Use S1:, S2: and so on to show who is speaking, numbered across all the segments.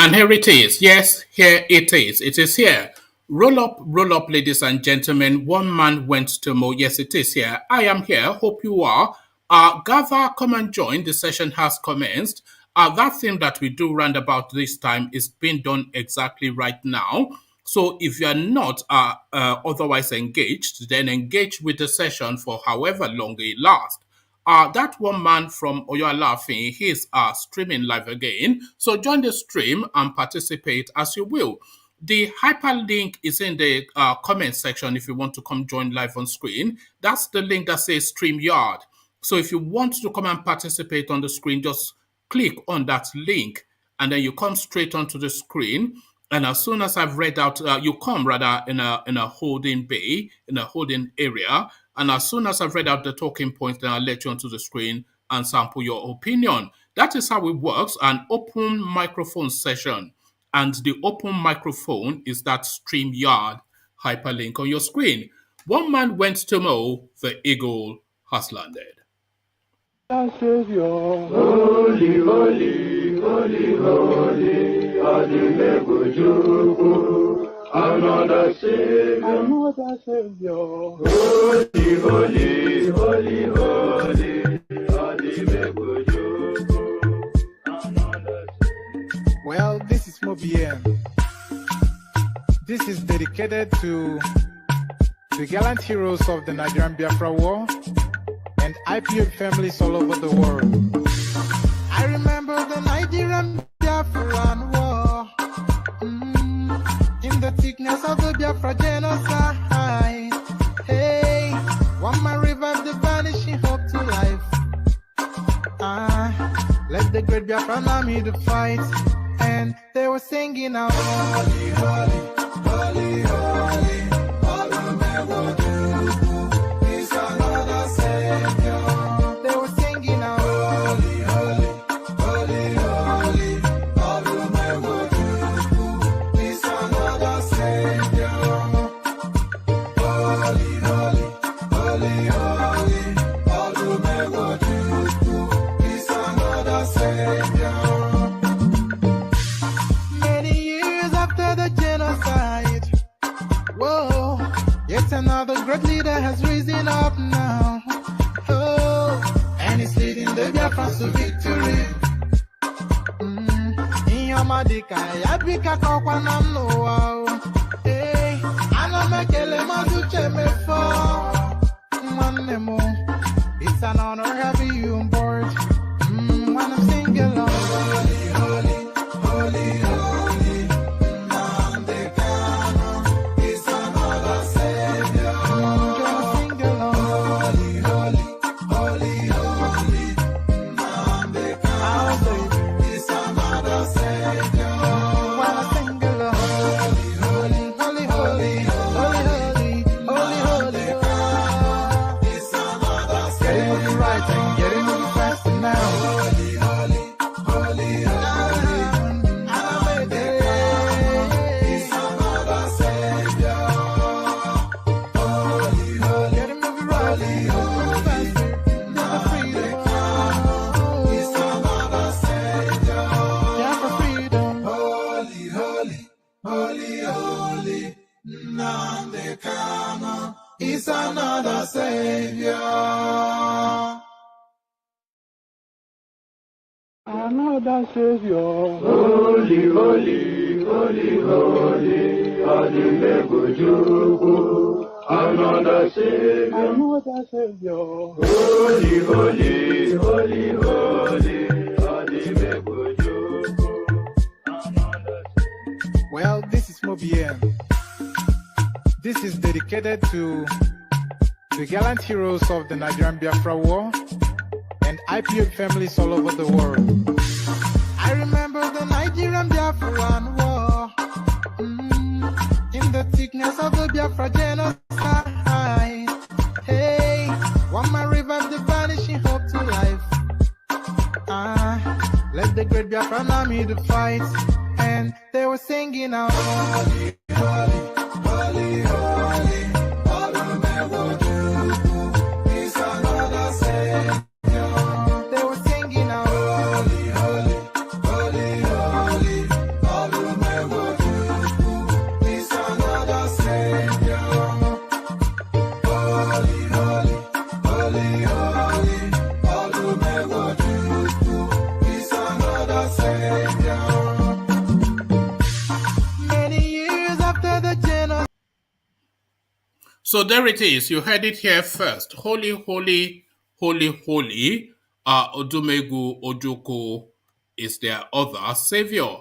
S1: And here it is. Yes, here it is. It is here. Roll up, ladies and gentlemen. One man went to Mo. Yes, it is here. I am here. Hope you are. Gather, come and join. The session has commenced. That thing that we do round about this time is being done exactly right now. So if you are not otherwise engaged, then engage with the session for however long it lasts. That one man from Oyo Laughing, he's streaming live again. So join the stream and participate as you will. The hyperlink is in the comment section if you want to come join live on screen. That's the link that says StreamYard. So if you want to come and participate on the screen, just click on that link and then you come straight onto the screen. And as soon as I've read out, you come rather in a holding bay, in a holding area. And as soon as I've read out the talking points, then I'll let you onto the screen and sample your opinion. That is how it works, an open microphone session. And the open microphone is that StreamYard hyperlink on your screen. One man went to Mo, the eagle has landed.
S2: Savior, holy, holy, holy, holy, Adimebujuku, another Savior, holy, holy, holy, holy, Adimebujuku, another Savior.
S3: Well, this is Mobien. This is dedicated to the gallant heroes of the Nigerian Biafra War and IPO families all over the world. I remember the Nigerian Biafran War, in the thickness of the Biafra genocide. Hey, one man revived the vanishing hope to life. Let the great Biafran army to fight, and they were singing out, holy, holy, holy, holy, holy, holy. Another great leader has risen up now. Oh, and he's leading the Biafrans to victory. Inyamadika, yabika kwa namno. Hey, anamekele mazuche mefo. Mwanemo, it's an honor having you on board. When I'm singing along, holy, holy, holy, holy. Is another Savior. Another Savior. Holy, holy, holy, holy, Adimebujuku. Another Savior. Another Savior. Holy, holy, holy, holy, Adimebujuku. Another Savior. Well, this is Mobien. This is dedicated to the gallant heroes of the Nigerian Biafra War and IPO families all over the world. I remember the Nigerian Biafran War, in the thickness of the Biafra genocide. Hey, one man revived the vanishing hope to life. Let the great Biafran army to fight, and they were singing out, holy, holy, holy, holy, is another Savior. They were singing out, holy, holy, holy, holy,
S1: So there it is. You heard it here first. Holy, holy, holy, holy. Odumegu Ojoko is their other savior.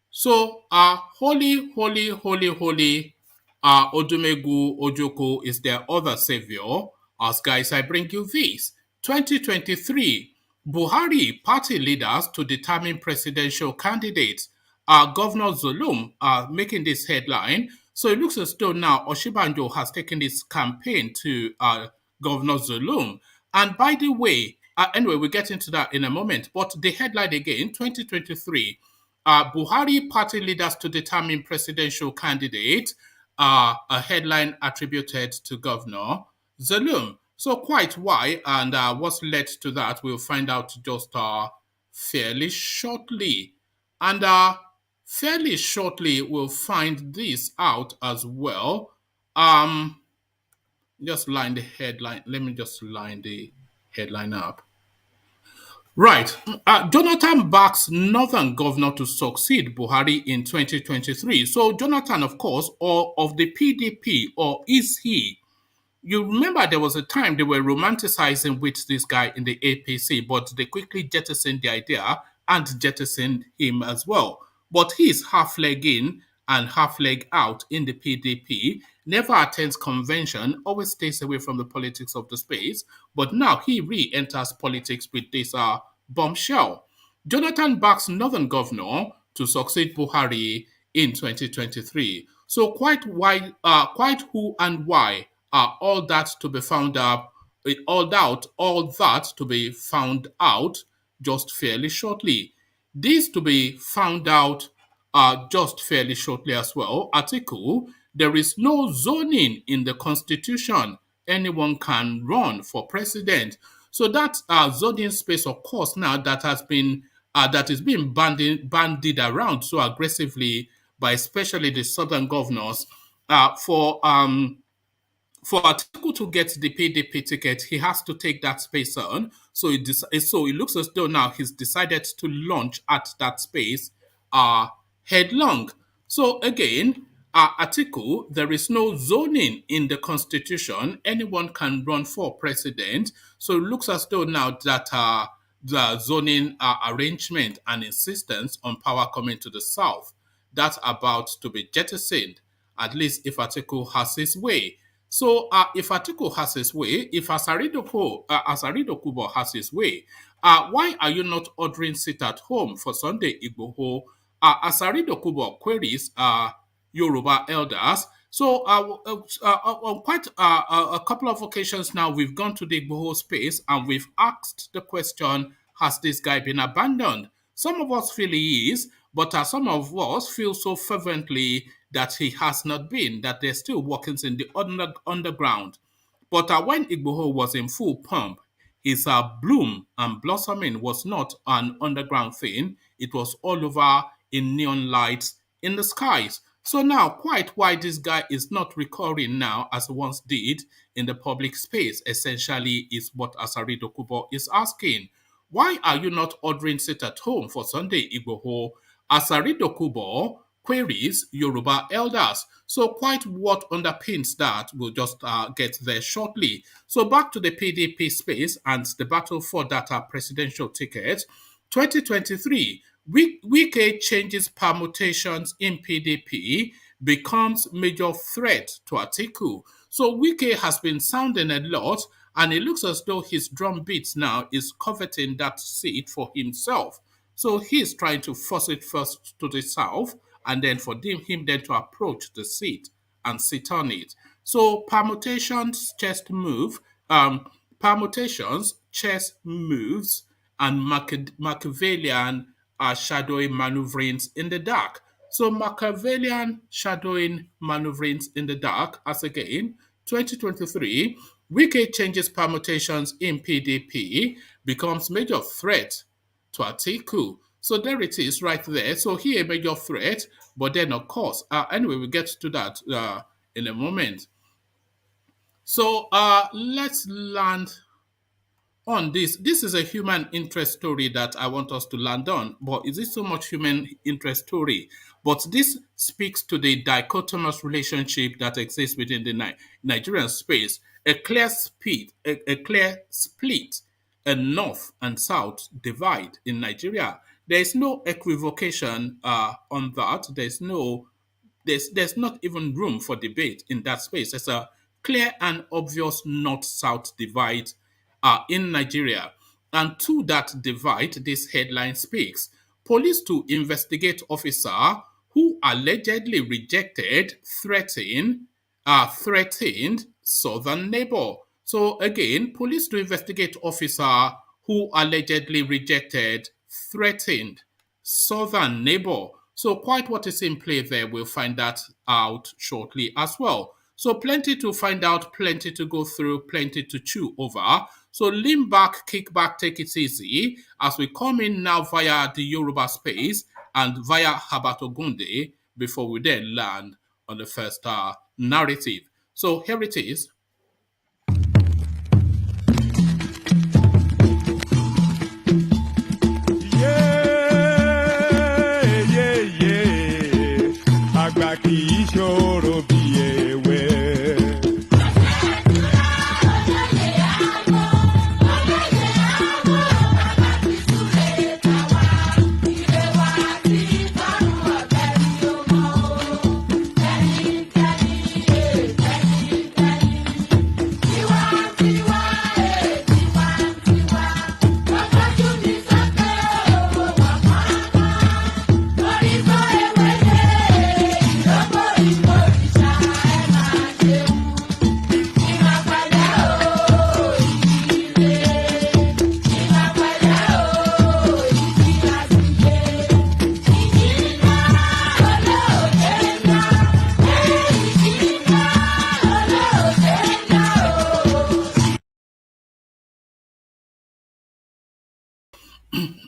S1: So holy, holy, holy, holy. Odumegu Ojoko is their other savior. As guys, I bring you this. 2023, Buhari party leaders to determine presidential candidates. Governor Zulum making this headline. So it looks as though now Oshibanjo has taken this campaign to Governor Zulum. And by the way, anyway, we'll get into that in a moment. But the headline again, 2023, Buhari party leaders to determine presidential candidate, a headline attributed to Governor Zulum. So quite why and what's led to that, we'll find out just fairly shortly. And fairly shortly, we'll find this out as well. Just line the headline. Let me just line the headline up. Right. Jonathan backs Northern governor to succeed Buhari in 2023. So Jonathan, of course, or of the PDP, or is he? You remember there was a time they were romanticizing with this guy in the APC, but they quickly jettisoned the idea and jettisoned him as well. But he's half leg in and half leg out in the PDP, never attends convention, always stays away from the politics of the space. But now he re enters politics with this bombshell. Jonathan backs Northern governor to succeed Buhari in 2023. So quite why, quite who and why are all that to be found out, all that to be found out just fairly shortly. This to be found out just fairly shortly as well. Article: there is no zoning in the constitution. Anyone can run for president. So that zoning space, of course, now that is being bandied around so aggressively by especially the southern governors for Atiku to get the PDP ticket, he has to take that space on. So it looks as though now he's decided to launch at that space headlong. So again, Atiku, there is no zoning in the constitution. Anyone can run for president. So it looks as though now that the zoning arrangement and insistence on power coming to the south, that's about to be jettisoned, at least if Atiku has his way. So if Atiku has his way, if ASARI DOKUBO has his way, why are you not ordering sit at home for Sunday IGBOHO? ASARI DOKUBO queries Yoruba elders. So on quite a couple of occasions now, we've gone to the IGBOHO space and we've asked the question, has this guy been abandoned? Some of us feel he is, but some of us feel so fervently that he has not been, that there's still workings in the underground. But when IGBOHO was in full pump, his bloom and blossoming was not an underground thing. It was all over in neon lights in the skies. So now, quite why this guy is not recurring now as he once did in the public space, essentially, is what ASARI DOKUBO is asking. Why are you not ordering sit at home for Sunday IGBOHO? ASARI DOKUBO queries Yoruba elders. So quite what underpins that, we'll just get there shortly. So back to the PDP space and the battle for that presidential ticket. 2023, Wike changes permutations in PDP, becomes major threat to Atiku. So Wike has been sounding a lot, and it looks as though his drum beats now is coveting that seat for himself. So he's trying to force it first to the south, and then for him then to approach the seat and sit on it. So permutations, chess moves, and Machiavellian shadowing maneuverings in the dark. So Machiavellian shadowing maneuverings in the dark, as again, 2023, Wike changes permutations in PDP, becomes major threat to Atiku. So there it is right there. So here a major threat, but then of course, anyway, we'll get to that in a moment. So let's land on this. This is a human interest story that I want us to land on. But is it so much human interest story? But this speaks to the dichotomous relationship that exists within the Nigerian space. A clear split, a north and south divide in Nigeria. There is no equivocation on that. There's not even room for debate in that space. There's a clear and obvious north-south divide in Nigeria. And to that divide, this headline speaks. Police to investigate officer who allegedly threatened southern neighbor. So again, police to investigate officer who allegedly threatened southern neighbor. So quite what is in play there, we'll find that out shortly as well. So plenty to find out, plenty to go through, plenty to chew over. So lean back, kick back, take it easy as we come in now via the Yoruba space and via Habatogunde before we then land on the first narrative. So here it is.
S2: Àgbà kì í ṣòro bí ewé.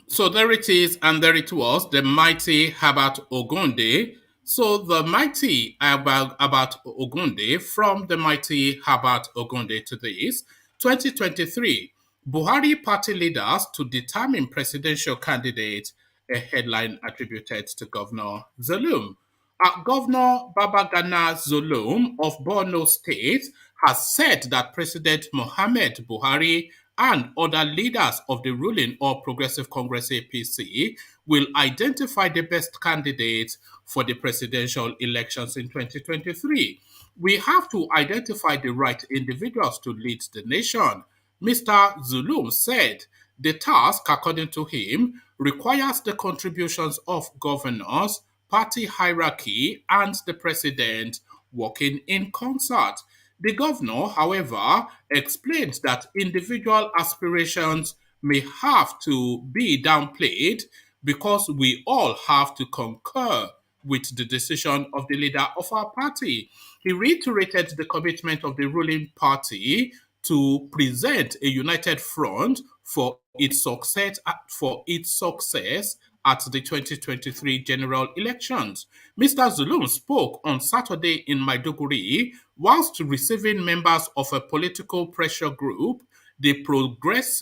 S1: So there it is, and there it was, the mighty Herbert Ogunde. So the mighty about Ogunde, from the mighty Herbert Ogunde to this, 2023, Buhari party leaders to determine presidential candidate, a headline attributed to Governor ZULUM. Governor Babagana Zulum of Borno State has said that President Mohamed Buhari and other leaders of the ruling All Progressive Congress APC will identify the best candidates for the presidential elections in 2023. We have to identify the right individuals to lead the nation. Mr. Zulum said the task, according to him, requires the contributions of governors, party hierarchy, and the president working in concert. The governor, however, explained that individual aspirations may have to be downplayed because we all have to concur with the decision of the leader of our party. He reiterated the commitment of the ruling party to present a united front for its success at the 2023 general elections. Mr. Zulum spoke on Saturday in Maiduguri whilst receiving members of a political pressure group, the Progress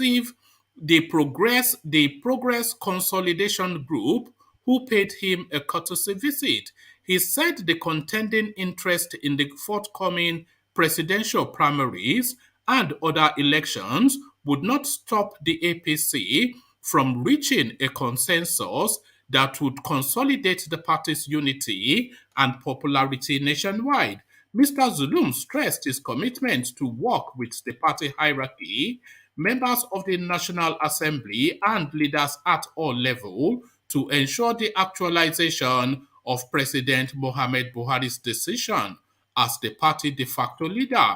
S1: Consolidation Group, who paid him a courtesy visit. He said the contending interest in the forthcoming presidential primaries and other elections would not stop the APC from reaching a consensus that would consolidate the party's unity and popularity nationwide. Mr. Zulum stressed his commitment to work with the party hierarchy, members of the National Assembly, and leaders at all levels to ensure the actualization of President Mohamed Buhari's decision as the party de facto leader.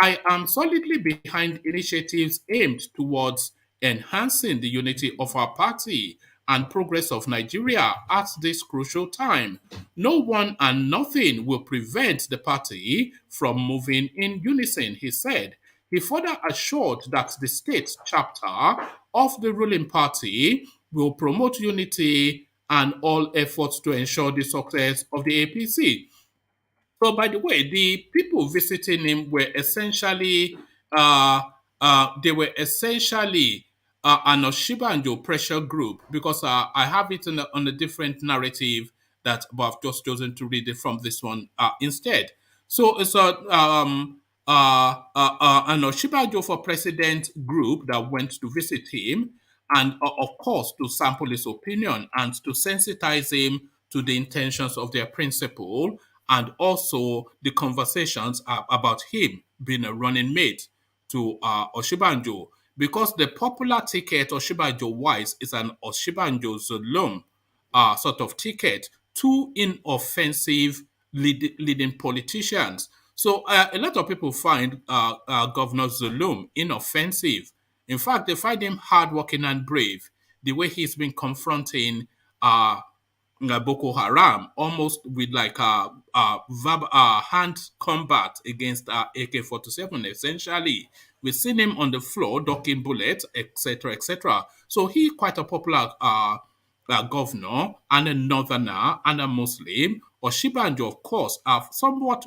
S1: I am solidly behind initiatives aimed towards enhancing the unity of our party and progress of Nigeria at this crucial time. No one and nothing will prevent the party from moving in unison, he said. He further assured that the state chapter of the ruling party will promote unity and all efforts to ensure the success of the APC. So, by the way, the people visiting him were essentially they were essentially an Oshibanjo pressure group because I have it on a different narrative but I've just chosen to read it from this one instead. So it's an Oshibanjo for President group that went to visit him and, of course, to sample his opinion and to sensitize him to the intentions of their principal and also the conversations about him being a running mate to Oshibanjo because the popular ticket Oshibanjo wise is an Oshibanjo ZULUM sort of ticket, two inoffensive leading politicians. So a lot of people find Governor ZULUM inoffensive. In fact, they find him hardworking and brave. The way he's been confronting Boko Haram, almost with like hand combat against AK-47. Essentially, we've seen him on the floor ducking bullets, etc., etc. So he quite a popular governor and a northerner and a Muslim. Oshibanjo, of course, are somewhat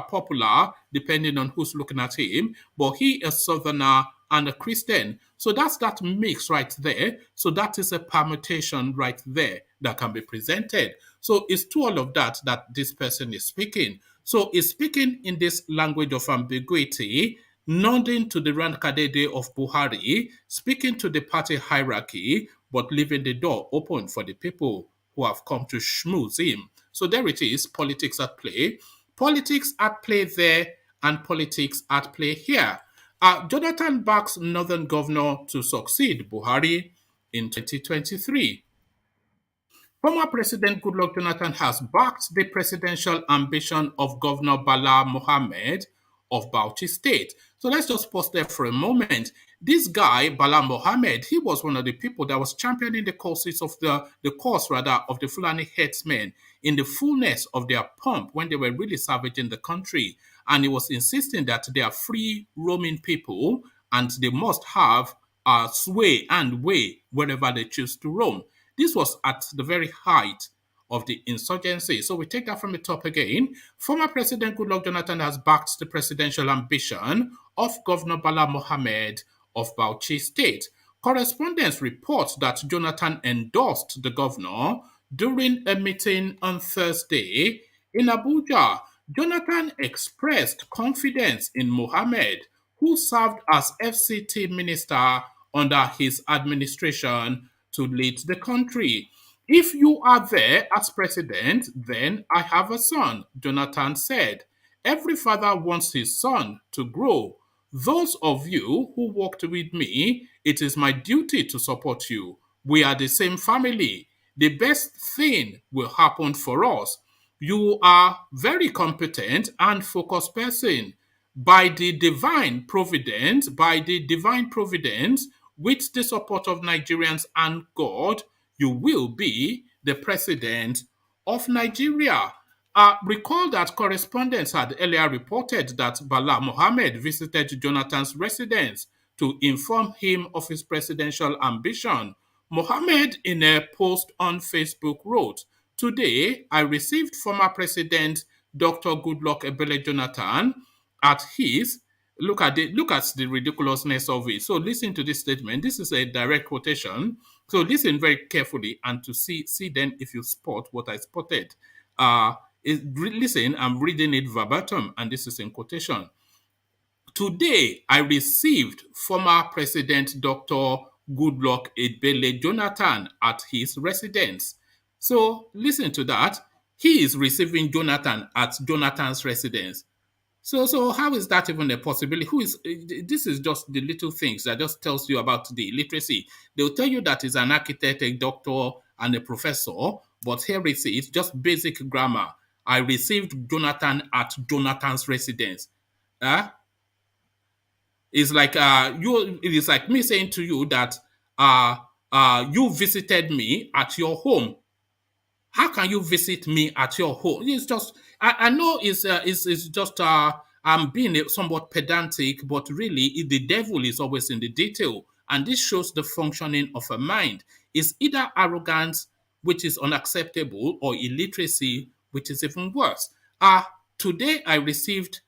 S1: popular depending on who's looking at him, but he is southerner and a Christian. So that's that mix right there. So that is a permutation right there that can be presented. So it's to all of that that this person is speaking. So he's speaking in this language of ambiguity, nodding to the Rankadede of Buhari, speaking to the party hierarchy, but leaving the door open for the people who have come to schmooze him. So there it is, politics at play. Politics at play there and politics at play here. Jonathan backs Northern Governor to succeed Buhari in 2023. Former President Goodluck Jonathan has backed the presidential ambition of Governor Bala Mohammed of Bauchi State. So let's just pause there for a moment. This guy, Bala Mohammed, he was one of the people that was championing the causes of the cause rather of the Fulani headsmen in the fullness of their pomp when they were really savaging the country. And he was insisting that they are free roaming people and they must have sway and way wherever they choose to roam. This was at the very height of the insurgency. So we take that from the top again. Former President Goodluck Jonathan has backed the presidential ambition of Governor Bala Mohammed of Bauchi State. Correspondents report that Jonathan endorsed the governor during a meeting on Thursday in Abuja. Jonathan expressed confidence in Mohammed, who served as FCT minister under his administration to lead the country. If you are there as president, then I have a son, Jonathan said. Every father wants his son to grow. Those of you who worked with me, it is my duty to support you. We are the same family. The best thing will happen for us. You are very competent and focused person. By the divine providence, with the support of Nigerians and God, you will be the president of Nigeria. Recall that correspondents had earlier reported that Bala Mohammed visited Jonathan's residence to inform him of his presidential ambition. Mohammed, in a post on Facebook, wrote, "Today, I received former President Dr. Goodluck Ebele Jonathan at his look at the ridiculousness of it." So listen to this statement. This is a direct quotation. So listen very carefully and to see then if you spot what I spotted. Listen, I'm reading it verbatim, and this is in quotation. "Today, I received former President Dr. Goodluck Ebele Jonathan at his residence." So listen to that. He is receiving Jonathan at Jonathan's residence. So how is that even a possibility? This is just the little things that just tells you about the illiteracy. They'll tell you that he's an architect, a doctor, and a professor, but here it's just basic grammar. I received Jonathan at Jonathan's residence. It's like it is like me saying to you that you visited me at your home. How can you visit me at your home? It's just, I know it's just, I'm being somewhat pedantic, but really the devil is always in the detail. And this shows the functioning of a mind. It's either arrogance, which is unacceptable, or illiteracy, which is even worse. Today I received,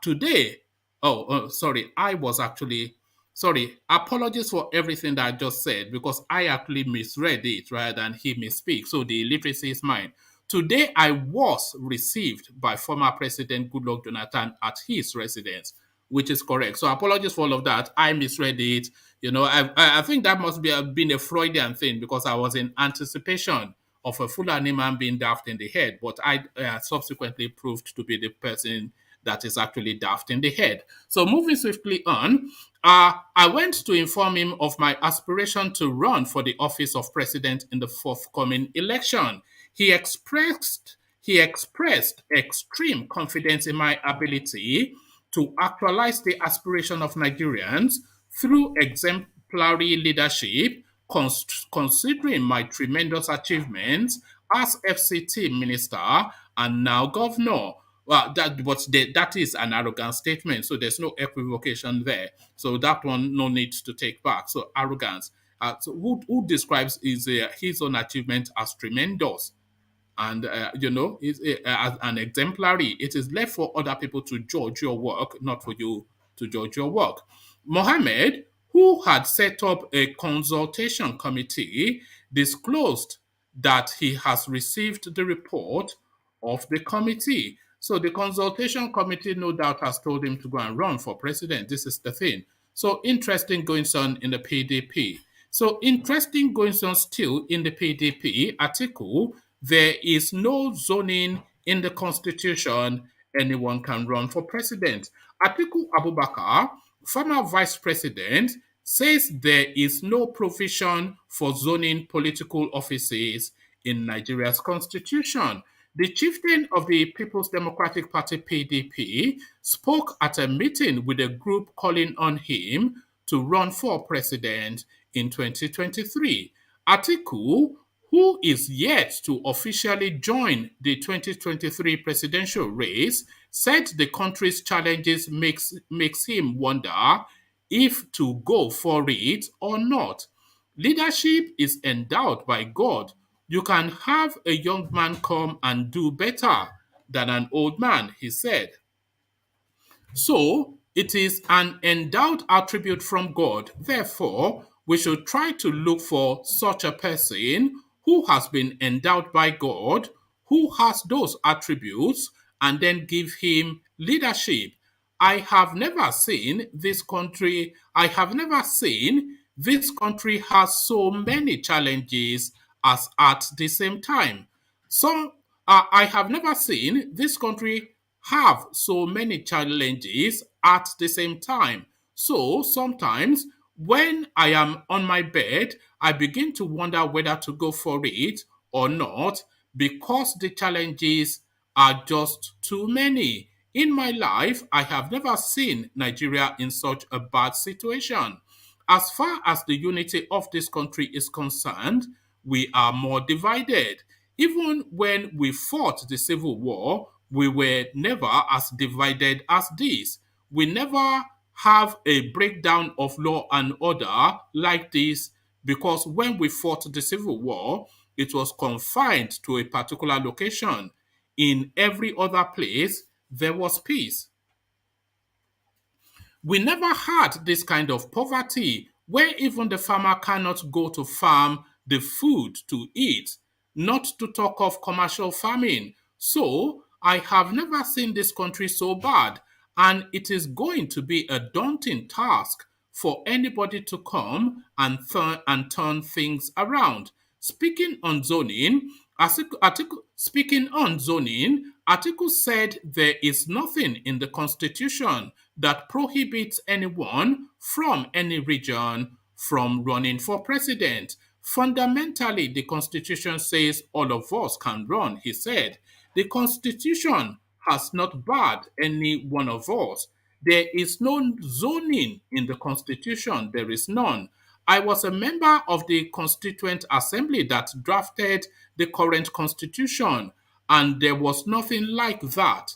S1: today Sorry. I was actually sorry. Apologies for everything that I just said because I actually misread it rather than he misspeak. So the illiteracy is mine. Today, I was received by former President Goodluck Jonathan at his residence, which is correct. So apologies for all of that. I misread it. I think that must be have been a Freudian thing because I was in anticipation of a Fulani man being daft in the head, but I subsequently proved to be the person that is actually daft in the head. So moving swiftly on, I went to inform him of my aspiration to run for the office of president in the forthcoming election. He expressed extreme confidence in my ability to actualize the aspiration of Nigerians through exemplary leadership, considering my tremendous achievements as FCT minister and now governor. Well, that is an arrogant statement, so there's no equivocation there. So that one, no need to take back. So arrogance. So who describes his own achievement as tremendous? And is as an exemplary. It is left for other people to judge your work, not for you to judge your work. Mohammed, who had set up a consultation committee, disclosed that he has received the report of the committee. So the consultation committee, no doubt, has told him to go and run for president. This is the thing. So interesting goings on in the PDP. So interesting goings on still in the PDP. Atiku, there is no zoning in the constitution. Anyone can run for president. Atiku Abubakar, former vice president, says there is no provision for zoning political offices in Nigeria's constitution. The chieftain of the People's Democratic Party (PDP) spoke at a meeting with a group calling on him to run for president in 2023. Atiku, who is yet to officially join the 2023 presidential race, said the country's challenges makes him wonder if to go for it or not. Leadership is endowed by God. You can have a young man come and do better than an old man, he said. So it is an endowed attribute from God. Therefore, we should try to look for such a person who has been endowed by God, who has those attributes, and then give him leadership. I have never seen this country has so many challenges as at the same time. I have never seen this country have so many challenges at the same time. So sometimes when I am on my bed, I begin to wonder whether to go for it or not because the challenges are just too many. In my life, I have never seen Nigeria in such a bad situation. As far as the unity of this country is concerned, we are more divided. Even when we fought the Civil War, we were never as divided as this. We never have a breakdown of law and order like this because when we fought the Civil War, it was confined to a particular location. In every other place, there was peace. We never had this kind of poverty where even the farmer cannot go to farm the food to eat, not to talk of commercial farming. So, I have never seen this country so bad, and it is going to be a daunting task for anybody to come and turn things around. Speaking on zoning, Atiku said there is nothing in the constitution that prohibits anyone from any region from running for president. Fundamentally, the constitution says all of us can run, he said. The constitution has not barred any one of us. There is no zoning in the constitution. There is none. I was a member of the Constituent Assembly that drafted the current constitution, and there was nothing like that.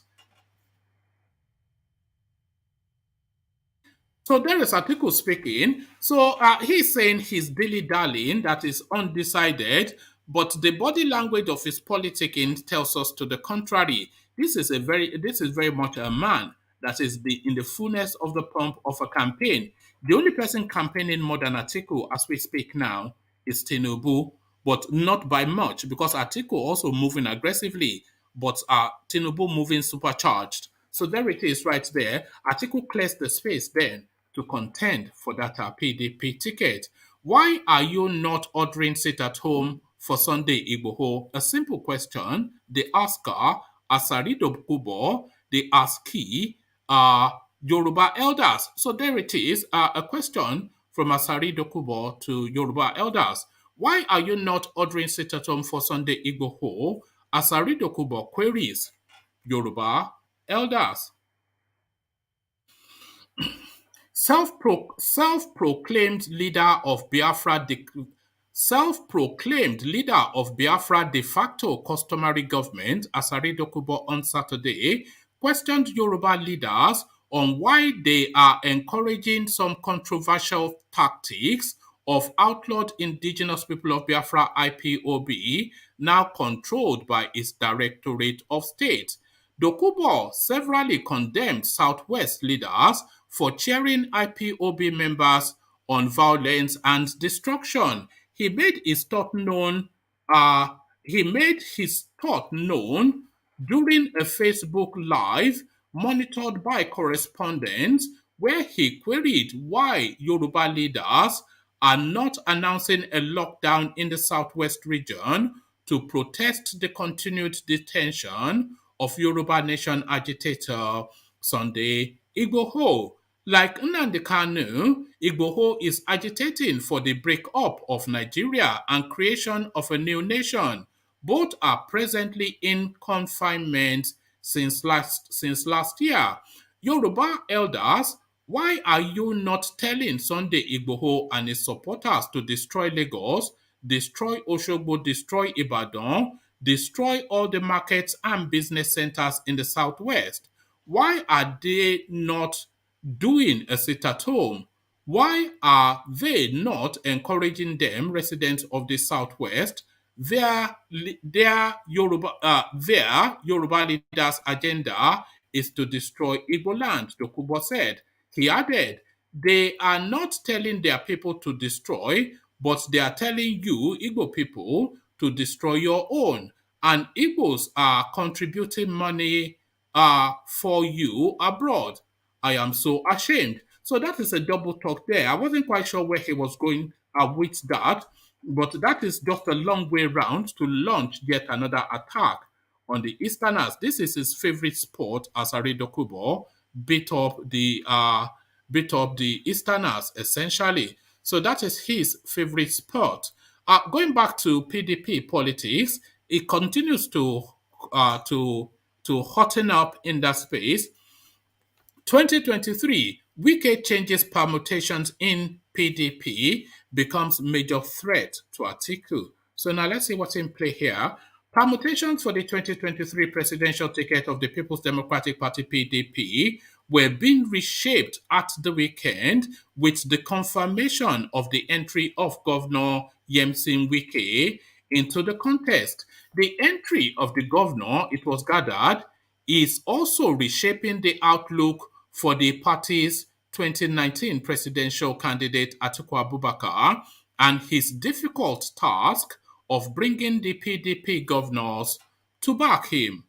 S1: So there is Atiku speaking. So he's saying he's dilly-dallying, that is undecided, but the body language of his politicking tells us to the contrary. This is very much a man that is in the fullness of the pomp of a campaign. The only person campaigning more than Atiku as we speak now is Tinubu, but not by much because Atiku also moving aggressively, but Tinubu moving supercharged. So there it is right there. Atiku clears the space then to contend for that PDP ticket. Why are you not ordering sit at home for Sunday Igboho? A simple question. The asker, ASARI DOKUBO, the ASKI, Yoruba elders. So there it is, a question from Asari Dokubo to Yoruba elders. Why are you not ordering sit at home for Sunday Igboho? Asari Dokubo queries Yoruba elders. Self-proclaimed leader of Biafra self-proclaimed leader of Biafra de facto customary government, Asari Dokubo on Saturday, questioned Yoruba leaders on why they are encouraging some controversial tactics of outlawed indigenous people of Biafra IPOB, now controlled by its Directorate of State. Dokubo severally condemned Southwest leaders for cheering IPOB members on violence and destruction. He made his thought known. He made his thought known during a Facebook Live monitored by correspondents, where he queried why Yoruba leaders are not announcing a lockdown in the southwest region to protest the continued detention of Yoruba Nation agitator Sunday Igboho. Like Nnamdi Kanu, Igboho is agitating for the breakup of Nigeria and creation of a new nation. Both are presently in confinement since last year. Yoruba elders, why are you not telling Sunday Igboho and his supporters to destroy Lagos, destroy Oshogbo, destroy Ibadan, destroy all the markets and business centers in the southwest? Why are they not doing a sit at home? Why are they not encouraging them, residents of the southwest, their Yoruba leaders' agenda is to destroy Igbo land, Dokubo said. He added, they are not telling their people to destroy, but they are telling you, Igbo people, to destroy your own. And Igbos are contributing money for you abroad. I am so ashamed. So that is a double talk there. I wasn't quite sure where he was going with that, but that is just a long way round to launch yet another attack on the Easterners. This is his favorite sport, Asari Dokubo, beat up the Easterners essentially. So that is his favorite sport. Going back to PDP politics, it continues to hotten up in that space. 2023, Wike changes permutations in PDP, becomes major threat to Atiku. So now let's see what's in play here. Permutations for the 2023 presidential ticket of the People's Democratic Party PDP were being reshaped at the weekend with the confirmation of the entry of Governor Yemsin Wike into the contest. The entry of the governor, it was gathered, is also reshaping the outlook for the party's 2019 presidential candidate Atiku Abubakar and his difficult task of bringing the PDP governors to back him.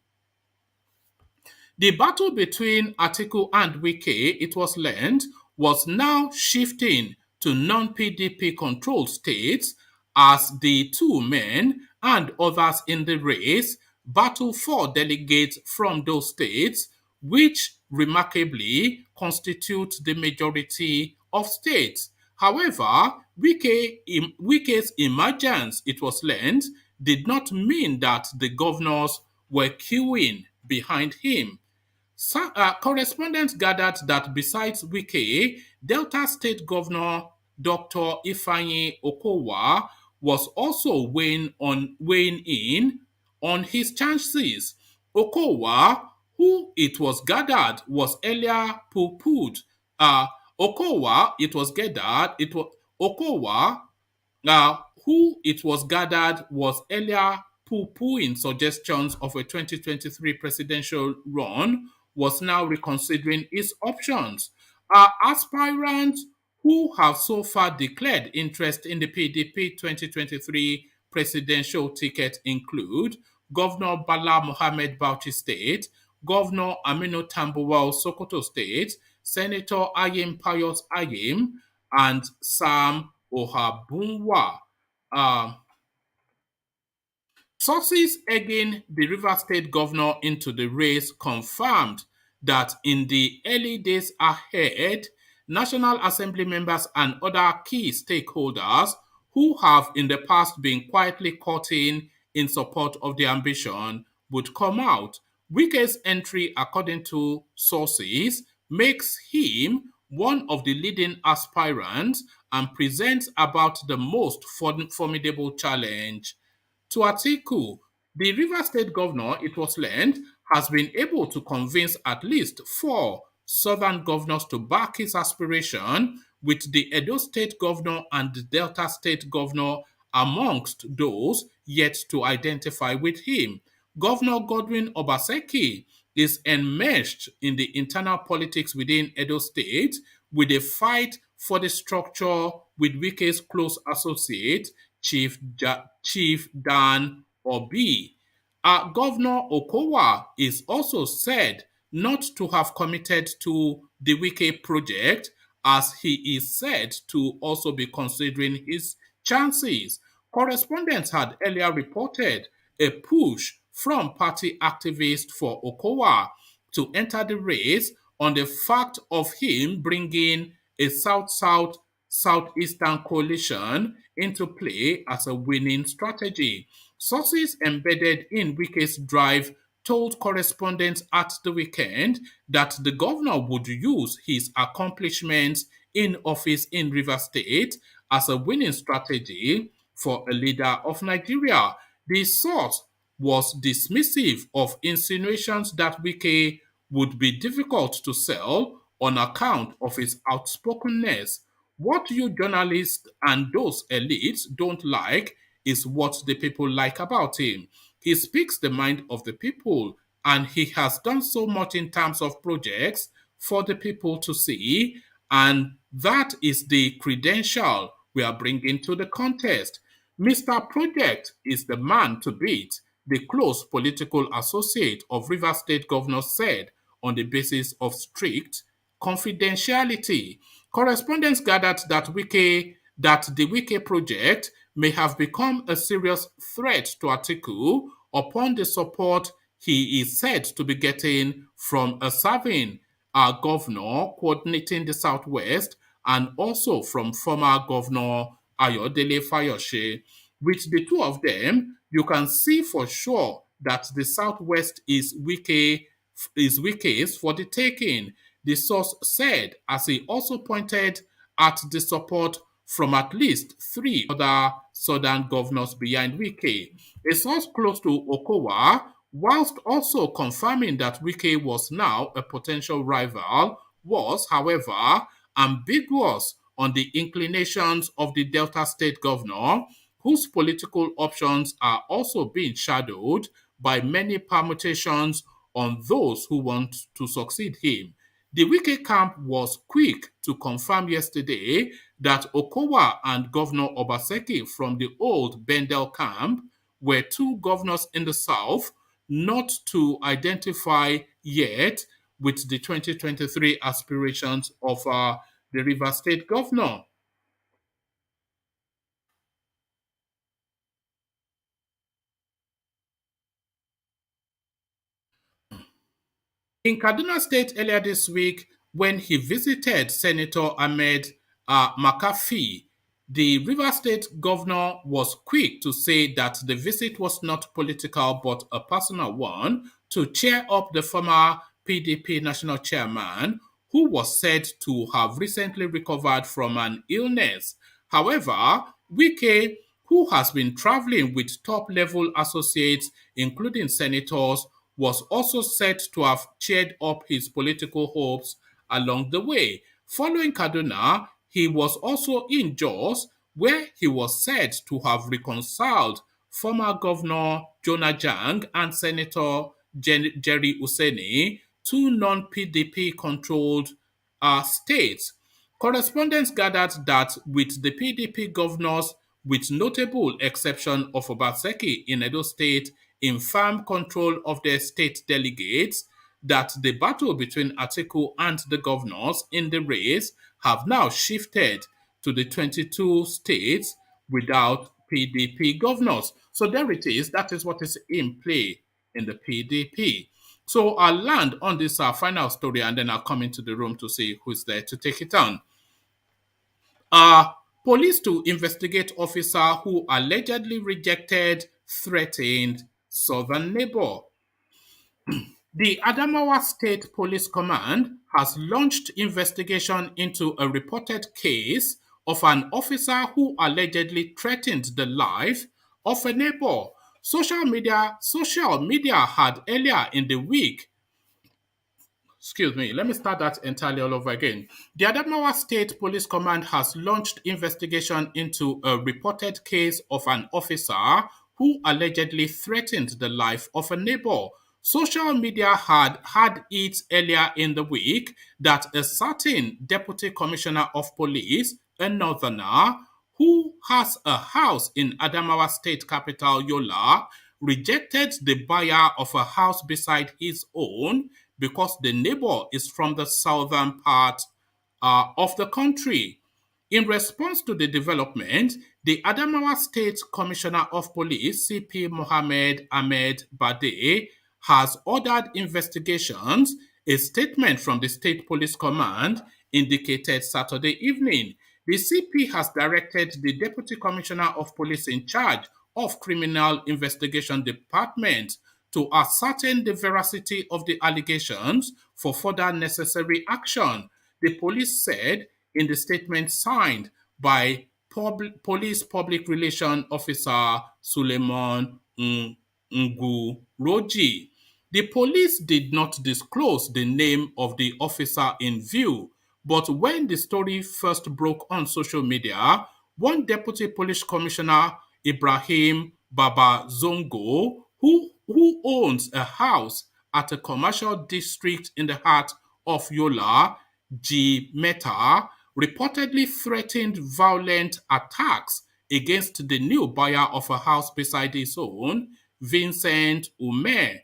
S1: The battle between Atiku and Wike, it was learned, was now shifting to non-PDP controlled states as the two men and others in the race battle for delegates from those states, which remarkably constitute the majority of states. However, Wike's emergence, it was learned, did not mean that the governors were queuing behind him. Correspondents gathered that besides Wike, Delta State Governor Dr. Ifeanyi Okowa was also weighing in on his chances. Okowa, who it was gathered was earlier poo-pooed. Okowa, it was gathered, Okowa, who it was gathered was earlier poo-pooing suggestions of a 2023 presidential run, was now reconsidering its options. Our aspirants who have so far declared interest in the PDP 2023 presidential ticket include Governor Bala Mohammed Bauchi State, Governor Aminu Tambuwal Sokoto State, Senator Ayim Pius Ayim, and Sam Ohabunwa. Um, Sources egging the Rivers State governor into the race confirmed that in the early days ahead, National Assembly members and other key stakeholders who have in the past been quietly courting in support of the ambition would come out. Wike's entry, according to sources, makes him one of the leading aspirants and presents about the most formidable challenge to Atiku. The Rivers State governor, it was learned, has been able to convince at least four southern governors to back his aspiration, with the Edo State governor and the Delta State governor amongst those yet to identify with him. Governor Godwin Obaseki is enmeshed in the internal politics within Edo State with a fight for the structure with Wike's close associate, Chief Dan Obi. Governor Okowa is also said not to have committed to the Wike project, as he is said to also be considering his chances. Correspondents had earlier reported a push from party activists for Okowa to enter the race on the fact of him bringing a South-South Southeastern coalition into play as a winning strategy. Sources embedded in Wike's drive told correspondents at the weekend that the governor would use his accomplishments in office in Rivers State as a winning strategy for a leader of Nigeria. The source was dismissive of insinuations that Wike would be difficult to sell on account of his outspokenness. What you journalists and those elites don't like is what the people like about him. He speaks the mind of the people, and he has done so much in terms of projects for the people to see, and that is the credential we are bringing to the contest. Mr. Project is the man to beat, the close political associate of Rivers State Governor said on the basis of strict confidentiality. Correspondents gathered that the Wike project may have become a serious threat to Atiku upon the support he is said to be getting from a serving governor coordinating the Southwest, and also from former Governor Ayodele Fayose. With the two of them, you can see for sure that the Southwest is Wike's for the taking, the source said, as he also pointed at the support from at least three other southern governors behind Wike. A source close to Okowa, whilst also confirming that Wike was now a potential rival, was, however, ambiguous on the inclinations of the Delta State governor, whose political options are also being shadowed by many permutations on those who want to succeed him. The Wike camp was quick to confirm yesterday that Okowa and Governor Obaseki from the old Bendel camp were two governors in the South not to identify yet with the 2023 aspirations of the Rivers State governor. In Kaduna State earlier this week, when he visited Senator Ahmed McAfee, the Rivers State governor was quick to say that the visit was not political but a personal one to cheer up the former PDP national chairman, who was said to have recently recovered from an illness. However, Wike, who has been traveling with top level associates, including senators, was also said to have cheered up his political hopes along the way. Following Kaduna, he was also in Jos, where he was said to have reconciled former Governor Jonah Jang and Senator Jerry Useni two non-PDP controlled states. Correspondents gathered that with the PDP governors, with notable exception of Obaseki in Edo State, in firm control of their state delegates, that the battle between Atiku and the governors in the race have now shifted to the 22 states without PDP governors. So there it is. That is what is in play in the PDP. So I'll land on this final story and then I'll come into the room to see who's there to take it on. Police to investigate officer who allegedly rejected, threatened southern neighbor. The Adamawa State Police Command has launched investigation into a reported case of an officer who allegedly threatened the life of a neighbor. Social media had earlier in the week Excuse me, let me start that entirely all over again. The Adamawa State Police Command has launched investigation into a reported case of an officer who allegedly threatened the life of a neighbor. Social media had it earlier in the week that a certain Deputy Commissioner of Police, a northerner, who has a house in Adamawa State capital Yola, rejected the buyer of a house beside his own because the neighbor is from the southern part of the country. In response to the development, the Adamawa State Commissioner of Police, CP Mohammed Ahmed Bade, has ordered investigations. A statement from the State Police Command indicated Saturday evening. The CP has directed the Deputy Commissioner of Police in charge of Criminal Investigation Department to ascertain the veracity of the allegations for further necessary action. The police said in the statement signed by Police Public Relations Officer Suleiman Nguroji. The police did not disclose the name of the officer in view, but when the story first broke on social media, one Deputy Police Commissioner, Ibrahim Baba Zongo, who owns a house at a commercial district in the heart of Yola, G. Meta, reportedly threatened violent attacks against the new buyer of a house beside his own, Vincent Ume.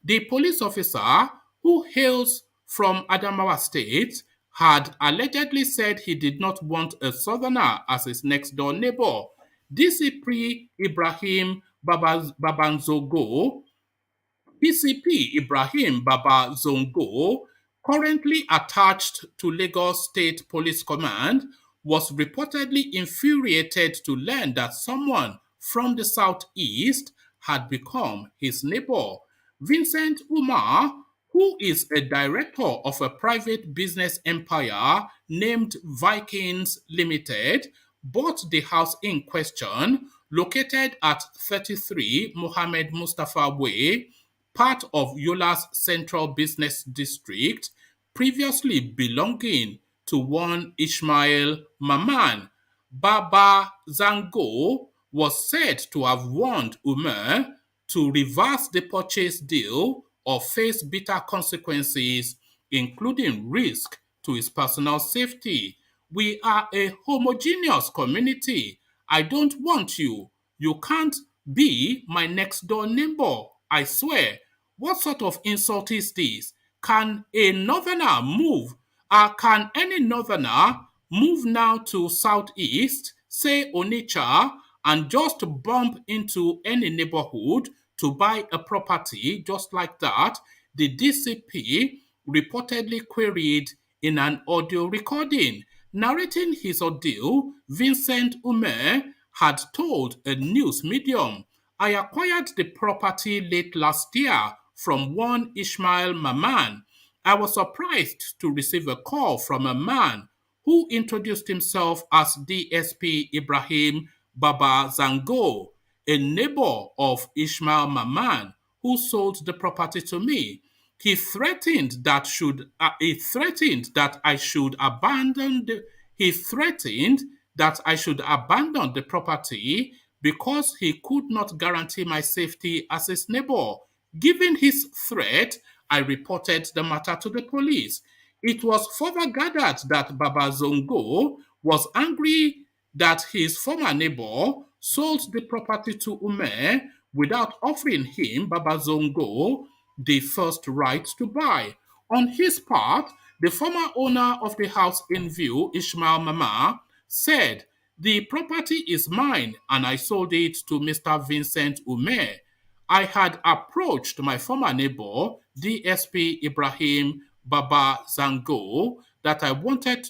S1: The police officer, who hails from Adamawa State, had allegedly said he did not want a southerner as his next door neighbor. DCP Ibrahim Babanzogo PCP Ibrahim Baba Zongo, currently attached to Lagos State Police Command, was reportedly infuriated to learn that someone from the southeast had become his neighbor. Vincent Umar, who is a director of a private business empire named Vikings Limited, bought the house in question, located at 33 Mohammed Mustafa Way, part of Yola's Central Business District, previously belonging to one Ismail Maman. Baba Zango was said to have warned Umar to reverse the purchase deal or face bitter consequences, including risk to his personal safety. We are a homogeneous community. I don't want you. You can't be my next door neighbor. I swear. What sort of insult is this? Can a northerner move? Can any northerner move now to southeast, say Onitsha, and just bump into any neighborhood to buy a property just like that? The DCP reportedly queried in an audio recording. Narrating his ordeal, Vincent Ume had told a news medium, I acquired the property late last year from one Ismail Maman. I was surprised to receive a call from a man who introduced himself as DSP Ibrahim Baba Zango, a neighbor of Ismail Maman, who sold the property to me. He threatened that I should abandon the property because he could not guarantee my safety as his neighbor. Given his threat, I reported the matter to the police. It was further gathered that Baba Zongo was angry that his former neighbor sold the property to Ume without offering him, Baba Zongo, the first right to buy. On his part, the former owner of the house in view, Ishmael Mama, said, "The property is mine and I sold it to Mr. Vincent Ume. I had approached my former neighbor, DSP Ibrahim Baba Zango, that I wanted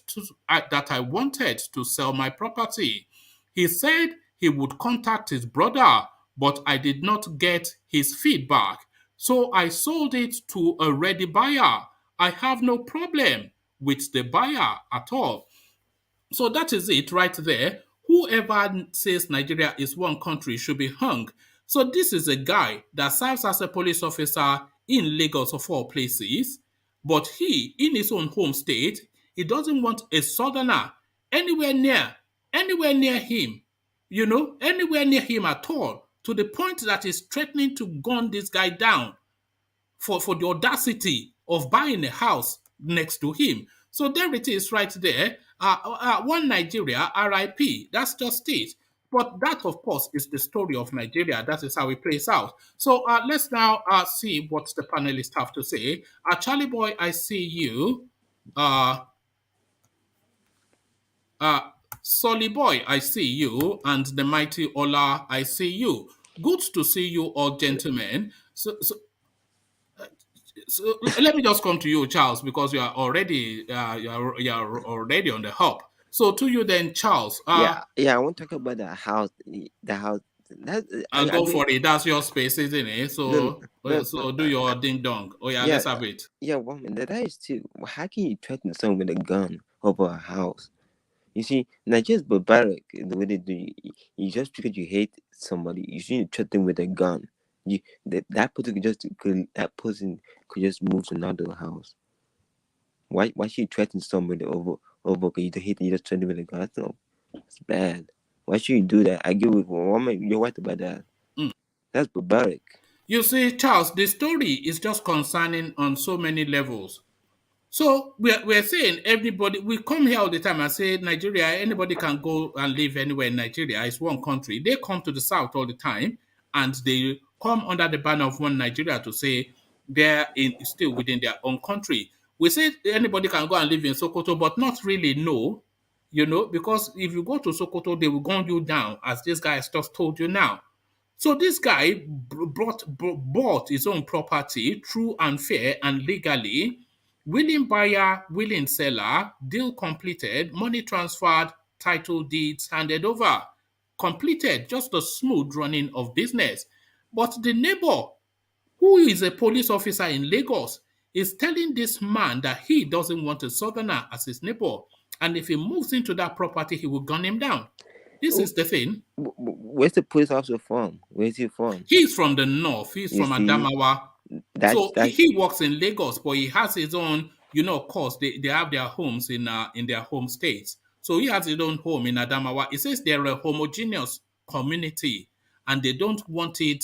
S1: to sell my property. He said he would contact his brother, but I did not get his feedback. So I sold it to a ready buyer. I have no problem with the buyer at all." So that is it right there. Whoever says Nigeria is one country should be hung. So this is a guy that serves as a police officer in Lagos of all places, but he, in his own home state, he doesn't want a southerner anywhere near, anywhere near him, anywhere near him at all, to the point that he's threatening to gun this guy down for the audacity of buying a house next to him. So there it is right there. One Nigeria, RIP. That's just it. But that, of course, is the story of Nigeria. That is how it plays out. So let's now see what the panelists have to say. Charlie Boy, I see you. Solly Boy, I see you. And the mighty Ola, I see you. Good to see you all, gentlemen. So let me just come to you, Charles, because you are already on the hop. So to you then, Charles.
S4: I want to talk about the house. The house. That
S1: I'll
S4: I
S1: go
S4: mean,
S1: for it. That's your space, isn't it?
S4: no,
S1: So do your ding dong. Oh yeah,
S4: yeah,
S1: let's have it.
S4: woman. That is too. How can you threaten someone with a gun over a house? You see, not just barbaric the way they do. You just because you hate somebody, you shouldn't threaten with a gun. That person could just move to another house. Why should you threaten somebody over because you hate you just threaten with a gun? That's bad. Why should you do that? I give it. Woman, you're right about that. That's barbaric.
S1: You see, Charles, the story is just concerning on so many levels. So we're saying everybody, we come here all the time and say Nigeria, anybody can go and live anywhere in Nigeria. It's one country. They come to the south all the time and they come under the banner of one Nigeria to say they're still within their own country. We say anybody can go and live in Sokoto, but not really, no. Because if you go to Sokoto, they will gun you down, as this guy has just told you now. So this guy bought his own property true and fair and legally. Willing buyer, willing seller, deal completed, money transferred, title deeds handed over. Completed, just a smooth running of business. But the neighbor, who is a police officer in Lagos, is telling this man that he doesn't want a southerner as his neighbor. And if he moves into that property, he will gun him down. This is the thing.
S4: Where's the police officer from? Where's he from?
S1: He's from the north. He's
S4: You
S1: from
S4: see,
S1: Adamawa.
S4: That's
S1: So he works in Lagos, but he has his own, of course, they have their homes in their home states. So he has his own home in Adamawa. It says they're a homogeneous community and they don't want it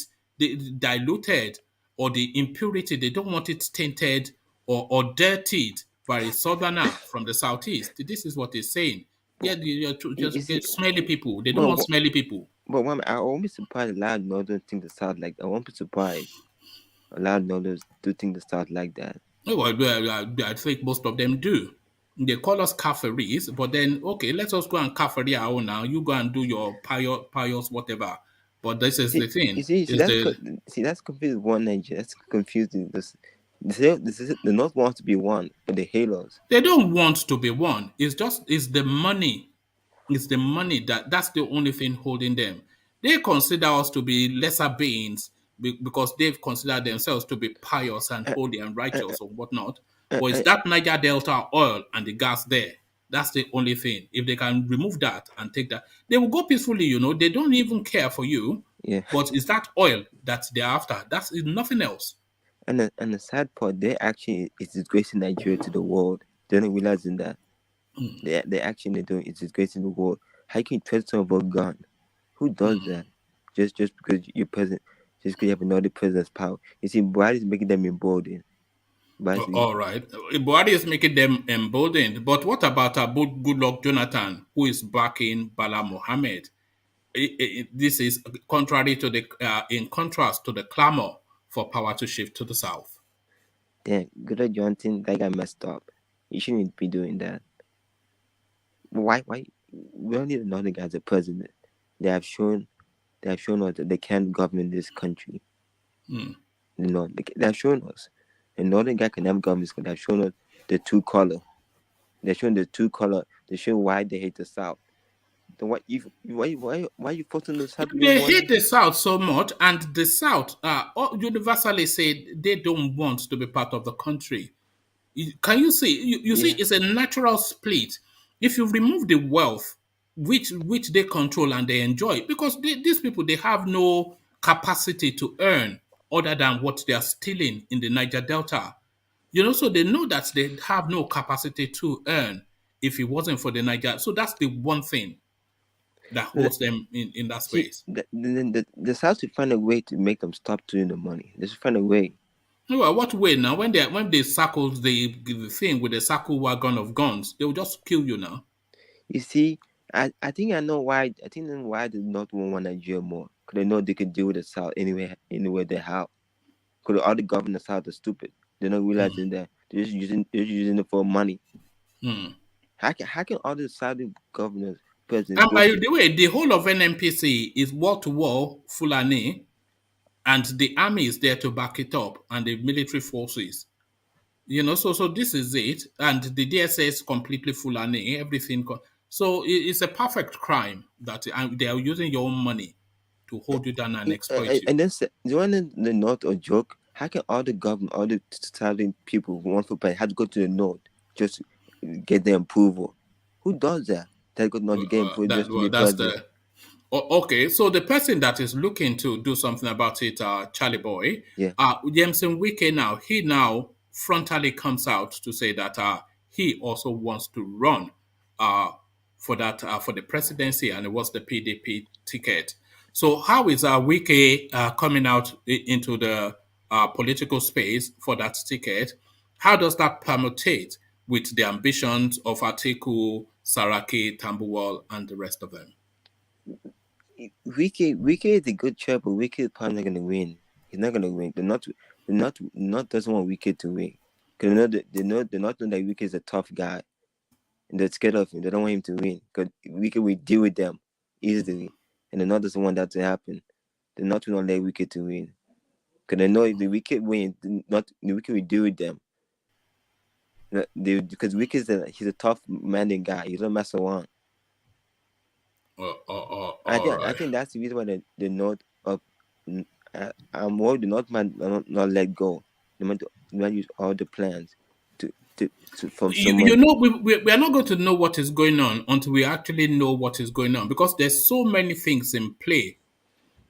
S1: diluted or the impurity, they don't want it tainted or dirtied by a southerner from the southeast. This is what he's saying. Yeah,
S4: you
S1: just
S4: see,
S1: get smelly people. They don't want
S4: but
S1: smelly people.
S4: woman, I won't be surprised. A lot of northern think the south like. I won't be surprised. A lot of northerners do think the south like that.
S1: Oh, well, I think most of them do. They call us Kafiris, but then, okay, let us go and Kafiri our own now. You go and do your pious whatever. But this is the thing.
S4: That's confused. One Nigeria. That's confusing. The North wants to be one, but they hate us.
S1: They don't want to be one. It's the money. It's the money that's the only thing holding them. They consider us to be lesser beings because they've considered themselves to be pious and
S4: Uh,
S1: holy and
S4: uh,
S1: righteous or whatnot.
S4: uh,
S1: But it's
S4: uh,
S1: that Niger Delta oil and the gas there. That's the only thing. If they can remove that and take that, they will go peacefully, They don't even care for you.
S4: yeah.
S1: But it's that oil that they're after. That's nothing else.
S4: And the sad part, they actually is disgracing Nigeria to the world. They're not realizing that. They actually doing is disgracing the world. How can you trust someone with a gun? Who does that? Just because you're president, just because you have another president's power. You see, Buhari is making them emboldened.
S1: All right. Buhari is making them emboldened. But what about Goodluck Jonathan, who is backing Bala Mohammed? This is contrary to in contrast to the clamor for power to shift to the south.
S4: Damn, Goodluck Johnson, that guy messed up. You shouldn't be doing that. Why? We don't need another guy as a president. They have shown us that they can govern this country.
S1: Mm.
S4: You know, they have shown us. Another guy can never govern this country. They have shown us the two color. They're showing the two color. They show why they hate the South. Then why you forcing the South to be
S1: They
S4: one?
S1: hate the South so much, and the South universally said they don't want to be part of the country. Can you see? You see,
S4: Yeah.
S1: it's a natural split. If you remove the wealth which they control and they enjoy, because these people, they have no capacity to earn other than what they are stealing in the Niger Delta. So they know that they have no capacity to earn if it wasn't for the Niger. So that's the one thing that holds them in that
S4: See,
S1: space.
S4: the South should find a way to make them stop doing the money. They should find a way.
S1: Well, what way now? When they circle the thing with the circle wagon of guns, they will just kill you now.
S4: You see, I think I know why. I think why they not want Nigeria more. Because they know they can deal with the South anywhere they have. Because all the governors South are stupid. They're not realizing that they're just using it for money.
S1: Mm.
S4: How can all the Saudi governors, presidents
S1: And
S4: go
S1: by
S4: to?
S1: the way, the whole of NMPC is war-to-war Fulani, and the army is there to back it up, and the military forces. So this is it, and the DSS completely Fulani, everything. So it's a perfect crime that they are using your own money to hold you down and exploit you.
S4: And then you want the North a joke? How can all the Saudi people who want to pay have to go to the North just to get their approval? Who does that? They go to North to get approval just to be
S1: That's
S4: president.
S1: the okay. So the person that is looking to do something about it, Charlie Boy,
S4: Yeah.
S1: Jameson Wike he now frontally comes out to say that he also wants to run for the presidency, and it was the PDP ticket. So how is Wike coming out into the political space for that ticket? How does that permutate with the ambitions of Atiku, Saraki, Tambuwal, and the rest of them?
S4: Wiki is a good chair, but Wiki is probably not gonna win. He's not gonna win. They're not doesn't want Wiki to win. Cause they know that Wiki is a tough guy, and they're scared of him. They don't want him to win. Cause Wiki will deal with them easily, and the North doesn't want that to happen. They're not gonna let Wiki to win. Cause they know if the Wiki wins, the Wiki will deal with them. Because Wiki he's a tough minded guy. He don't mess around. I think that's the reason why the North I'm worried the North might not let go. They might use all the plans to from someone.
S1: We are not going to know what is going on until we actually know what is going on, because there's so many things in play.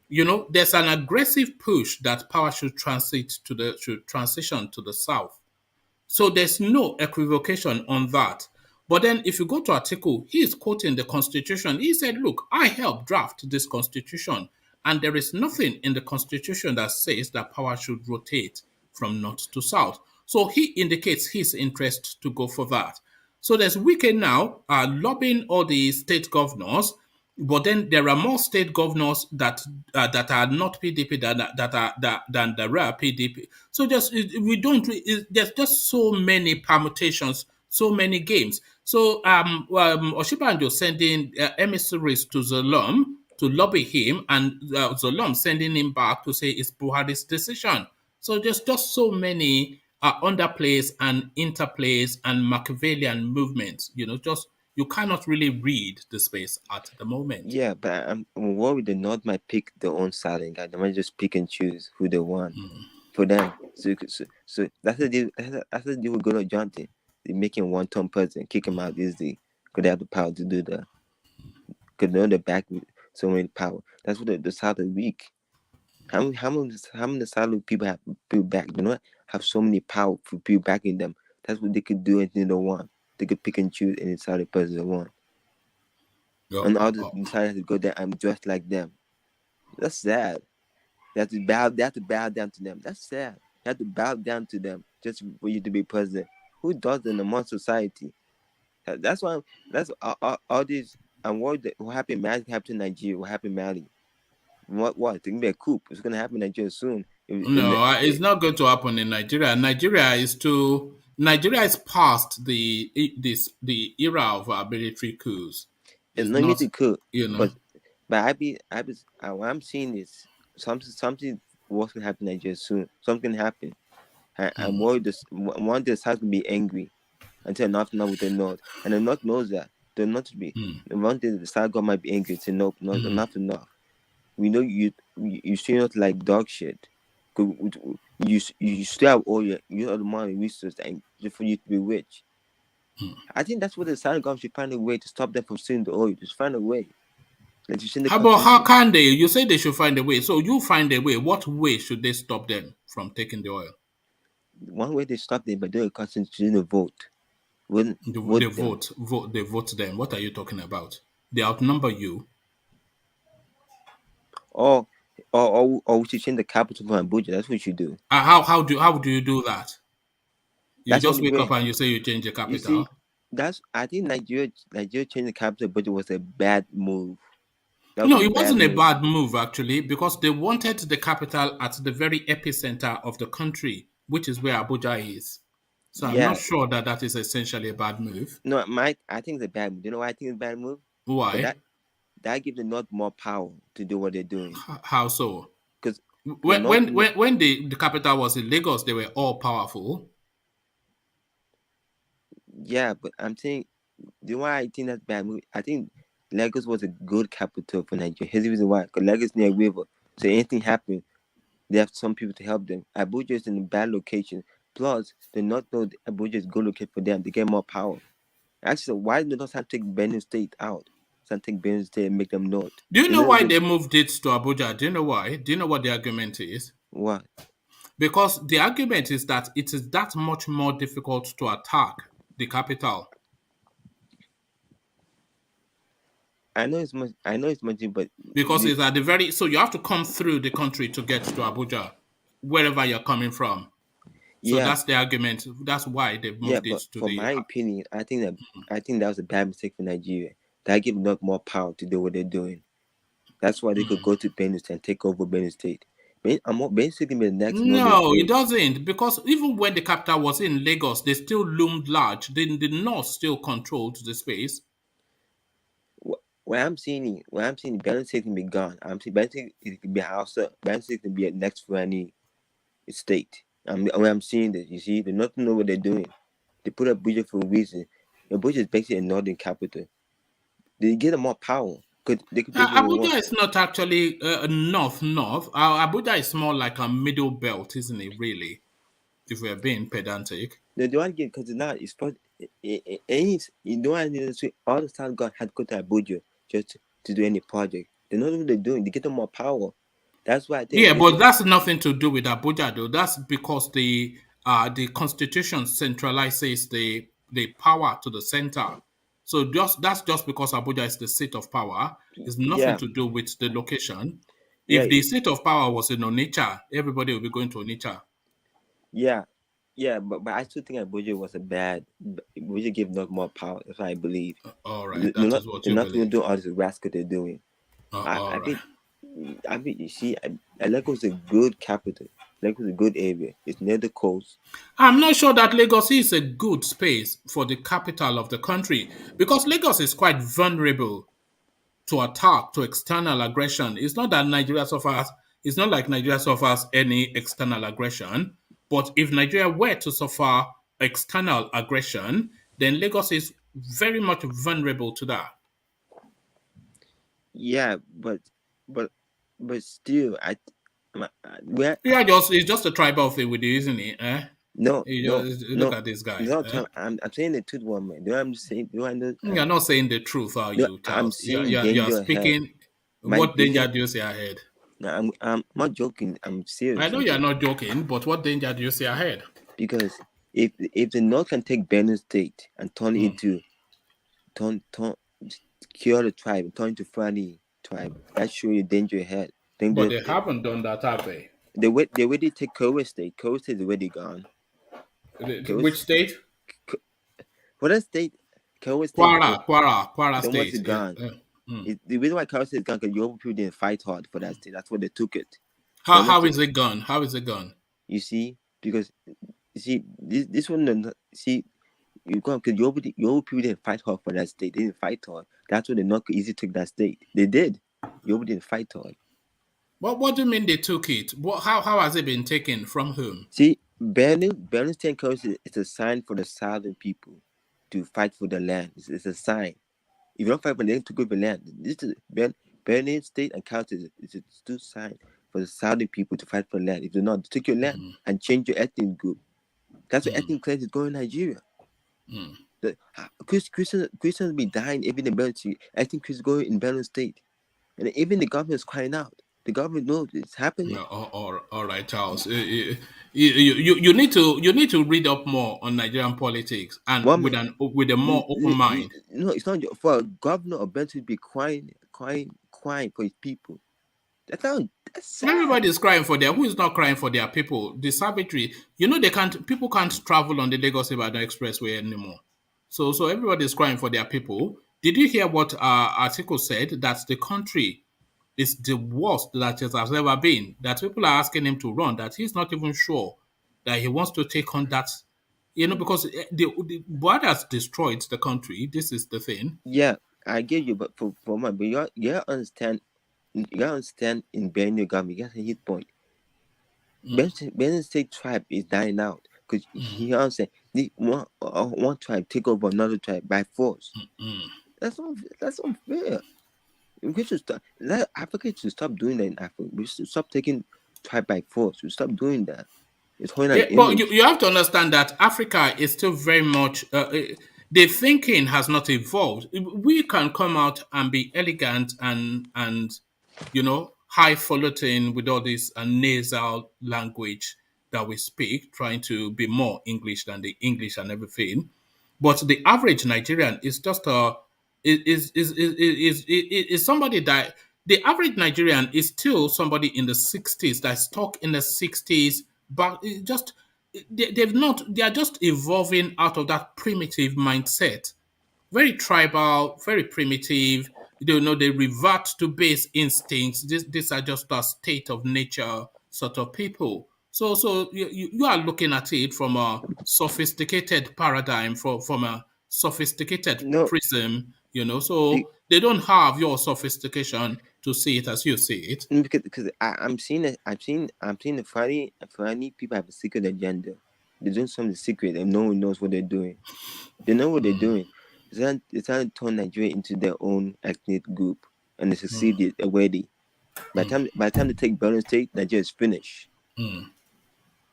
S1: There's an aggressive push that power should transition to the south. So there's no equivocation on that. But then if you go to Atiku, he is quoting the Constitution. He said, look, I helped draft this Constitution, and there is nothing in the Constitution that says that power should rotate from north to south. So he indicates his interest to go for that. So there's Wike now lobbying all the state governors, but then there are more state governors that are not PDP than there are PDP. So there's just so many permutations, so many games. So Oshibanjo sending emissaries to ZULUM to lobby him, and ZULUM sending him back to say it's Buhari's decision. So there's just so many underplays and interplays and Machiavellian movements. You cannot really read the space at the moment.
S4: Yeah, but I'm worried the North might pick their own silent guy. They might just pick and choose who they want for them. So that's the deal. That's the deal with Goodluck Johnson. They make him one-term president, kick him out easily because they have the power to do that. Because they're back with so many power. That's what the South is weak. How many South people have people back? They don't have so many power for people backing them. That's what they could do anything they want. They could pick and choose any Saudi president they want. And all the decided to go there and dress like them. That's sad. They have to bow down to them. That's sad. You have to bow down to them. just for you to be president. Who does that in a modern society? That's why. That's all this. I'm worried that what happened. Mali happened to Nigeria. What happened Mali? What? It's gonna be a coup. It's gonna happen in Nigeria soon.
S1: No, it's not going to happen in Nigeria. Nigeria is past the era of military coups.
S4: It's
S1: It's
S4: not
S1: not,
S4: really coup,
S1: you know.
S4: but what I'm seeing is something worse gonna happen in Nigeria soon. Something happen. I'm worried. One day the South will be angry until enough with the North, and the North knows that the North will be. One day the South government might be angry. Say no, enough. We know you still not like dog shit. You still have all you have the money resources and just for you to be rich. I think that's what the South government should find a way to stop them from stealing the oil. Just find a way. Like you see in the
S1: How can they? You say they should find a way. So you find a way. What way should they stop them from taking the oil?
S4: One way they stop them by doing a constitutional vote.
S1: They vote them. What are you talking about? They outnumber you.
S4: Or we should change the capital from Abuja. That's what you do.
S1: How do you do that? You
S4: That's
S1: just
S4: the
S1: wake
S4: way.
S1: up and you say you change the capital.
S4: You see, I think Nigeria changing the capital budget was a bad move.
S1: No, it wasn't a bad move actually, because they wanted the capital at the very epicenter of the country, which is where Abuja is. So I'm not sure that is essentially a bad move.
S4: No, I think it's a bad move. Do you know why I think it's a bad move?
S1: Why?
S4: But that gives the North more power to do what they're doing.
S1: How so?
S4: Because
S1: when the capital was in Lagos, they were all powerful.
S4: Yeah, but I'm saying, do you know why I think that's bad move? I think Lagos was a good capital for Nigeria. Here's the reason why. Because Lagos is near a river. So anything happens, they have some people to help them. Abuja is in a bad location. Plus, they not know Abuja is good location for them. They get more power. Actually, why do they not take Benin State out? Take Benin State and make them north.
S1: Do you know why they moved it to Abuja? Do you know why? Do you know what the argument is?
S4: What?
S1: Because the argument is that it is that much more difficult to attack the capital.
S4: I know it's much, but
S1: because it's at the very, so you have to come through the country to get to Abuja, wherever you're coming from. So that's the argument. That's why they've moved it to
S4: for my opinion, I think that was a bad mistake for Nigeria. That give them more power to do what they're doing. That's why they could go to Benin State and take over Benin State. Basically, the next.
S1: No, it doesn't, because even when the capital was in Lagos, they still loomed large. The North still controlled the space.
S4: When I'm seeing Benin State can be gone. I'm seeing Benin State can be Hausa. Benin State can be a next Fulani state. I'm seeing this. You see, they not know what they're doing. They put Abuja for a reason. Abuja is basically a northern capital. They get them more power.
S1: Abuja is not actually north. Abuja is more like a middle belt, isn't it? Really, if we're being pedantic.
S4: They don't get, because now it's you know, all the South God had to go to Abuja just to do any project. They know what they're doing. They get them more power. That's why I think.
S1: Yeah, but that's nothing to do with Abuja, though. That's because the Constitution centralizes the power to the center. So that's just because Abuja is the seat of power. It's nothing to do with the location. If the seat of power was in Onitsha, everybody would be going to Onitsha.
S4: Yeah, but I still think Abuja was a bad. Abuja gave not more power. That's what I believe.
S1: All right, that is what you believe. They're not going
S4: to do all this rascal they're doing. I mean, you see, Lagos is a good capital. Lagos is a good area. It's near the coast.
S1: I'm not sure that Lagos is a good space for the capital of the country, because Lagos is quite vulnerable to attack, to external aggression. It's not like Nigeria suffers any external aggression, but if Nigeria were to suffer external aggression, then Lagos is very much vulnerable to that.
S4: Yeah, but still,
S1: it's just a tribal thing with you, isn't it?
S4: No,
S1: look at this guy.
S4: I'm saying the truth, one man. Do I'm saying? Do I know?
S1: You're not saying the truth, are you?
S4: I'm saying
S1: you're speaking. What danger do you see ahead?
S4: No, I'm not joking. I'm serious.
S1: I know you're not joking, but what danger do you see ahead?
S4: Because if the North can take Benin State and turn it into cure the tribe and turn into Fulani tribe, that shows you danger ahead.
S1: But they haven't done that, have they?
S4: The way they take Kowe State is already gone.
S1: Which state?
S4: What a state? Kano State.
S1: Kwara
S4: Then what's
S1: State.
S4: it
S1: Yeah.
S4: gone? The reason why Kano State is gone because Yoruba people didn't fight hard for that state. That's why they took it.
S1: How is it gone? How is it gone?
S4: You see, because you see this one. See, you go because Yoruba people didn't fight hard for that state. They didn't fight hard. That's why they not easy took that state. They did. Yoruba didn't fight hard.
S1: What do you mean they took it? How has it been taken from whom?
S4: See, Berlin State Council is a sign for the southern people to fight for the land. It's a sign. If you don't fight for the land, to go for land. This is Berlin State and Council is a two sign for the southern people to fight for land. If you not, take your land and change your ethnic group. That's what ethnic cleanse is going in Nigeria. The Christians be dying even in Berlin State. Ethnic Christians going in Berlin State, and even the government is crying out. The government knows it's happening.
S1: All right, Charles. You need to read up more on Nigerian politics and with a more open mind.
S4: No, it's not for a governor or Benton to be crying for his people. That's sad.
S1: Everybody is crying for their. Who is not crying for their people? The savagery. People can't travel on the Lagos-Ibadan Expressway anymore. So everybody is crying for their people. Did you hear what Atiku said? That the country is the worst that it has ever been. That people are asking him to run. That he's not even sure that he wants to take on that. Because the Buhari has destroyed the country. This is the thing.
S4: Yeah, I get you, but for my, but you understand. You gotta understand in Benue government, you gotta hit point. Benue State tribe is dying out because he understand one tribe take over another tribe by force. That's unfair. We should stop. Africa should stop doing that in Africa. We should stop taking tribe by force. We should stop doing that. It's holding
S1: but you have to understand that Africa is still very much the thinking has not evolved. We can come out and be elegant and highfalutin with all this nasal language that we speak, trying to be more English than the English and everything. But the average Nigerian is just is somebody that the average Nigerian is still somebody in the 60s that's stuck in the 60s, but they are just evolving out of that primitive mindset. Very tribal, very primitive. They revert to base instincts. These are just a state of nature sort of people. So you are looking at it from a sophisticated paradigm, from a sophisticated prism. So they don't have your sophistication to see it as you see it.
S4: Because I'm seeing it. I'm seeing the Fulani people have a secret agenda. They're doing something secret, and no one knows what they're doing. They know what they're doing. They're trying to turn Nigeria into their own ethnic group, and they succeeded already. By the time they take Borno State, Nigeria is finished.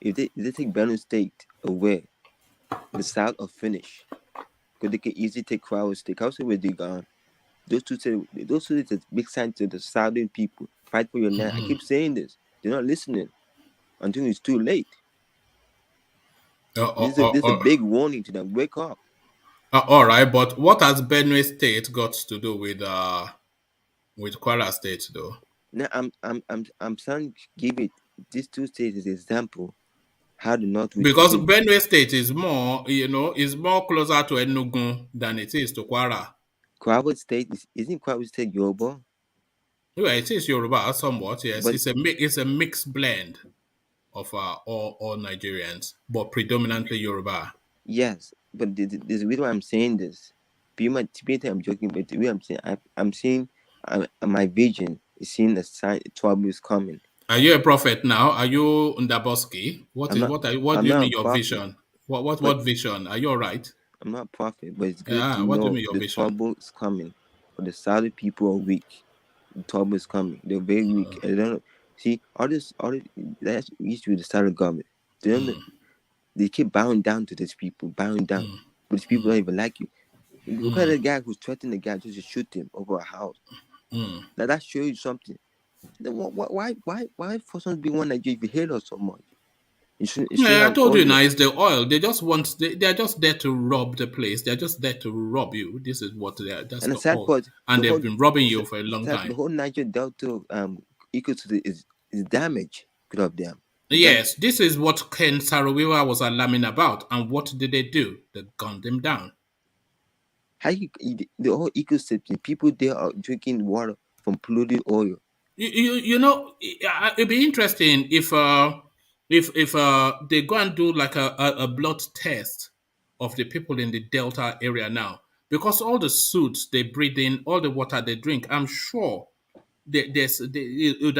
S4: If they take Borno State away, the South are finished. Because they can easily take Kwara State. Kwara State will be gone. Those two states are big sign to the Southern people. Fight for your land. I keep saying this. They're not listening until it's too late. This is a big warning to them. Wake up.
S1: All right, but what has Benue State got to do with Kwara State, though?
S4: Now I'm trying to give it these two states as an example how the North.
S1: Because Benue State is more, is more closer to Enugu than it is to Kwara.
S4: Kwara State isn't Kwara State Yoruba?
S1: Yeah, it is Yoruba somewhat. Yes, but it's a mixed blend of all Nigerians, but predominantly Yoruba.
S4: Yes, but the reason why I'm saying this, I'm joking, but the way I'm saying my vision is seeing the sign trouble is coming.
S1: Are you a prophet now? Are you Ndaboski? What do you mean your vision? What vision? Are you all right?
S4: I'm not a prophet, but it's good to know the trouble is coming. For the Saudi people are weak. The trouble is coming. They're very weak. And they don't see all this that's issue with the Saudi government. They keep bowing down to these people, bowing down. But these people don't even like you. Look at the guy who's threatening the guy just to shoot him over a house. Now that shows you something. Then why for some to be one Nigeria if you hate us so much?
S1: I told you now, it's the oil. They just they're just there to rob the place. They're just there to rob you. This is what they are. That's and the sad part. And they've been robbing you for a long time.
S4: The whole Niger Delta ecosystem is damaged because of them.
S1: Yes, this is what Ken Saro-Wiwa was alarming about. And what did they do? They gunned them down.
S4: How the whole ecosystem, people there are drinking water from polluted oil.
S1: You know, it'd be interesting if they go and do like a blood test of the people in the Delta area now, because all the suits they breathe in, all the water they drink, I'm sure it would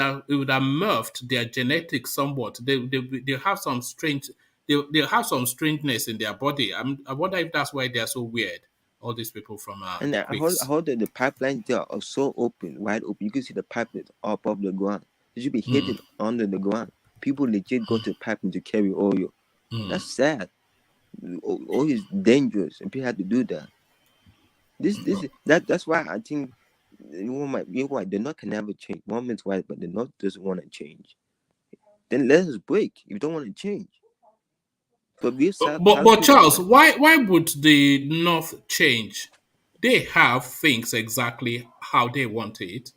S1: have morphed their genetics somewhat. They have some strange they have some strangeness in their body. I wonder if that's why they are so weird. All these people from
S4: And
S1: the
S4: I
S1: place.
S4: heard that the pipelines there are so open, wide open. You can see the pipelines up off the ground. They should be hidden under the ground. People legit go to the pipeline to carry oil. That's sad. Oil is dangerous, and people have to do that. That's why I think you're right. The North can never change. Woman's right, but the North doesn't want to change. Then let us break. If you don't want to change, but we South
S1: But
S4: people
S1: Charles,
S4: are.
S1: why would the North change? They have things exactly how they want it.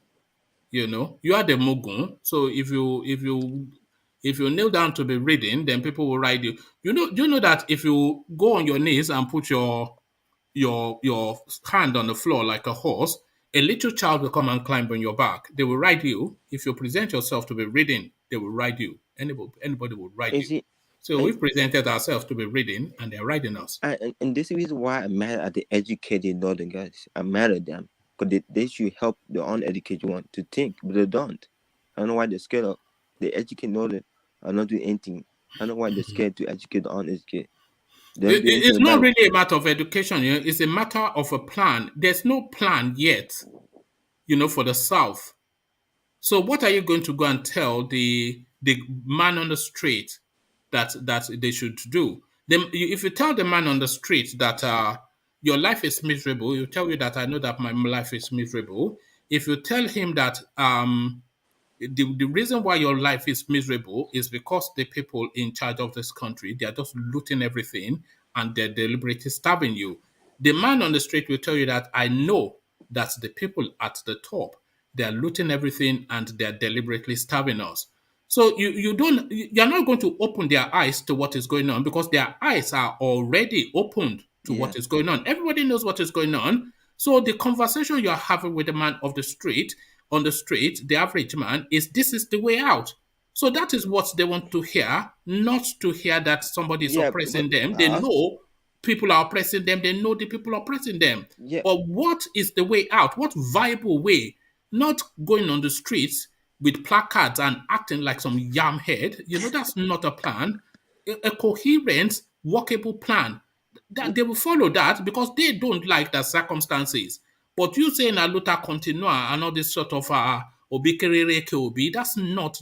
S1: You know, you are the Mugun, so if you kneel down to be reading, then people will ride you. You know that if you go on your knees and put your hand on the floor like a horse, a little child will come and climb on your back. They will ride you. If you present yourself to be reading, they will ride you. Anybody will ride
S4: You
S1: you.
S4: see,
S1: So
S4: and
S1: we've presented ourselves to be reading, and they're riding us.
S4: and this is the reason why I'm mad at the educated Northern guys. I'm mad at them because they should help the uneducated one to think, but they don't. I don't know why they're scared of the educated Northern are not doing anything. I don't know why they're scared to educate the uneducated. They don't do anything
S1: It's not
S4: about it.
S1: really a matter of education. You know, it's a matter of a plan. There's no plan yet, you know, for the South. So what are you going to go and tell the man on the street that they should do? Then if you tell the man on the street that your life is miserable, you tell you that I know that my life is miserable. If you tell him that the reason why your life is miserable is because the people in charge of this country, they are just looting everything and they're deliberately starving you. The man on the street will tell you that I know that the people at the top, they're looting everything and they're deliberately starving us. So you're not going to open their eyes to what is going on because their eyes are already opened to
S4: Yeah,
S1: what is going on. Everybody knows what is going on. So the conversation you're having with the man of the street, on the street, the average man, is this is the way out. So that is what they want to hear, not to hear that somebody is
S4: yeah, but
S1: oppressing them. They
S4: us,
S1: know people are oppressing them. They know the people are oppressing them.
S4: yeah,
S1: But what is the way out? What viable way? Not going on the streets with placards and acting like some yam head. You know, that's not a plan. A coherent, workable plan. That they will follow that because they don't like the circumstances. But you saying a luta continua and all this sort of obi kerere ke obi, that's not.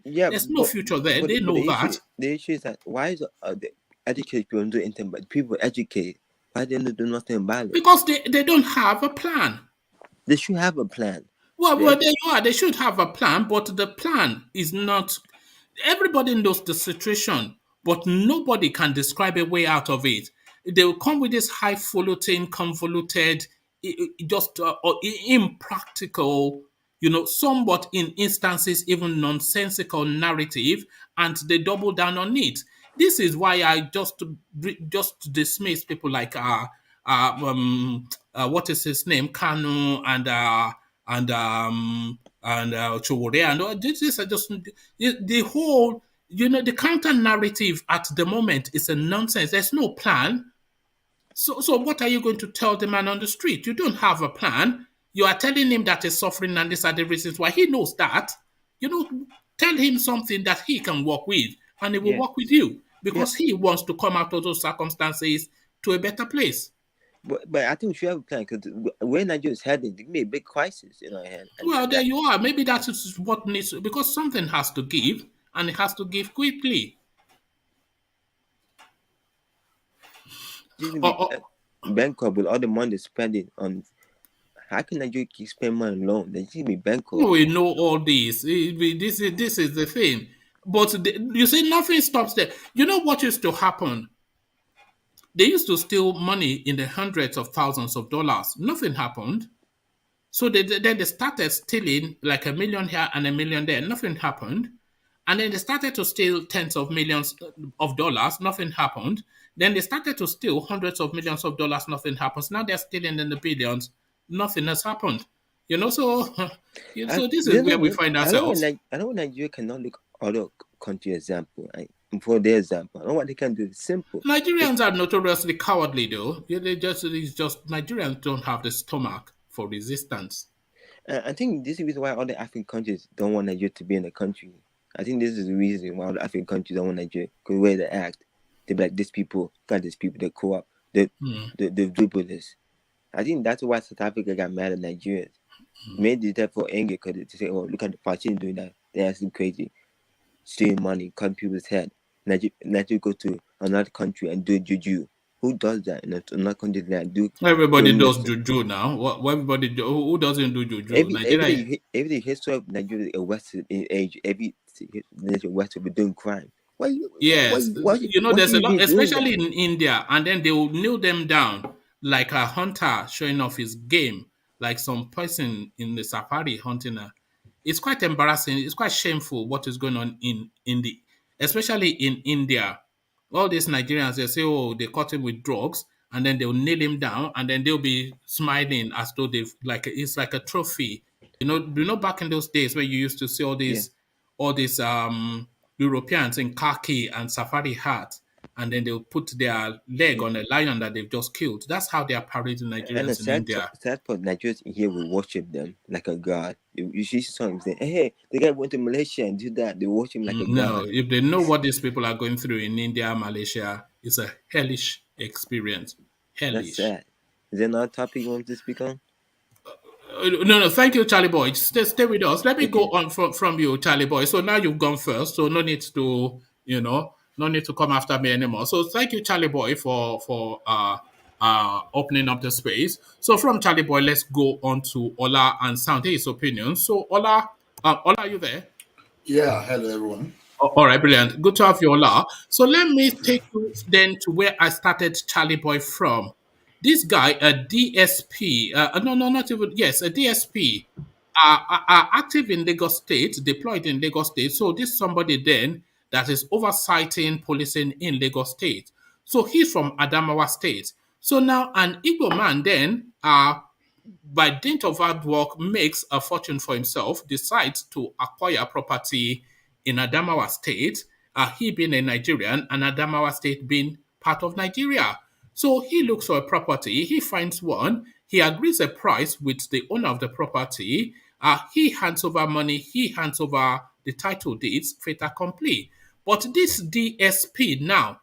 S4: yeah,
S1: There's no future there. They
S4: but
S1: know that
S4: the issue is that why is the educated people don't do anything, but people educated, why they don't do nothing about it?
S1: because they don't have a plan.
S4: They should have a plan.
S1: Well, there you are. They should have a plan, but the plan is not. Everybody knows the situation, but nobody can describe a way out of it. They will come with this highfalutin, convoluted, just or impractical, you know, somewhat in instances even nonsensical narrative, and they double down on it. This is why I just dismiss people like what is his name, Kanu and Chowore and this are just the whole, you know, the counter narrative at the moment is a nonsense. There's no plan. So what are you going to tell the man on the street? You don't have a plan. You are telling him that he's suffering and these are the reasons why. He knows that. You know, tell him something that he can work with and he will
S4: Yeah,
S1: work with you
S4: yeah,
S1: because he wants to come out of those circumstances to a better place.
S4: but I think we should have a plan because where Nigeria is heading, there may be a big crisis in our hand, and
S1: Well, there
S4: that
S1: you are. Maybe that is what needs, because something has to give and it has to give quickly.
S4: this will
S1: Or,
S4: be
S1: or,
S4: bankrupt with all the money they're spending on. How can Nigeria keep spending money alone? They should be bankrupt.
S1: we know all this. This is the thing. But you see, nothing stops there. You know what used to happen? They used to steal money in the hundreds of thousands of dollars. Nothing happened. So then they started stealing like a million here and a million there. Nothing happened. And then they started to steal tens of millions of dollars, nothing happened. Then they started to steal hundreds of millions of dollars, nothing happens. Now they're stealing in the billions, nothing has happened. So so this is where we find ourselves.
S4: I know Nigeria cannot look other country example. For their example, I know what they can do. It's simple.
S1: Nigerians are notoriously cowardly, though. It's just Nigerians don't have the stomach for resistance.
S4: I think this is the reason why other African countries don't want Nigeria to be in the country. I think this is the reason why other African countries don't want Nigeria, because the way they act, they be like, these people, they co-op, they do this. I think that's why South Africa got mad at Nigerians. Made it therefore angry because they say, oh, look at the Fulani doing that. They're actually crazy. Stealing money, cutting people's head. Nigeria go to another country and do juju. Who does that in another country?
S1: Everybody does juju now. Who doesn't do juju?
S4: Every history of Nigeria is arrested in age. Every nation arrested for doing crime.
S1: There's a lot, especially in India, and then they will kneel them down like a hunter showing off his game, like some person in the safari hunting her. It's quite embarrassing. It's quite shameful what is going on especially in India. All these Nigerians, they say, oh, they caught him with drugs, and then they'll nail him down, and then they'll be smiling as though it's like a trophy. Back in those days where you used to see all these Europeans in khaki and safari hat, and then they'll put their leg on a lion that they've just killed. That's how they are parading Nigerians in India.
S4: Sad part, Nigerians here will worship them like a god. You see some saying, hey, the guy went to Malaysia and did that. They worship him like a god.
S1: No, if they know what these people are going through in India, Malaysia, it's a hellish experience. Hellish.
S4: That's sad. Is there another topic you want to speak on?
S1: No, thank you, Charlie Boy. Stay with us. Let me go on from you, Charlie Boy. So now you've gone first, so no need to, no need to come after me anymore. So thank you, Charlie Boy, for opening up the space. So from Charlie Boy, let's go on to Ola and sound his opinion. So Ola, are you there?
S5: Yeah, hello everyone.
S1: All right, brilliant. Good to have you, Ola. So let me take you then to where I started Charlie Boy from. This guy, a DSP, no, not even, yes, a DSP, are active in Lagos State, deployed in Lagos State. So this is somebody then that is oversighting policing in Lagos State. So he's from Adamawa State. So now an Igbo man then, by dint of hard work, makes a fortune for himself, decides to acquire property in Adamawa State, he being a Nigerian and Adamawa State being part of Nigeria. So he looks for a property, he finds one, he agrees a price with the owner of the property, he hands over money, he hands over the title deeds, fait accompli. But this DSP now,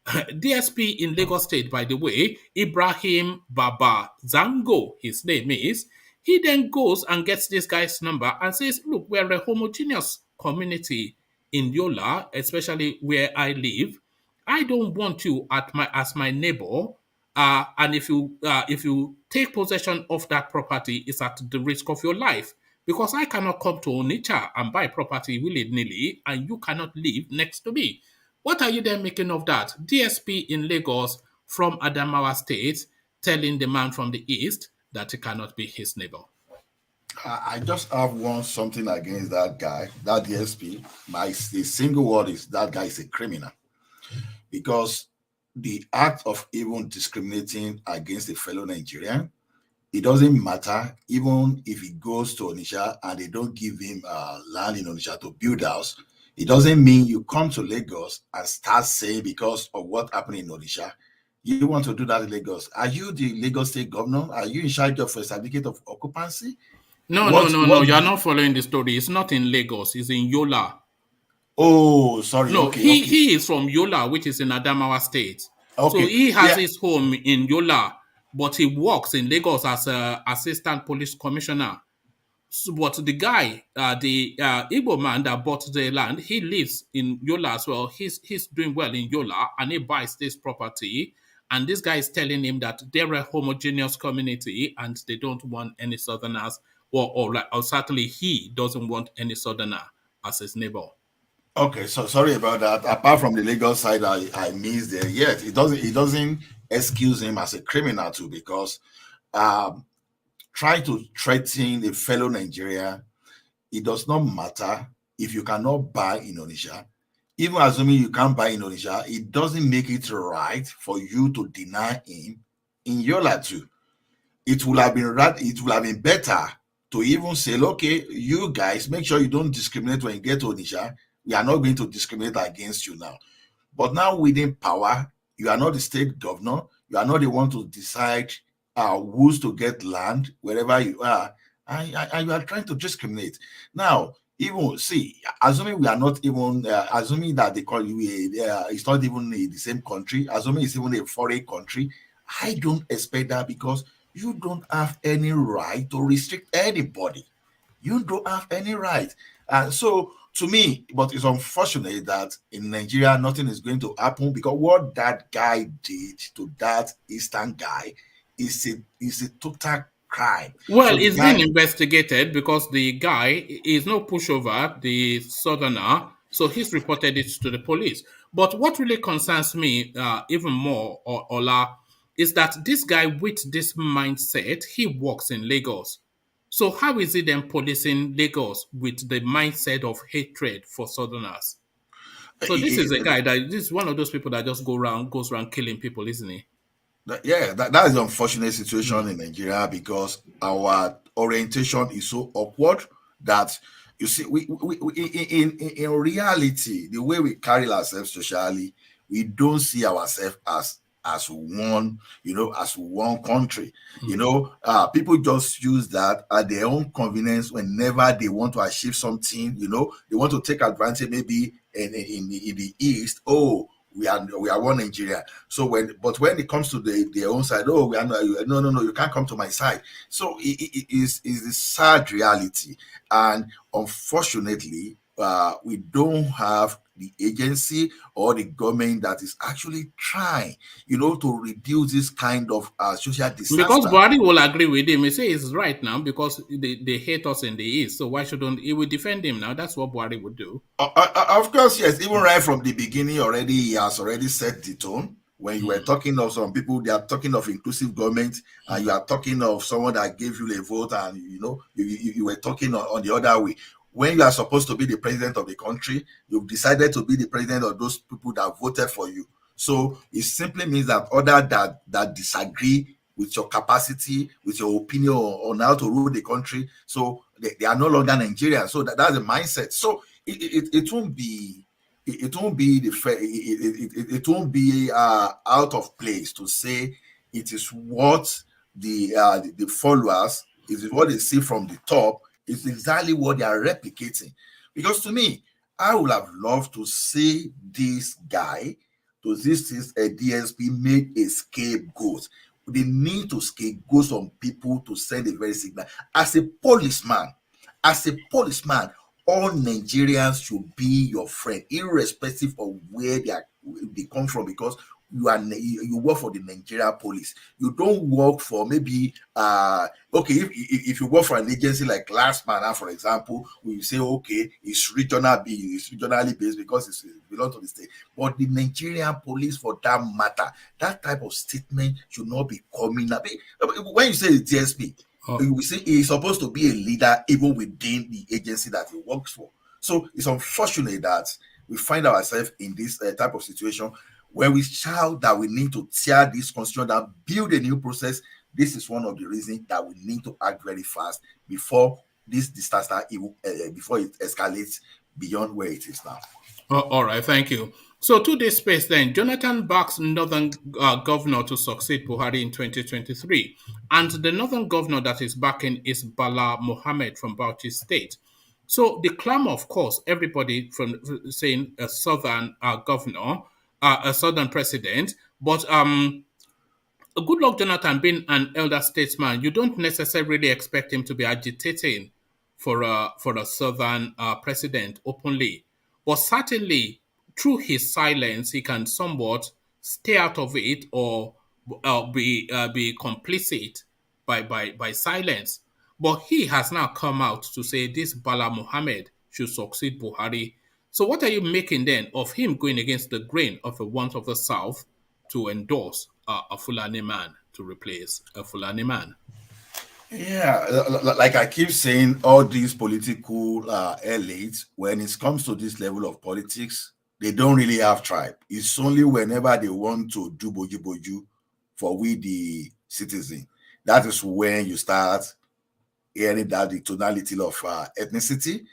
S1: DSP in Lagos State, by the way, Ibrahim Baba Zango, his name is, he then goes and gets this guy's number and says, look, we're a homogeneous community in Yola, especially where I live. I don't want you as my neighbor. And if you take possession of that property, it's at the risk of your life. Because I cannot come to Onitsha and buy property willy-nilly, and you cannot live next to me. What are you then making of that? DSP in Lagos from Adamawa State telling the man from the East that he cannot be his neighbor.
S5: I just have something against that guy, that DSP. The single word is that guy is a criminal. Because the act of even discriminating against a fellow Nigerian, it doesn't matter, even if he goes to Onitsha and they don't give him land in Onitsha to build house. It doesn't mean you come to Lagos and start saying because of what happened in Onitsha, you want to do that in Lagos. Are you the Lagos State governor? Are you in charge of a certificate of occupancy?
S1: No. You are not following the story. It's not in Lagos. It's in Yola.
S5: Oh, sorry.
S1: No,
S5: okay,
S1: he is from Yola, which is in Adamawa State. Okay. So he has his home in Yola, but he works in Lagos as an assistant police commissioner. So, but the guy, the Igbo man that bought the land, he lives in Yola as well. He's doing well in Yola, and he buys this property. And this guy is telling him that they're a homogeneous community and they don't want any Southerners, or certainly he doesn't want any Southerner as his neighbor.
S5: Okay, so sorry about that. Apart from the legal side, I missed there. Yes, it doesn't excuse him as a criminal too, because try to threaten a fellow Nigerian, it does not matter if you cannot buy Indonesia, even assuming you can't buy Indonesia, it doesn't make it right for you to deny him in Yola too. It would have been it would have been better to even say, okay, you guys make sure you don't discriminate when you get to Onitsha. We are not going to discriminate against you now. But now within power, you are not the state governor. You are not the one to decide who's to get land wherever you are, and you are trying to discriminate. Now, even see, assuming we are not even assuming that they call you, it's not even in the same country. Assuming it's even a foreign country, I don't expect that because you don't have any right to restrict anybody. You don't have any right. And so, to me, but it's unfortunate that in Nigeria, nothing is going to happen because what that guy did to that Eastern guy is a total crime.
S1: Well,
S5: So the
S1: it's been
S5: guy,
S1: investigated because the guy is no pushover, the southerner, so he's reported it to the police. But what really concerns me even more, Ola, is that this guy with this mindset, he works in Lagos. So how is he then policing Lagos with the mindset of hatred for southerners? So this is a guy that this is one of those people that just goes around killing people, isn't he?
S5: Yeah, that is the unfortunate situation in Nigeria because our orientation is so upward that you see, we in reality, the way we carry ourselves socially, we don't see ourselves as one, as one country. People just use that at their own convenience whenever they want to achieve something. They want to take advantage, maybe in the east. Oh, we are one Nigeria. So when it comes to their own side, oh, we are not, no, you can't come to my side. So it is a sad reality, and unfortunately, we don't have the agency or the government that is actually trying, to reduce this kind of social
S1: Because
S5: disaster.
S1: Buhari will agree with him. He say he's right now because they hate us in the East. So why shouldn't he will defend him now? That's what Buhari would do.
S5: Of course, yes. Even right from the beginning, already he has already set the tone. When you were talking of some people, they are talking of inclusive government, and you are talking of someone that gave you a vote, and you were talking on the other way. When you are supposed to be the president of the country, you've decided to be the president of those people that voted for you. So it simply means that others that disagree with your capacity, with your opinion on how to rule the country, so they are no longer Nigerians. So that's the mindset. So it won't be it won't be out of place to say it is what the followers, is what they see from the top, is exactly what they are replicating. Because to me, I would have loved to see this guy, to this DSP, make a scapegoat. They need to scapegoat some people to send a very signal. As a policeman, all Nigerians should be your friend, irrespective of where they come from, because you work for the Nigeria police. You don't work for maybe okay, if you work for an agency like Last Man, for example, we say okay, it's regionally based because it belongs to the state. But the Nigerian police, for that matter, that type of statement should not be coming up. When you say the TSP, we say he's supposed to be a leader even within the agency that he works for. So it's unfortunate that we find ourselves in this type of situation where we shout that we need to tear this constitution down, build a new process. This is one of the reasons that we need to act very fast before this disaster, before it escalates beyond where it is now.
S1: All right, thank you. So to this space then, Jonathan backs Northern governor to succeed Buhari in 2023. And the Northern governor that is backing is Bala Mohammed from Bauchi State. So the clamor, of course, everybody from saying a Southern governor, a Southern president, but Goodluck Jonathan being an elder statesman, you don't necessarily expect him to be agitating for a southern president openly, but certainly through his silence, he can somewhat stay out of it or be complicit by silence. But he has now come out to say this Bala Mohammed should succeed Buhari. So what are you making then of him going against the grain of the want of the South to endorse a Fulani man to replace a Fulani man?
S5: Yeah, like I keep saying, all these political elites, when it comes to this level of politics, they don't really have tribe. It's only whenever they want to do boju boju for we the citizen. That is when you start hearing that the tonality of ethnicity.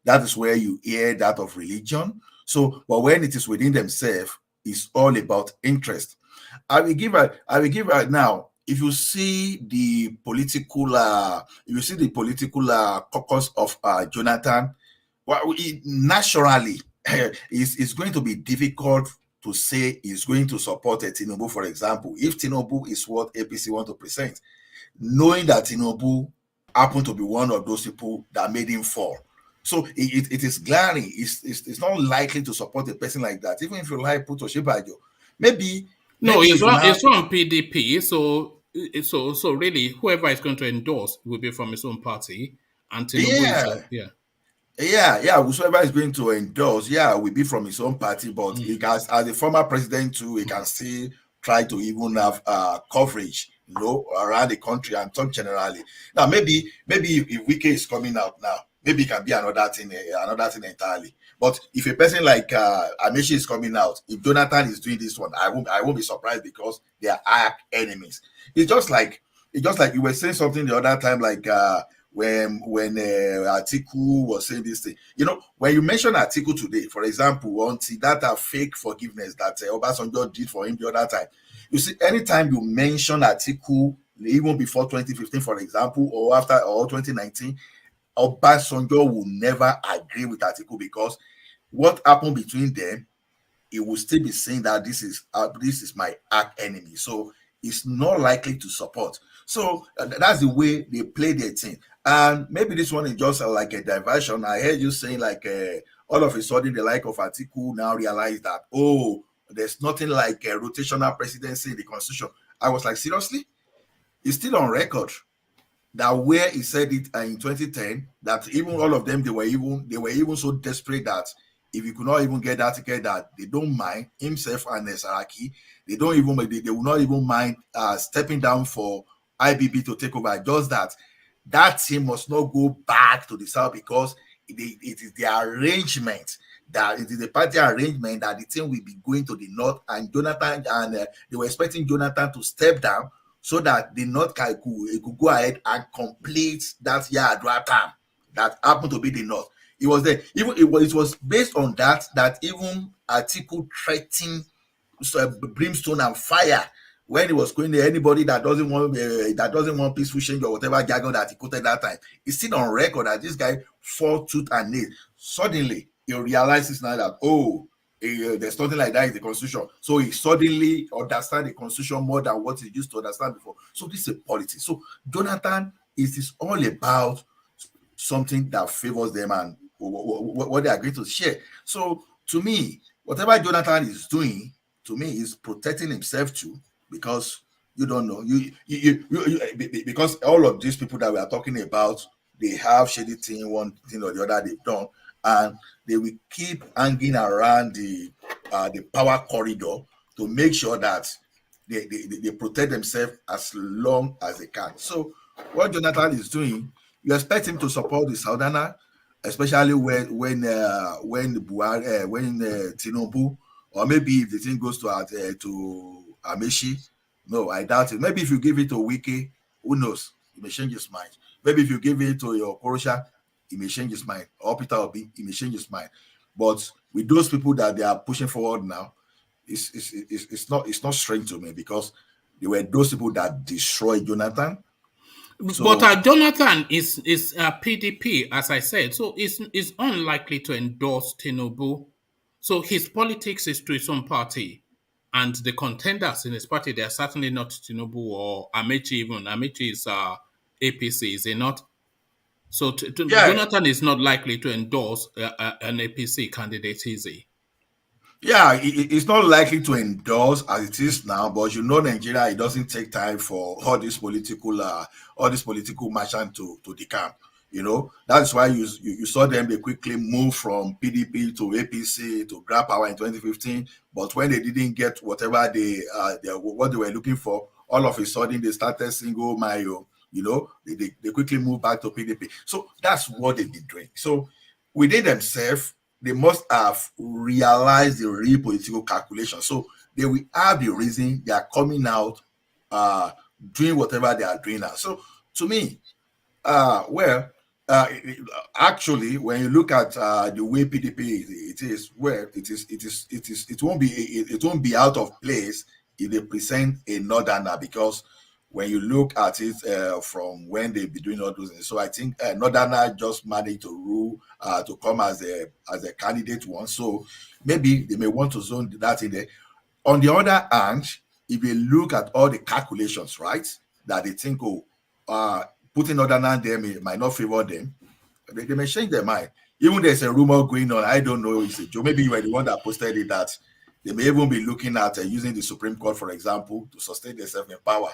S5: That is where you hear that of religion. So, but when it is within themselves, it's all about interest. I will give right now. If you see the political, if you see the political caucus of Jonathan, well, naturally, it's going to be difficult to say he's going to support a Tinubu, for example, if Tinubu is what APC want to present, knowing that Tinubu happened to be one of those people that made him fall. So it is glaring. It's not likely to support a person like that, even if you like Puto Shibajo. Maybe
S1: No,
S5: maybe if you now
S1: it's from PDP. So really, whoever is going to endorse will be from his own party, and Tinubu is
S5: yeah
S1: yeah.
S5: yeah, whosoever is going to endorse, yeah, will be from his own party, but he can, as a former president too, he can still try to even have coverage, around the country and talk generally. Now, maybe if Wike is coming out now, maybe it can be another thing entirely. But if a person like Amishi is coming out, if Jonathan is doing this one, I won't be surprised because they are arch enemies. It's just like you were saying something the other time, like when Atiku was saying this thing. When you mention Atiku today, for example, until that fake forgiveness that Obasanjo did for him the other time, you see, anytime you mention Atiku, even before 2015, for example, or after or 2019, Obasanjo will never agree with Atiku because what happened between them, he will still be saying that this is my arch enemy. So it's not likely to support. So that's the way they play their thing. And maybe this one is just like a diversion. I heard you saying like all of a sudden the like of Atiku now realize that, oh, there's nothing like a rotational presidency in the constitution. I was like, seriously? It's still on record that where he said it in 2010, that even all of them, they were even so desperate that if you could not even get that ticket, that they don't mind himself and Saraki, they will not even mind stepping down for IBB to take over. Just that team must not go back to the south because it is the arrangement, that it is the party arrangement that the team will be going to the north, and Jonathan, and they were expecting Jonathan to step down so that the North could go ahead and complete that Yadra term that happened to be the North. It was there. Even it was based on that even Atiku threatened brimstone and fire when he was going there. Anybody that doesn't want peaceful change or whatever jargon that he quoted that time, it's still on record that this guy fought tooth and nail. Suddenly, he realizes now that, oh, there's nothing like that in the constitution. So he suddenly understands the constitution more than what he used to understand before. So this is politics. So Jonathan is all about something that favors them and what they are going to share. So to me, whatever Jonathan is doing, to me, is protecting himself too, because you don't know because all of these people that we are talking about, they have shady thing, one thing or the other they've done, and they will keep hanging around the power corridor to make sure that they protect themselves as long as they can. So what Jonathan is doing, you expect him to support the Southern, especially when Buhari, when Tinubu, or maybe if the thing goes to Amechi. No, I doubt it. Maybe if you give it to Wiki, who knows? He may change his mind. Maybe if you give it to your Korosha, he may change his mind. Or Peter Obi, he may change his mind. But with those people that they are pushing forward now, it's not strange to me because they were those people that destroyed Jonathan.
S1: But
S5: So
S1: Jonathan is PDP, as I said, so it's unlikely to endorse Tinubu. So his politics is to his own party, and the contenders in his party, they are certainly not Tinubu or Amechi. Even Amechi is APC, is he not? So
S5: yeah,
S1: Jonathan is not likely to endorse an APC candidate, is he?
S5: yeah, it's not likely to endorse as it is now, but Nigeria, it doesn't take time for all this political merchant to decamp. That's why you saw them, they quickly move from PDP to APC to grab power in 2015. But when they didn't get whatever what they were looking for, all of a sudden they started single Mayo. they quickly move back to PDP. So that's what they've been doing. So within themselves, they must have realized the real political calculation. So they will have the reason they are coming out, doing whatever they are doing now. So to me, well, actually, when you look at the way PDP is, well, it won't be out of place if they present a northerner, because when you look at it from when they be doing all those things, so I think northerner just managed to rule to come as a candidate one. So maybe they may want to zone that in there. On the other hand, if you look at all the calculations, right, that they think, putting northerner there might not favor them, they may change their mind. Even there's a rumor going on, I don't know, it's a joke. Maybe you were the one that posted it, that they may even be looking at using the Supreme Court, for example, to sustain themselves in power.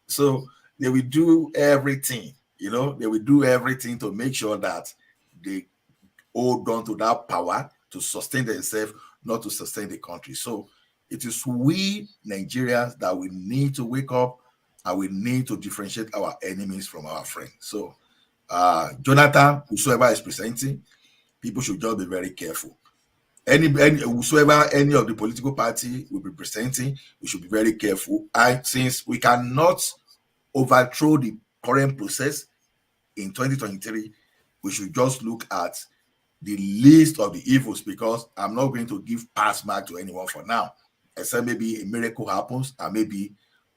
S5: So they will do everything, they will do everything to make sure that they hold on to that power to sustain themselves, not to sustain the country. So it is we Nigerians that we need to wake up, and we need to differentiate our enemies from our friends. So Jonathan, whosoever is presenting, people should just be very careful. Whosoever any of the political party will be presenting, we should be very careful. Since we cannot overthrow the current process in 2023, we should just look at the list of the evils, because I'm not going to give pass mark to anyone for now, except maybe a miracle happens and maybe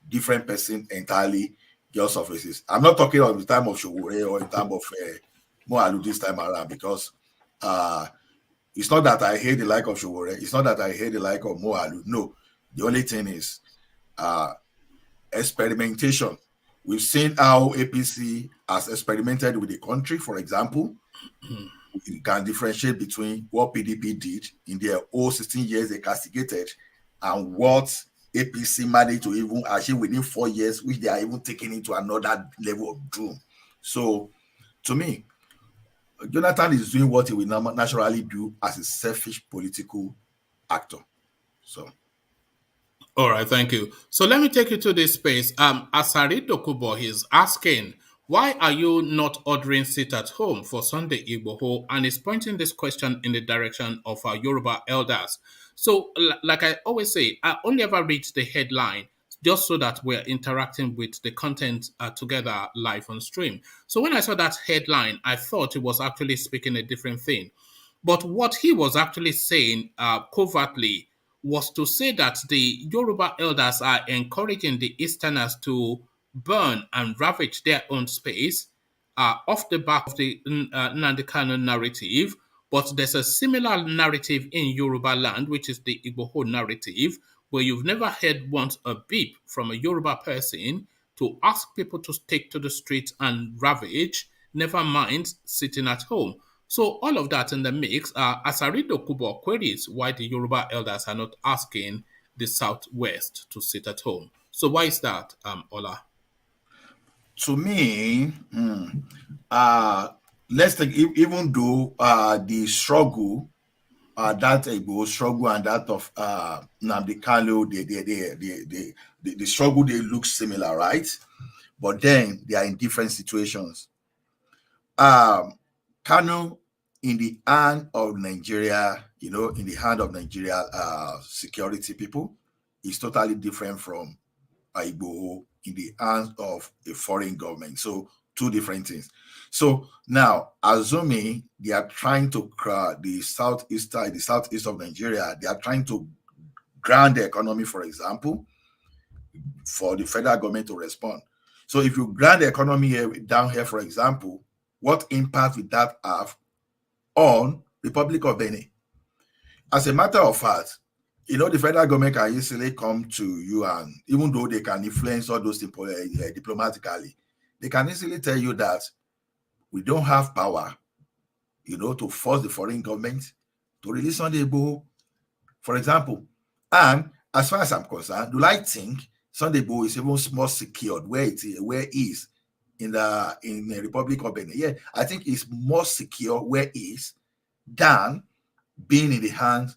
S5: different person entirely just surfaces. I'm not talking of the time of Showore or in time of Moalu this time around, because it's not that I hate the like of Showore. It's not that I hate the like of Moalu. No, the only thing is experimentation. We've seen how APC has experimented with the country. For example, you can differentiate between what PDP did in their whole 16 years they castigated, and what APC managed to even achieve within 4 years, which they are even taking into another level of doom. So, to me, Jonathan is doing what he will naturally do as a selfish political actor. So,
S1: all right, thank you. So let me take you to this space. ASARI DOKUBO is asking, why are you not ordering sit at home for Sunday IGBOHO? And is pointing this question in the direction of our Yoruba elders. So, like I always say, I only ever read the headline just so that we're interacting with the content together live on stream. So when I saw that headline, I thought it was actually speaking a different thing. But what he was actually saying covertly was to say that the Yoruba elders are encouraging the Easterners to burn and ravage their own space off the back of the Nnamdi Kanu narrative. But there's a similar narrative in Yoruba land, which is the IGBOHO narrative, where you've never heard once a beep from a Yoruba person to ask people to take to the streets and ravage, never mind sitting at home. So all of that in the mix, ASARI DOKUBO queries why the Yoruba elders are not asking the Southwest to sit at home. So why is that, Ola?
S5: to me, let's take, even though the struggle, that Igbo struggle and that of Nnamdi Kanu, the struggle, they look similar, right? But then they are in different situations. Kanu, in the hand of Nigeria, in the hand of Nigeria security people, is totally different from Igbo in the hands of a foreign government. So two different things. So now, assuming they are trying to the southeast of Nigeria, they are trying to ground the economy, for example, for the federal government to respond. So if you ground the economy down here, for example, what impact would that have on the Republic of Benin? As a matter of fact, the federal government can easily come to you, and even though they can influence all those people diplomatically, they can easily tell you that we don't have power, to force the foreign government to release Sunday Igboho, for example. And as far as I'm concerned, do I think Sunday Igboho is even more secured where it is in the Republic of Benin? Yeah, I think it's more secure where it is than being in the hands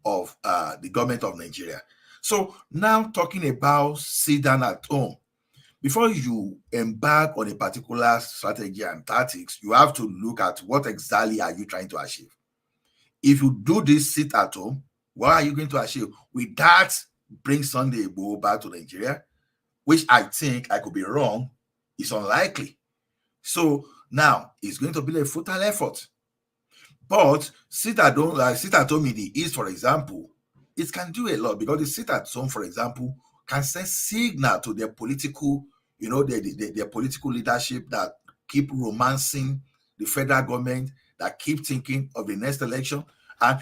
S5: of the government of Nigeria. So now talking about sit down at home, before you embark on a particular strategy and tactics, you have to look at what exactly are you trying to achieve. If you do this sit at home, what are you going to achieve? With that, bring Sunday Igboho back to Nigeria, which I think, I could be wrong, is unlikely. So now it's going to be a futile effort. But sit at home in the East, for example, it can do a lot, because the sit at home, for example, can send signal to their political, their political leadership that keep romancing the federal government, that keep thinking of the next election. And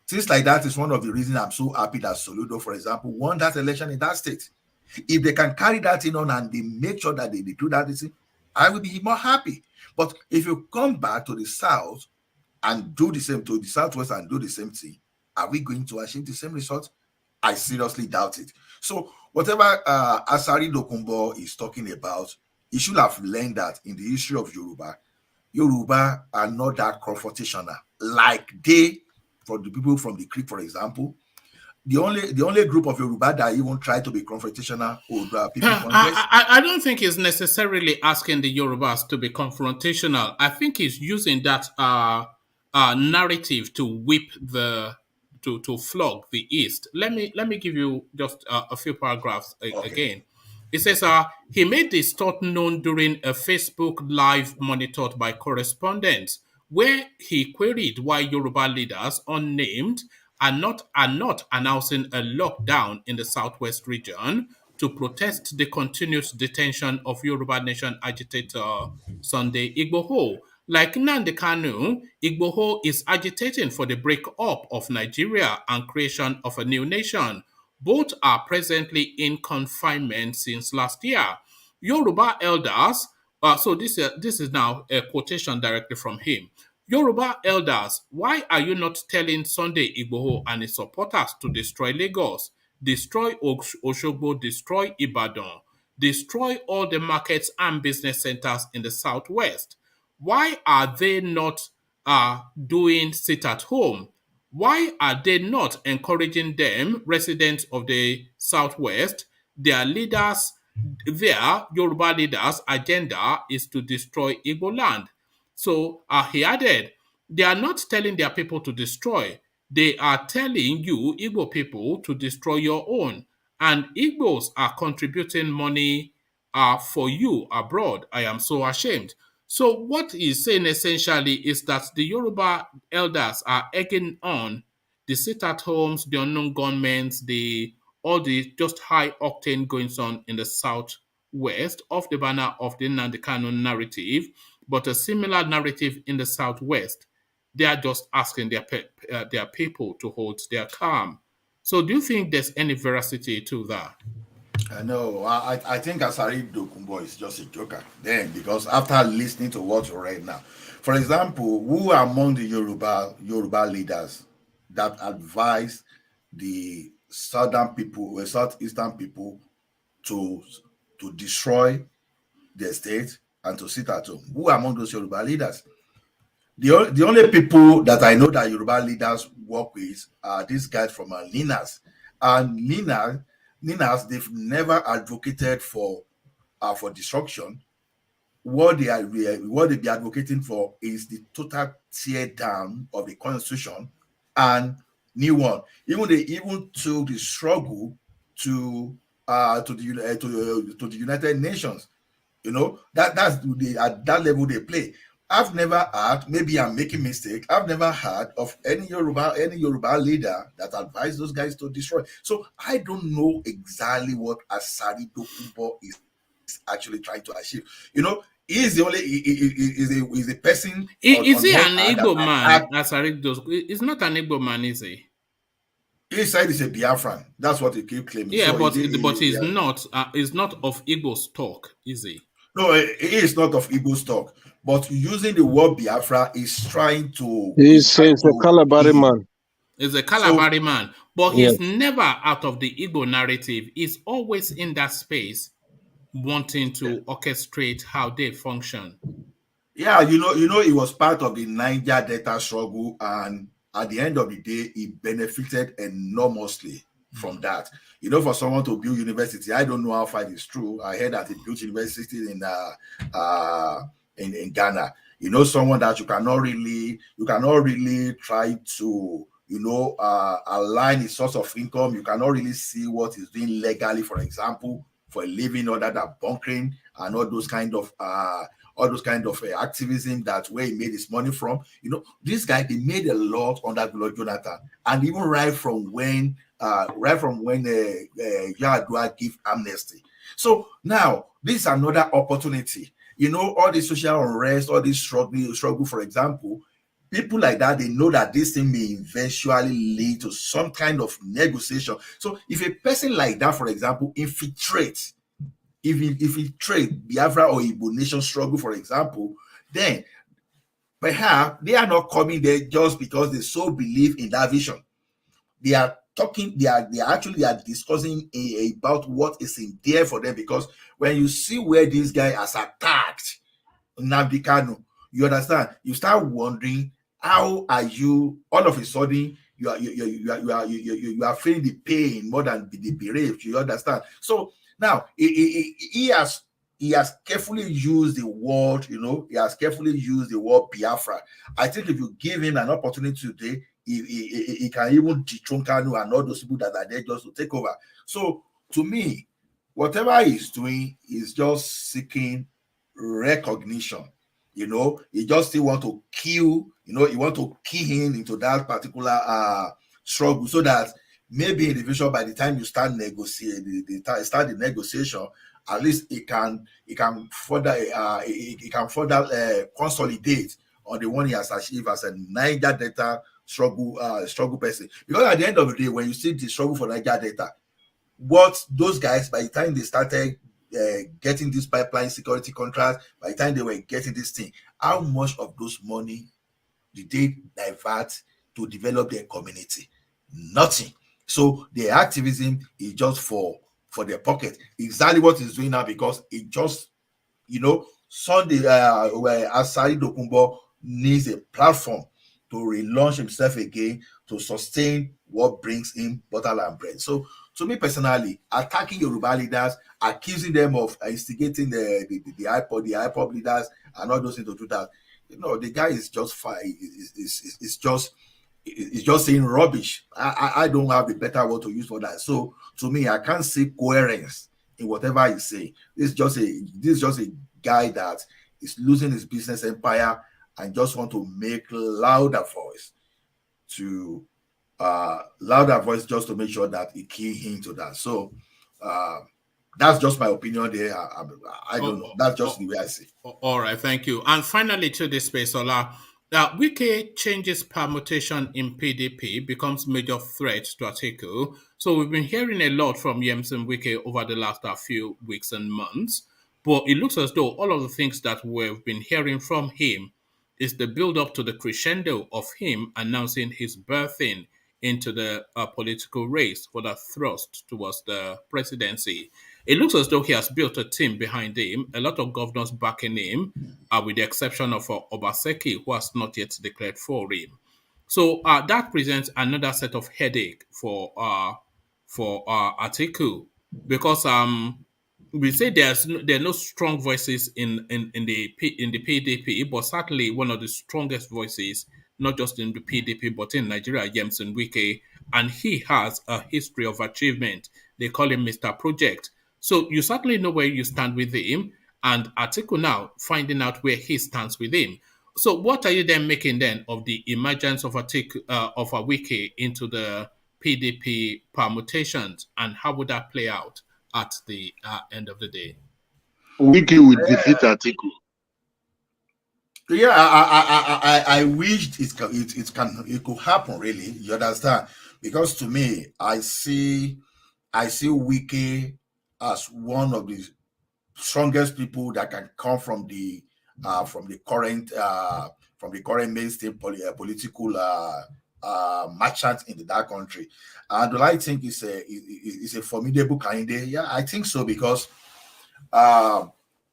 S5: things like that is one of the reasons I'm so happy that Soludo, for example, won that election in that state. If they can carry that in on and they make sure that they do that, I will be more happy. But if you come back to the South and do the same, to the Southwest and do the same thing, are we going to achieve the same result? I seriously doubt it. So whatever ASARI DOKUBO is talking about, he should have learned that in the history of Yoruba are not that confrontational. Like for the people from the Creek, for example, the only group of Yoruba that even try to be confrontational would people from West.
S1: I don't think he's necessarily asking the Yorubas to be confrontational. I think he's using that narrative to whip to flog the East. Let me give you just a few paragraphs again. It says, he made this thought known during a Facebook Live monitored by correspondents, where he queried why Yoruba leaders, unnamed, are not announcing a lockdown in the southwest region to protest the continuous detention of Yoruba Nation agitator Sunday Igboho. Like Nnamdi Kanu, Igboho is agitating for the breakup of Nigeria and creation of a new nation. Both are presently in confinement since last year. Yoruba elders, so this is now a quotation directly from him. Yoruba elders, why are you not telling Sunday Igboho and his supporters to destroy Lagos, destroy Oshogbo, destroy Ibadan, destroy all the markets and business centers in the southwest? Why are they not doing sit at home? Why are they not encouraging them, residents of the southwest, their leaders, their Yoruba leaders' agenda is to destroy Igbo land? So he added, they are not telling their people to destroy. They are telling you, Igbo people, to destroy your own. And Igbos are contributing money for you abroad. I am so ashamed. So what he's saying essentially is that the Yoruba elders are egging on the sit-at-homes, the unknown gunmen, all the just high octane goings on in the southwest of the banner of the Nnamdi Kanu narrative, but a similar narrative in the southwest. They are just asking their people to hold their calm. So do you think there's any veracity to that?
S5: No, I think Asari DOKUBO is just a joker then, because after listening to what you read now, for example, who among the Yoruba leaders that advise the southern people, southeastern people to destroy their state and to sit at home? Who among those Yoruba leaders? The only people that I know that Yoruba leaders work with are these guys from Ninas. And Ninas, they've never advocated for destruction. What they be advocating for is the total tear down of the constitution and new one. They even took the struggle to the United Nations. That's at that level they play. I've never heard, maybe I'm making mistake, I've never heard of any Yoruba leader that advised those guys to destroy. So I don't know exactly what Asari DOKUBO is actually trying to achieve. He's the only is a person.
S1: Is he an Igbo man? Asari DOKUBO is not an Igbo man, is he?
S5: He said he's a Biafran. That's what he keep claiming.
S1: Yeah, so but he's not. He's not of Igbo stock, is he?
S5: No, he is not of Igbo stock. But using the word Biafra is trying to.
S6: He's a Calabari man.
S1: He's a Calabari man, but he's never out of the Igbo narrative. He's always in that space, wanting to orchestrate how they function.
S5: Yeah, he was part of the Niger Delta struggle, and at the end of the day, he benefited enormously from that. You know, for someone to build university, I don't know how far it is true. I heard that he built university in Ghana. You know, someone that you cannot really try to, you know, align his source of income. You cannot really see what he's doing legally, for example, for a living, other than bunkering and all those kind of activism, that where he made his money from. You know, this guy, they made a lot under Goodluck Jonathan, and even right from when Yar'Adua give amnesty. So now this is another opportunity. You know, all the social unrest, all this struggle, for example, people like that, they know that this thing may eventually lead to some kind of negotiation. So if a person like that, for example, infiltrates Biafra or Igbo nation struggle, for example, then perhaps they are not coming there just because they so believe in that vision. They are talking, they are discussing about what is in there for them, because when you see where this guy has attacked Nnamdi Kanu, you understand, you start wondering, how are you all of a sudden you are feeling the pain more than the bereaved, you understand? So now he has carefully used the word, you know, he has carefully used the word Biafra. I think if you give him an opportunity today, he can even dethrone Kanu and all those people that are there just to take over. So to me, whatever he's doing is just seeking recognition. You know, he just still want to kill, you know, he want to key him into that particular struggle, so that maybe in the future, by the time you start negotiating, start the negotiation, at least it can further consolidate on the one he has achieved as a Niger Delta struggle person. Because at the end of the day, when you see the struggle for Niger Delta, what those guys, by the time they started getting this pipeline security contract, by the time they were getting this thing, how much of those money did they divert to develop their community? Nothing. So the activism is just for their pocket. Exactly what he's doing now, because it just, you know, Sunday where ASARI DOKUBO needs a platform to relaunch himself again, to sustain what brings him butter and bread. So to me personally, attacking Yoruba leaders, accusing them of instigating the IPOB leaders and all those things to do that, you know, the guy is just fine. It's just saying rubbish. I don't have a better word to use for that. So to me, I can't see coherence in whatever he's saying. This is just a guy that is losing his business empire and just want to make louder voice just to make sure that he key him to that. So that's just my opinion there. I don't know. That's just the way I see.
S1: All right, thank you. And finally, to this space, Ola, Wike changes permutation in PDP, becomes major threat to Atiku. So we've been hearing a lot from Yemson Wike over the last few weeks and months, but it looks as though all of the things that we've been hearing from him is the build-up to the crescendo of him announcing his birthing into the political race for the thrust towards the presidency. It looks as though he has built a team behind him, a lot of governors backing him, with the exception of Obaseki, who has not yet declared for him. So that presents another set of headache for Atiku, because we say there are no strong voices in the PDP, but certainly one of the strongest voices, not just in the PDP but in Nigeria, Yemson Wike, and he has a history of achievement. They call him Mr. Project. So you certainly know where you stand with him, and Atiku now finding out where he stands with him. So what are you then making then of the emergence of Atiku of a Wike into the PDP permutations, and how would that play out at the end of the day?
S6: Wike will defeat Atiku.
S5: Yeah, I wished it could happen, really. You understand? Because to me, I see Wike as one of the strongest people that can come from the current mainstream political merchant in that country. And do I think it's a formidable candidate? Yeah, I think so, because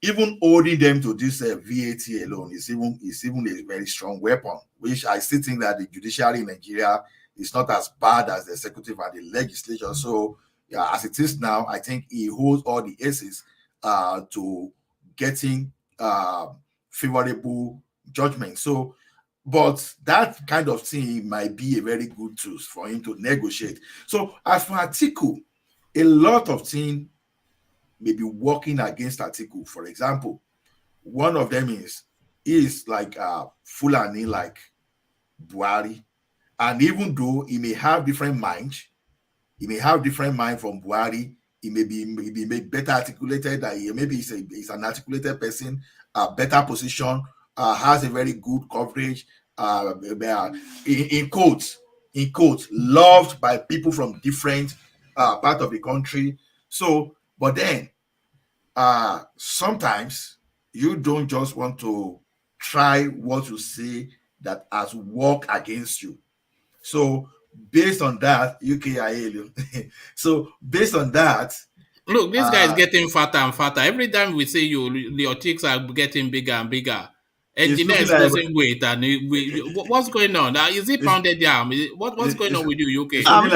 S5: even holding them to this VAT alone is even a very strong weapon, which I still think that the judiciary in Nigeria it's not as bad as the executive and the legislature. So yeah, as it is now, I think he holds all the aces to getting favorable judgment. So, but that kind of thing might be a very good tool for him to negotiate. So as for Atiku, a lot of things may be working against Atiku. For example, one of them is like Fulani, like BUHARI. And even though he may have different minds, he may have different mind from BUHARI, he may be better articulated, maybe he's an articulated person, better position, has a very good coverage, in quotes, loved by people from different part of the country. So, but then sometimes you don't just want to try what you say that has worked against you. So based on that, so based on that,
S1: look, this guy is getting fatter and fatter. Every time we say your cheeks are getting bigger and bigger. Engineer is losing weight, and what's going on? Is it pounded yam? What's going on with you, UK?
S7: I'm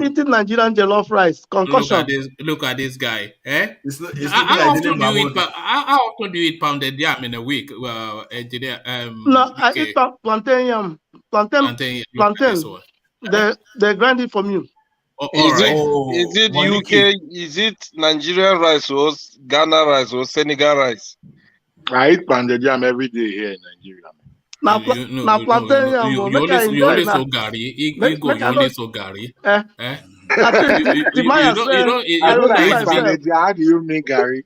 S7: eating Nigerian jollof rice concussion.
S1: Look at this guy.
S5: How
S1: often do you eat pounded yam in a week, engineer?
S7: No, I eat plantain yam. Plantain. They grind it for me.
S8: Is it UK? Is it Nigerian rice or Ghana rice or Senegal rice?
S6: I eat pounded yam every day here in Nigeria.
S7: Now plantain yam.
S1: You only so Gary. You only so Gary.
S6: How do you mean Gary?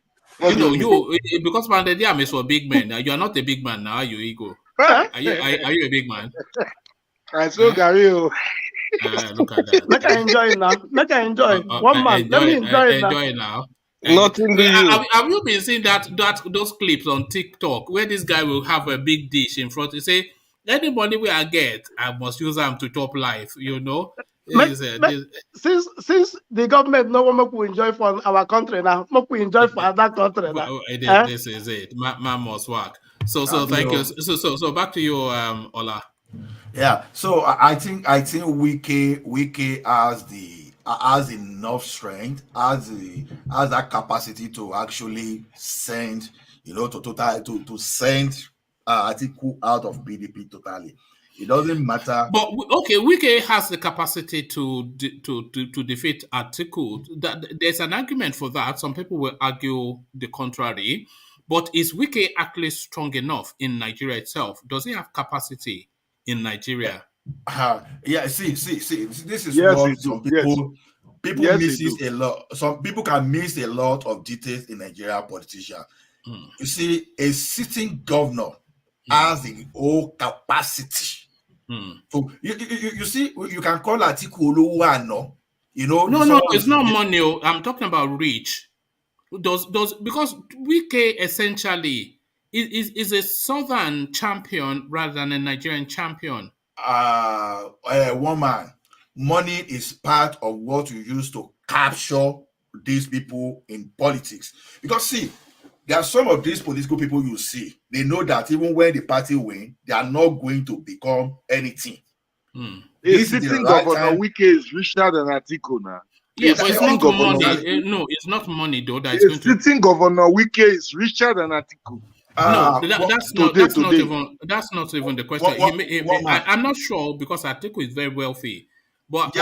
S1: Because pounded yam is for big men. You are not a big man now, you ego. Are you a big man?
S6: I saw Gary.
S1: Look at that.
S7: Let I enjoy now. Let I enjoy. One man. Let me enjoy
S1: now.
S8: Nothing to you.
S1: Have you been seeing those clips on TikTok where this guy will have a big dish in front? He say, any money we I get, I must use them to top life. You know.
S7: Since the government no one make we enjoy for our country now, make we enjoy for other country now.
S1: This is it. Man must work. So thank you. So back to you, Ola.
S5: Yeah. So I think Wike has enough strength, has that capacity to actually send, to send Atiku out of BDP totally. It doesn't matter.
S1: But okay, Wike has the capacity to defeat Atiku. There's an argument for that. Some people will argue the contrary. But is Wike actually strong enough in Nigeria itself? Does he have capacity in Nigeria?
S5: Yeah. See. This is what some people misses a lot. Some people can miss a lot of details in Nigeria politicians. You see, a sitting governor has the whole capacity. So you see, you can call Atiku Oluwano. No,
S1: it's not money. I'm talking about reach. Because Wike essentially is a southern champion rather than a Nigerian champion.
S5: One man, money is part of what you use to capture these people in politics. Because see, there are some of these political people you see, they know that even when the party win, they are not going to become anything.
S6: The sitting governor Wike is richer than Atiku now.
S1: Yeah, but it's not money. No, it's not money though.
S6: Sitting governor Wike is richer than Atiku.
S1: That's not even the question. I'm not sure because Atiku is very wealthy, but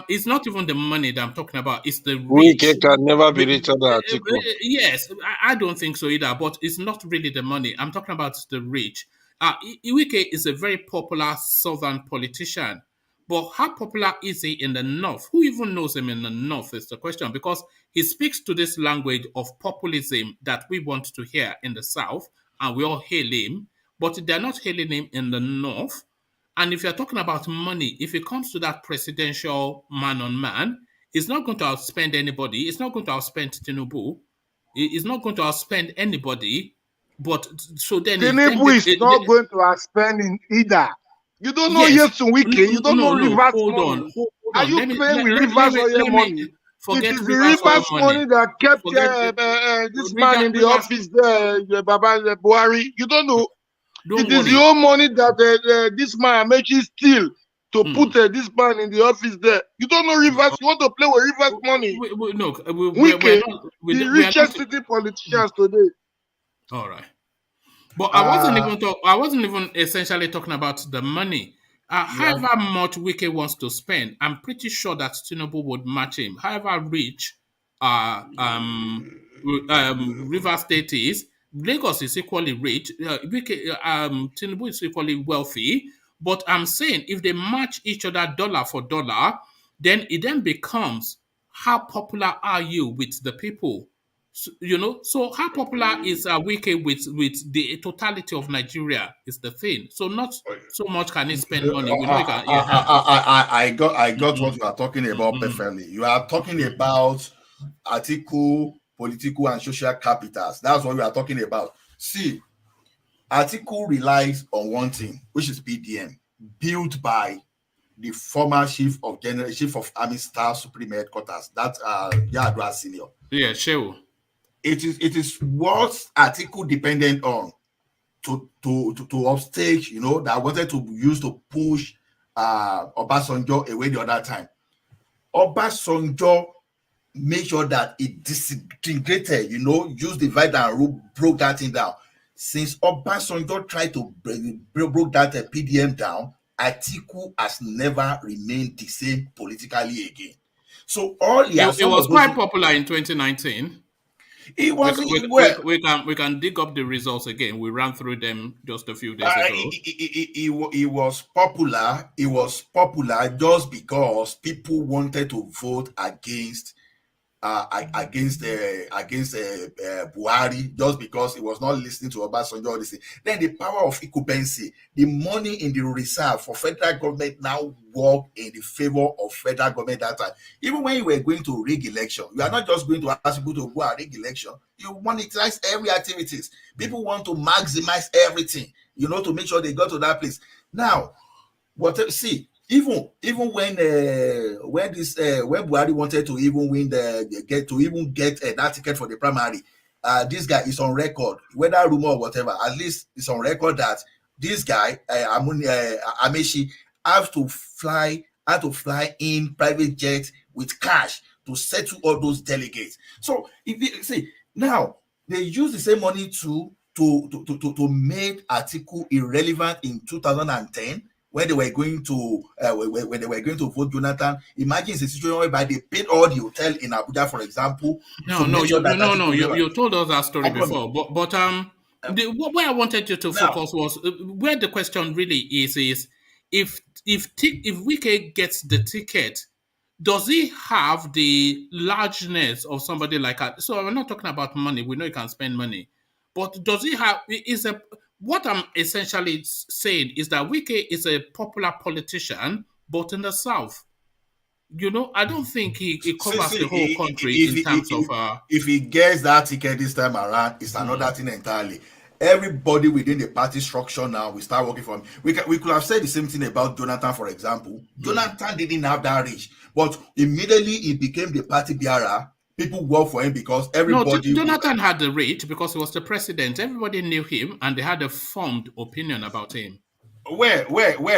S1: it's not even the money that I'm talking about. It's the reach.
S8: Wike can never be richer than Atiku.
S1: Yes, I don't think so either. But it's not really the money. I'm talking about the reach. Wike is a very popular southern politician. But how popular is he in the north? Who even knows him in the north is the question, because he speaks to this language of populism that we want to hear in the south, and we all hail him, but they're not hailing him in the north. And if you're talking about money, if it comes to that presidential man-on-man, he's not going to outspend anybody. He's not going to outspend Tinubu. He's not going to outspend anybody. But so then
S6: Tinubu is not going to outspend in either. You don't know yet to Wike. You don't know Rivers money. Are you playing with Rivers oil money? It is the Rivers money that kept this man in the office there, Baba Buhari. You don't know. It is your money that this man Amechi steal to put this man in the office there. You don't know Rivers. You want to play with Rivers money? The richest city politicians today.
S1: All right, but I wasn't even essentially talking about the money. However much Wike wants to spend, I'm pretty sure that Tinubu would match him. However rich River State is, Lagos is equally rich. Tinubu is equally wealthy. But I'm saying if they match each other dollar for dollar, then it then becomes how popular are you with the people? So, so how popular is Wike with the totality of Nigeria is the thing. So not so much can he spend money. We know he can.
S5: I got what you are talking about perfectly. You are talking about Atiku, political and social capitals. That's what we are talking about. See, Atiku relies on one thing, which is PDM, built by the former chief of Army Staff Supreme Headquarters. That's Yadra Senior.
S1: Yeah, sure.
S5: It is what Atiku dependent on to upstage, that wanted to use to push Obasanjo away the other time. Obasanjo made sure that it disintegrated, used divide and rule, broke that thing down. Since Obasanjo tried to broke that PDM down, Atiku has never remained the same politically again. So
S1: it was quite popular in 2019.
S5: It was.
S1: We can dig up the results again. We ran through them just a few days ago.
S5: It was popular. It was popular just because people wanted to vote against Buhari, just because it was not listening to Obasanjo. Then the power of incumbency, the money in the reserve for federal government now work in the favor of federal government that time. Even when you were going to rig election, you are not just going to ask people to go and rig election. You monetize every activities. People want to maximize everything, to make sure they go to that place. Now, even when Buhari wanted to even win get that ticket for the primary, this guy is on record, whether rumor or whatever, at least it's on record that this guy Amechi have to fly in private jet with cash to settle all those delegates. So now they use the same money to make Atiku irrelevant in 2010. When they were going to vote Jonathan. Imagine the situation whereby they paid all the hotel in Abuja, for example.
S1: You told us that story before. But what I wanted you to focus was where the question really is if Wike gets the ticket, does he have the largeness of somebody like that? So we're not talking about money. We know he can spend money, but does he have? What I'm essentially saying is that Wike is a popular politician, but in the South. I don't think he covers the whole country in terms of...
S5: If he gets that ticket this time around, it's another thing entirely. Everybody within the party structure now will start working for him. We could have said the same thing about Jonathan, for example. Jonathan didn't have that reach, but immediately he became the party bearer. People work for him because everybody...
S1: No, Jonathan had the reach because he was the president. Everybody knew him and they had a formed opinion about him.
S5: Where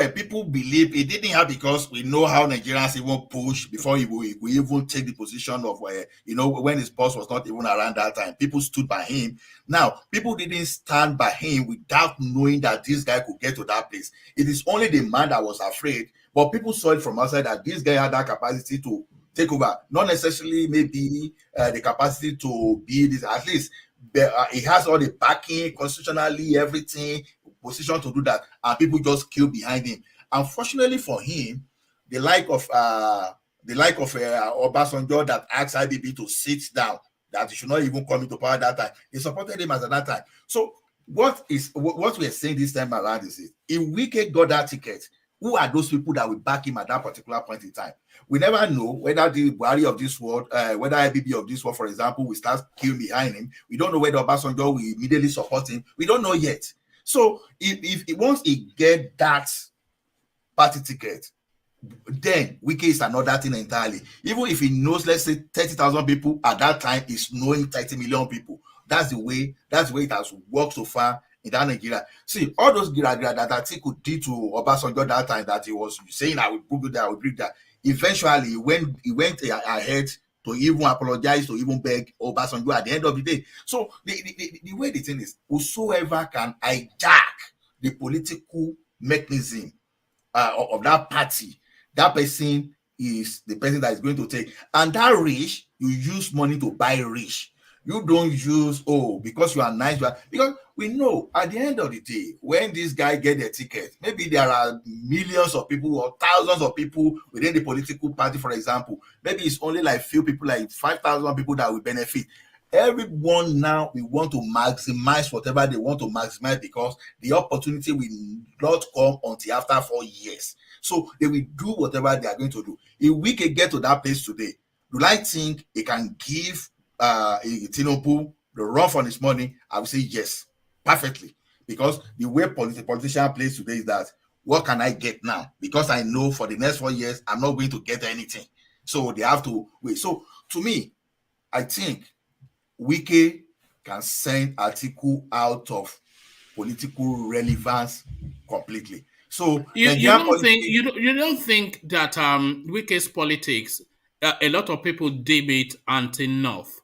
S5: people believe it didn't have, because we know how Nigerians even push before we even take the position of when his boss was not even around that time. People stood by him. Now, people didn't stand by him without knowing that this guy could get to that place. It is only the man that was afraid, but people saw it from outside that this guy had that capacity to take over. Not necessarily maybe the capacity to be this, at least he has all the backing, constitutionally, everything, position to do that, and people just queue behind him. Unfortunately for him, the like of Obasanjo that asked IBB to sit down, that he should not even come into power that time, he supported him at that time. So what we are saying this time around is if Wike got that ticket, who are those people that will back him at that particular point in time? We never know whether the BUHARI of this world, whether IBB of this world, for example, will start queuing behind him. We don't know whether Obasanjo will immediately support him. We don't know yet. So if once he get that party ticket, then Wike is another thing entirely. Even if he knows, let's say 30,000 people at that time, is knowing 30 million people. That's the way it has worked so far in that Nigeria. See, all those gira that Atiku did to Obasanjo that time that he was saying, I will prove that, I will bring that. Eventually, he went ahead to even apologize, to even beg Obasanjo at the end of the day. So the way the thing is, whosoever can hijack the political mechanism of that party, that person is the person that is going to take. And that rich, you use money to buy rich. You don't use, because you are nice. Because we know at the end of the day, when this guy get their ticket, maybe there are millions of people or thousands of people within the political party, for example. Maybe it's only like few people, like 5,000 people that will benefit. Everyone now, we want to maximize whatever they want to maximize, because the opportunity will not come until after 4 years. So they will do whatever they are going to do. If we can get to that place today, do I think it can give Tinubu the run for his money? I would say yes, perfectly. Because the way politician plays today is that, what can I get now? Because I know for the next 4 years, I'm not going to get anything. So they have to wait. So to me, I think Wike can send Atiku out of political relevance completely. So
S1: you don't think that Wike's politics, a lot of people deem it anti-North?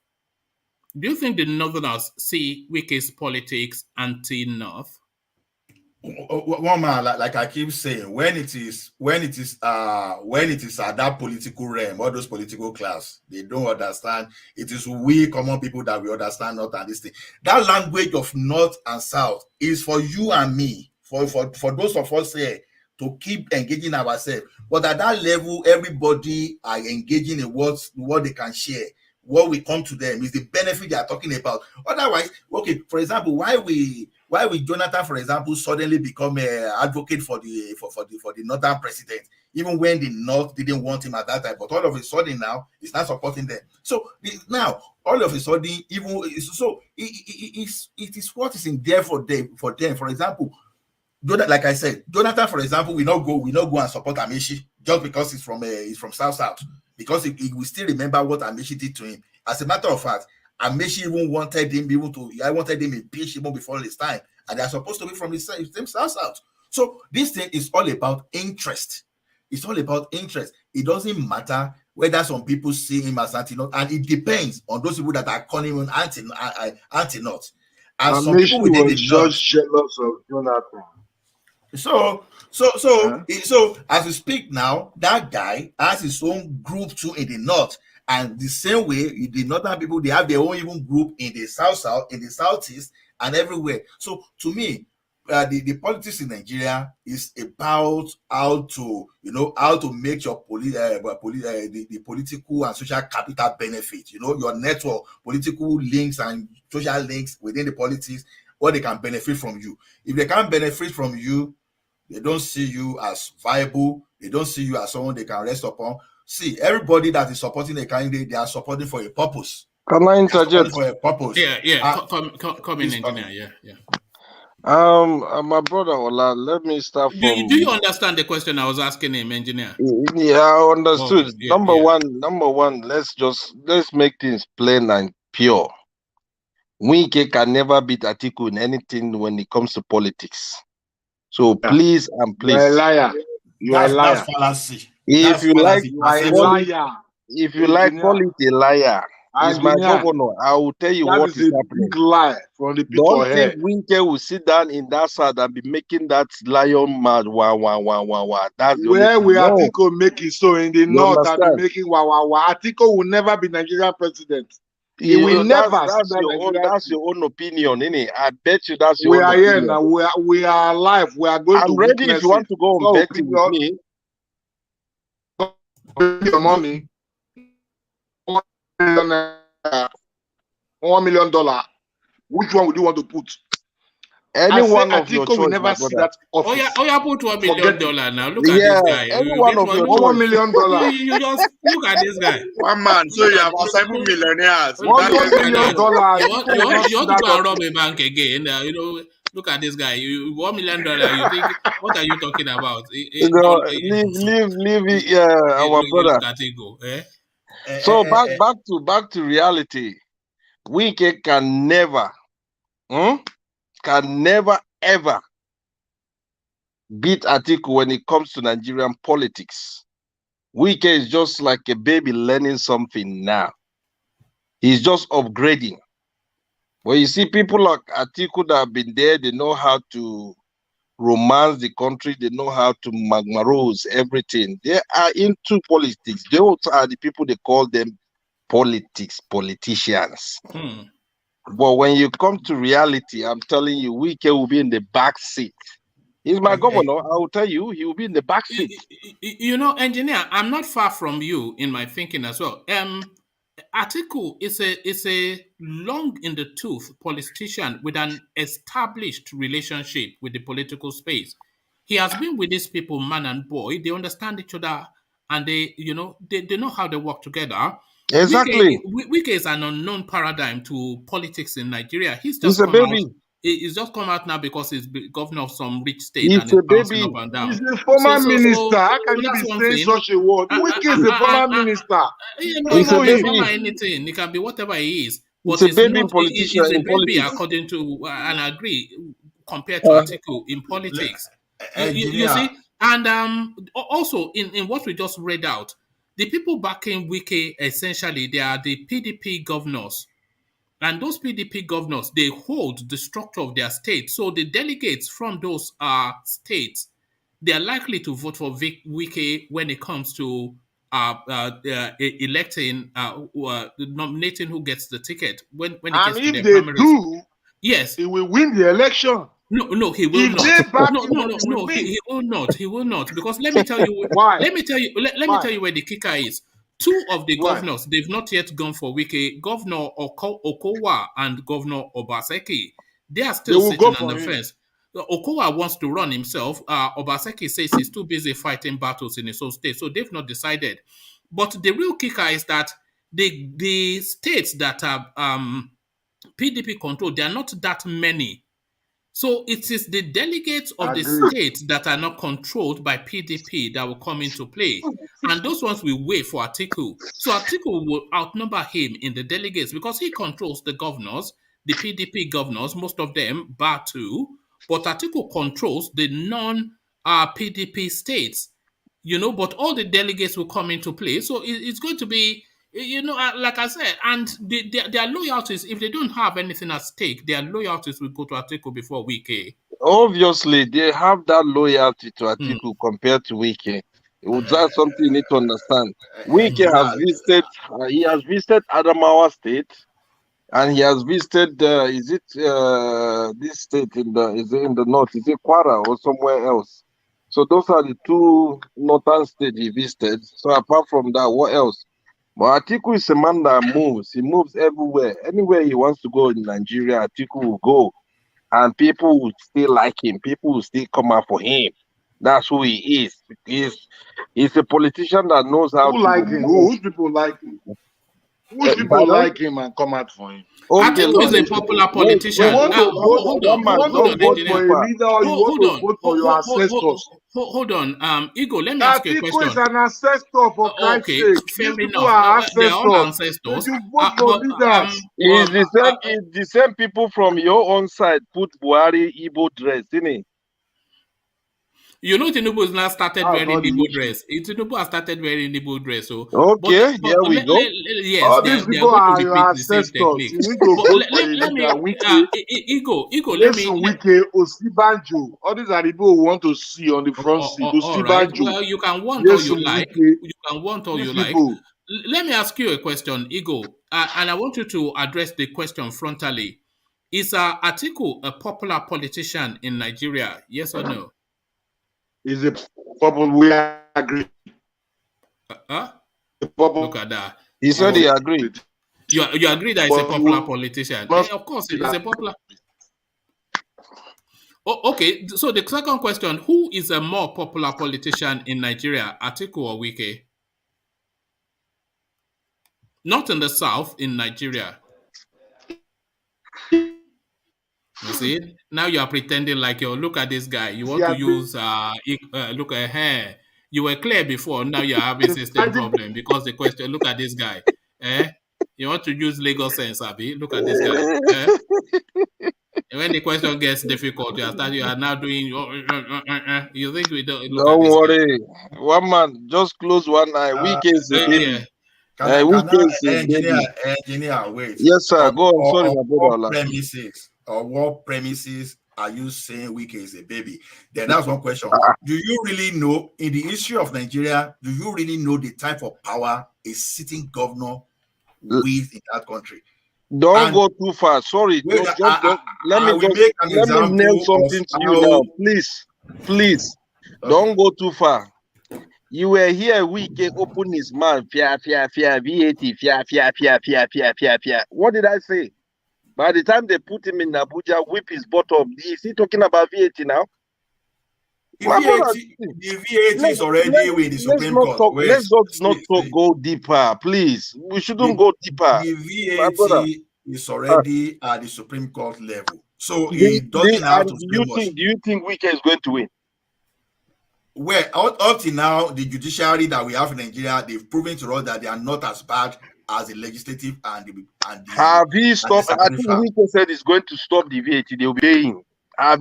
S1: Do you think the Northerners see Wike's politics anti-North?
S5: One man, like I keep saying, when it is at that political realm, all those political class, they don't understand. It is we common people that we understand not and this thing. That language of North and South is for you and me, for those of us here, to keep engaging ourselves. But at that level, everybody are engaging in what they can share. What we come to them is the benefit they are talking about. Otherwise, okay, for example, why will Jonathan, for example, suddenly become an advocate for the Northern president, even when the North didn't want him at that time, but all of a sudden now he's not supporting them. So now all of a sudden, even so, it is what is in there for them. For example, like I said, Jonathan, for example, we not go and support Amaechi just because he's from South, because he will still remember what Amaechi did to him. As a matter of fact, Amaechi even wanted him impeached even before his time, and they are supposed to be from the same South. So this thing is all about interest. It's all about interest. It doesn't matter whether some people see him as anti-North, and it depends on those people that are calling him anti-North. And some people within the
S6: just jealous of Jonathan.
S5: So as we speak now, that guy has his own group too in the North, and the same way the Northern people, they have their own even group in the South, in the Southeast, and everywhere. So to me, the politics in Nigeria is about how to make your the political and social capital benefit. Your network, political links and social links within the politics, what they can benefit from you. If they can't benefit from you, they don't see you as viable. They don't see you as someone they can rest upon. See, everybody that is supporting a candidate, they are supporting for a purpose.
S8: Can I interject?
S5: For a purpose.
S1: Yeah. Come in, engineer. Yeah.
S8: My brother Ola, let me start from.
S1: Do you understand the question I was asking him, engineer?
S8: Yeah, I understood. Number one, let's make things plain and pure. Wike can never beat Atiku in anything when it comes to politics. So please and please.
S6: You're a liar. You're a liar.
S5: That's fallacy.
S8: If you like, call it a liar. He's my governor. I will tell you what is happening.
S6: Big lie from the people.
S8: Don't think Wike will sit down in that side and be making that lion mad. Wah. That's
S6: where we Atiku making so in the North and making wah. Atiku will never be Nigerian president. He will never.
S8: That's your own opinion, innit? I bet you that's your
S6: own opinion.
S8: Here
S6: now. We are alive. We are going to.
S8: I'm ready if you want to go and bet with me.
S6: Your money. $1 million. Which one would you want to put?
S8: Any one of your choice,
S6: will never see that office.
S1: Oh yeah, put $1 million now. Look at this guy.
S8: Any one of your
S6: $1 million.
S1: You just look at this guy.
S9: One man, so you have 7 millionaires.
S6: $1 million.
S1: You want to go and rob a bank again? Look at this guy. $1 million. You think? What are you talking about?
S8: Leave it. Our brother. So back to reality. Wike can never can never ever beat Atiku when it comes to Nigerian politics. Wike is just like a baby learning something now. He's just upgrading. When you see people like Atiku that have been there, they know how to romance the country, they know how to magmarose everything. They are into politics. They also are the people they call them politicians. But when you come to reality, I'm telling you, Wike will be in the back seat. He's my governor. I will tell you, he will be in the back seat.
S1: You know, engineer, I'm not far from you in my thinking as well. Atiku is a long in the tooth politician with an established relationship with the political space. He has been with these people, man and boy. They understand each other, and they know how they work together.
S8: Exactly.
S1: Wike is an unknown paradigm to politics in Nigeria. He's
S8: a baby.
S1: He's just come out now because he's governor of some rich state
S8: He's
S1: and he's bouncing
S8: baby.
S1: up and down.
S6: He's a former minister. How can you be saying such a word? Wike is a former minister.
S1: He's a baby. Anything. He can be whatever he is. But
S8: he's a baby politician
S1: he's a
S8: in
S1: baby
S8: politics.
S1: according to, and I agree, compared to Atiku in politics. You see? And also, in what we just read out, the people backing Wike, essentially, they are the PDP governors. And those PDP governors, they hold the structure of their state. So the delegates from those states, they are likely to vote for Wike when it comes to electing, nominating who gets the ticket. When it gets to their primaries. Yes,
S6: he will win the election.
S1: No, he will not. He will not. He will not. Because let me tell you
S6: why.
S1: Let me tell you where the kicker is. Two of the governors, they've not yet gone for Wike, Governor Okowa and Governor Obaseki. They are still sitting on the fence. Okowa wants to run himself. Obaseki says he's too busy fighting battles in his own state, so they've not decided. But the real kicker is that the states that are PDP controlled, they are not that many. So it is the delegates of the states that are not controlled by PDP that will come into play. And those ones will wait for Atiku. So Atiku will outnumber him in the delegates because he controls the governors, the PDP governors, most of them, bar two. But Atiku controls the non-PDP states. But all the delegates will come into play. So it's going to be, like I said, and their loyalties, if they don't have anything at stake, their loyalties will go to Atiku before Wike.
S8: Obviously, they have that loyalty to Atiku compared to Wike. That's something you need to understand. Wike has visited, he has visited Adamawa State, and he has visited, this state is it in the north? Is it Kwara or somewhere else? So those are the two northern states he visited. So apart from that, what else? But Atiku is a man that moves. He moves everywhere. Anywhere he wants to go in Nigeria, Atiku will go. And people will still like him. People will still come out for him. That's who he is. He's a politician that knows how to
S6: like him. Whose people like him? Whose people like him and come out for him?
S1: Atiku is a popular politician.
S6: You want to vote for a leader or you want to vote for your ancestors?
S1: Hold on, Igor, let me ask you a question.
S6: Atiku is an ancestor for Christ's sake.
S1: Fair
S6: These
S1: enough.
S6: people are ancestors.
S1: They are all ancestors.
S6: You vote for leaders.
S8: It's the same people from your own side put Buhari Igbo dress, isn't it?
S1: Tinubu has now started wearing Igbo dress. Tinubu has started wearing Igbo dress. So
S8: okay, here we go.
S1: Yes,
S6: all these people are your ancestors. You need to vote for
S1: Igor, let me.
S6: Wike, Osibanjo. All these are the people who want to see on the front seat. Osibanjo.
S1: Right. Well, you can want all you like. You can want all you like. Let me ask you a question, Igor, and I want you to address the question frontally. Is Atiku a popular politician in Nigeria? Yes or no?
S6: Is a popular? We agree.
S1: Look at that.
S8: He said he agreed.
S1: You agree that he's a popular politician? Of course, he's a popular. Okay, so the second question: who is a more popular politician in Nigeria, Atiku or Wike? Not in the south, in Nigeria. You see, now you are pretending like look at this guy. You want to use look at hair. You were clear before. Now you're having system problem because the question. Look at this guy. You want to use Lagos sense, Abi? Look at this guy. when the question gets difficult, you are now doing. You think we don't look
S8: Don't
S1: at this
S8: worry. One man, just close one eye. Week is a baby.
S5: Engineer, wait.
S8: Yes, sir. Go on. Sorry, my brother.
S5: What premises are you saying Wike is a baby? Then that's one question. Do you really know, in the history of Nigeria, do you really know the type of power a sitting governor with in that country?
S8: Don't go too far. Sorry. Let me nail something to you now. Please. Okay. Don't go too far. You were here, Wike open his mouth, VAT, VAT. What did I say? By the time they put him in Abuja, whip his butt up. Is he talking about VAT now?
S5: The VAT is already with the Supreme Court.
S8: Let's not go deeper, please. We shouldn't go deeper.
S5: The VAT is already at the Supreme Court level. So it doesn't have to
S8: do you think Wike is going to win?
S5: Well, up to now, the judiciary that we have in Nigeria, they've proven to us that they are not as bad as the legislative and the
S8: have he stopped? I think Wike said he's going to stop the VAT. They'll be in. Has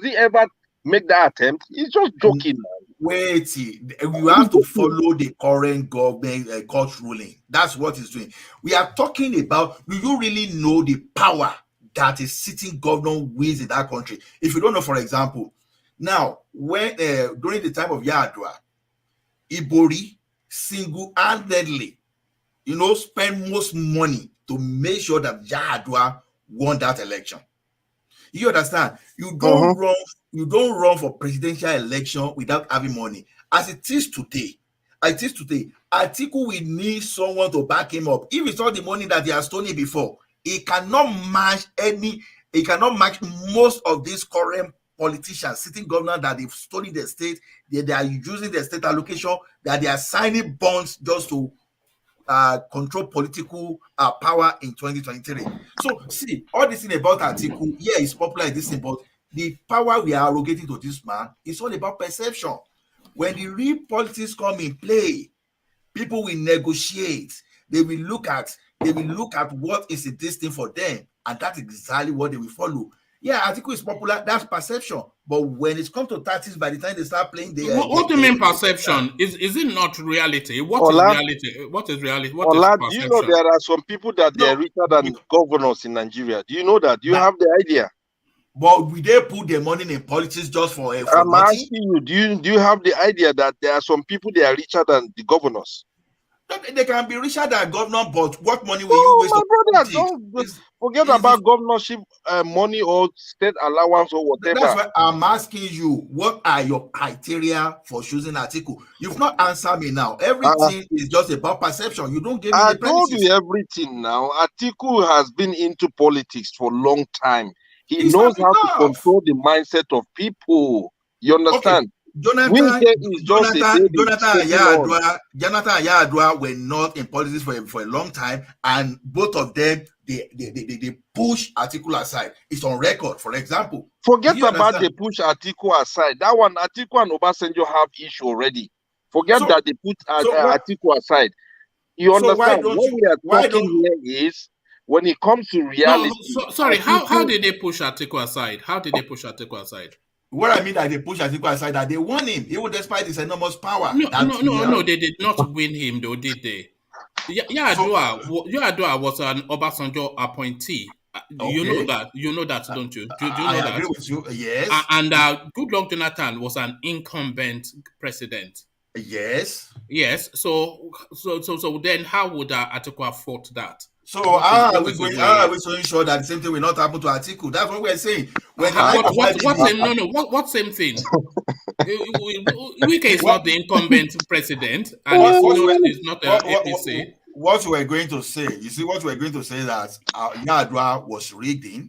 S8: he ever made that attempt? He's just joking.
S5: Wait, you have to follow the current government court ruling. That's what he's doing. We are talking about, do you really know the power that a sitting governor wields in that country? If you don't know, for example, now, when during the time of Yar'Adua, Ibori single-handedly, spend most money to make sure that Yar'Adua won that election. You understand? You don't run for presidential election without having money. As it is today, Atiku will need someone to back him up. If it's all the money that he has stolen before, he cannot match most of these current politicians, sitting governors that they've stolen the state, they are using the state allocation, that they are signing bonds just to control political power in 2023. So, see, all this thing about Atiku, it's popular in this thing, but the power we are arrogating to this man is all about perception. When the real politics come in play, people will negotiate. They will look at what is this thing for them, and that's exactly what they will follow. Yeah, Atiku is popular, that's perception. But when it comes to tactics, by the time they start playing,
S1: what do you mean perception? Is it not reality? What is reality? What is reality? What is perception?
S8: Do you know there are some people that they are richer than governors in Nigeria? Do you know that? Do you have the idea?
S5: But will they put their money in politics just for
S8: I'm asking you, do you have the idea that there are some people that are richer than the governors?
S5: They can be richer than governor, but what money will you waste?
S8: My brother, don't forget about governorship money or state allowance or whatever.
S5: That's why I'm asking you, what are your criteria for choosing Atiku? You've not answered me now. Everything is just about perception. You don't give me the premises.
S8: I told you everything now. Atiku has been into politics for a long time. He knows how to control the mindset of people. You understand?
S5: Okay. Jonathan Yar'Adua were not in politics for a long time, and both of them they push Atiku aside. It's on record, for example.
S8: Forget about the push Atiku aside. That one, Atiku and Obasanjo have issue already. Forget that they put Atiku aside. You understand? What we are talking here is when it comes to reality.
S1: Sorry, how did they push Atiku aside? How did they push Atiku aside?
S5: What I mean that they push Atiku aside, that they won him, even despite his enormous power.
S1: No, they did not win him, though, did they? Yar'Adua was an Obasanjo appointee. Okay. You know that, don't you? Do you know that?
S5: I agree with you. Yes.
S1: And Goodluck Jonathan was an incumbent president.
S5: Yes.
S1: Yes. So then, how would Atiku have fought that?
S5: So are we so sure that the same thing will not happen to Atiku? That's what we're saying.
S1: What same thing? Wike is not the incumbent president, and it's not an APC.
S5: What we're going to say, what we're going to say that Yar'Adua was rigged in,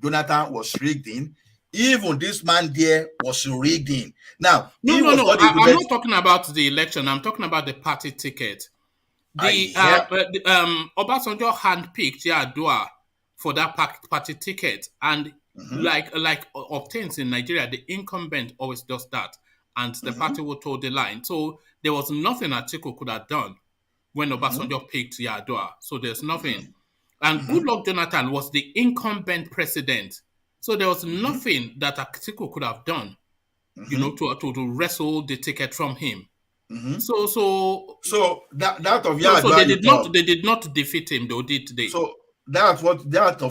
S5: Jonathan was rigged in, even this man there was rigged in. Now,
S1: I'm not talking about the election. I'm talking about the party ticket. Obasanjo handpicked Yar'Adua for that party ticket, and like obtains in Nigeria, the incumbent always does that, and the party will toe the line. So there was nothing Atiku could have done when Obasanjo picked Yar'Adua. So there's nothing. And Goodluck Jonathan was the incumbent president. So there was nothing that Atiku could have done, you know, to wrestle the ticket from him. So
S5: that of Yadua,
S1: so they did not defeat him, though, did they?
S5: So that of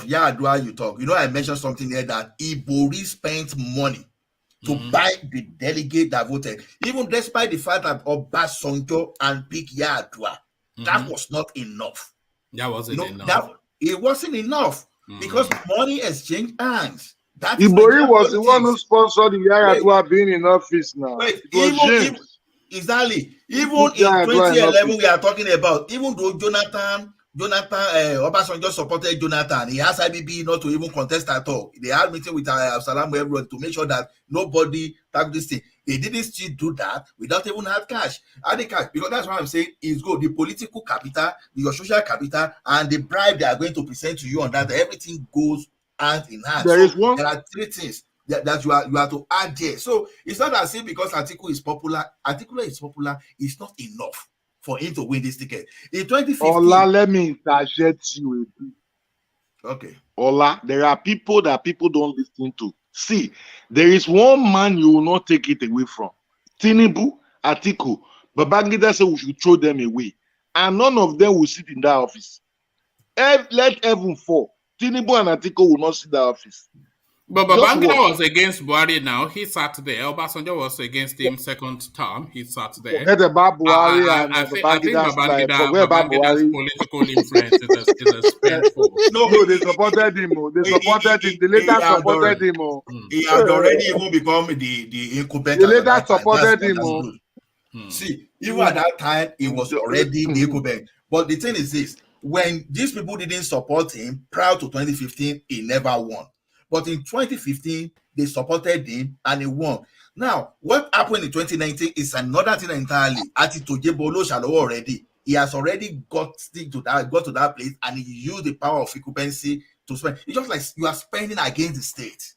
S5: Yadua you talk. You know, I mentioned something there that Ibori spent money to buy the delegate that voted, even despite the fact that Obasanjo and Big Yadua, that was not enough.
S1: That wasn't enough.
S5: It wasn't enough because money exchanged hands.
S6: Ibori was the one who sponsored the Yadua being in office now.
S5: Exactly. Even in 2011, we are talking about, even though Jonathan Obasanjo supported Jonathan, he asked IBB not to even contest at all. They had meeting with Absalom everyone to make sure that nobody tackled this thing. They didn't still do that without even have cash. Because that's what I'm saying is good. The political capital, your social capital, and the bribe they are going to present to you on that, everything goes hand in hand. There are three things that you are to add there. So it's not as if because Atiku is popular, it's not enough for him to win this ticket. In 2015...
S6: Ola, let me interject you a bit.
S5: Okay.
S6: Ola, there are people that people don't listen to. See, there is one man you will not take it away from. Tinubu, Atiku, Babangida said we should throw them away. And none of them will sit in that office. Let heaven fall. Tinubu and Atiku will not sit in that office.
S1: But Babangida was against Buhari now. He sat there. Obasanjo was against him second term. He sat there.
S6: Forget about Buhari and
S1: I think Babangida's political influence is a spent force.
S6: No, they supported him. They later supported him.
S5: He had already even become the incumbent.
S6: They later supported him.
S5: See, even at that time, he was already the incumbent. But the thing is this, when these people didn't support him prior to 2015, he never won. But in 2015, they supported him and he won. Now, what happened in 2019 is another thing entirely. Atitojebolo Shalowo already. He has already got to that place and he used the power of occupancy to spend. It's just like you are spending against the state.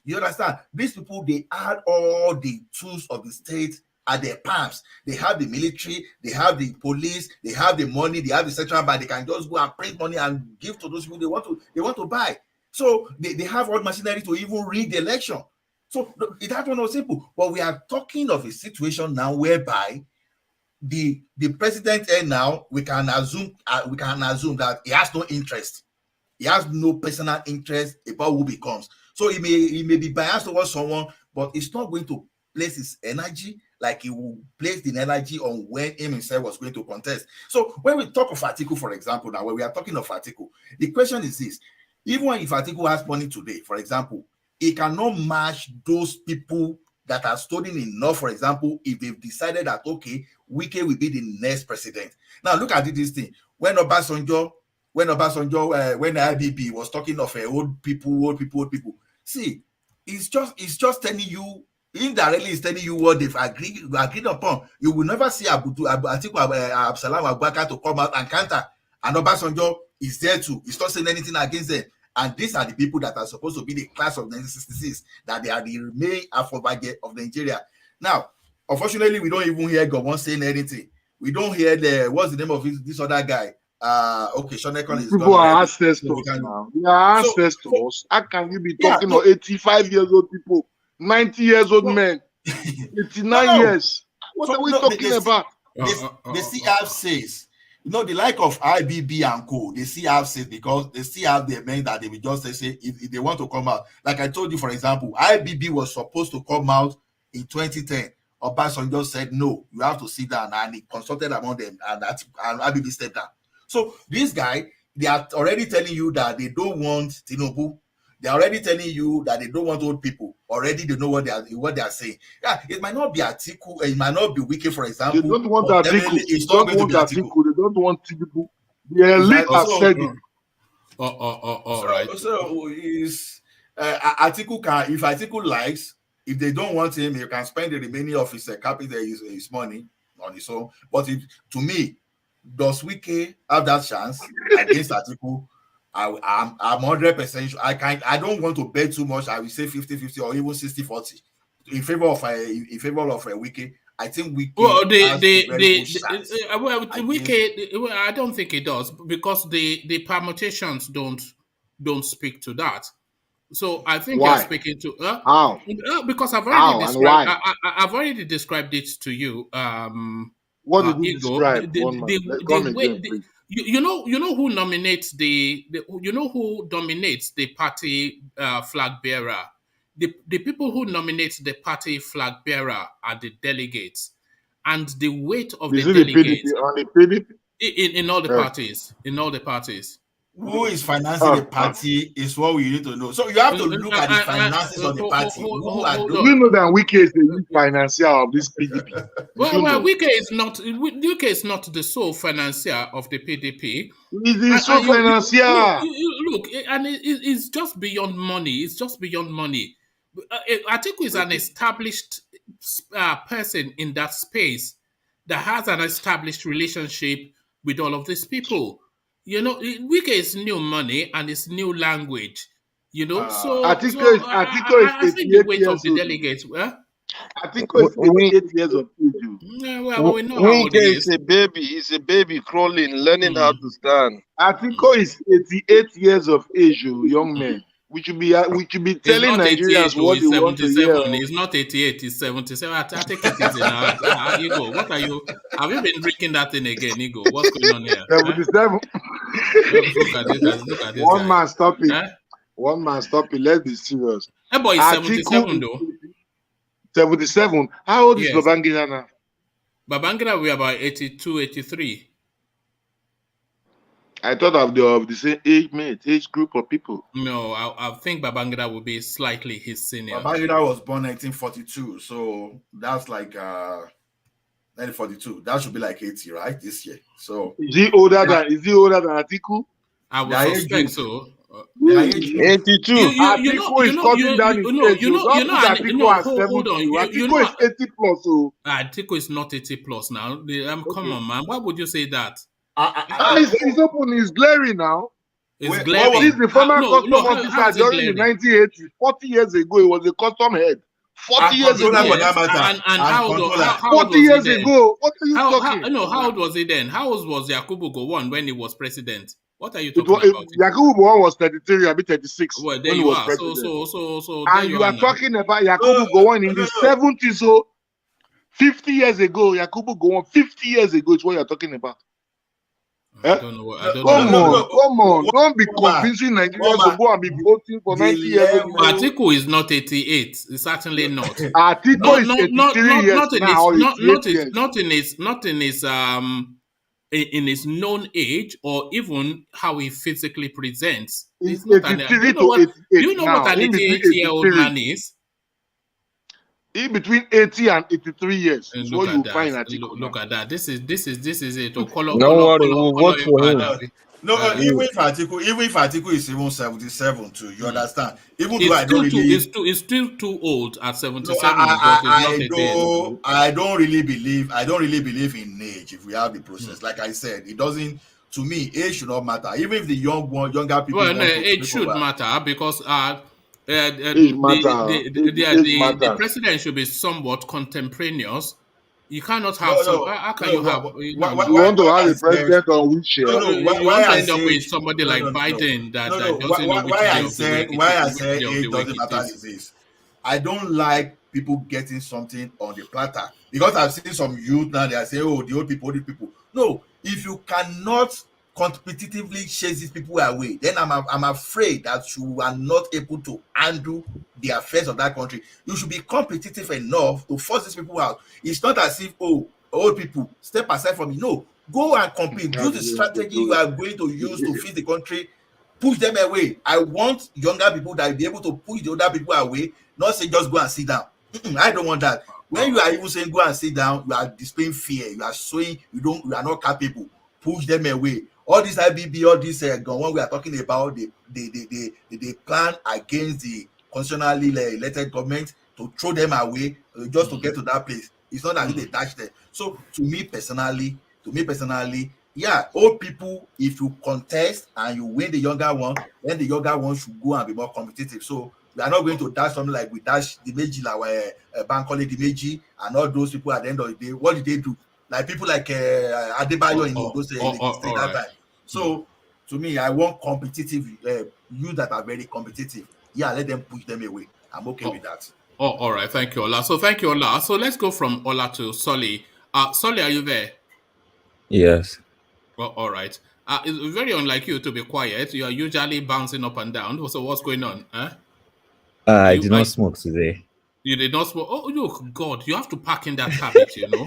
S5: You understand? These people, they had all the tools of the state at their palms. They have the military, they have the police, they have the money, they have the central bank. They can just go and print money and give to those people they want to buy. So they have all machinery to even rig the election. So that one was simple. But we are talking of a situation now whereby the president now we can assume that he has no interest. He has no personal interest about who becomes. So he may be biased towards someone, but it's not going to place his energy like he will place the energy on when him himself was going to contest. So when we talk of Atiku, for example, now when we are talking of Atiku, the question is this. Even if Atiku has money today, for example, he cannot match those people that are stolen enough, for example, if they've decided that, okay, Wike will be the next president. Now, look at this thing. When Obasanjo, when IBB was talking of old people, see, it's just telling you, indirectly it's telling you what they've agreed upon. You will never see Atiku Absalom Abubakar to come out and counter. And Obasanjo is there too. He's not saying anything against them. And these are the people that are supposed to be the class of 1966, that they are the main Afro-Bagge of Nigeria. Now, unfortunately, we don't even hear Gowon saying anything. We don't hear what's the name of this other guy? Okay, Sean Ekon is
S6: people are ancestors now. We are ancestors. How can you be talking of 85 years old people, 90 years old men, 89 years? What are we talking about?
S5: The CF says, you know, the like of IBB and co, they see have said because they see have the men that they will just say if they want to come out. Like I told you, for example, IBB was supposed to come out in 2010. Obasanjo said no, you have to sit down, and he consulted among them, and IBB stepped down. So this guy, they are already telling you that they don't want Tinubu. They are already telling you that they don't want old people. Already they know what they are saying. Yeah, it might not be Atiku, it might not be Wike, for example.
S6: They don't want Atiku. They don't want Tinubu. The elite have said it.
S5: All right. So is Atiku can, if Atiku likes, if they don't want him, he can spend the remaining of his capital, his money on his own. But to me, does Wike have that chance against Atiku? I'm 100% sure. I don't want to bet too much. I will say 50-50 or even 60-40 in favor of Wike. I think Wiki
S1: well,
S5: has a very good chance.
S1: Wiki, I don't think it does because the permutations don't speak to that. So I think
S6: Why?
S1: you're speaking to
S6: How?
S1: Because I've already described it to you.
S6: What did you
S1: Ego,
S6: describe?
S1: you know who nominates who dominates the party flag bearer. The people who nominate the party flag bearer are the delegates, and the weight of the delegates in all the parties. In all the parties.
S5: Who is financing the party is what we need to know. So you have to look at the finances of the party.
S6: You know that Wiki is the weak financier of this PDP.
S1: Well, Wiki is not the sole financier of the PDP.
S6: He's the sole financier.
S1: Look, and it's just beyond money. It's just beyond money. Atiku is an established person in that space that has an established relationship with all of these people. You know, Wiki is new money and it's new language. You know, I think the weight of the delegates.
S6: Atiku is 88 years of age.
S1: Yeah, well, we know how old he is.
S8: He's a baby crawling, learning how to stand.
S6: Atiku is 88 years of age, young man. We should be telling Nigerians what they want to hear.
S1: He's not 88, he's 77. I think it is in Ego, what are you? Have you been drinking that thing again, Ego? What's going on here?
S6: 77.
S1: Look at this.
S6: One man, stop it. One man, stop it. Let's be serious.
S1: Hey, boy, he's 77 though.
S6: 77. How old is Babangida now?
S1: Babangida, we're about 82, 83.
S6: I thought of the same age group of people.
S1: No, I think Babangida will be slightly his senior.
S5: Babangida was born 1942, so that's like 1942. That should be like 80, right? This year. So
S6: is he older than Atiku?
S1: I would suspect so.
S6: 82. Atiku is cutting down his age. Hold on. Atiku is 80 plus. So
S1: Atiku is not 80 plus now. Come on, man. Why would you say that?
S6: He's open. He's glaring now.
S1: It's glaring.
S6: He's the former custom officer during the 1980s. 40 years ago, he was a custom head. 40 years ago.
S1: And how old
S6: 40 years ago. What are you talking?
S1: How old was he then? How old was Yakubu Gowon when he was president? What are you talking about?
S6: Yakubu Gowon was 33, I'll be 36.
S1: Well, there you are. So
S6: and you are talking about Yakubu Gowon in the 70s. So 50 years ago, Yakubu Gowon, 50 years ago is what you're talking about.
S1: I don't know.
S6: Come on. Don't be convincing Nigerians to go and be voting for 90 years ago.
S1: Atiku is not 88. It's certainly not.
S6: Atiku is 83 years now.
S1: In his known age or even how he physically presents.
S6: He's 83 to 88.
S1: Do you know what an 88-year-old man is?
S6: In between 80 and 83 years is what you find Atiku.
S1: Look at that. This is it.
S8: Don't worry, we'll vote for him.
S5: No, even if Atiku is even 77 too, you understand? Even
S1: though
S5: I don't really,
S1: it's still too old at 77.
S5: I don't really believe in age. If we have the process, like I said, it doesn't. To me, age should not matter. Even if the younger people.
S1: Well, no, age should matter because the president should be somewhat contemporaneous. You cannot have how can you have?
S6: You want to have a president on which
S1: you want to end up with somebody like Biden that doesn't know which
S5: why I say it doesn't matter is this. I don't like people getting something on the platter because I've seen some youth now. They are saying, "Oh, the old people." No, if you cannot competitively chase these people away, then I'm afraid that you are not able to handle the affairs of that country. You should be competitive enough to force these people out. It's not as if, old people, step aside from me. No, go and compete. Use the strategy you are going to use to feed the country. Push them away. I want younger people that will be able to push the older people away, not say just go and sit down. I don't want that. When you are even saying go and sit down, you are displaying fear. You are showing you are not capable. Push them away. All this IBB, all this when we are talking about the plan against the constitutionally elected government to throw them away just to get to that place. It's not that they touch them. So to me personally, yeah, old people, if you contest and you win the younger one, then the younger one should go and be more competitive. So We are not going to dash something like we dash the Meji, like Bankole the Meji, and all those people at the end of the day. What did they do? Like people like Adebayo in those that time. So to me, I want competitive you that are very competitive. Yeah, let them push them away. I'm okay with that.
S1: Oh, all right. Thank you, Ola. So thank you, Ola. So let's go from Ola to Solly. Solly, are you there?
S10: Yes.
S1: Well, all right. It's very unlike you to be quiet. You are usually bouncing up and down. So what's going on?
S10: I did not smoke today.
S1: You did not smoke? Oh, God. You have to pack in that habit, you know.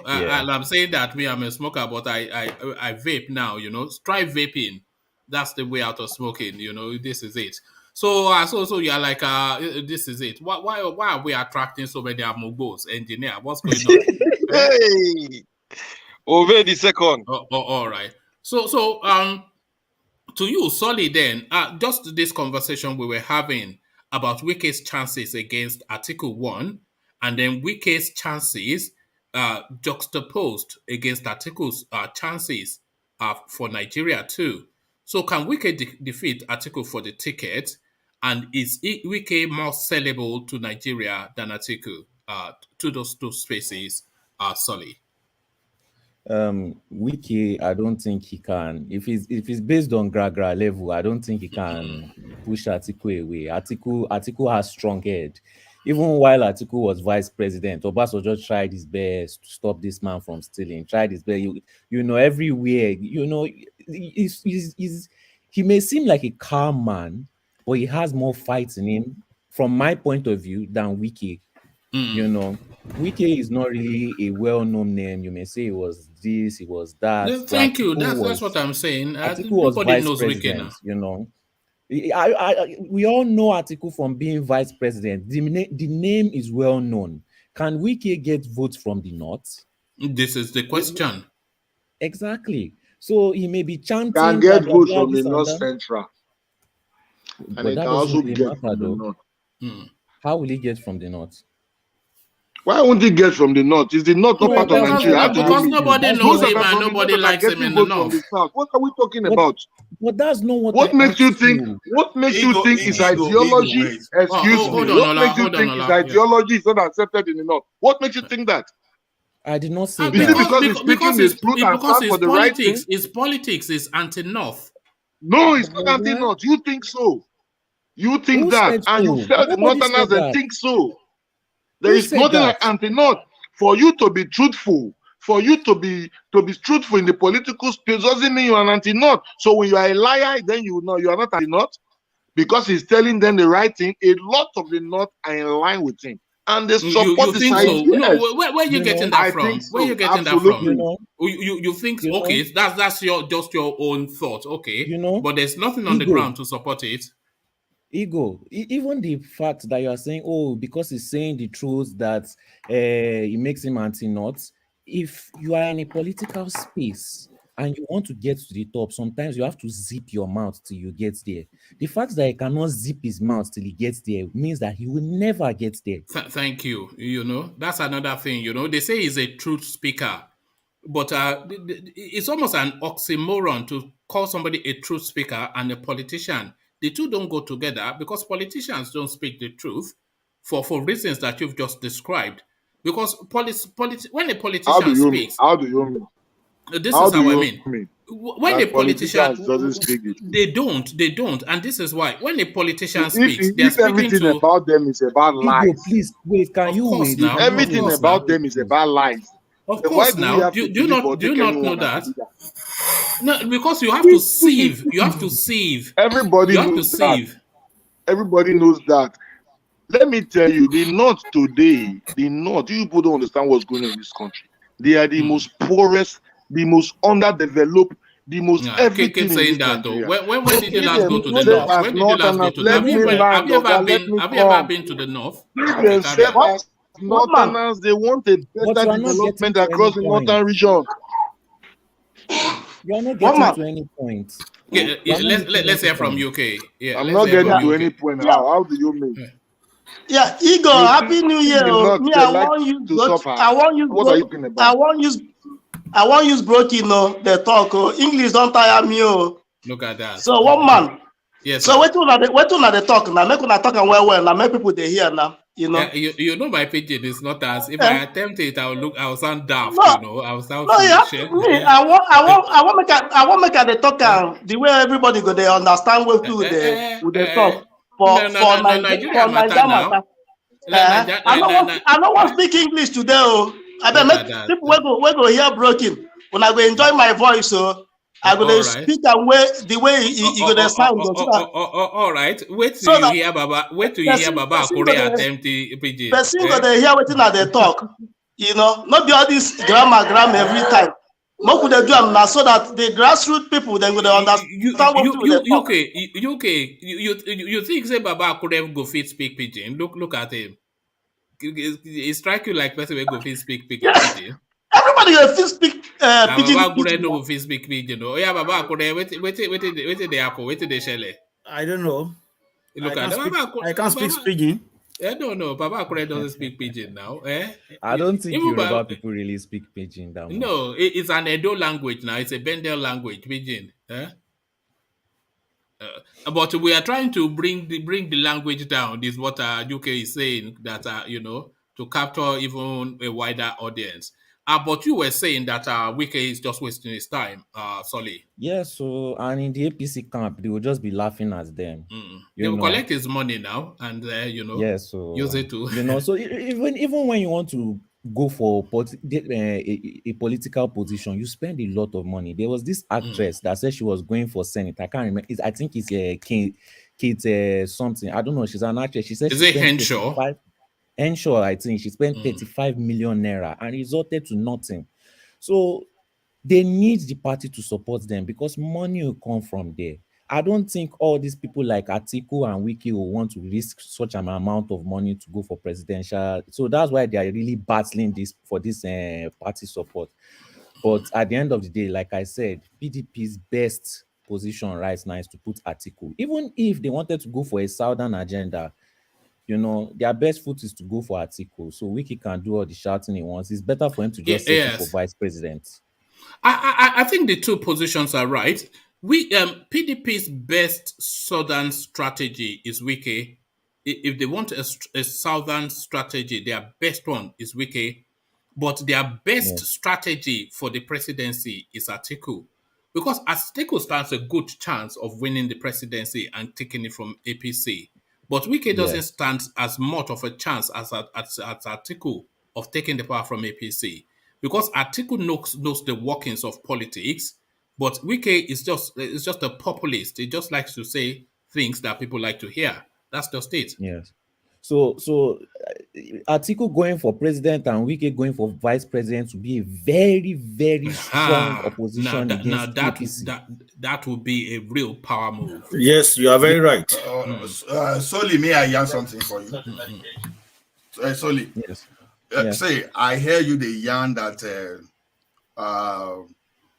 S10: Yeah.
S1: I'm saying that I'm a smoker, but I vape now, Try vaping. That's the way out of smoking, This is it. So you're like, this is it. Why are we attracting so many amogos? Engineer, what's going on?
S8: Hey, over the second.
S1: All right. So to you, Solly, then, just this conversation we were having about Wike's chances against Atiku 1, and then Wike's chances juxtaposed against Atiku's chances for Nigeria too. So can Wike defeat Atiku for the ticket? And is Wike more sellable to Nigeria than Atiku to those two spaces, Solly?
S10: Wike, I don't think he can. If it's based on Gragra level, I don't think he can push Atiku away. Atiku has strong head. Even while Atiku was vice president, Obasanjo tried his best to stop this man from stealing. Tried his best, everywhere. He may seem like a calm man, but he has more fight in him, from my point of view, than Wike. Wike is not really a well-known name. You may say it was this, it was that.
S1: Thank you. That's what I'm saying.
S10: Atiku was vice president. We all know Atiku from being vice president. The name is well known. Can Wike get votes from the north?
S1: This is the question.
S10: Exactly. So he may be chanting.
S6: Can get votes from the north central.
S10: But that can also get from the north. How will he get from the north?
S6: Why won't he get from the north? Is the north not part of Nigeria?
S1: Because nobody knows him and nobody likes him in the north.
S6: What are we talking about?
S10: But that's not
S6: what makes you think. What makes you think his ideology? Excuse me. What makes you think his ideology is not accepted in the north? What makes you think that?
S10: I did not say that.
S6: Is it because he's speaking the truth and stand for the right thing?
S1: His politics is anti-north.
S6: No, it's not anti-north. You think so? You think that, and you tell the northerners and think so. There is nothing like anti-north. For you to be truthful, for you to be truthful in the political space doesn't mean you are an anti-north. So when you are a liar, then you know you are not anti-north, because he's telling them the right thing. A lot of the north are in line with him, and they support the side.
S1: So? Yes. No, where are you getting that from? Where are you getting that from? You think okay? That's just your own thought, okay? But there's nothing on the ground to support it.
S10: Ego, even the fact that you are saying, because he's saying the truth that it makes him anti-north. If you are in a political space and you want to get to the top, sometimes you have to zip your mouth till you get there. The fact that he cannot zip his mouth till he gets there means that he will never get there.
S1: Thank you. That's another thing. They say he's a truth speaker, but it's almost an oxymoron to call somebody a truth speaker and a politician. The two don't go together, because politicians don't speak the truth for reasons that you've just described. Because when a politician speaks...
S6: How do you mean?
S1: This is how I mean. When a politician...
S6: doesn't speak it.
S1: They don't. And this is why. When a politician speaks, they're
S6: speaking to... everything about them is about lies.
S10: Please, wait, can you wait?
S6: Now, everything about them is about lies.
S1: Of course now. Do you not know that? No, because you have to sieve. You have to sieve.
S6: Everybody knows that. Everybody knows that. Let me tell you, the North today, you people don't understand what's going on in this country. They are the most poorest, the most underdeveloped, the most everything.
S1: Keep saying that though. When did you last go to the North? When did you last go to the North? Have you ever been to the North?
S6: Northerners, they want a better development across the northern region.
S10: You are not getting to any point.
S1: Let's hear from UK. Yeah,
S6: I'm not getting to any point. How do you mean?
S7: Yeah, Igor, Happy New Year. Me, I want use broken, the talk. English don't tire me.
S1: Look at that.
S7: So one man,
S1: Yes.
S7: So wait till they talk now. Make una talk and well. Now make people they hear now. You know.
S1: You know my pidgin is not as if I attempt it, I'll sound daft.
S7: No,
S1: you know, I'll sound
S7: no,
S1: foolish.
S7: yeah. Me, I want make the talk the way everybody go they understand what people they talk for
S1: Nigeria matter now.
S7: I don't want speak English today. Oh, I bet make people we go hear broken. When I go enjoy my voice, so I go speak and the way you go to sound.
S1: All right. Wait till you hear Baba. Wait till you hear Baba Korea attempt PG.
S7: Person go they hear what they talk. You know, not be all this grammar every time. What could they do now so that the grassroots people then go to understand
S1: you think say Baba Korea go fit speak pidgin? Look at him. It strike you like person will go fit speak pidgin.
S7: Everybody will fit speak pidgin.
S1: Baba Korea no go fit speak pidgin. Oh yeah, Baba Korea. Wait they happen. Wait they shell.
S11: I don't know.
S1: Look at
S11: I can't speak pidgin.
S1: I don't know. Baba Korea doesn't speak pidgin now.
S10: I don't think Yoruba people really speak pidgin that much.
S1: No, it's an Edo language now. It's a Bendel language, pidgin. But we are trying to bring the language down. This is what UK is saying, that to capture even a wider audience. But you were saying that Wike is just wasting his time, Solly.
S10: Yeah, so and in the APC camp, they will just be laughing at them.
S1: They will collect his money now and
S10: so
S1: use it to
S10: so even when you want to go for a political position, you spend a lot of money. There was this actress that said she was going for Senate. I can't remember. I think it's Kate something. I don't know. She's an actress. She said
S1: is it Henshaw?
S10: Henshaw, I think she spent 35 million naira and resulted to nothing. So they need the party to support them because money will come from there. I don't think all these people like Atiku and Wiki will want to risk such an amount of money to go for presidential. So that's why they are really battling for this party support. But at the end of the day, like I said, PDP's best position right now is to put Atiku. Even if they wanted to go for a southern agenda, their best foot is to go for Atiku. So Wiki can do all the shouting he wants. It's better for him to just settle for vice president.
S1: I think the two positions are right. PDP's best southern strategy is Wiki. If they want a southern strategy, their best one is Wiki. But their best strategy for the presidency is Atiku. Because Atiku stands a good chance of winning the presidency and taking it from APC. But Wike doesn't stand as much of a chance as Atiku of taking the power from APC. Because Atiku knows the workings of politics, but Wike is just a populist. He just likes to say things that people like to hear. That's just it.
S10: Yes. So Atiku going for president and Wike going for vice president would be a very, very strong opposition against APC.
S1: That would be a real power move.
S11: Yes, you are very right.
S5: Solly, may I yarn something for you? Solly.
S10: Yes.
S5: Say, I hear you the yarn that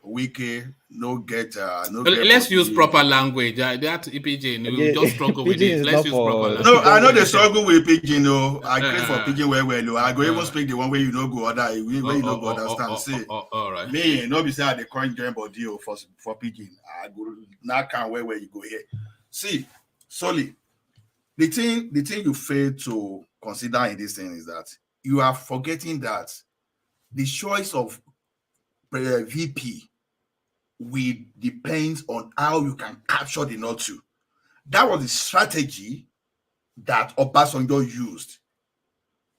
S5: Wike
S1: let's use proper language. That pidgin, we just struggle with it. Let's use proper language.
S5: No, I know they struggle with pidgin. I crave for pidgin well. I go even speak the one way you know go other, where you know go understand. See,
S1: all right.
S5: Me, no be say I the coin join body for pidgin. I go now can't where you go here. See, Solly, the thing you fail to consider in this thing is that you are forgetting that the choice of VP will depend on how you can capture the North too. That was the strategy that Obasanjo used.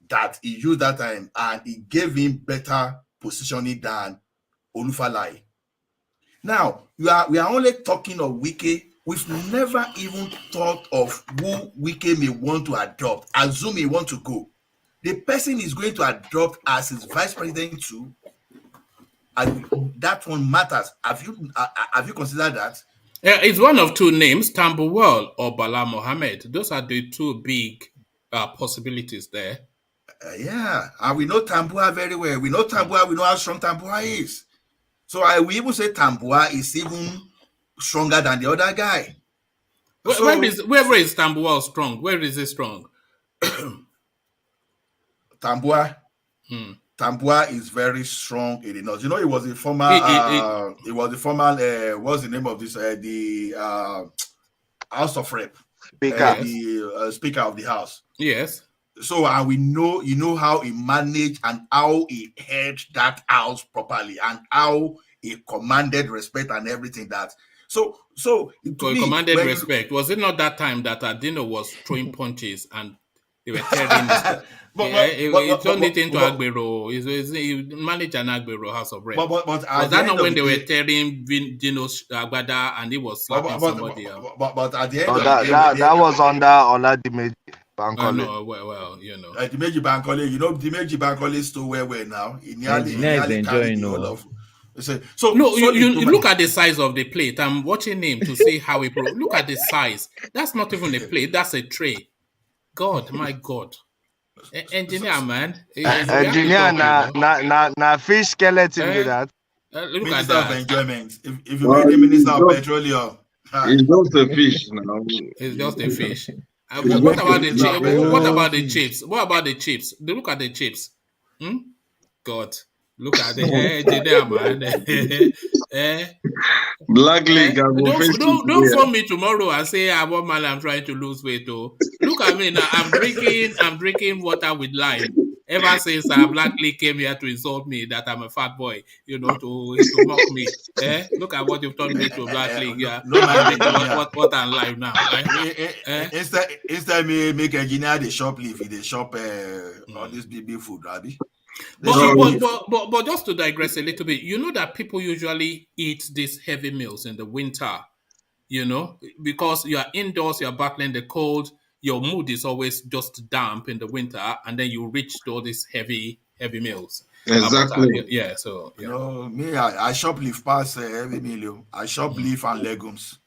S5: That he used that time, and it gave him better positioning than Olufalaye. Now we are only talking of Wike. We've never even thought of who Wike may want to adopt. Assume he want to go. The person is going to adopt as his vice president too. And that one matters. Have you considered that?
S1: It's one of two names, Tambuwal or Bala Mohammed. Those are the two big possibilities there.
S5: And we know Tambuwal very well. We know Tambuwal. We know how strong Tambuwal is. So we even say Tambuwal is even stronger than the other guy.
S1: Where is Tambuwal strong? Where is he strong?
S5: Tambuwal. Tambuwal is very strong in the north. You know, he was a former. What's the name of this? House of Rep,
S6: the
S5: Speaker of the House.
S1: Yes.
S5: So, and we know, you know how he managed and how he held that house properly and how he commanded respect and everything that. So
S1: he commanded respect. Was it not that time that Adino was throwing punches and they were tearing he turned it into Agbero. He managed an Agbero House of Rep.
S5: But
S1: was that not when they were tearing Dino's Agbada and he was slapping somebody else?
S5: But at the end
S8: that was under Dimeji Bankole.
S1: No, well, you know.
S5: Dimeji Bankole, Dimeji Bankole is still where now. He nearly enjoying all of. So
S1: you look at the size of the plate. I'm watching him to see how he look at the size. That's not even a plate. That's a tray. God, my God. Engineer, man.
S8: Engineer, na fish skeleton with that.
S1: Look
S5: Minister
S1: at that.
S5: of Enjoyment. If you meet the Minister of Petroleum.
S8: It's just a fish now.
S1: It's just a fish. What about the chips? What about the chips? What about the chips? Look at the chips. God. Look at the engineer, man.
S8: Black League.
S1: Don't phone me tomorrow and say one man I'm trying to lose weight. Oh, look at me now. I'm drinking water with lime. Ever since Black League came here to insult me that I'm a fat boy, to mock me. Look at what you've turned me to, Black League. Yeah, what I'm live now.
S5: Instead me make engineer the shoplift, they shop all this BB food, Rabbi.
S1: But just to digress a little bit, you know that people usually eat these heavy meals in the winter, because you are indoors, you are battling the cold, your mood is always just damp in the winter, and then you reach to all these heavy meals.
S8: Exactly.
S5: Me, I shoplift past heavy meal. I shoplift and legumes.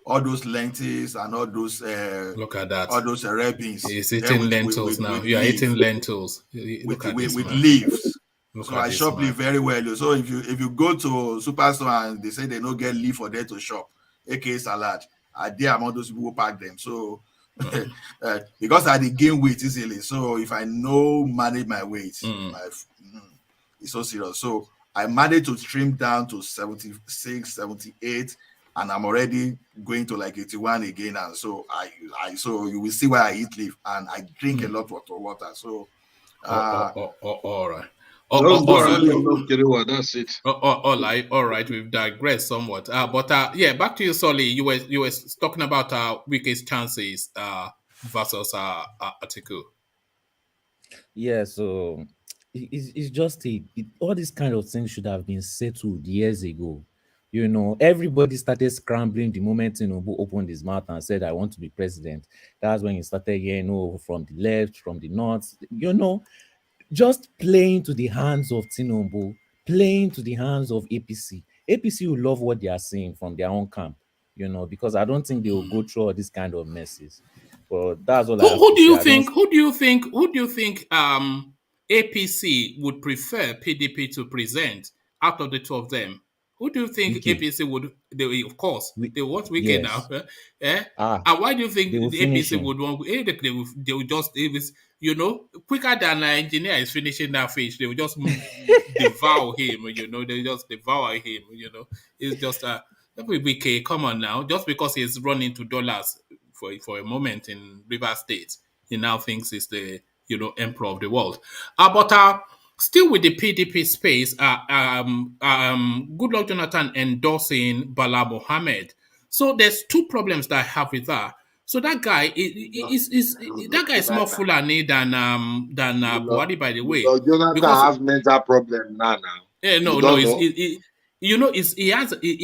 S5: All those lentils and all those.
S1: Look at that.
S5: All those red beans.
S1: He's eating lentils now. You are eating lentils.
S5: With leaves. So I shoplift very well. So if you go to superstore and they say they don't get leaf for them to shop, aka salad, I dare among those people who pack them. So because I did gain weight easily. So if I manage my weight, it's so serious. So I managed to trim down to 76, 78. And I'm already going to like 81 again, and so so you will see why I eat leaf and I drink a lot of water. So,
S1: all right.
S8: That's it.
S1: All right. We've digressed somewhat. Back to you, Solly. You were talking about weakest chances versus Atiku.
S10: Yeah. So it's just all these kind of things should have been settled years ago. Everybody started scrambling the moment Tinubu opened his mouth and said, I want to be president. That's when he started hearing, from the left, from the north, just playing to the hands of Tinubu, playing to the hands of APC. APC will love what they are seeing from their own camp, because I don't think they will go through all these kind of messes. But that's all.
S1: Who do you think APC would prefer PDP to present out of the two of them? Who do you think APC would? Of course, they want Wiki now. And why do you think the APC would want? They will just, quicker than an engineer is finishing that fish. They will just devour him. They just devour him. It's just Wiki. Come on now, just because he's running to dollars for a moment in River State, he now thinks he's the emperor of the world. Still with the PDP space, Goodluck Jonathan endorsing Bala Mohammed. So there's two problems that I have with that. So that guy is more Fulani than Buhari, by the way.
S6: Jonathan has mental problem now.
S1: He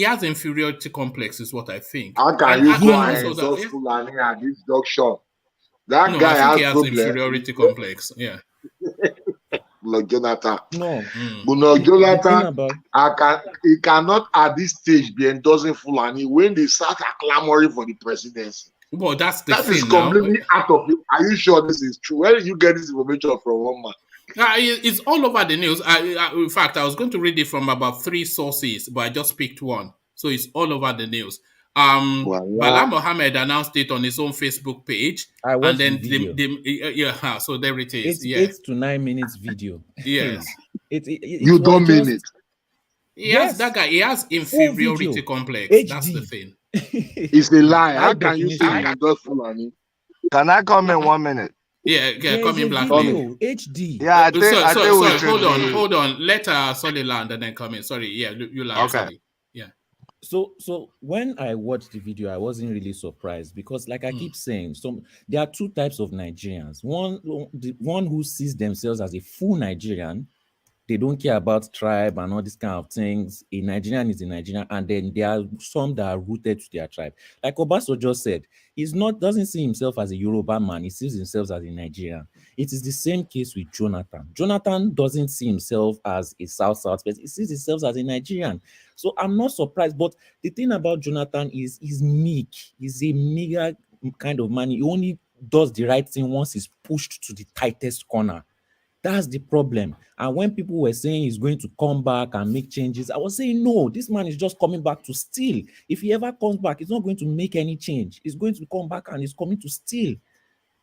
S1: has inferiority complex, is what I think.
S6: How can you go and endorse Fulani at this junction? That guy has
S1: inferiority complex. Yeah.
S6: Jonathan. Jonathan, he cannot at this stage be endorsing Fulani when they start clamoring for the presidency.
S1: Well, that
S6: is completely out of it. Are you sure this is true? Where did you get this information from, one man?
S1: It's all over the news. In fact, I was going to read it from about 3 sources, but I just picked one. So it's all over the news. Bala Mohammed announced it on his own Facebook page.
S10: And then
S1: so there it is.
S10: It's 8 to 9 minutes video.
S1: Yes.
S6: You don't mean it.
S1: That guy, he has inferiority complex. HD. That's the thing.
S6: It's a lie.
S10: By
S6: How can you say
S10: definition.
S6: you endorse Fulani?
S8: Can I come in 1 minute?
S1: Yeah,
S10: There
S1: come
S10: is
S1: in
S10: a
S1: Black
S10: video,
S1: League.
S10: HD.
S8: Yeah, I think we should
S1: hold on. Let Solly land and then come in. Sorry, yeah, you land.
S8: Okay.
S1: Solly. Yeah.
S10: So when I watched the video, I wasn't really surprised because, like I keep saying, there are two types of Nigerians. The one who sees themselves as a full Nigerian. They don't care about tribe and all these kind of things. A Nigerian is a Nigerian, and then there are some that are rooted to their tribe. Like Obaso just said, doesn't see himself as a Yoruba man, he sees himself as a Nigerian. It is the same case with Jonathan. Jonathan doesn't see himself as a South person, he sees himself as a Nigerian. So I'm not surprised. But the thing about Jonathan is he's meek. He's a meager kind of man. He only does the right thing once he's pushed to the tightest corner. That's the problem. And when people were saying he's going to come back and make changes, I was saying, no, this man is just coming back to steal. If he ever comes back, he's not going to make any change. He's going to come back and he's coming to steal.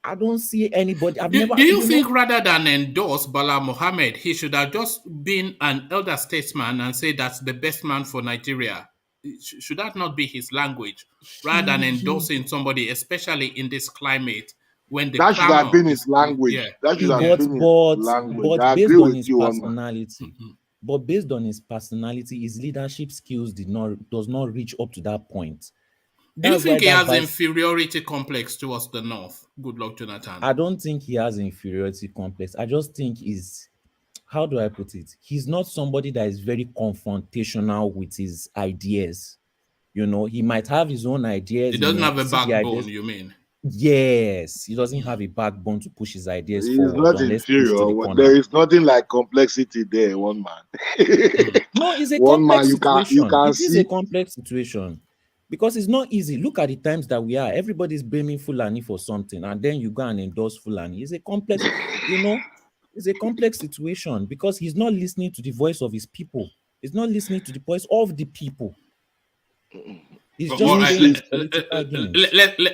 S10: I don't see anybody.
S1: Do you think rather than endorse Bala Mohammed, he should have just been an elder statesman and say that's the best man for Nigeria? Should that not be his language? Rather than endorsing somebody, especially in this climate, when the
S6: that should have been his language.
S1: Yeah.
S6: That should have been his language.
S10: But based on his personality, but based on his personality, his leadership skills does not reach up to that point.
S1: Do you think he has inferiority complex towards the North? Goodluck, Jonathan.
S10: I don't think he has inferiority complex. I just think how do I put it? He's not somebody that is very confrontational with his ideas. You know, he might have his own ideas.
S1: He doesn't have a backbone, you mean?
S10: Yes, he doesn't have a backbone to push his ideas
S6: He's
S10: forward.
S6: not inferior. There is nothing like complexity there, one man.
S10: No, it's a complex situation. It is a complex situation. Because it's not easy. Look at the times that we are. Everybody's blaming Fulani for something, and then you go and endorse Fulani. It's a complex, it's a complex situation because he's not listening to the voice of his people. He's not listening to the voice of the people. He's just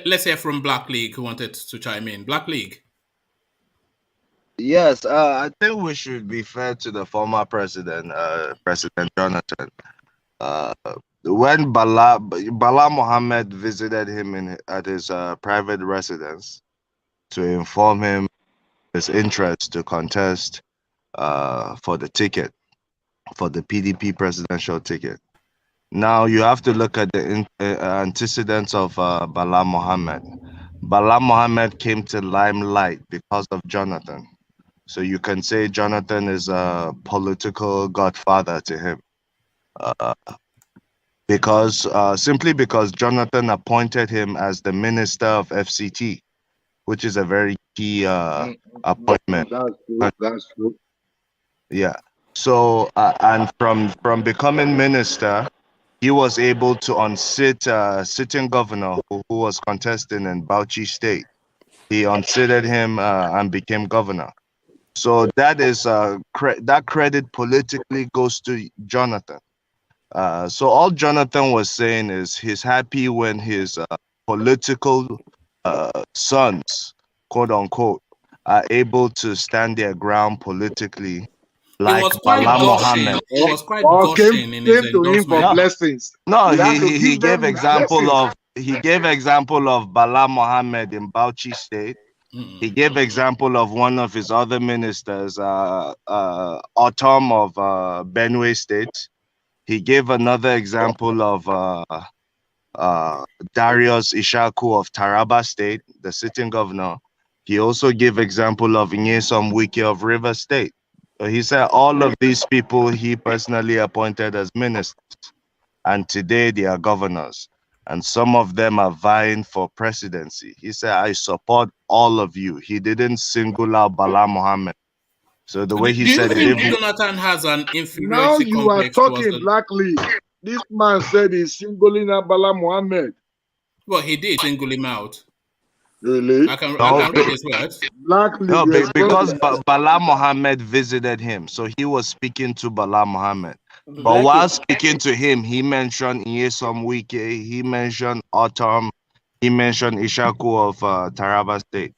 S1: let's hear from Black League who wanted to chime in. Black League.
S8: Yes, I think we should be fair to the former president, President Jonathan. When Bala Mohammed visited him at his private residence to inform him his interest to contest for the ticket, for the PDP presidential ticket. Now you have to look at the antecedents of Bala Mohammed. Bala Mohammed came to limelight because of Jonathan. So you can say Jonathan is a political godfather to him. Simply because Jonathan appointed him as the minister of FCT, which is a very key appointment.
S6: That's true.
S8: Yeah. So and from becoming minister, he was able to unseat sitting governor who was contesting in Bauchi State. He unseated him and became governor. So that is that credit politically goes to Jonathan. So all Jonathan was saying is he's happy when his political sons, quote unquote, are able to stand their ground politically. Like Bala Mohammed.
S1: He was quite gushing in his endorsement.
S6: Blessings.
S8: No, he gave example of Bala Mohammed in Bauchi State. He gave example of one of his other ministers, Autumn of Benue State. He gave another example of Darius Ishaku of Taraba State, the sitting governor. He also gave example of Nyesom Wike of River State. So he said all of these people he personally appointed as ministers, and today they are governors, and some of them are vying for presidency. He said, I support all of you. He didn't single out Bala Mohammed. So the way he said it.
S1: Do you think Jonathan has an inferiority
S6: now you
S1: complex?
S6: Are talking Black League. This man said he's singling out Bala Mohammed.
S1: Well, he did single him out.
S6: Really?
S1: I can read his words.
S8: No, because Bala Mohammed visited him, so he was speaking to Bala Mohammed. But while speaking to him, he mentioned Nyesom Wike, he mentioned Autumn, he mentioned Ishaku of Taraba State.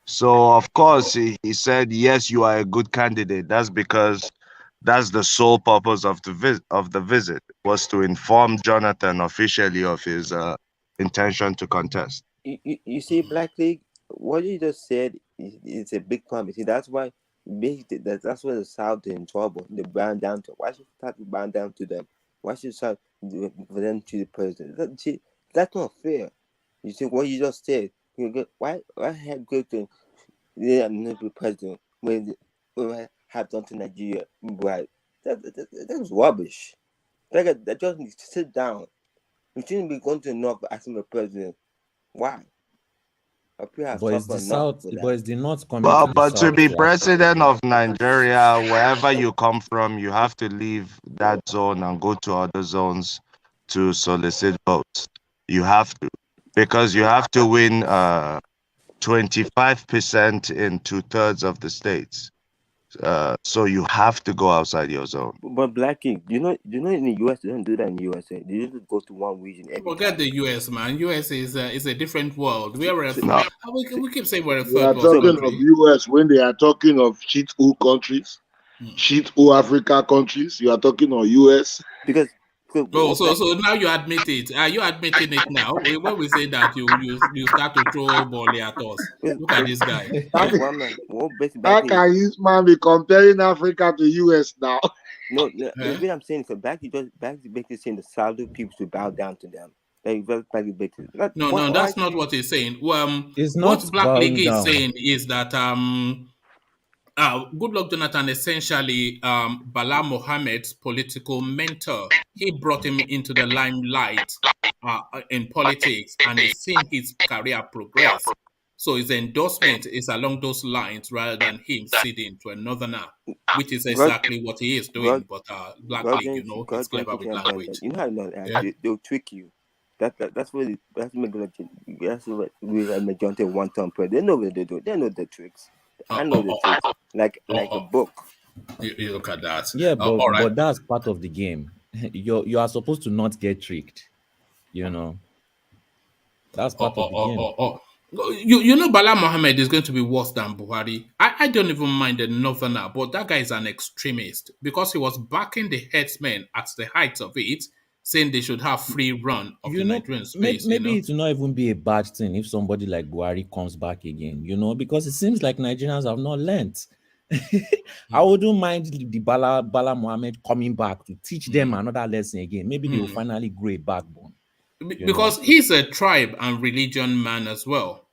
S8: So of course he said, yes, you are a good candidate. That's because
S12: That's the sole purpose of the visit, was to inform Jonathan officially of his intention to contest.
S4: You see, Black League, what you just said is a big problem. See, that's why that's why the South is in trouble. They bound down to. Why should start to bound down to them? Why should start for them to the president? See, that's not fair. You see what you just said. Why had good to the president when I have done to Nigeria? Right? That was rubbish. That just needs to sit down. We shouldn't be going to North asking the president. Why?
S10: But it's the South, but it's the North coming
S12: But,
S10: to the
S12: but to
S10: South
S12: be
S10: to
S12: president of Nigeria, wherever you come from, you have to leave that zone and go to other zones to solicit votes. You have to, because you have to win 25% in 2/3 of the states. So you have to go outside your zone.
S4: But Black King, you know in the US they don't do that in the USA. They just go to one region every
S1: Forget
S4: time.
S1: the US, man. US is a different world. We keep saying we're a
S6: We are
S1: third world
S6: talking of
S1: country.
S6: US when they are talking of shit who countries, shit who Africa countries. You are talking of US
S4: because.
S1: So now you admit it. Are you admitting it now? When we say that, you start to throw ball at us. Look at this guy.
S6: How can this man be comparing Africa to US now?
S4: No, what I'm saying is Black is basically saying the Saudi people to bow down to them.
S1: No, that's not what he's saying.
S10: It's
S1: what
S10: not
S1: Black League
S10: bowing
S1: is
S10: down.
S1: saying is that Goodluck Jonathan essentially Bala Mohammed's political mentor. He brought him into the limelight in politics, and he's seen his career progress. So his endorsement is along those lines rather than him ceding to a northerner, which is exactly what he is doing. But Black League, he's clever with language.
S4: You know how they'll trick you. That's what majority of one-term president. They know what they do. They know the tricks. I know the tricks. Like a book.
S1: You look at that.
S10: Yeah, but
S1: all right.
S10: but that's part of the game. You are supposed to not get tricked. That's part of the game.
S1: You know Bala Mohammed is going to be worse than Buhari. I don't even mind the northerner, but that guy is an extremist because he was backing the headsmen at the height of it, saying they should have free run of the Nigerian space.
S10: Maybe it will not even be a bad thing if somebody like Buhari comes back again, because it seems like Nigerians have not learnt. I wouldn't mind the Bala Mohammed coming back to teach them another lesson again. Maybe they will finally grow a backbone.
S1: Because he's a tribe and religion man as well.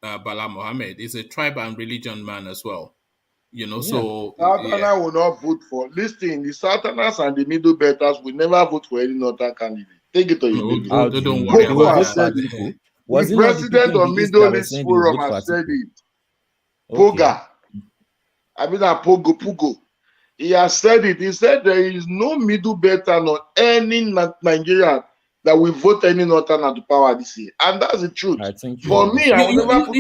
S1: Bala Mohammed is a tribe and religion man as well. So
S6: Southerners will not vote for. Listen, the Southerners and the Middle Belters will never vote for any northern candidate. Take it or you leave it.
S1: Don't worry about that.
S6: The president of Middle East Forum has said it. Poga. I mean, Pugo. He has said it. He said there is no Middle Belter nor any Nigerian that will vote any northerner to power this year, and that's the truth. For me, I will never put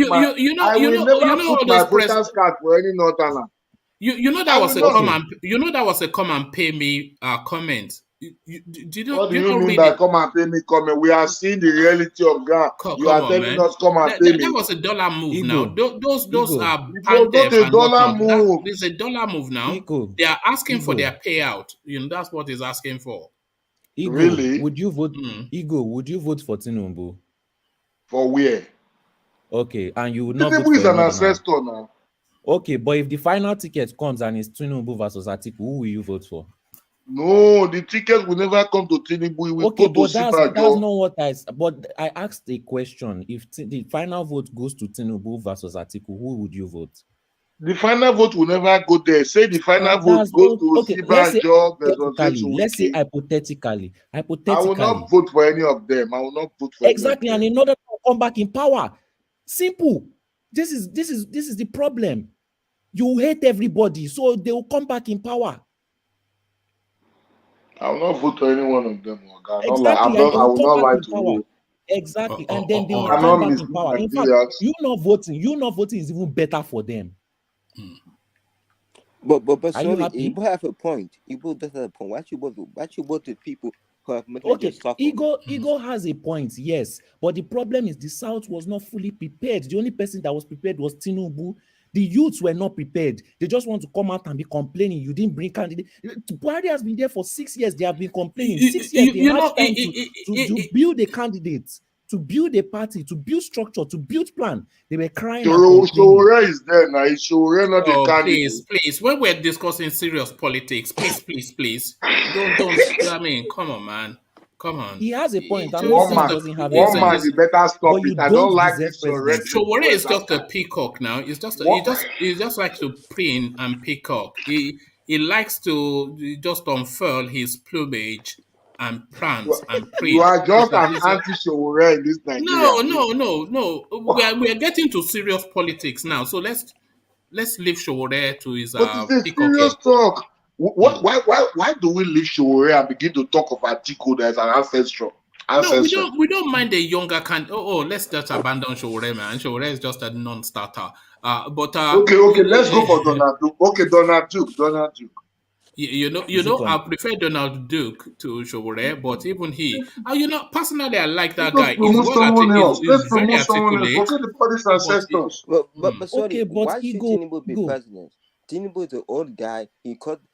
S6: my voters card for any northerner.
S1: You know that was a comment. You know that was a come and pay me comment.
S6: What do you mean by come and pay me comment? We are seeing the reality of God. You are telling us come and pay me.
S1: That was a dollar move now. Those are
S6: $dollar move.
S1: It's a dollar move now. They are asking for their payout. That's what he's asking for.
S6: Really?
S10: Would you vote? Would you vote for Tinubu?
S6: For where?
S10: Okay, and you would not vote
S6: for is an
S10: another
S6: ancestor now.
S10: Okay, but if the final ticket comes and it's Tinubu versus Atiku, who will you vote for?
S6: No, the ticket will never come to Tinubu. It will
S10: Okay,
S6: go
S10: but
S6: to
S10: that's not what But I asked a question. If the final vote goes to Tinubu versus Atiku, who would you vote?
S6: The final vote will never go there. Say the final vote goes to Sibanjo versus
S10: let's say hypothetically.
S6: I will not vote for any of them. I will not vote for
S10: exactly, and in order to come back in power, simple. This is the problem. You hate everybody, so they will come back in power.
S6: I will not vote for any one of them.
S10: Exactly,
S6: I will not lie to you.
S10: Exactly, and then they will come back in power. In fact, you not voting is even better for them.
S4: But sorry, Igbo have a point. Igbo does have a point. Why you vote the people who have made
S10: Igbo has a point, yes. But the problem is the South was not fully prepared. The only person that was prepared was Tinubu. The youths were not prepared. They just want to come out and be complaining. You didn't bring candidate. Buhari has been there for 6 years. They have been complaining. 6 years. They had time to build a candidate, to build a party, to build structure, to build plan. They were crying.
S6: Showore is there now. Showore not the candidate.
S1: Please. When we're discussing serious politics, please. Don't. I mean, come on, man. Come on.
S10: He has a point.
S6: One man, you better stop it. I don't like this already.
S1: Showore is just a peacock now. He just likes to preen and peacock. He likes to just unfurl his plumage and prance and preen.
S6: You are just an anti-Showore in this Nigeria.
S1: No. We are getting to serious politics now. So let's leave Showore to his
S6: But it's a serious talk. Why do we leave Showore and begin to talk of Atiku as an ancestor?
S1: No, we don't mind the younger let's just abandon Showore, man. Showore is just a non-starter.
S6: Okay, let's go for Donald Duke. Okay, Donald Duke.
S1: You know, I prefer Donald Duke to Showore, but even he, personally, I like that guy.
S6: Let's promote someone else. Look at the party's ancestors.
S4: But sorry, why should Tinubu be president? Tinubu is an old guy.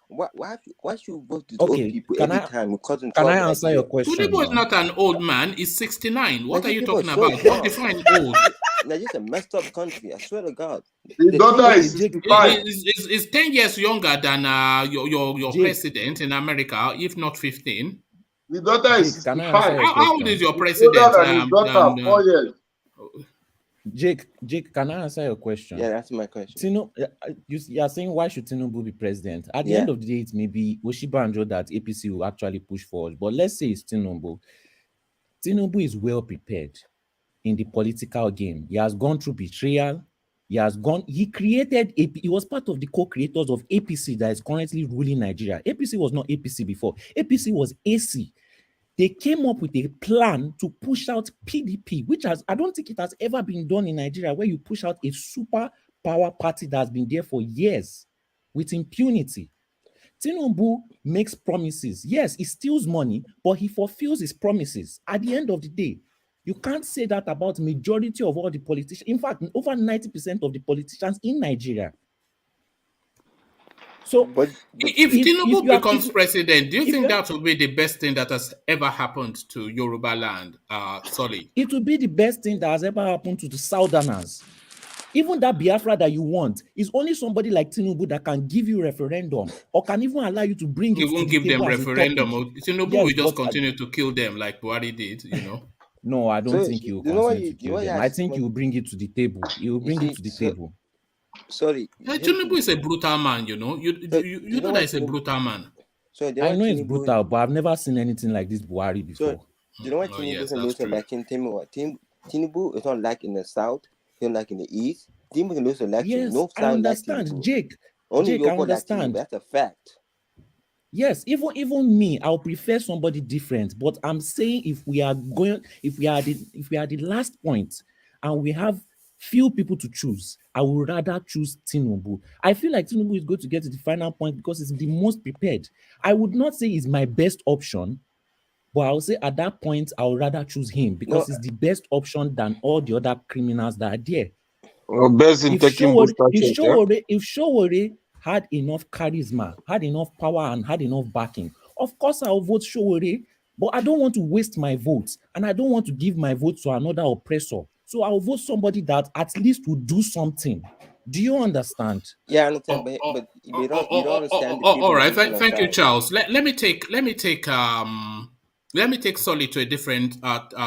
S4: Why should we vote with old people every time?
S10: Can I answer your question?
S1: Tinubu is not an old man. He's 69. What are you talking about? What defines old?
S4: Nigeria is a messed up country. I swear to God.
S6: The daughter is 65.
S1: Is 10 years younger than your president in America, if not 15.
S6: The daughter is 65.
S1: How old is your president?
S6: His daughter, 4 years.
S10: Jake, can I answer your question?
S4: Yeah, that's my question.
S10: You are saying why should Tinubu be president? At the end of the day, it may be Oshibanjo that APC will actually push forward. But let's say it's Tinubu. Tinubu is well prepared in the political game. He has gone through betrayal. He was part of the co-creators of APC that is currently ruling Nigeria. APC was not APC before. APC was AC. They came up with a plan to push out PDP, which I don't think it has ever been done in Nigeria, where you push out a super power party that has been there for years with impunity. Tinubu makes promises. Yes, he steals money, but he fulfills his promises. At the end of the day, you can't say that about majority of all the politicians. In fact, over 90% of the politicians in Nigeria. So,
S1: if Tinubu becomes president, do you think that will be the best thing that has ever happened to Yoruba land? Sorry.
S10: It will be the best thing that has ever happened to the Southerners. Even that Biafra that you want is only somebody like Tinubu that can give you referendum or can even allow you to bring it.
S1: He won't give them referendum. Tinubu will just continue to kill them like Buhari did,
S10: No, I don't think he will continue to kill them. I think he will bring it to the table. He will bring it to the table.
S4: Sorry.
S1: Tinubu is a brutal man, You know that he's a brutal man.
S10: I know it's brutal, but I've never seen anything like this Buhari before.
S4: You know what Tinubu is losing election? Tinubu is not like in the south, he's not like in the east. Tinubu can lose election.
S10: Yes,
S4: no
S10: I understand,
S4: like
S10: Jake.
S4: Only
S10: Jake, I understand.
S4: That's a fact.
S10: Yes, even me, I'll prefer somebody different. But I'm saying if we are the last point and we have few people to choose, I would rather choose Tinubu. I feel like Tinubu is going to get to the final point because it's the most prepared. I would not say he's my best option, but I would say at that point, I would rather choose him because it's the best option than all the other criminals that are there.
S8: Well, best in taking
S10: if Showore had enough charisma, had enough power, and had enough backing, of course I'll vote Showore, but I don't want to waste my votes, and I don't want to give my vote to another oppressor. So I'll vote somebody that at least will do something. Do you understand?
S4: Yeah, I understand, but you don't understand.
S1: All right, thank you, Charles. Let me take Solly to a different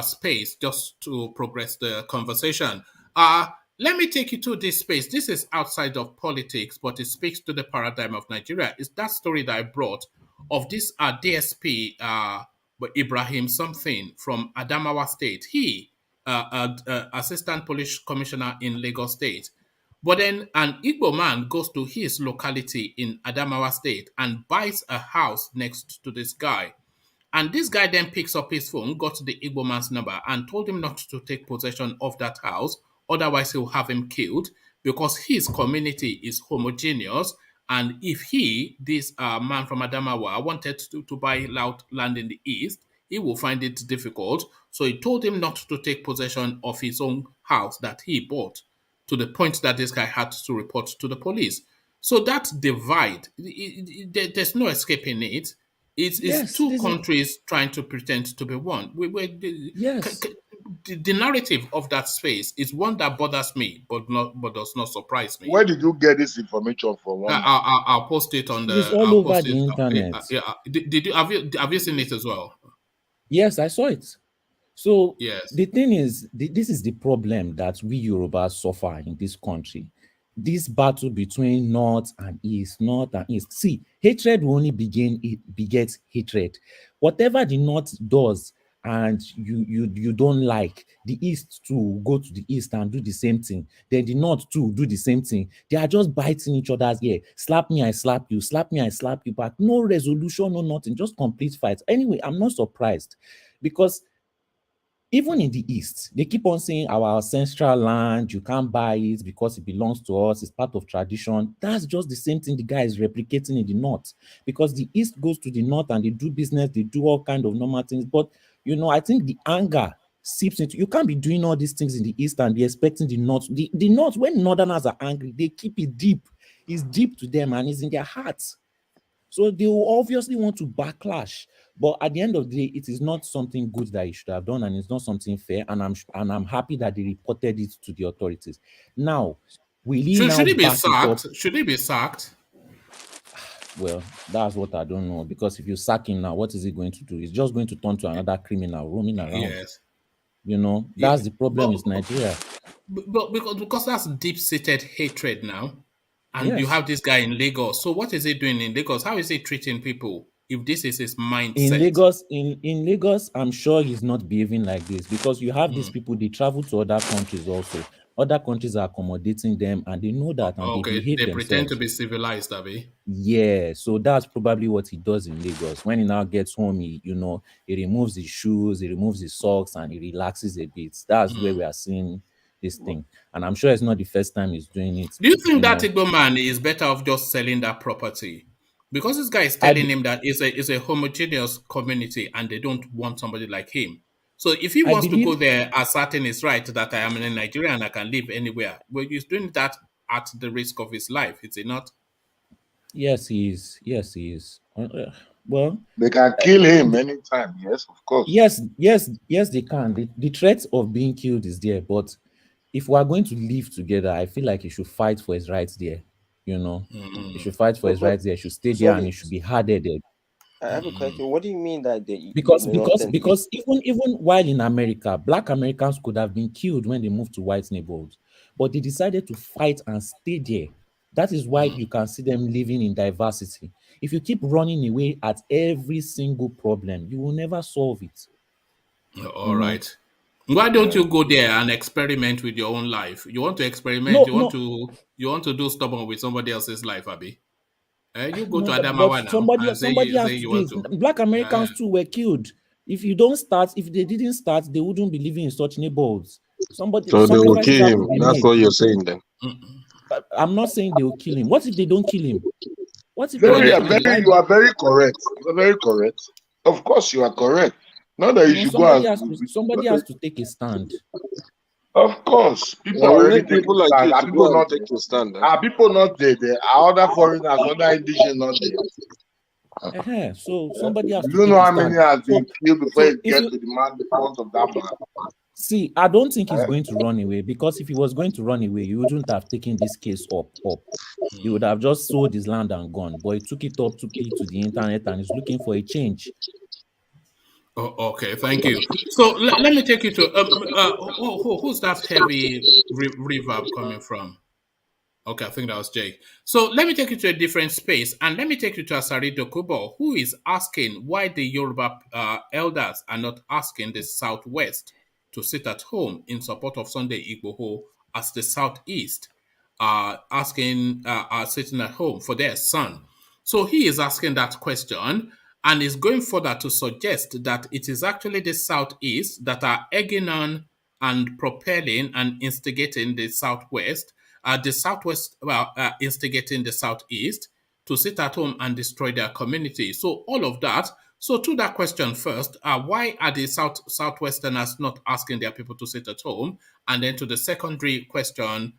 S1: space just to progress the conversation. Let me take you to this space. This is outside of politics, but it speaks to the paradigm of Nigeria. It's that story that I brought of this DSP Ibrahim something from Adamawa State. He assistant police commissioner in Lagos State. But then an Igbo man goes to his locality in Adamawa State and buys a house next to this guy. And this guy then picks up his phone, got the Igbo man's number, and told him not to take possession of that house. Otherwise, he'll have him killed because his community is homogeneous. And if this man from Adamawa, wanted to buy land in the east, he will find it difficult. So he told him not to take possession of his own house that he bought. to the point that this guy had to report to the police. So that divide, there's no escaping it. It's two countries trying to pretend to be one. The narrative of that space is one that bothers me, but does not surprise me.
S6: Where did you get this information from?
S1: I'll post it on the.
S10: It's all over the internet.
S1: Did you have you seen it as well?
S10: Yes, I saw it. So
S1: yes,
S10: the thing is, this is the problem that we Yorubas suffer in this country. This battle between North and East. See, hatred will only begets hatred. Whatever the North does and you don't like, the East too go to the East and do the same thing. Then the North too do the same thing. They are just biting each other's ear. Slap me, I slap you. Slap me, I slap you back. No resolution, no nothing. Just complete fights. Anyway, I'm not surprised because even in the East, they keep on saying our ancestral land, you can't buy it because it belongs to us, it's part of tradition. That's just the same thing the guy is replicating in the North. Because the East goes to the North and they do business, they do all kind of normal things. But, I think the anger seeps into, you can't be doing all these things in the East and be expecting the North. The North, when Northerners are angry, they keep it deep. It's deep to them and it's in their hearts. So they will obviously want to backlash. But at the end of the day, it is not something good that he should have done, and it's not something fair. And I'm happy that they reported it to the authorities. Now, will he
S1: should he be sacked? Should he be sacked?
S10: Well, that's what I don't know. Because if you sack him now, what is he going to do? He's just going to turn to another criminal roaming around.
S1: Yes.
S10: That's the problem with Nigeria.
S1: But because that's deep-seated hatred now. And you have this guy in Lagos. So what is he doing in Lagos? How is he treating people if this is his mindset?
S10: In Lagos, I'm sure he's not behaving like this because you have these people, they travel to other countries also. Other countries are accommodating them and they know that and they behave themselves.
S1: They pretend to be civilized, Abby.
S10: Yeah, so that's probably what he does in Lagos. When he now gets home, he removes his shoes, he removes his socks and he relaxes a bit. That's where we are seeing this thing, and I'm sure it's not the first time he's doing it.
S1: Do you think that Igbo man is better off just selling that property? Because this guy is telling him that it's a homogeneous community and they don't want somebody like him. So if he wants to go there asserting his right that I am in Nigeria and I can live anywhere, well, he's doing that at the risk of his life, is he not?
S10: Yes, he is. Well,
S6: they can kill him anytime. Yes, of course.
S10: Yes, they can. The threat of being killed is there, but if we are going to live together, I feel like he should fight for his rights there. He should fight for his rights there. He should stay there and he should be hard-headed.
S4: I have a question. What do you mean that
S10: because even while in America, Black Americans could have been killed when they moved to white neighborhoods, but they decided to fight and stay there. That is why you can see them living in diversity. If you keep running away at every single problem, you will never solve it.
S1: All right. Why don't you go there and experiment with your own life? You want to experiment? You want to do stubborn with somebody else's life, Abby? You go to Adamawa now.
S10: Somebody has to. Black Americans too were killed. If they didn't start, they wouldn't be living in such neighborhoods.
S8: So they will kill him. That's what you're saying then.
S10: I'm not saying they will kill him. What if they don't kill him? What if
S6: you are very correct. You're very correct. Of course, you are correct. Not that you should
S10: somebody has to take a stand.
S6: Of course, people like you to not take a stand. Are people not there? There are other foreigners, other indigenous not there.
S10: So somebody has to.
S6: You know how many has been killed before you get to the man the front of that man.
S10: See, I don't think he's going to run away because if he was going to run away, you wouldn't have taken this case up. He would have just sold his land and gone. But he took it to the internet and is looking for a change.
S1: Oh, okay, thank you. So let me take you to who's that heavy reverb coming from? Okay, I think that was Jake. So let me take you to a different space, and let me take you to ASARI DOKUBO, who is asking why the Yoruba elders are not asking the Southwest to sit at home in support of Sunday IGBOHO as the Southeast are sitting at home for their son. So he is asking that question and is going further to suggest that it is actually the Southeast that are egging on and propelling and instigating the Southwest, instigating the Southeast to sit at home and destroy their community. So all of that. So to that question first, why are the Southwesterners not asking their people to sit at home? And then to the secondary question,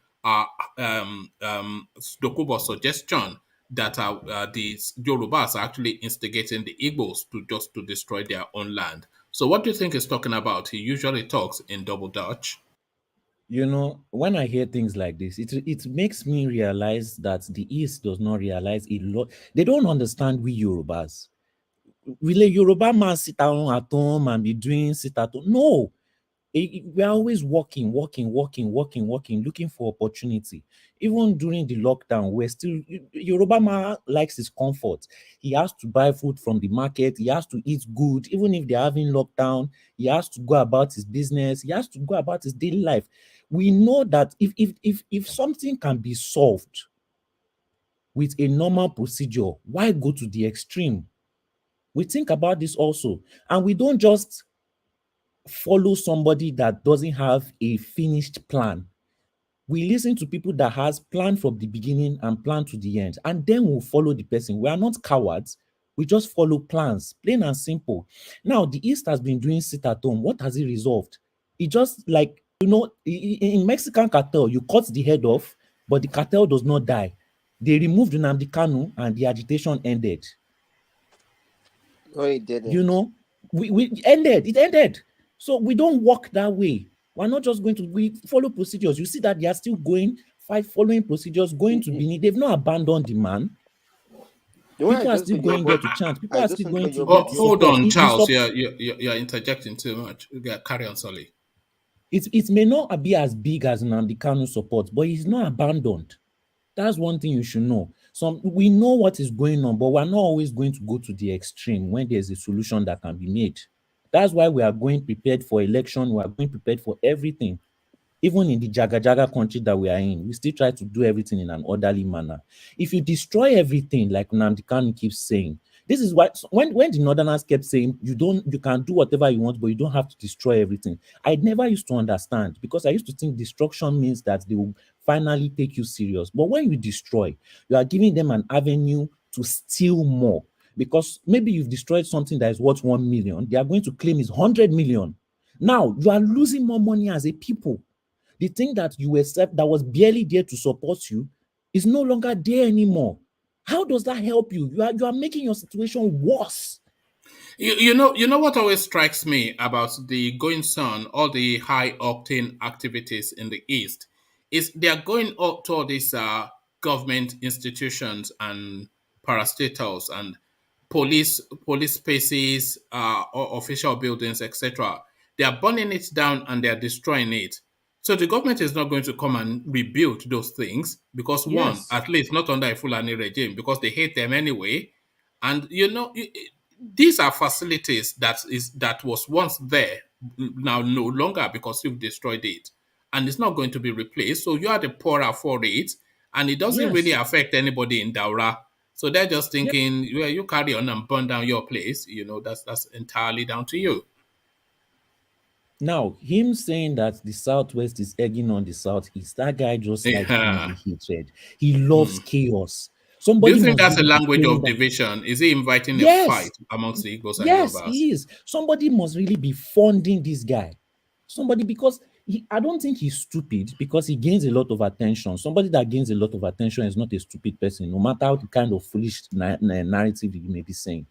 S1: DOKUBO's suggestion that the Yorubas are actually instigating the Igbos to destroy their own land. So what do you think he's talking about? He usually talks in double Dutch.
S10: You know, when I hear things like this, it makes me realize that the East does not realize a lot. They don't understand we Yorubas. Will a Yoruba man sit down at home and be doing sit at home? No. We're always working, looking for opportunity. Even during the lockdown, we're still, Yoruba man likes his comfort. He has to buy food from the market. He has to eat good. Even if they're having lockdown, he has to go about his business. He has to go about his daily life. We know that if something can be solved with a normal procedure, why go to the extreme? We think about this also, and we don't just follow somebody that doesn't have a finished plan. We listen to people that has plan from the beginning and plan to the end, and then we'll follow the person. We are not cowards. We just follow plans, plain and simple. Now, the East has been doing sit at home. What has it resolved? It just like, you know, in Mexican cartel, you cut the head off, but the cartel does not die. They removed Nnamdi Kanu and the agitation ended.
S4: No, it didn't.
S10: You know, it ended. So we don't walk that way. We're not just going to, we follow procedures. You see that they are still going, following procedures, going to Benin. They've not abandoned the man. People are still going there to chant. People are still going to.
S1: Hold on, Charles. You're interjecting too much. Carry on, Solly.
S10: It may not be as big as Nnamdi Kanu support, but he's not abandoned. That's one thing you should know. We know what is going on, but we're not always going to go to the extreme when there's a solution that can be made. That's why we are going prepared for election. We are going prepared for everything. Even in the Jaga country that we are in, we still try to do everything in an orderly manner. If you destroy everything, like Nnamdi Kanu keeps saying, this is why when the Northerners kept saying you can do whatever you want, but you don't have to destroy everything. I never used to understand, because I used to think destruction means that they will finally take you serious. But when you destroy, you are giving them an avenue to steal more. Because maybe you've destroyed something that is worth 1 million, they are going to claim is 100 million. Now you are losing more money as a people. The thing that you accept that was barely there to support you is no longer there anymore. How does that help you? You are making your situation worse.
S1: You know what always strikes me about the goings on, all the high octane activities in the East, is they are going up to all these government institutions and parastatals and police spaces, or official buildings, etc. They are burning it down and they are destroying it. So the government is not going to come and rebuild those things because, one, at least not under a Fulani regime, because they hate them anyway. And these are facilities that was once there, now no longer, because you've destroyed it, and it's not going to be replaced. So you are the poorer for it, and it doesn't really affect anybody in Daura. So they're just thinking, well, you carry on and burn down your place. That's entirely down to you.
S10: Now, him saying that the Southwest is egging on the Southeast, that guy just likes the hatred. He loves chaos.
S1: Do you think that's a language of division? Is he inviting a fight amongst the Igbos and Yorubas?
S10: Yes, he is. Somebody must really be funding this guy. Because I don't think he's stupid, because he gains a lot of attention. Somebody that gains a lot of attention is not a stupid person, no matter the kind of foolish narrative you may be saying.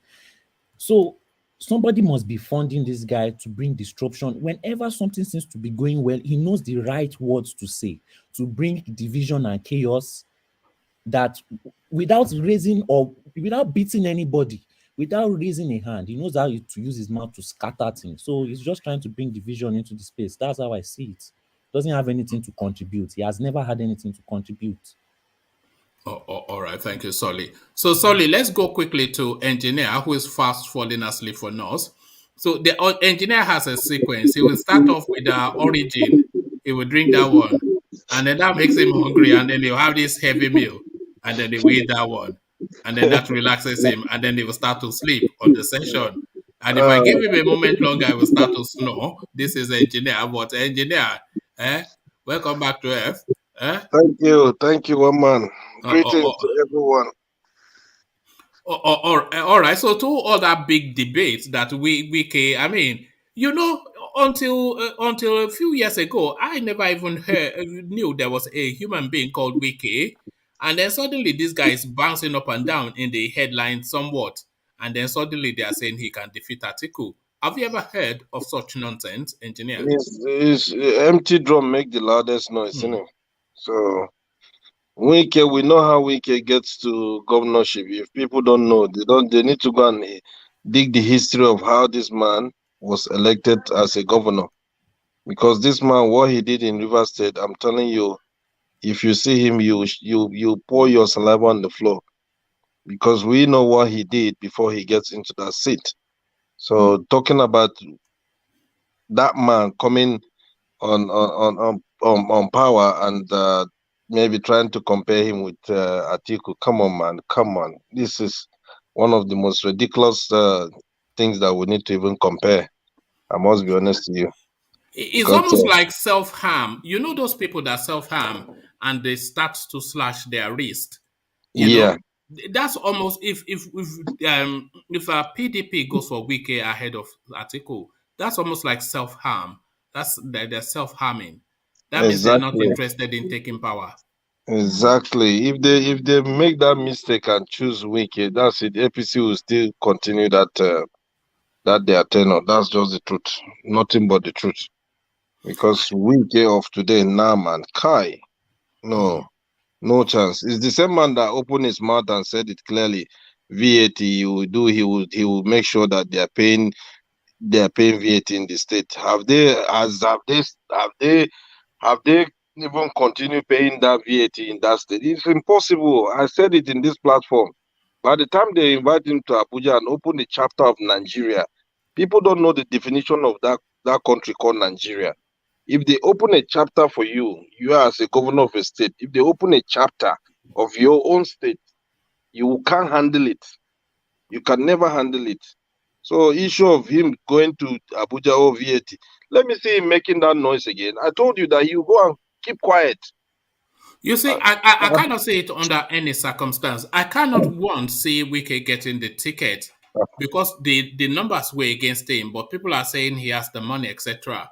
S10: So somebody must be funding this guy to bring disruption. Whenever something seems to be going well, he knows the right words to say to bring division and chaos, that without beating anybody, without raising a hand, he knows how to use his mouth to scatter things. So he's just trying to bring division into the space. That's how I see it. Doesn't have anything to contribute. He has never had anything to contribute.
S1: All right, thank you, Solly. So, Solly, let's go quickly to Engineer, who is fast falling asleep for us. So, the Engineer has a sequence. He will start off with the origin. He will drink that one, and then that makes him hungry, and then he'll have this heavy meal, and then he will eat that one, and then that relaxes him, and then he will start to sleep on the session. And if I give him a moment longer, I will start to snore. This is Engineer, but Engineer, welcome back to Earth.
S8: Thank you, one man. Greetings to everyone.
S1: All right. So two other big debates that we I mean, until a few years ago, I never even knew there was a human being called Wiki, and then suddenly this guy is bouncing up and down in the headlines somewhat, and then suddenly they are saying he can defeat Atiku. Have you ever heard of such nonsense, engineer?
S8: His empty drum make the loudest noise, isn't it? So Wike, we know how Wike gets to governorship. If people don't know, they need to go and dig the history of how this man was elected as a governor. Because this man, what he did in River State, I'm telling you, if you see him, you pour your saliva on the floor. Because we know what he did before he gets into that seat. So talking about that man coming on power and maybe trying to compare him with Atiku. Come on, man. Come on. This is one of the most ridiculous things that we need to even compare. I must be honest to you.
S1: It's almost like self-harm. You know those people that self-harm and they start to slash their wrist. You know, that's almost if a PDP goes for Wike ahead of Atiku, that's almost like self-harm. They're self-harming. That means they're not interested in taking power.
S8: Exactly. If they make that mistake and choose Wike, that's it. APC will still continue that their tenure. That's just the truth. Nothing but the truth. Because Wike of today, nah man, Kai. No chance. It's the same man that opened his mouth and said it clearly. VAT he will make sure that they are paying VAT in the state. Have they even continued paying that VAT in that state? It's impossible. I said it in this platform. By the time they invite him to Abuja and open the chapter of Nigeria, people don't know the definition of that country called Nigeria. If they open a chapter for you as a governor of a state, if they open a chapter of your own state, you can't handle it. You can never handle it. So issue of him going to Abuja or VAT, let me see him making that noise again. I told you that you go and keep quiet.
S1: You see, I cannot say it under any circumstance. I cannot see Wike getting the ticket because the numbers were against him, but people are saying he has the money, etc.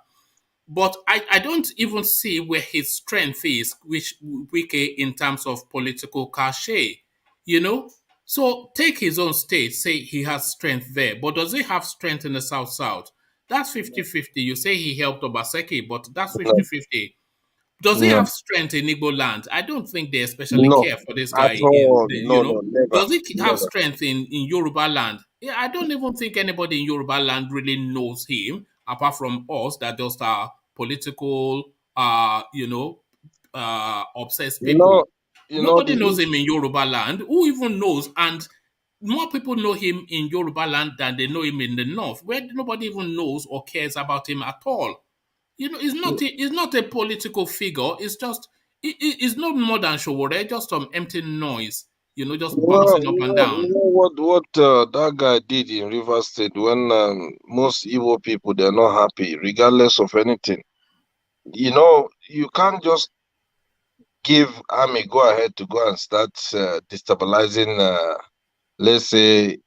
S1: But I don't even see where his strength is, which Wike in terms of political cachet, you know? So take his own state, say he has strength there, but does he have strength in the South-South? That's 50-50. You say he helped Obaseki, but that's 50-50. Does he have strength in Igbo land? I don't think they especially care for this guy.
S8: Never.
S1: Does he have strength in Yoruba land? Yeah, I don't even think anybody in Yoruba land really knows him, apart from us that just are political, obsessed people. Nobody knows him in Yoruba land. Who even knows? And more people know him in Yoruba land than they know him in the North, where nobody even knows or cares about him at all. You know, it's not a political figure. It's just it's not more than Showore, just some empty noise. You know, just bouncing up and down.
S8: You know what that guy did in River State when most Igbo people, they're not happy, regardless of anything. You know, you can't just give army go ahead to go and start destabilizing, let's say,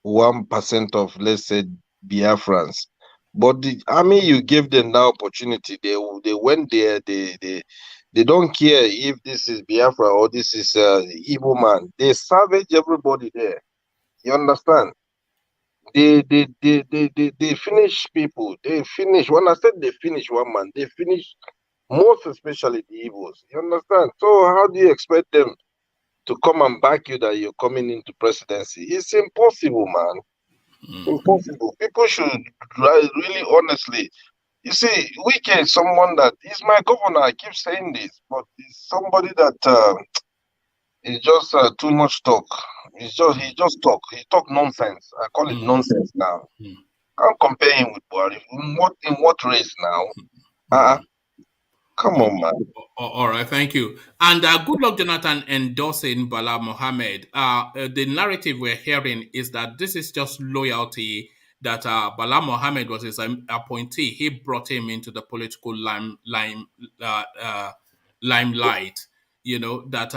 S8: 1% of, let's say, Biafrans. But the army, you give them that opportunity. They went there. They don't care if this is Biafra or this is Igbo man. They savage everybody there. You understand? They finish people. They finish. When I said they finish one man, they finish most especially the Igbos. You understand? So how do you expect them to come and back you that you're coming into presidency? It's impossible, man. Impossible. People should really honestly. You see, Wike is someone that is my governor. I keep saying this, but he's somebody that is just too much talk. He just talk. He talk nonsense. I call it nonsense now. Can't compare him with Buhari. In what race now? Come on, man.
S1: All right, thank you. And Goodluck Jonathan endorsing Bala Mohammed. The narrative we're hearing is that this is just loyalty, that Bala Mohammed was his appointee. He brought him into the political limelight, you know, that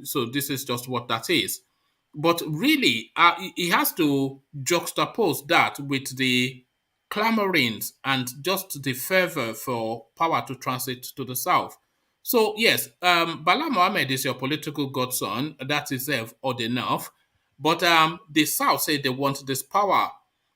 S1: so this is just what that is. But really, he has to juxtapose that with the clamorings and just the fervor for power to transit to the south. So yes, Bala Mohammed is your political godson. That is odd enough. But the South say they want this power.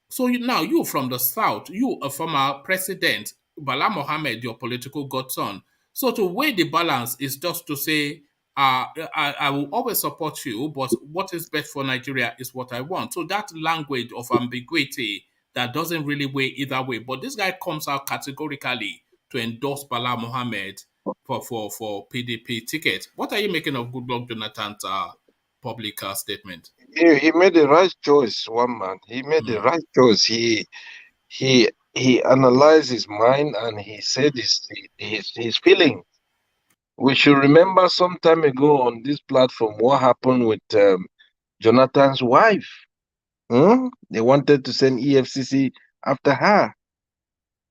S1: So now you from the South, you a former president, Bala Mohammed, your political godson. So to weigh the balance is just to say, I will always support you, but what is best for Nigeria is what I want. So that language of ambiguity that doesn't really weigh either way. But this guy comes out categorically to endorse Bala Mohammed for PDP ticket. What are you making of Goodluck Jonathan's public statement?
S8: He made the right choice, one man. He made the right choice. He analyzed his mind and he said his feeling. We should remember some time ago on this platform what happened with Jonathan's wife. They wanted to send EFCC after her.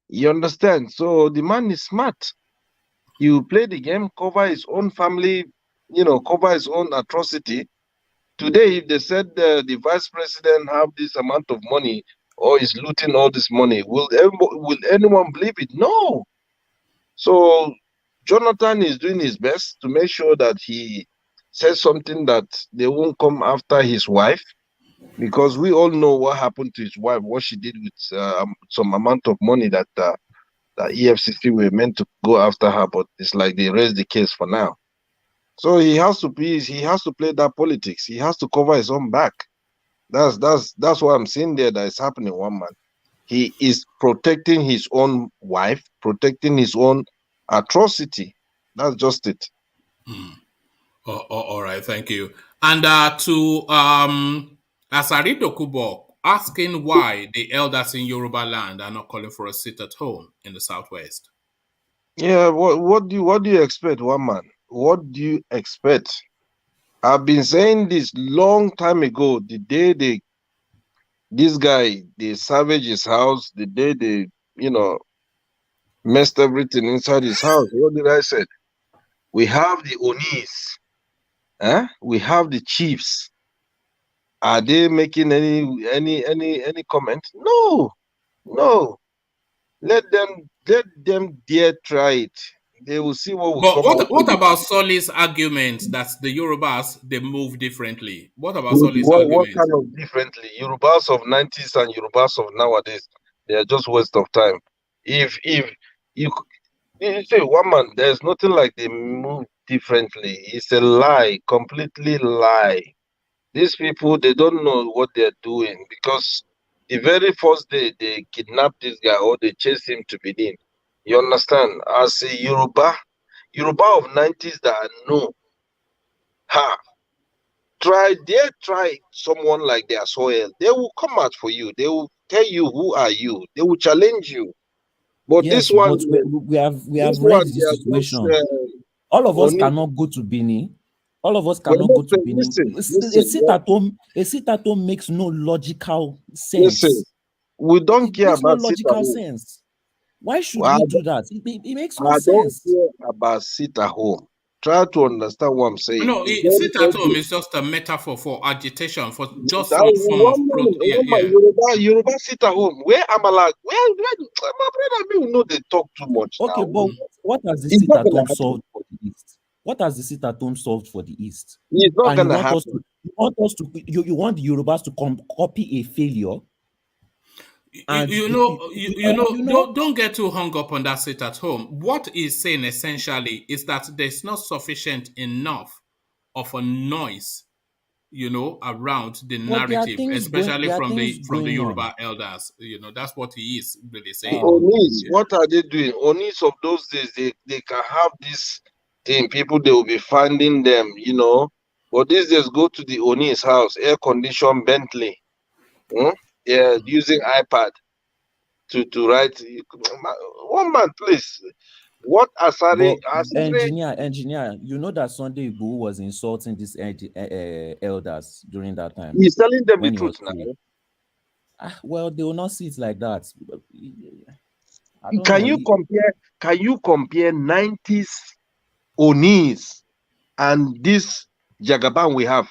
S8: You understand? So the man is smart. He will play the game, cover his own family, cover his own atrocity. Today, if they said the vice president have this amount of money or is looting all this money, will anyone believe it? No. So Jonathan is doing his best to make sure that he says something that they won't come after his wife, because we all know what happened to his wife, what she did with some amount of money that EFCC were meant to go after her, but it's like they raised the case for now. So he has to play that politics. He has to cover his own back. That's what I'm seeing there that is happening, one man. He is protecting his own wife, protecting his own atrocity. That's just it.
S1: All right, thank you. And to ASARI DOKUBO asking why the elders in Yoruba land are not calling for a sit at home in the Southwest.
S8: Yeah, what do you expect, one man? What do you expect? I've been saying this long time ago. The day this guy, they savaged his house, the day they, messed everything inside his house. What did I say? We have the Onis, we have the chiefs. Are they making any comment? No. Let them dare try it. They will see what will
S1: but
S8: come out.
S1: What about Soli's argument that the Yorubas they move differently? What about Soli's
S8: What
S1: argument?
S8: kind of differently? Yorubas of 90s and Yorubas of nowadays, they are just waste of time. If you say, one man, there's nothing like they move differently. It's a lie, completely lie. These people, they don't know what they're doing, because the very first day they kidnapped this guy or they chased him to Benin. You understand? As a Yoruba of 90s that I know, try someone like their soil. They will come out for you. They will tell you who are you. They will challenge you. But
S10: yes,
S8: this one,
S10: we have read the situation. All of us cannot go to Benin. All of us cannot go to Benin. A sit at home makes no logical sense.
S8: Listen, we don't care about
S10: sit at home. Sense. Why should we do that? It makes no sense.
S8: I don't care about sit at home. Try to understand what I'm saying.
S1: No, sit at home is just a metaphor for agitation, for just some form
S8: of Yoruba sit at home. Where am I like? Where my brother, me know they talk too much.
S10: Okay,
S8: now.
S10: But what has the sit at home solved for the East? What has the sit at home solved for the East?
S8: It's not going to happen.
S10: You want the Yorubas to copy a failure?
S1: And don't get too hung up on that sit at home. What he's saying essentially is that there's not sufficient enough of a noise, around the narrative, especially from the Yoruba elders. That's what he is really saying.
S8: Onis, what are they doing? Onis of those days, they can have this thing. People, they will be finding them, But these days, go to the Onis house, air-conditioned Bentley. Yeah, using iPad to write. One man, please. What ASARI?
S10: Engineer, you know that Sunday Igboho was insulting these elders during that time.
S8: He's telling them the truth now.
S10: Well, they will not see it like that.
S8: Can you compare 90s Onis and this Jagaban we have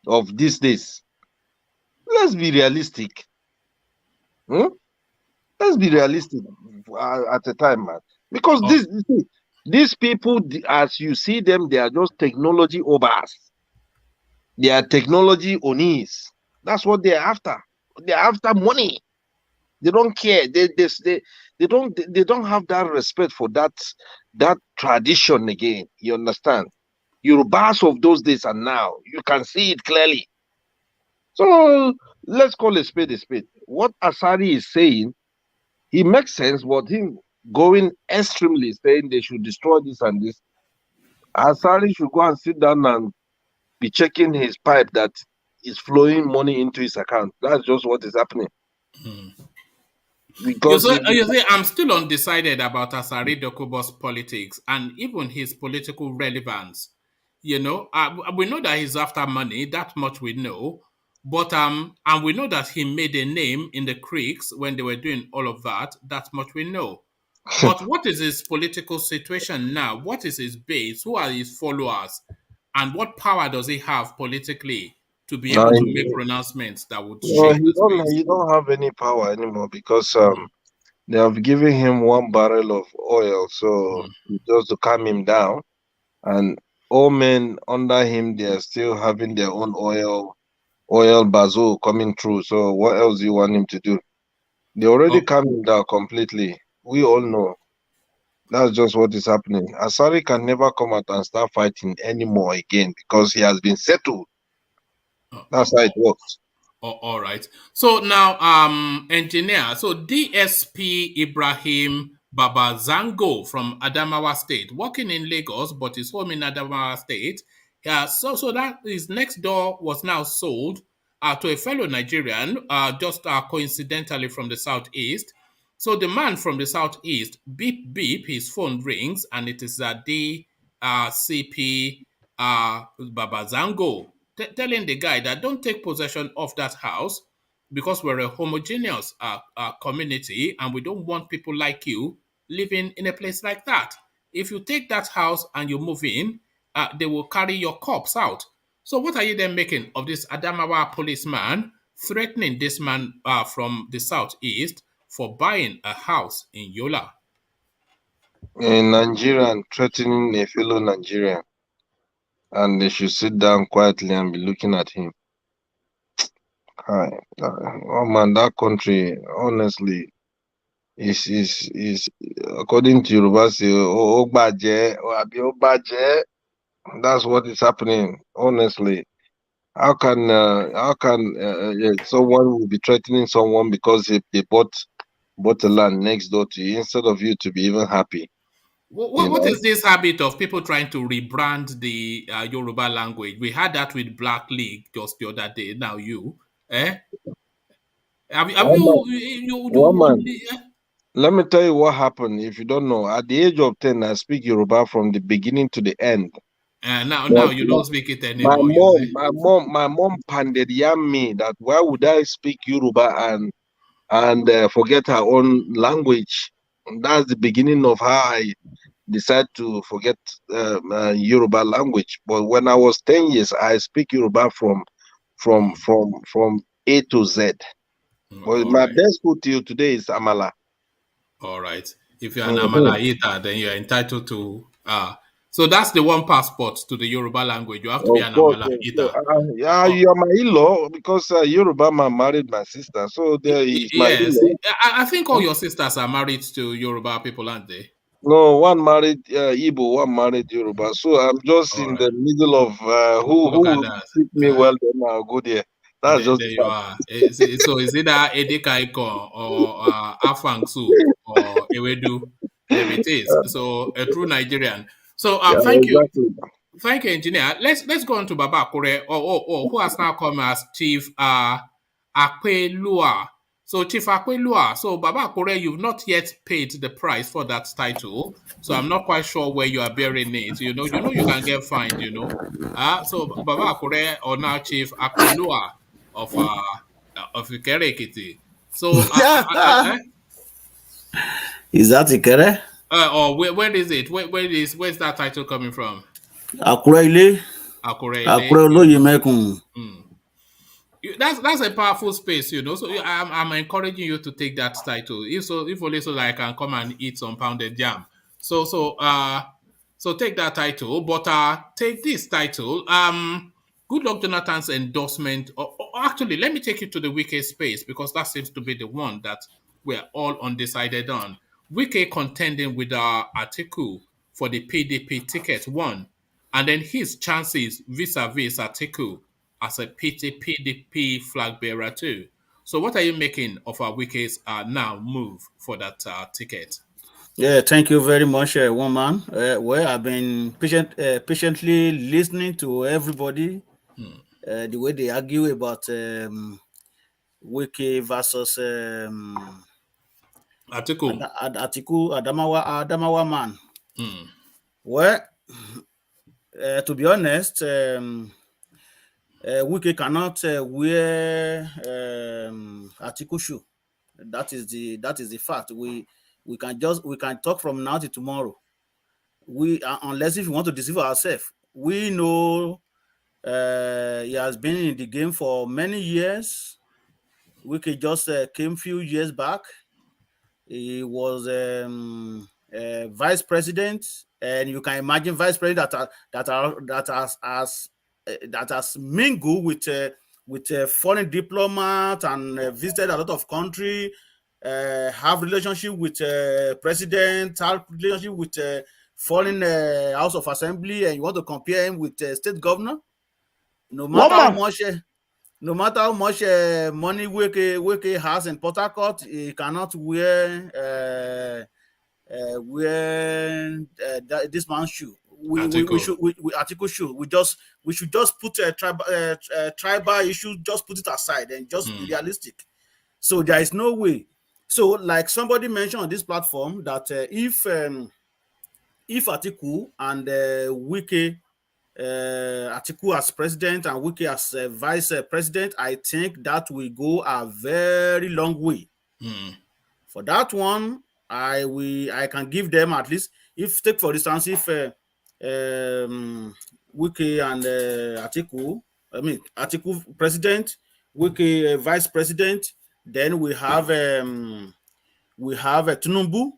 S8: of these days? Let's be realistic. Let's be realistic at the time, man. Because these people, as you see them, they are just technology obas. They are technology onis. That's what they're after. They're after money. They don't care. They don't have that respect for that tradition again. You understand? Yorubas of those days and now, you can see it clearly. So let's call a spade a spade. What ASARI is saying, he makes sense. What him going extremely saying they should destroy this and this. ASARI should go and sit down and be checking his pipe that is flowing money into his account. That's just what is happening.
S1: Because you see, I'm still undecided about ASARI DOKUBO's politics and even his political relevance. You know, we know that he's after money. That much we know. But and we know that he made a name in the creeks when they were doing all of that. That much we know. But what is his political situation now? What is his base? Who are his followers? And what power does he have politically to be able to make pronouncements that would shake the space?
S8: He don't have any power anymore because they have given him 1 barrel of oil, so just to calm him down. And all men under him, they are still having their own oil bazo coming through. So what else do you want him to do? They already calmed him down completely. We all know. That's just what is happening. ASARI can never come out and start fighting anymore again because he has been settled. That's how it works.
S1: All right. So now, engineer. So DSP Ibrahim Babazango from Adamawa State, working in Lagos, but his home in Adamawa State. Yeah. So that his next door was now sold to a fellow Nigerian, just coincidentally from the southeast. So the man from the southeast, beep beep, his phone rings, and it is DCP Babazango. Telling the guy that don't take possession of that house because we're a homogeneous community and we don't want people like you living in a place like that. If you take that house and you move in, they will carry your corpse out. So what are you then making of this Adamawa policeman threatening this man from the southeast for buying a house in Yola?
S8: A Nigerian threatening a fellow Nigerian. And they should sit down quietly and be looking at him. Oh man, that country, honestly, is according to Yoruba, that's what is happening. Honestly, how can someone will be threatening someone because they bought a land next door to you instead of you to be even happy?
S1: What is this habit of people trying to rebrand the Yoruba language? We had that with Black League just the other day. Now
S8: Let me tell you what happened. If you don't know, at the age of 10, I speak Yoruba from the beginning to the end.
S1: Now you don't speak it anymore.
S8: My mom panded me that why would I speak Yoruba and forget her own language? That's the beginning of how I decided to forget Yoruba language. But when I was 10 years, I speak Yoruba from A to Z. But my best food till today is Amala.
S1: All right. If you're an Amala eater, then you're entitled to so that's the one passport to the Yoruba language. You have to be an Amala eater.
S8: You are my in-law because Yoruba man married my sister. So there is my in-law.
S1: I think all your sisters are married to Yoruba people, aren't they?
S8: No, one married Igbo, one married Yoruba. So I'm just in the middle of who will treat me well, then I'll go there. That's just
S1: there you are. So is it Edeka Iko or Afang soup or Ewedu? There it is. So a true Nigerian. So thank you. Exactly. Thank you, engineer. Let's go on to Baba Akure, who has now come as Chief Akpelua. So Chief Akpelua, so Baba Akure, you've not yet paid the price for that title. So I'm not quite sure where you are bearing it. You know you can get fined, So Baba Akure or now Chief Akpelua of Ikere Ekiti. So
S11: is that Ikere?
S1: Or where is it? Where's that title coming from?
S11: Akure Ile.
S1: That's a powerful space, you know. So I'm encouraging you to take that title. If only so that I can come and eat some pounded jam. So take that title, but take this title. Goodluck Jonathan's endorsement. Or actually, let me take you to the Wike space because that seems to be the one that we're all undecided on. Wike contending with Atiku for the PDP ticket one, and then his chances vis-a-vis Atiku as a PDP flag bearer too. So what are you making of our Wike's now move for that ticket?
S11: Yeah, thank you very much, woman. Well, I've been patiently listening to everybody, the way they argue about Wike versus
S1: Atiku.
S11: Atiku, Adamawa man. Well, to be honest, Wike cannot wear Atiku shoe. That is the fact. We can talk from now to tomorrow. We unless if we want to deceive ourselves, we know he has been in the game for many years. Wike just came few years back. He was vice president, and you can imagine vice president that has mingled with foreign diplomat and visited a lot of country, have relationship with president, have relationship with foreign House of Assembly, and you want to compare him with state governor? No matter how much money Wike has in Port Harcourt, he cannot wear this man's shoe. We Atiku shoe. We should just put a tribal issue, just put it aside and just be realistic. So there is no way. So like somebody mentioned on this platform that if Atiku and Wike, Atiku as president and Wike as vice president, I think that will go a very long way. For that one, I can give them at least, if take for instance, if Wike and Atiku, Atiku president, Wike vice president, then we have Tinubu,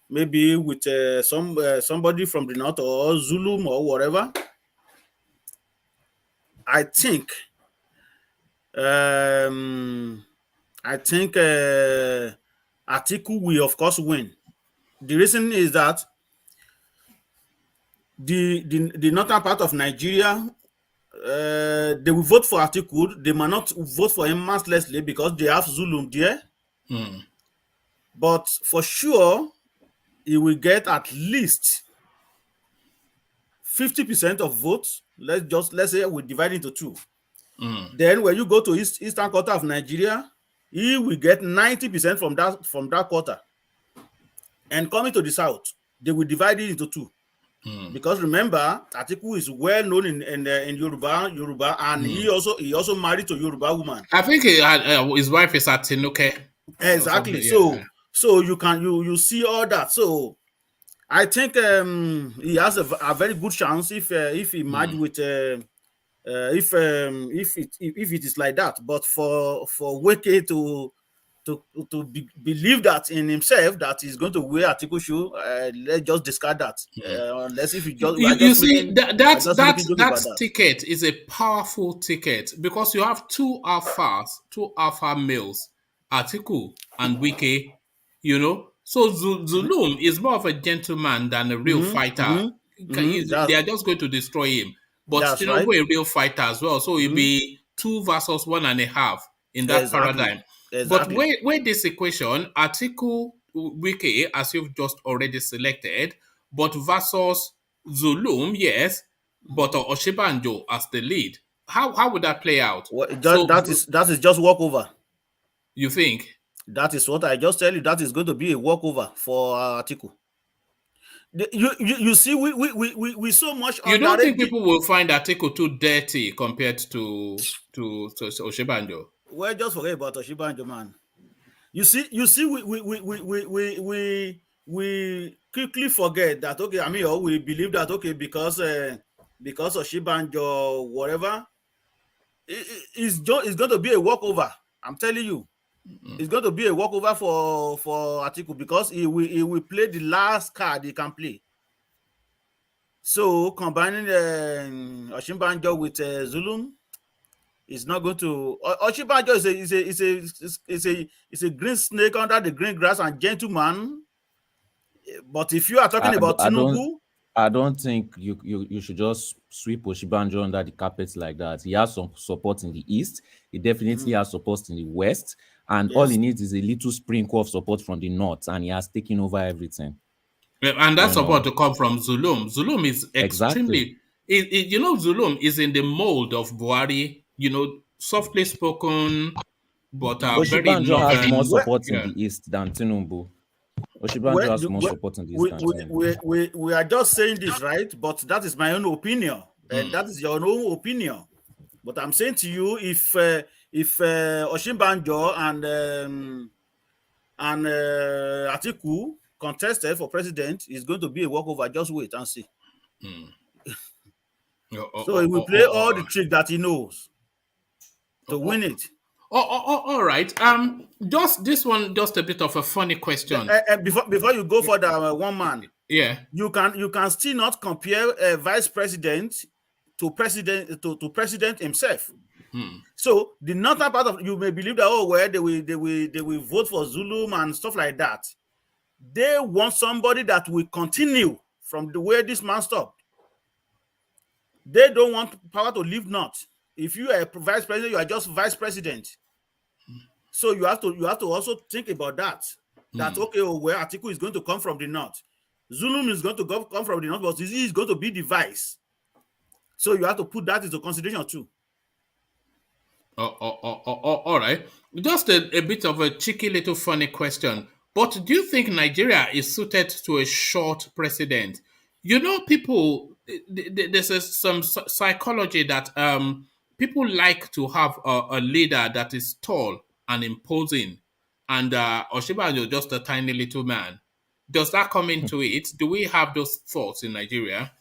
S11: maybe with somebody from the north or ZULUM or whatever. I think Atiku will of course win. The reason is that the northern part of Nigeria, they will vote for Atiku. They might not vote for him mercilessly because they have ZULUM there. But for sure, he will get at least 50% of votes. Let's say we divide into two. Then when you go to eastern quarter of Nigeria, he will get 90% from that quarter. And coming to the south, they will divide it into two. Because remember, Atiku is well known in Yoruba, and he also married to Yoruba woman.
S1: I think his wife is Atinuke.
S11: Exactly. So you see all that. So I think he has a very good chance if he married with if it is like that. But for Wike to believe that in himself that he's going to wear Atiku shoe, let's just discard that. Unless if
S1: that ticket is a powerful ticket because you have two alpha males, Atiku and Wike, you know. So Zulum is more of a gentleman than a real fighter. They are just going to destroy him. But still a real fighter as well. So it'll be 2 versus 1.5 in that paradigm. But where this equation, Atiku Wike, as you've just already selected, but versus Zulum, yes, but Oshibanjo as the lead. How would that play out?
S11: That is just walkover.
S1: You think?
S11: That is what I just tell you. That is going to be a walkover for Atiku. You see, we so much.
S1: You don't think people will find Atiku too dirty compared to Oshibanjo?
S11: Well, just forget about Oshibanjo, man. You see, we quickly forget that. Okay, I mean, or we believe that. Okay, because Oshibanjo, whatever, it's going to be a walkover. I'm telling you. It's going to be a walkover for Atiku because he will play the last card he can play. So combining Osinbajo with ZULUM is not going to. Osinbajo is a green snake under the green grass and gentleman. But if you are talking about Tinubu,
S10: I don't think you should just sweep Osinbajo under the carpet like that. He has some support in the east. He definitely has support in the west. And all he needs is a little sprinkle of support from the north, and he has taken over everything.
S1: And that support to come from ZULUM. ZULUM is extremely, ZULUM is in the mold of Buhari, softly spoken, but very
S10: Osinbajo has more support in the east than Tinubu. Osinbajo has more support in the east than Tinubu.
S11: We are just saying this, right? But that is my own opinion. And that is your own opinion. But I'm saying to you, if Osinbajo and Atiku contested for president, is going to be a walkover. Just wait and see. So he will play all the tricks that he knows to win it.
S1: All right. Just this one, just a bit of a funny question.
S11: Before you go for the one man, you can still not compare a vice president to president himself. So the northern part of you may believe that they will vote for ZULUM and stuff like that. They want somebody that will continue from the way this man stopped. They don't want power to leave north. If you are a vice president, you are just vice president. So you have to also think about that. That where Atiku is going to come from the north, ZULUM is going to come from the north, but he is going to be the vice. So you have to put that into consideration too.
S1: All right. Just a bit of a cheeky little funny question. But do you think Nigeria is suited to a short president? People, there's some psychology that people like to have a leader that is tall and imposing, and Osinbajo is just a tiny little man. Does that come into it? Do we have those thoughts in Nigeria?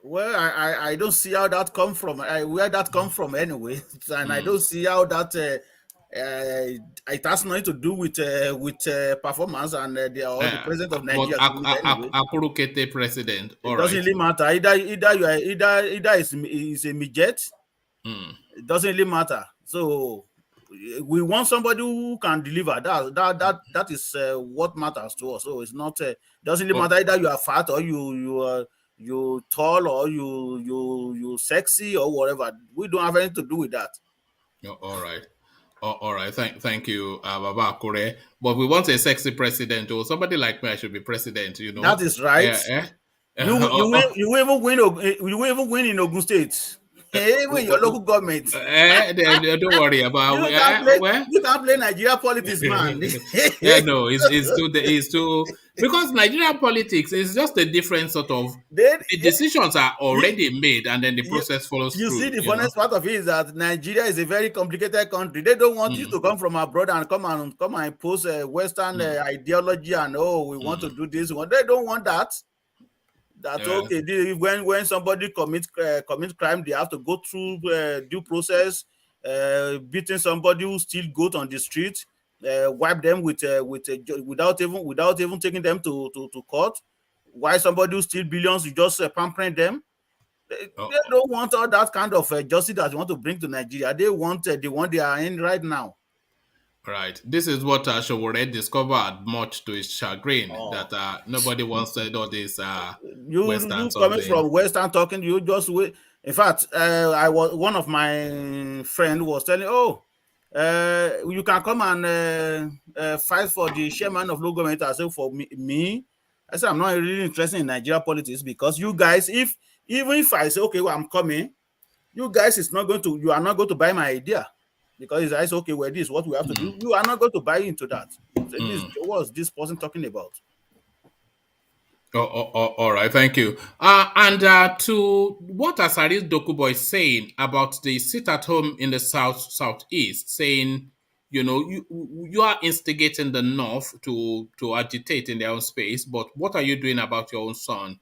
S11: Well, I don't see how that come from. Where that come from anyway, and I don't see how that it has nothing to do with performance and the president of Nigeria.
S1: Akurukete president.
S11: It doesn't really matter. Either is a midget. It doesn't really matter. So we want somebody who can deliver. That is what matters to us. So it's not. Doesn't really matter either you are fat or you tall or you sexy or whatever. We don't have anything to do with that.
S1: All right. All right. Thank you, Baba Akure. But we want a sexy president, or somebody like me. I should be president.
S11: That is right. You will even win in Ogun State. Even your local government.
S1: Don't worry about
S11: you can't play Nigeria politics, man.
S1: No, it's too because Nigerian politics is just a different sort of the decisions are already made and then the process follows through.
S11: You see, the funniest part of it is that Nigeria is a very complicated country. They don't want you to come from abroad and come and impose a Western ideology and we want to do this. They don't want that. That's okay. When somebody commits crime, they have to go through due process, beating somebody who steals goat on the street, wipe them without even taking them to court. Why somebody who steals billions, you just pampering them? They don't want all that kind of justice that you want to bring to Nigeria. They want the one they are in right now.
S1: Right. This is what Showore discovered, much to his chagrin, that nobody wants all this Western
S11: coming from Western talking. You just wait. In fact, one of my friend was telling, you can come and fight for the chairman of local government. I said, for me, I said, I'm not really interested in Nigeria politics because you guys, even if I say, okay, well, I'm coming, you guys you are not going to buy my idea. Because it's okay, well, this is what we have to do. You are not going to buy into that. So what's this person talking about?
S1: All right, thank you. And to what ASARI's DOKUBO is saying about the sit at home in the southeast, saying, you are instigating the North to agitate in their own space, but what are you doing about your own son,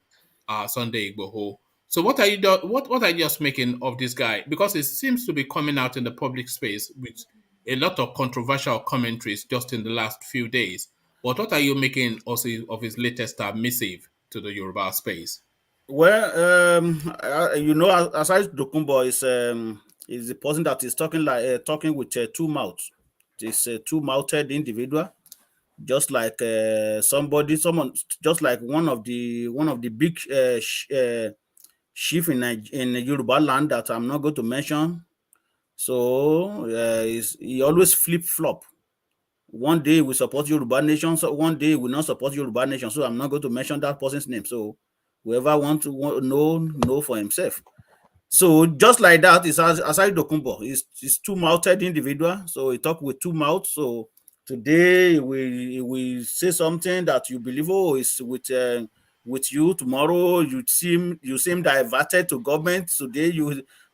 S1: Sunday IGBOHO? So what are you what are you just making of this guy? Because it seems to be coming out in the public space with a lot of controversial commentaries just in the last few days. But what are you making also of his latest missive to the Yoruba space?
S11: Well, you know, ASARI DOKUBO is the person that is talking with two mouths. It's a two-mouthed individual, just like someone, just like one of the big chief in Yoruba land that I'm not going to mention. So he always flip-flop. One day we support Yoruba nation, so one day we not support Yoruba nation. So I'm not going to mention that person's name. So whoever wants to know for himself. So just like that, it's ASARI DOKUBO. He's two-mouthed individual. So he talk with two mouths. So today we say something that you believe, oh, it's with you. Tomorrow you seem diverted to government.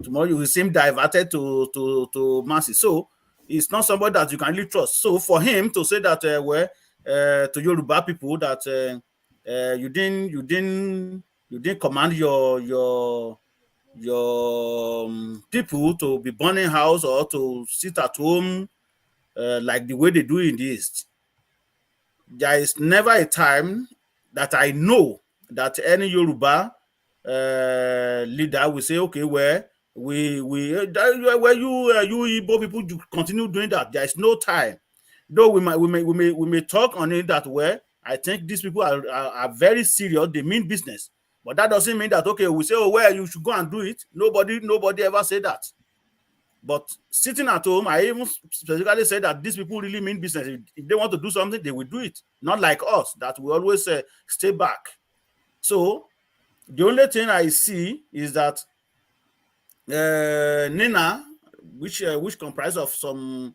S11: Tomorrow you seem diverted to masses. So it's not somebody that you can really trust. So for him to say that to Yoruba people that you didn't command your people to be burning house or to sit at home like the way they do in the East. There is never a time that I know that any Yoruba leader will say, okay, where you Igbo people you continue doing that. There is no time. Though we may talk on it that way. I think these people are very serious. They mean business. But that doesn't mean that, okay, we say, oh, well, you should go and do it. Nobody ever said that. But sitting at home, I even specifically said that these people really mean business. If they want to do something, they will do it. Not like us, that we always stay back. So the only thing I see is that Nina, which comprises of some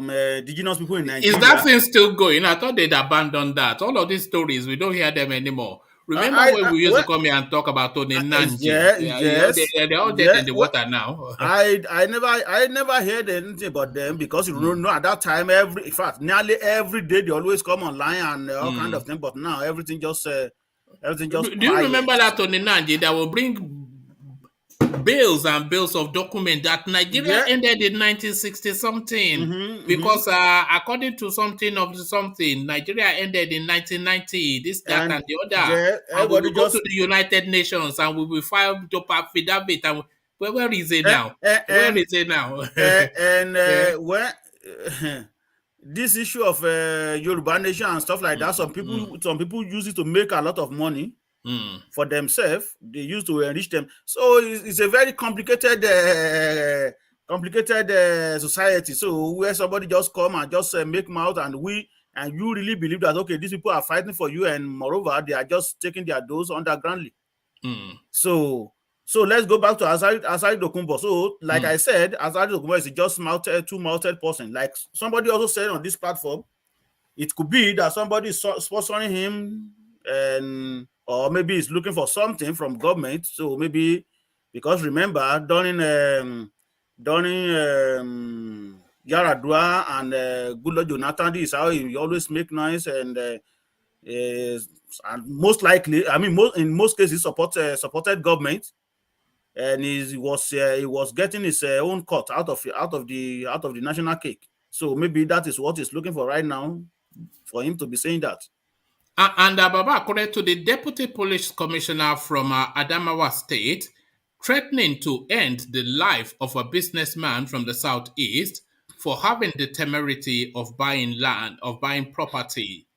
S11: indigenous people in Nigeria.
S1: Is that thing still going? I thought they'd abandoned that. All of these stories, we don't hear them anymore. Remember when we used to come here and talk about Tony Nanji?
S11: Yes,
S1: they're all dead in the water now.
S11: I never heard anything about them because you don't know at that time. In fact, nearly every day they always come online and all kind of things. But now everything just. Do
S1: you remember that Tony Nanji that will bring bills and bills of documents that Nigeria ended in 1960 something because according to something, Nigeria ended in 1990. This, that, and the other. And we will go to the United Nations and we will file the affidavit. And where is it now? Where is it now?
S11: Where this issue of Yoruba nation and stuff like that, some people use it to make a lot of money. For themselves, they used to enrich them. So it's a very complicated society. So where somebody just come and just make mouth and you really believe that, okay, these people are fighting for you, and moreover, they are just taking their dose undergroundly. So let's go back to ASARI DOKUBO. So like I said, ASARI DOKUBO is just two-mouthed person. Like somebody also said on this platform, it could be that somebody is sponsoring him or maybe he's looking for something from government. So maybe because remember during Yaradua and Goodluck Jonathan, this is how he always make noise and most likely, I mean, in most cases, supported government, and he was getting his own cut out of the national cake. So maybe that is what he's looking for right now, for him to be saying that.
S1: And Baba, according to the Deputy Police Commissioner from Adamawa State, threatening to end the life of a businessman from the southeast for having the temerity of buying land, of buying property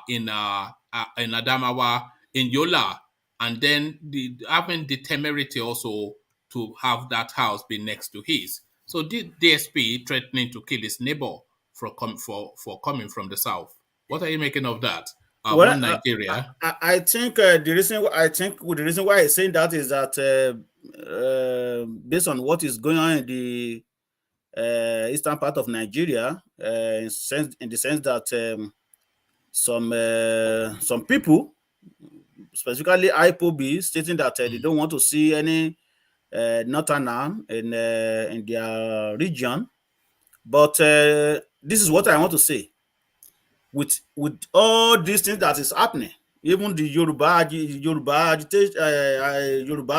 S1: in Adamawa, in Yola, and then having the temerity also to have that house be next to his. So the DSP threatening to kill his neighbor for coming from the south. What are you making of that? Nigeria.
S11: I think the reason why I'm saying that is that based on what is going on in the eastern part of Nigeria, in the sense that some people, specifically IPOB, stating that they don't want to see any northerner in their region. But this is what I want to say. With all these things that is happening, Even the Yoruba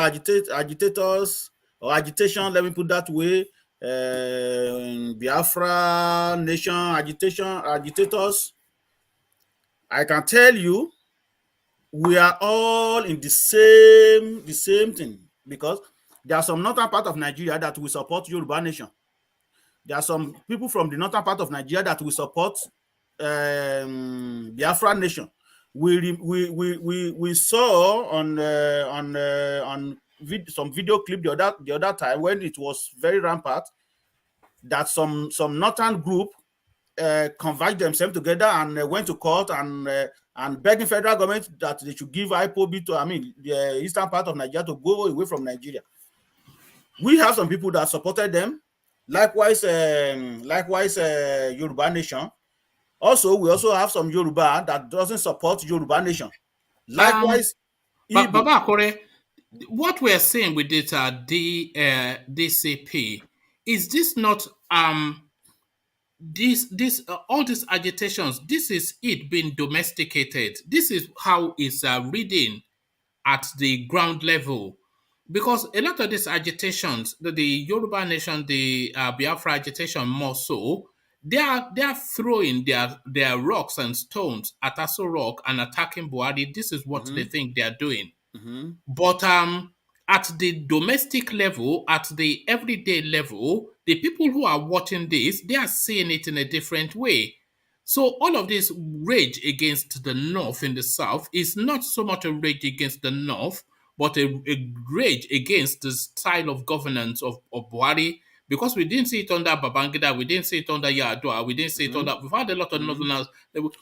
S11: agitators or agitation, let me put that way, Biafra nation agitators. I can tell you, we are all in the same thing, because there are some northern part of Nigeria that will support Yoruba nation. There are some people from the northern part of Nigeria that will support Biafra nation. We saw on some video clip the other time when it was very rampant that some northern group converged themselves together and went to court and begging federal government that they should give IPOB to, the eastern part of Nigeria to go away from Nigeria. We have some people that supported them. Likewise, Yoruba nation. Also, we also have some Yoruba that doesn't support Yoruba nation. Likewise,
S1: but Baba Akore, what we are saying with this DCP, is this not all these agitations? This is it being domesticated. This is how it's reading at the ground level. Because a lot of these agitations, the Yoruba nation, the Biafra agitation more so, they are throwing their rocks and stones at Aso Rock and attacking Buhari. This is what they think they are doing. But at the domestic level, at the everyday level, the people who are watching this, they are seeing it in a different way. So all of this rage against the North in the South is not so much a rage against the North, but a rage against the style of governance of Buhari, because we didn't see it under Babangida, we didn't see it under Yar'Adua, we didn't see it under, we've had a lot of Northerners,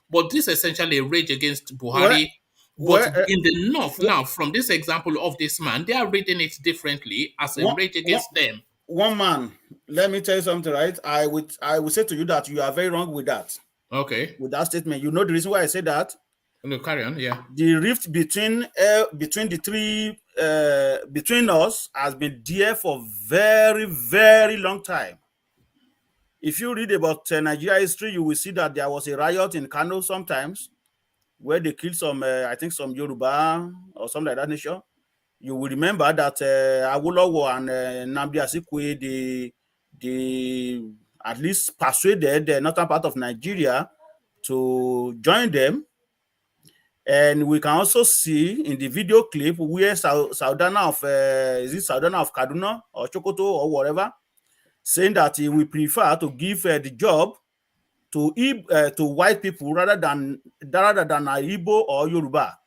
S1: but this is essentially a rage against Buhari. But in the North now, from this example of this man, they are reading it differently as a rage against them.
S11: One man, let me tell you something, right? I would say to you that you are very wrong with that.
S1: Okay.
S11: With that statement. You know the reason why I say that?
S1: No, carry on, yeah.
S11: The rift between the three, between us has been there for very, very long time. If you read about Nigeria history, you will see that there was a riot in Kano sometimes where they killed some, I think some Yoruba or something like that nation. You will remember that Awolowo and Nnamdi Azikiwe, they at least persuaded the northern part of Nigeria to join them. And we can also see in the video clip where Saudana of is it Saudana of Kaduna or Chokoto or whatever, saying that he will prefer to give the job to white people rather than a Igbo or Yoruba.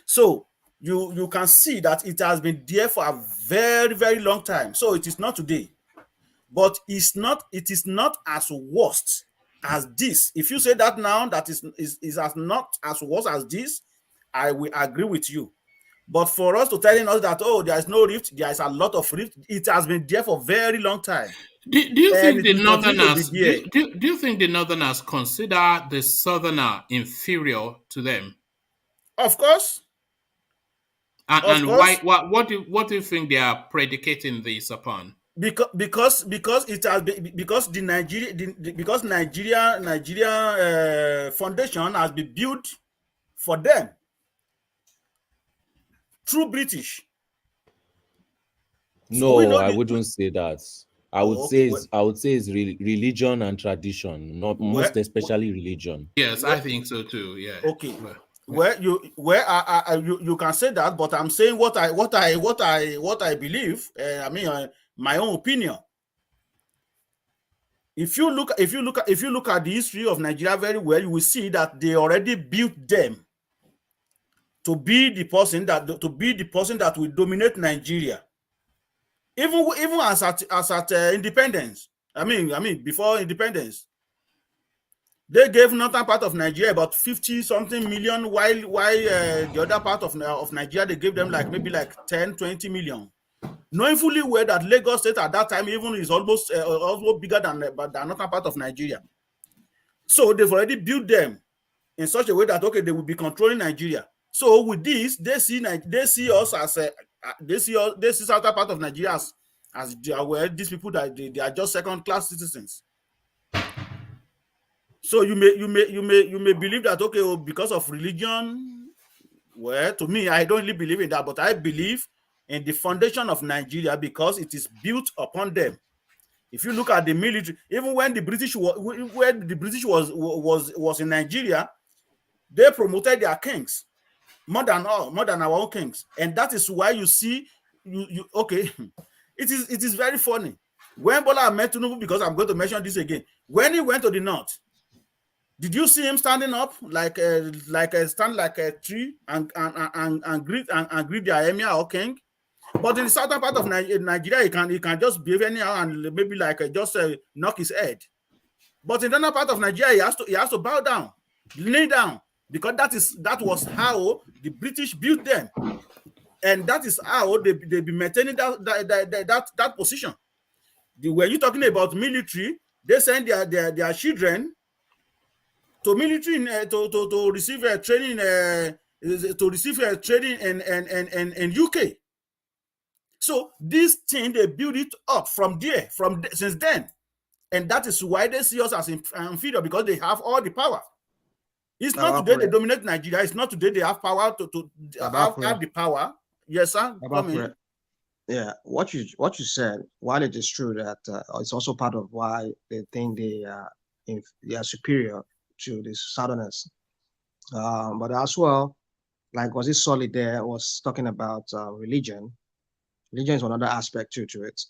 S11: So you can see that it has been there for a very, very long time. So it is not today, but it is not as worst as this. If you say that now, that is as not as worse as this, I will agree with you. But for us to telling us that, oh, there is no rift, there is a lot of rift, it has been there for a very long time.
S1: Do you think the Northerners do you think the Northerners consider the Southerner inferior to them?
S11: Of course.
S1: And why? What do you think they are predicating this upon?
S11: Because it has been, because the Nigeria foundation has been built for them through British.
S10: No, so I wouldn't say that. I would say it's religion and tradition, not most especially religion.
S1: Yes, I think so too. Yeah.
S11: Okay. Where you can say that, but I'm saying what I believe. My own opinion. If you look at the history of Nigeria very well, you will see that they already built them to be the person that will dominate Nigeria. Even as at independence. Before independence, they gave northern part of Nigeria about 50-something million, while the other part of Nigeria they gave them maybe 10-20 million. Knowing fully well that Lagos State at that time even is almost bigger than the northern part of Nigeria. So they've already built them in such a way that they will be controlling Nigeria. So with this, they see us as they see southern part of Nigeria as these people that they are just second-class citizens. So you may believe that because of religion, Well, to me, I don't really believe in that, but I believe in the foundation of Nigeria because it is built upon them. If you look at the military, even when the British was in Nigeria, they promoted their kings more than our own kings, and that is why you see okay. It is very funny when Bola Ahmed Tinubu, because I'm going to mention this again, when he went to the north, did you see him standing up like a tree and greet their emir or king? But in the southern part of Nigeria, he can just behave anyhow and maybe just knock his head. But in the other part of Nigeria, he has to bow down, kneel down, because that was how the British built them, and that is how they be maintaining that position. When you're talking about military, they send their children to military to receive training in UK. So this thing, they build it up since then, and that is why they see us as inferior, because they have all the power. It's not today they dominate Nigeria. It's not today they have power to have the power. Yes, sir.
S13: Yeah, what you said, while it is true that it's also part of why they think they are superior to the Southerners, but as well, like was it solid there was talking about religion. Religion is another aspect to it.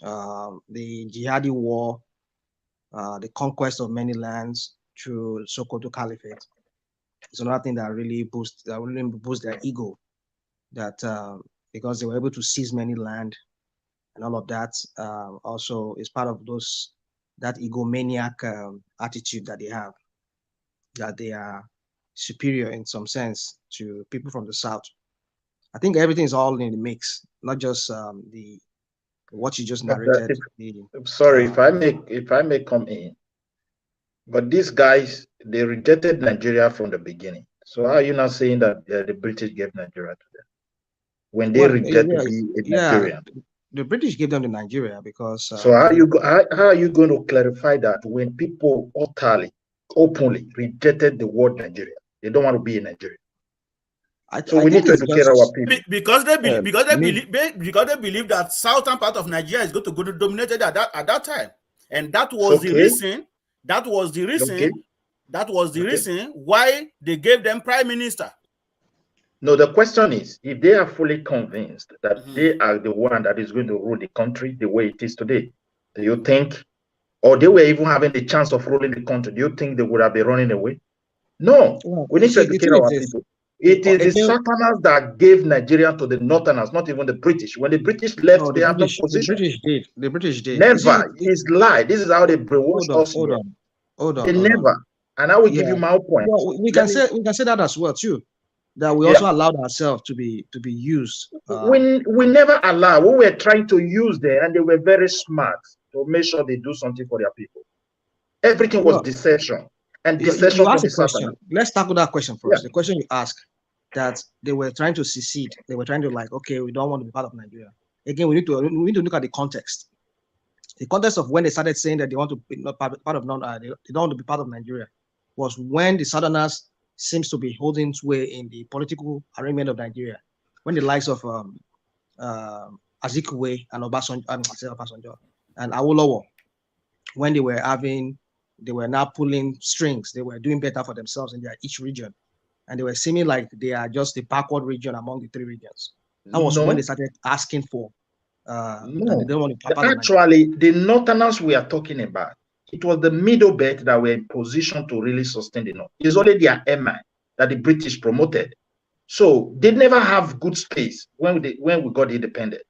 S13: The jihadi war, the conquest of many lands through Sokoto Caliphate is another thing that really boosts their ego. That because they were able to seize many land and all of that, also is part of that egomaniac attitude that they have, that they are superior in some sense to people from the South. I think everything is all in the mix, not just what you just narrated.
S14: Sorry, if I may come in, but these guys, they rejected Nigeria from the beginning. So how are you not saying that the British gave Nigeria to them when they rejected to be a Nigerian?
S13: The British gave them to Nigeria because.
S14: So how are you going to clarify that when people openly rejected the word Nigeria? They don't want to be in Nigeria. So we need to educate our people
S11: because they believe that southern part of Nigeria is going to be dominated at that time, and that was the reason. That was the reason why they gave them prime minister.
S14: No, the question is, if they are fully convinced that they are the one that is going to rule the country the way it is today, do you think, or they were even having the chance of ruling the country, do you think they would have been running away? No, we need to educate our people. It is the Southerners that gave Nigeria to the Northerners, not even the British. When the British left, they have no position.
S13: The British did.
S14: Never. It's lie. This is how they brainwash us. Hold on. They never. And I will give you my point.
S13: Well, we can say that as well too. That we also allowed ourselves to be used.
S14: We never allowed. We were trying to use them, and they were very smart to make sure they do something for their people. Everything was deception. And deception.
S13: Let's tackle that question first. The question you asked, that they were trying to secede. They were trying to okay, we don't want to be part of Nigeria. Again, we need to look at the context. The context of when they started saying that they want to be not part of they don't want to be part of Nigeria was when the Southerners seems to be holding sway in the political arrangement of Nigeria. When the likes of Atiku and Obasanjo and Awolowo, when they were now pulling strings, they were doing better for themselves in each region. And they were seeming like they are just the backward region among the three regions. That was when they started asking for. They don't want to
S14: actually, the Northerners we are talking about, it was the middle belt that were in position to really sustain the North. It's only their MI that the British promoted. So they never have good space when we got independent.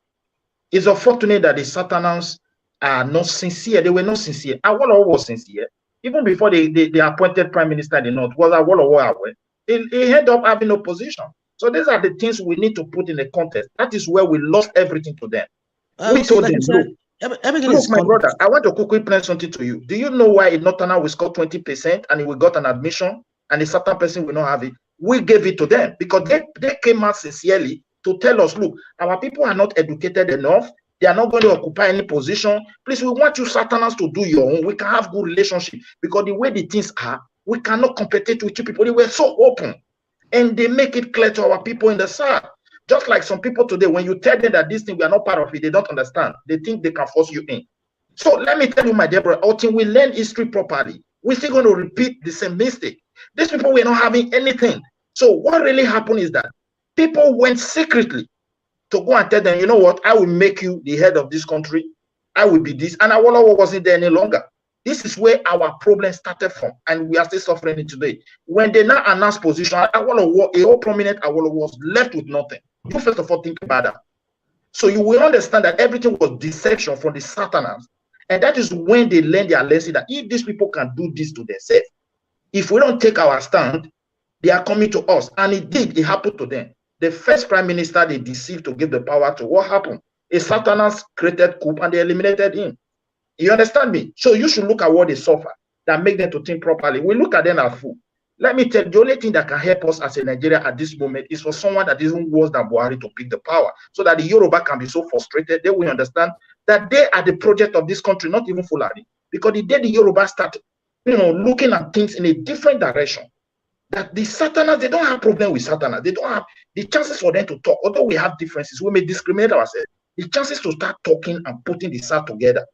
S14: It's unfortunate that the Southerners are not sincere. They were not sincere. Awolowo was sincere. Even before they appointed Prime Minister in the North, was Awolowo aware? He ended up having opposition. So these are the things we need to put in the context. That is where we lost everything to them. We told them, look, my brother, I want to quickly explain something to you. Do you know why a Northerner will score 20% and we got an admission and a certain person will not have it? We gave it to them because they came out sincerely to tell us, look, our people are not educated enough. They are not going to occupy any position. Please, we want you Southerners to do your own. We can have good relationship because the way the things are, we cannot compete with you people. They were so open. And they make it clear to our people in the South. Just like some people today, when you tell them that this thing, we are not part of it, they don't understand. They think they can force you in. So let me tell you, my dear brother, until we learn history properly, we're still going to repeat the same mistake. These people were not having anything. So what really happened is that people went secretly to go and tell them, you know what, I will make you the head of this country. I will be this. And Awolowo wasn't there any longer. This is where our problem started from, and we are still suffering it today. When they now announce position, Awolowo, a whole prominent Awolowo was left with nothing. You first of all think about that. So you will understand that everything was deception from the Satanás. And that is when they learn their lesson that if these people can do this to themselves, if we don't take our stand, they are coming to us. And it did, it happened to them. The first prime minister they deceived to give the power to, what happened? A Satanás created coup and they eliminated him. You understand me? So you should look at what they suffer that make them to think properly. We look at them as fool. Let me tell you, the only thing that can help us as a Nigeria at this moment is for someone that isn't worse than Buhari to pick the power, so that the Yoruba can be so frustrated, they will understand that they are the project of this country, not even Fulani. Because the day the Yoruba start, looking at things in a different direction, that the Satanás, they don't have problem with Satanás. They don't have the chances for them to talk. Although we have differences, we may discriminate ourselves. The chances to start talking and putting the South together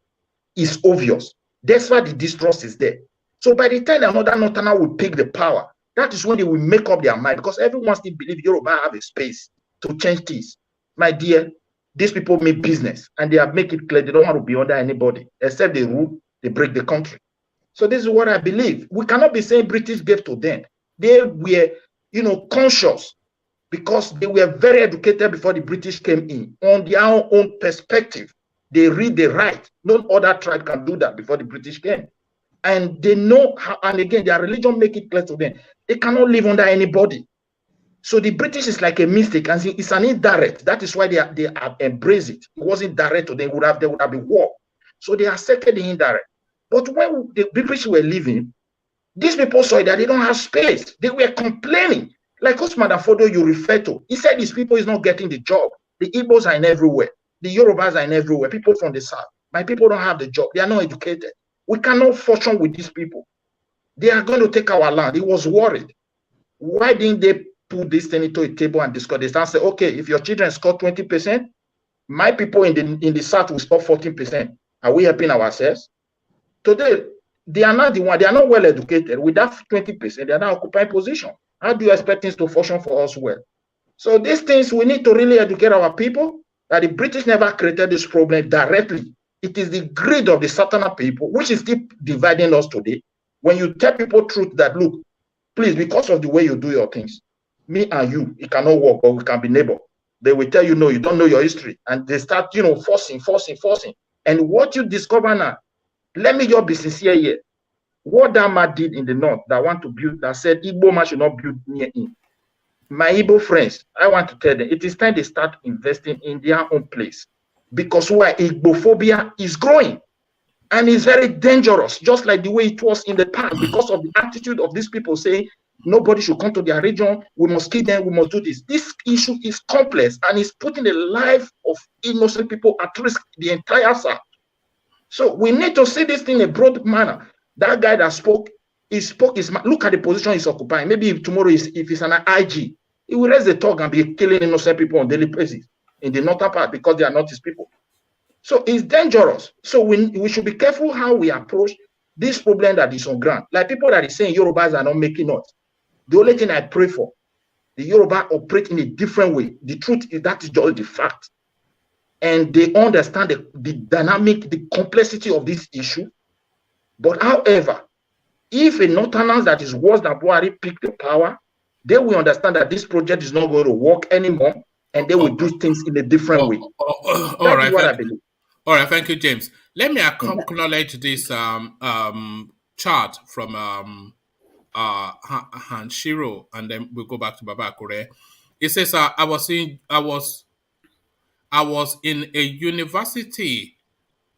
S14: is obvious. That's why the distrust is there. So by the time another Northerner will take the power, that is when they will make up their mind, because everyone still believes Yoruba have a space to change things. My dear, these people make business and they have make it clear they don't want to be under anybody, except they rule, they break the country. So this is what I believe. We cannot be saying British gave to them. They were, conscious, because they were very educated before the British came in on their own perspective. They read, they write. No other tribe can do that before the British came. And they know how, and again, their religion make it clear to them. They cannot live under anybody. So the British is like a mistake, and it's an indirect. That is why they have embraced it. It wasn't direct to them, there would have been war. So they accepted the indirect. But when the British were leaving, these people saw that they don't have space. They were complaining. Like Osman Afodo you refer to, he said these people is not getting the job. The Igbos are in everywhere. The Yorubas are in everywhere. People from the South. My people don't have the job. They are not educated. We cannot function with these people. They are going to take our land. He was worried. Why didn't they put this thing into a table and discuss this and say, okay, if your children score 20%, my people in the South will score 14%. Are we helping ourselves? Today, they are not the one. They are not well educated. With that 20%, they are not occupying position. How do you expect things to function for us well? So these things, we need to really educate our people that the British never created this problem directly. It is the greed of the Satana people, which is still dividing us today. When you tell people truth that, look, please, because of the way you do your things, me and you, it cannot work, but we can be neighbor. They will tell you, no, you don't know your history. And they start, forcing. And what you discover now, let me just be sincere here. What that man did in the north that want to build, that said Igbo man should not build near him. My Igbo friends, I want to tell them, it is time they start investing in their own place. Because why? Igbophobia is growing. And it's very dangerous, just like the way it was in the past, because of the attitude of these people saying, nobody should come to their region, we must kill them, we must do this. This issue is complex and it's putting the life of innocent people at risk, the entire South. So we need to see this thing in a broad manner. That guy that spoke, look at the position he's occupying. Maybe if tomorrow, if it's an IG, he will raise the talk and be killing innocent people on daily basis in the northern part because they are not his people. So it's dangerous. So we should be careful how we approach this problem that is on ground. Like people that is saying Yorubas are not making us. The only thing I pray for, the Yoruba operate in a different way. The truth is that is just the fact. And they understand the dynamic, the complexity of this issue. But however, if a Northerners that is worse than Buhari pick the power, they will understand that this project is not going to work anymore, and they will do things in a different way.
S1: All right, what I believe. All right, thank you, James. Let me acknowledge this chart from Hanshiro, and then we'll go back to Baba Akure. It says, I was in a university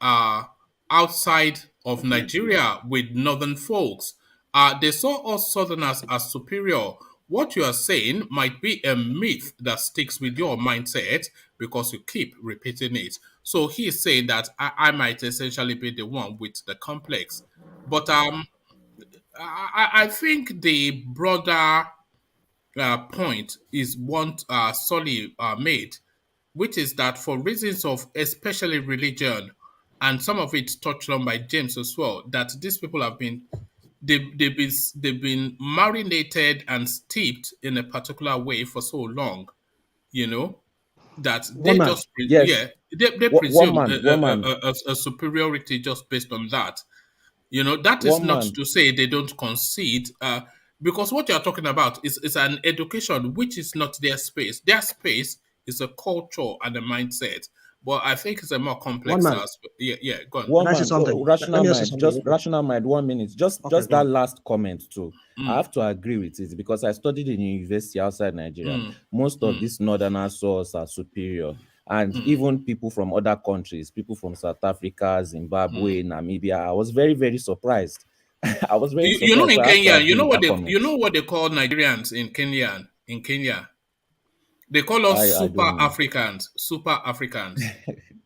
S1: outside of Nigeria with northern folks. They saw us southerners as superior. What you are saying might be a myth that sticks with your mindset because you keep repeating it. So he is saying that I might essentially be the one with the complex. But I think the broader point is one Solly made, which is that for reasons of especially religion, and some of it touched on by James as well, that these people have been they've been marinated and steeped in a particular way for so long, that they just they presume a superiority just based on that. That is not to say they don't concede, because what you're talking about is an education which is not their space. Their space is a culture and a mindset. But I think it's a more complex aspect. Yeah, go on.
S10: Rational mind, 1 minute. Just that last comment too. I have to agree with it because I studied in university outside Nigeria. Most of these northern sources are superior. And even people from other countries, people from South Africa, Zimbabwe, Namibia, I was very, very surprised. I was very surprised.
S1: In Kenya, you know what they call Nigerians in Kenya? In Kenya, they call us Super Africans.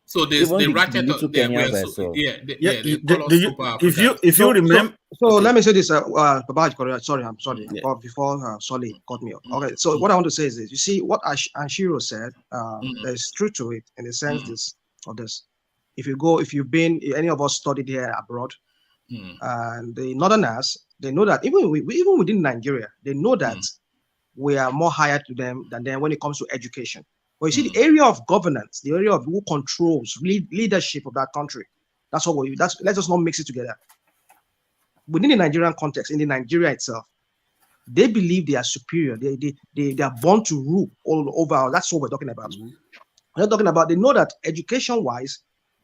S1: So there's the ratchet up there.
S13: If you remember, so let me say this, sorry, I'm sorry, but before Solly cut me off. Okay, so what I want to say is this: you see what Anshiro said. There's truth to it in the sense of this. If you've been, any of us studied here abroad, and the Northerners, they know that even within Nigeria, they know that we are more higher to them than them when it comes to education. But you see, the area of governance, the area of who controls leadership of that country, let's just not mix it together. Within the Nigerian context, in the Nigeria itself, they believe they are superior. They are born to rule all over. That's what we're talking about. We're not talking about, they know that education-wise,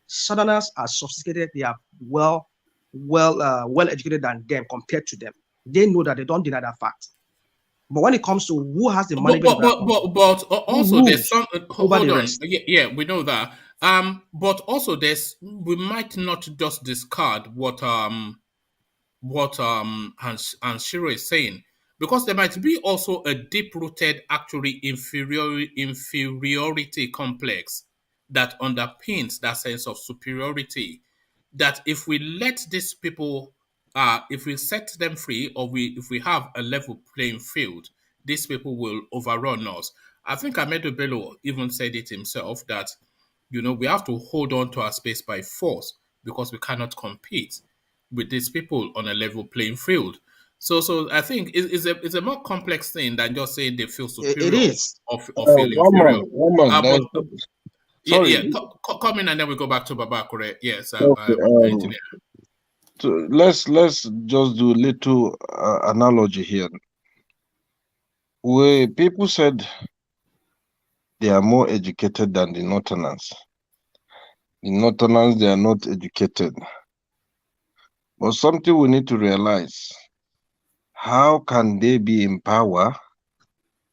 S13: Southerners are sophisticated. They are well educated than them compared to them. They know that. They don't deny that fact. But when it comes to who has the money,
S1: but also there's some hold on. Yeah, we know that. But also we might not just discard what Anshiro is saying, because there might be also a deep-rooted actually inferiority complex that underpins that sense of superiority. That if we let these people, if we set them free, or if we have a level playing field, these people will overrun us. I think Ahmedu Bello even said it himself that, we have to hold on to our space by force because we cannot compete with these people on a level playing field. So I think it's a more complex thing than just saying they feel superior.
S13: It is.
S1: Or feel inferior.
S8: Sorry.
S1: Come in and then we go back to Babakure. Yes.
S8: Okay, so let's just do a little analogy here. Where people said they are more educated than the Northerners. The Northerners, they are not educated. But something we need to realize, how can they be in power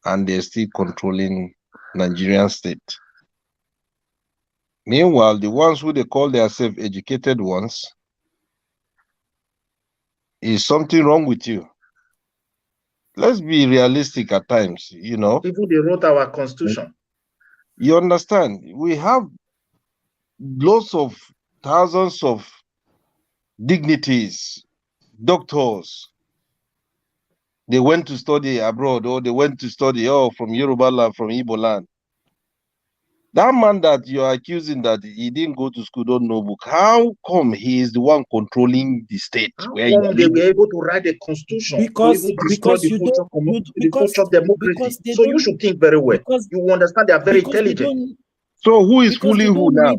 S8: and they're still controlling Nigerian state? Meanwhile, the ones who they call themselves educated ones, is something wrong with you? Let's be realistic at times,
S14: People, they wrote our constitution.
S8: You understand? We have lots of thousands of dignities, doctors. They went to study abroad, or they went to study from Yoruba land, from Igbo land. That man that you are accusing that he didn't go to school, don't know book, how come he is the one controlling the state?
S14: How come they were able to write a constitution because the culture of democracy? So you should think very well. You understand they are very intelligent.
S8: So who is fooling who now?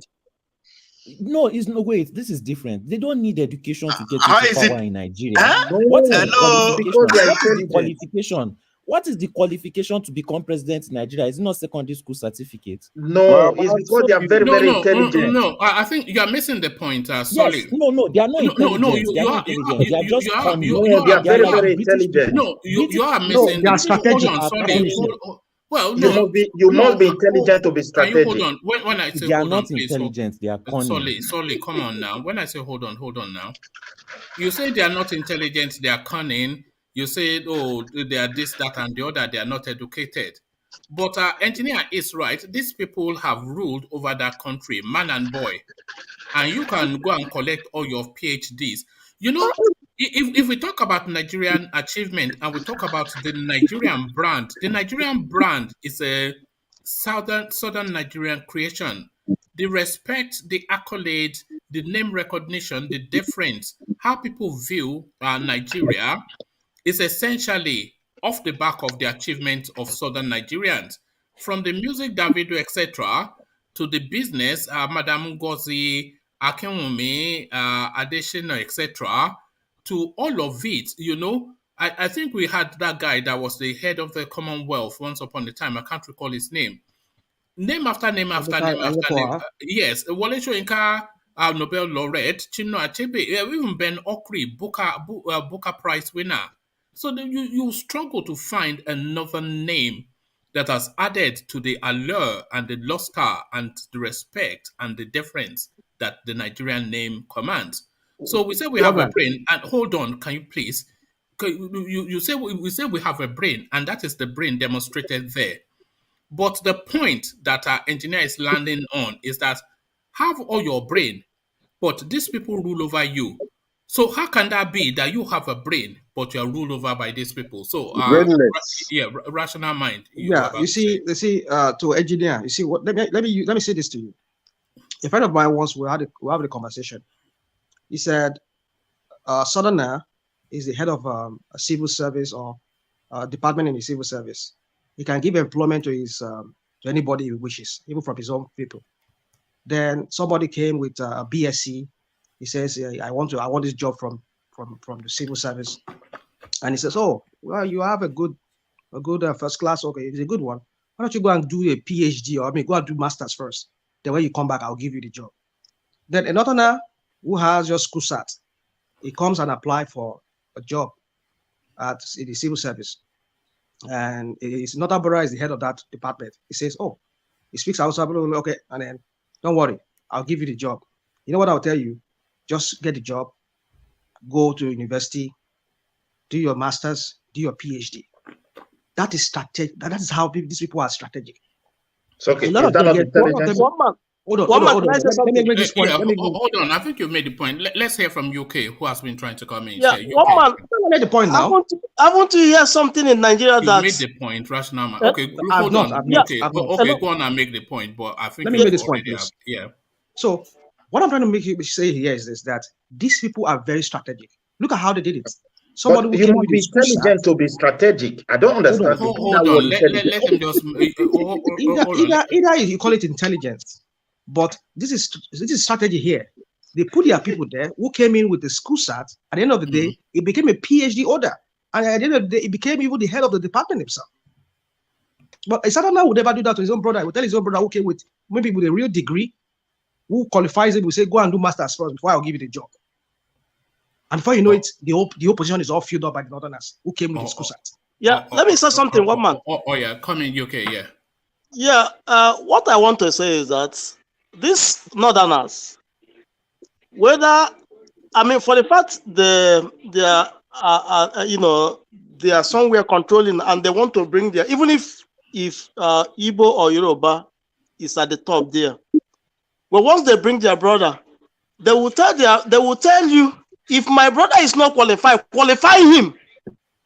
S10: No, it's no wait. This is different. They don't need education to get into power in Nigeria. What is the qualification? What is the qualification to become president in Nigeria? Is it not secondary school certificate?
S14: No, it's because they are very intelligent.
S1: No, I think you are missing the point. Sorry.
S10: Yes, no, they are not intelligent. They are just
S14: they are very intelligent.
S1: No, you are missing.
S13: They are strategic.
S1: Well,
S14: you must be intelligent to be strategic.
S1: Hold on. When I say
S10: they are
S1: hold
S10: not
S1: on, please,
S10: intelligent, they are cunning.
S1: Solly, come on now. When I say hold on now. You say they are not intelligent, they are cunning. You say, they are this, that, and the other, they are not educated. But engineer is right. These people have ruled over that country, man and boy. And you can go and collect all your PhDs. if we talk about Nigerian achievement and we talk about the Nigerian brand is a southern Nigerian creation. The respect, the accolade, the name recognition, the deference, how people view Nigeria is essentially off the back of the achievement of southern Nigerians. From the music, Davido, etc., to the business, Madam Ngozi, Akinwumi, Adesina, etc., to all of it, I think we had that guy that was the head of the Commonwealth once upon a time. I can't recall his name. Name after name after name after name. Yes, Wole Soyinka, Nobel laureate, Chinua Achebe, even Ben Okri, Booker Prize winner. So you struggle to find another name that has added to the allure and the luster and the respect and the deference that the Nigerian name commands. So we say we have a brain, and hold on, can you please? You say we say we have a brain, and that is the brain demonstrated there. But the point that our engineer is landing on is that have all your brain, but these people rule over you. So how can that be that you have a brain, but you are ruled over by these people? So, rational mind.
S13: You see, to engineer, you see what? Let me say this to you. A friend of mine once we had a conversation. He said, Southerner is the head of a civil service or department in the civil service. He can give employment to his to anybody he wishes, even from his own people. Then somebody came with a BSc. He says, I want this job from the civil service. And he says, oh, well, you have a good first class. Okay, it's a good one. Why don't you go and do a PhD, or go and do masters first? Then when you come back, I'll give you the job. Then another who has your school cert, he comes and apply for a job in the civil service. And his another brother is the head of that department. He says, oh, he speaks Hausa, okay, and then don't worry, I'll give you the job. You know what I'll tell you? Just get the job, go to university, do your masters, do your PhD. That is strategic. That is how these people are strategic.
S14: So, okay, is that not intelligence?
S13: Hold on. Let me make this point.
S1: Hold on. I think you made the point. Let's hear from UK, who has been trying to come in.
S7: Yeah, one man.
S13: I made the point now.
S7: I want to hear something in Nigeria that
S1: made the point. Rational man. Okay, hold on. Okay, go on and make the point. But I think
S13: let me make this point, please.
S1: Yeah.
S13: So, what I'm trying to make you say here is this: that these people are very strategic. Look at how they did it.
S14: Somebody you must be intelligent to be strategic. I don't understand.
S1: Hold on. Let him just.
S13: Either you call it intelligence, but this is strategy here. They put their people there who came in with the school cert. At the end of the day, it became a PhD holder, and at the end of the day, it became even the head of the department himself. But a Southerner would never do that to his own brother. He would tell his own brother who came with maybe with a real degree, who qualifies him, will say, go and do masters first before I'll give you the job. And before you know it, the whole position is all filled up by the Northerners who came with the school cert.
S7: Yeah, let me say something, one man.
S1: Come in UK, yeah.
S7: Yeah, what I want to say is that these Northerners, whether, I mean, for the fact they are somewhere controlling and they want to bring their, even if Igbo or Yoruba is at the top there, but once they bring their brother, they will tell you, if my brother is not qualified, qualify him.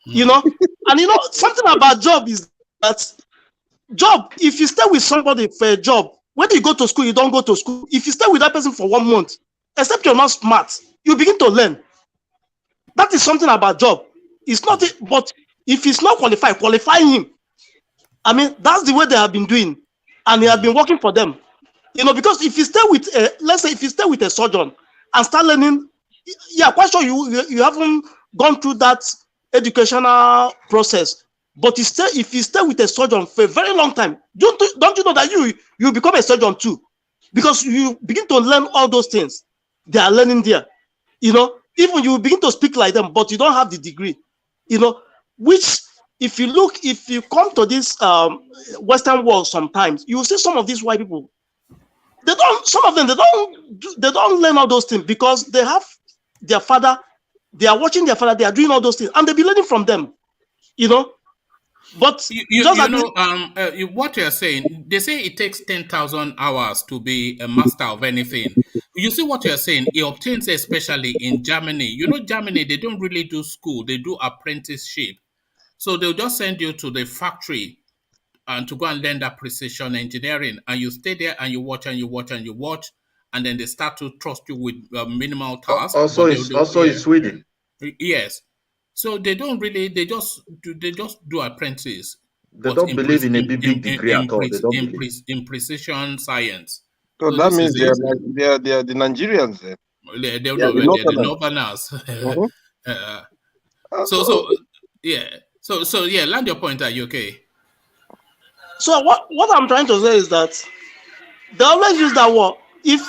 S7: And something about job is that job, if you stay with somebody for a job, when you go to school, you don't go to school. If you stay with that person for 1 month, except you're not smart, you begin to learn. That is something about job. It's not, but if he's not qualified, qualify him. I mean, that's the way they have been doing, and they have been working for them. Because if you stay with, let's say, if you stay with a surgeon and start learning, yeah, quite sure you haven't gone through that educational process. But if you stay with a surgeon for a very long time, don't you know that you become a surgeon too? Because you begin to learn all those things they are learning there. Even you begin to speak like them, but you don't have the degree. Which if you come to this Western world sometimes, you will see some of these white people. Some of them they don't learn all those things because they have their father, they are watching their father, they are doing all those things, and they be learning from them. But
S1: what you're saying, they say it takes 10,000 hours to be a master of anything. You see what you're saying? He obtains especially in Germany. You know, Germany, they don't really do school. They do apprenticeship. So they'll just send you to the factory and to go and learn that precision engineering. And you stay there and you watch and you watch and you watch. And then they start to trust you with minimal tasks.
S14: Also, in Sweden.
S1: Yes. So they don't really, they just do apprentice.
S14: They don't believe in a big degree at all. They don't believe
S1: in precision science.
S8: So that means they are the Nigerians then.
S1: They're the Northerners. So yeah, land your point. Are you okay?
S7: So what I'm trying to say is that they always use that word. If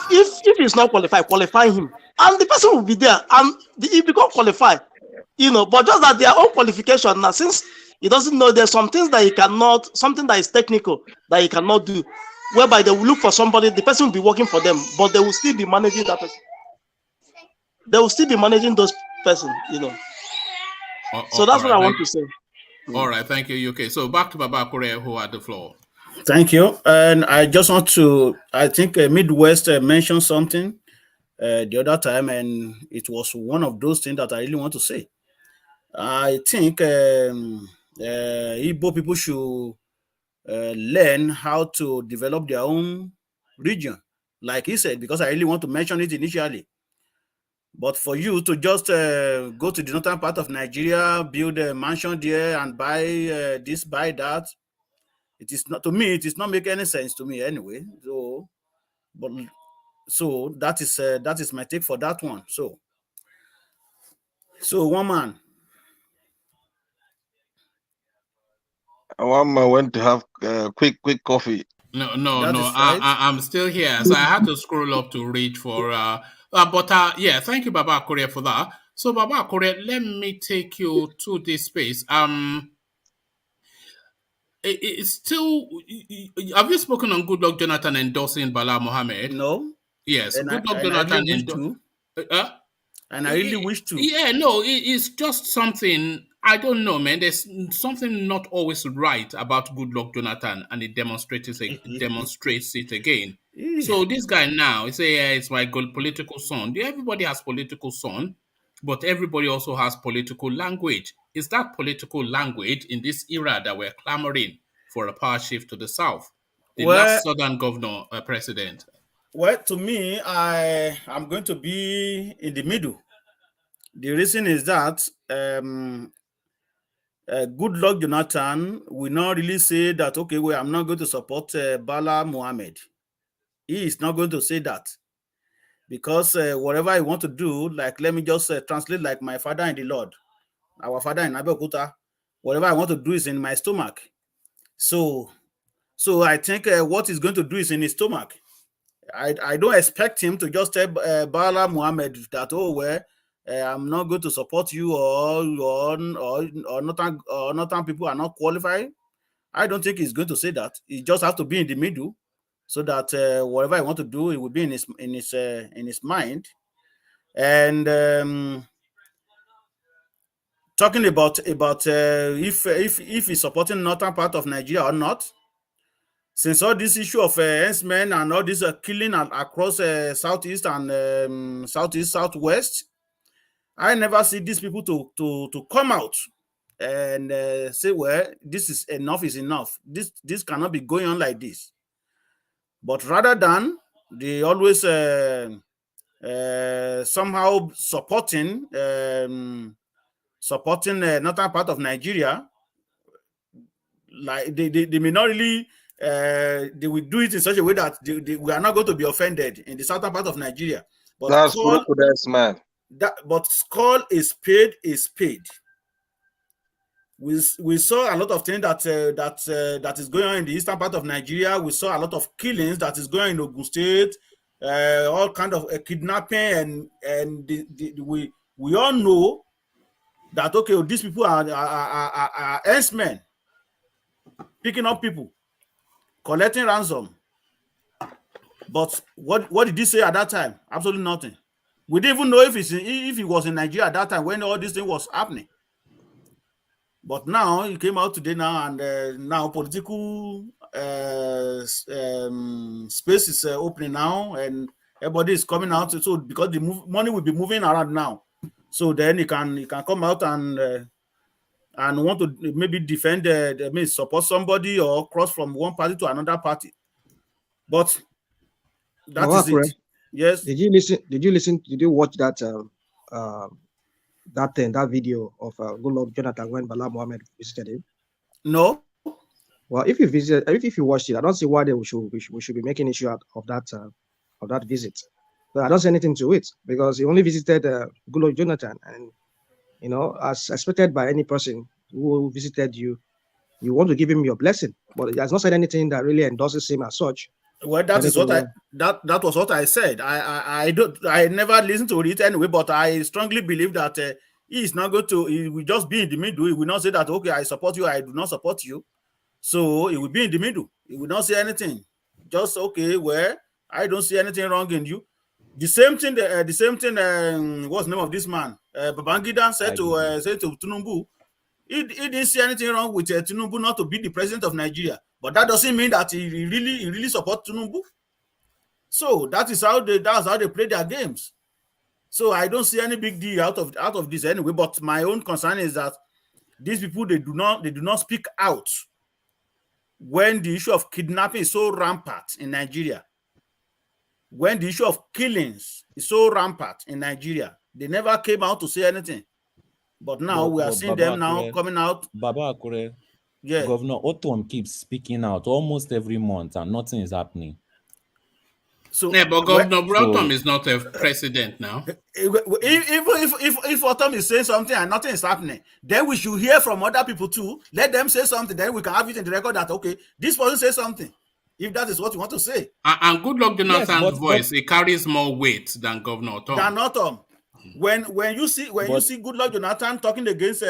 S7: he's not qualified, qualify him, and the person will be there, and he become qualified. You know, but just that their own qualification now, since he doesn't know, there's some things that he cannot, something that is technical that he cannot do, whereby they will look for somebody, the person will be working for them, but they will still be managing that person. They will still be managing those person, you know. So that's what I want to say.
S1: All right, thank you, UK. So back to Baba Korea, who had the floor.
S11: Thank you. And I just want to, I think Midwest mentioned something the other time, and it was one of those things that I really want to say. I think Igbo people should learn how to develop their own region, like he said, because I really want to mention it initially. But for you to just go to the northern part of Nigeria, build a mansion there and buy this, buy that, it is not, to me, it is not making any sense to me anyway. So, but so that is my take for that one. So one man.
S8: One man went to have quick coffee.
S1: No. I'm still here. So I had to scroll up to reach for. Yeah, thank you, Baba Korea, for that. So, Baba Korea, let me take you to this space. It's still. Have you spoken on Goodluck Jonathan endorsing Bala Mohammed?
S11: No.
S1: Yes,
S11: and
S1: Goodluck
S11: Jonathan
S1: endorsing.
S11: And I really wish to.
S1: Yeah, no, it's just something. I don't know, man. There's something not always right about Goodluck Jonathan, and it demonstrates it again. So this guy now, he say, yeah, it's my political son. Everybody has political son, but everybody also has political language. Is that political language in this era that we're clamoring for a power shift to the south? The last Southern governor, president.
S11: Well, to me, I'm going to be in the middle. The reason is that Goodluck Jonathan will not really say that, okay, well, I'm not going to support Bala Mohammed. He is not going to say that. Because whatever I want to do, like, let me just translate like my father in the Lord, our father in Abeokuta, whatever I want to do is in my stomach. So I think what he's going to do is in his stomach. I don't expect him to just tell Bala Mohammed that, oh, well, I'm not going to support you or not people are not qualified. I don't think he's going to say that. He just has to be in the middle, so that whatever I want to do, it will be in his mind. And talking about if he's supporting northern part of Nigeria or not, since all this issue of herdsmen and all this killing across southeast and southwest, I never see these people to come out and say, well, this is enough. This cannot be going on like this. But rather than they always somehow supporting northern part of Nigeria, like they may not really they will do it in such a way that we are not going to be offended in the southern part of Nigeria. But
S8: that's man.
S11: But call a spade is paid. We saw a lot of things that is going on in the eastern part of Nigeria. We saw a lot of killings that is going on in Ogun State, all kind of kidnapping, and we all know that, okay, these people are herdsmen, picking up people, collecting ransom. But what did he say at that time? Absolutely nothing. We didn't even know if he was in Nigeria at that time when all this thing was happening. But now he came out today now, and now political space is opening now, and everybody is coming out. So because the money will be moving around now, so then he can come out and want to maybe defend, support somebody or cross from one party to another party. But that is it. Yes.
S13: Did you listen? Did you watch that that video of Goodluck Jonathan when Bala Mohammed visited him?
S11: No.
S13: Well, if you watched it, I don't see why we should be making issue out of that visit. But I don't see anything to it because he only visited Goodluck Jonathan, and as expected by any person who visited you, you want to give him your blessing. But he has not said anything that really endorses him as such.
S11: Well, that is what that was what I said. I never listened to it anyway, but I strongly believe that he is not going to. He will just be in the middle. He will not say that, okay, I support you, I do not support you. So he will be in the middle. He will not say anything. Just, okay, well, I don't see anything wrong in you. The same thing. What's the name of this man? Babangida said to Tinubu. He didn't see anything wrong with Tinubu not to be the president of Nigeria. But that doesn't mean that he really supports Tinubu. So that's how they play their games. So I don't see any big deal out of this anyway. But my own concern is that these people they do not speak out when the issue of kidnapping is so rampant in Nigeria. When the issue of killings is so rampant in Nigeria, they never came out to say anything. But now we are seeing them now coming out.
S10: Baba Akure.
S11: Yeah.
S10: Governor Otom keeps speaking out almost every month and nothing is happening.
S1: So, yeah, but Governor Otom is not a president now.
S11: If Otom is saying something and nothing is happening, then we should hear from other people too. Let them say something, then we can have it in the record that, okay, this person says something. If that is what you want to say.
S1: And Goodluck Jonathan's voice, it carries more weight than Governor Otom.
S11: Than Otom. When you see Goodluck Jonathan talking against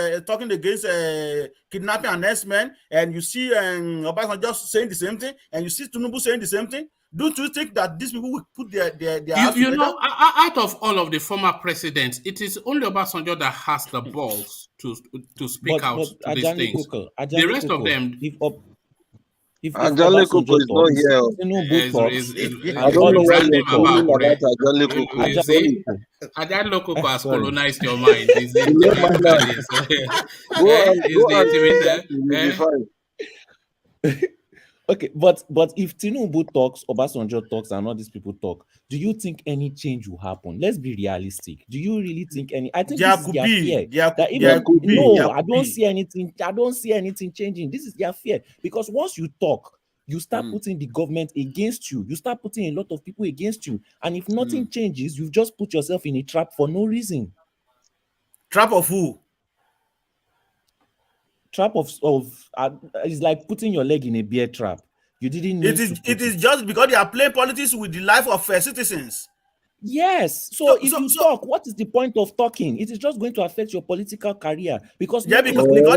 S11: kidnapping and herdsmen, and you see Obasanjo just saying the same thing, and you see Tinubu saying the same thing, don't you think that these people will put their
S1: you know, out of all of the former presidents, it is only Obasanjo that has the balls to speak out to these things. The rest of them.
S8: If Ajalekuko is not here. I don't know why you're talking about Ajalekuko.
S1: Ajalekuko has colonized your mind.
S10: Okay, but if Tinubu talks, Obasanjo talks, and all these people talk, do you think any change will happen? Let's be realistic. Do you really think any? I think this is their fear. No, I don't see anything. I don't see anything changing. This is their fear because once you talk, you start putting the government against you. You start putting a lot of people against you, and if nothing changes, you've just put yourself in a trap for no reason.
S11: Trap of who?
S10: Trap of it's like putting your leg in a bear trap. You didn't need
S11: it is just because they are playing politics with the life of citizens.
S10: Yes. So if you talk, what is the point of talking? It is just going to affect your political career because
S14: that is what
S10: even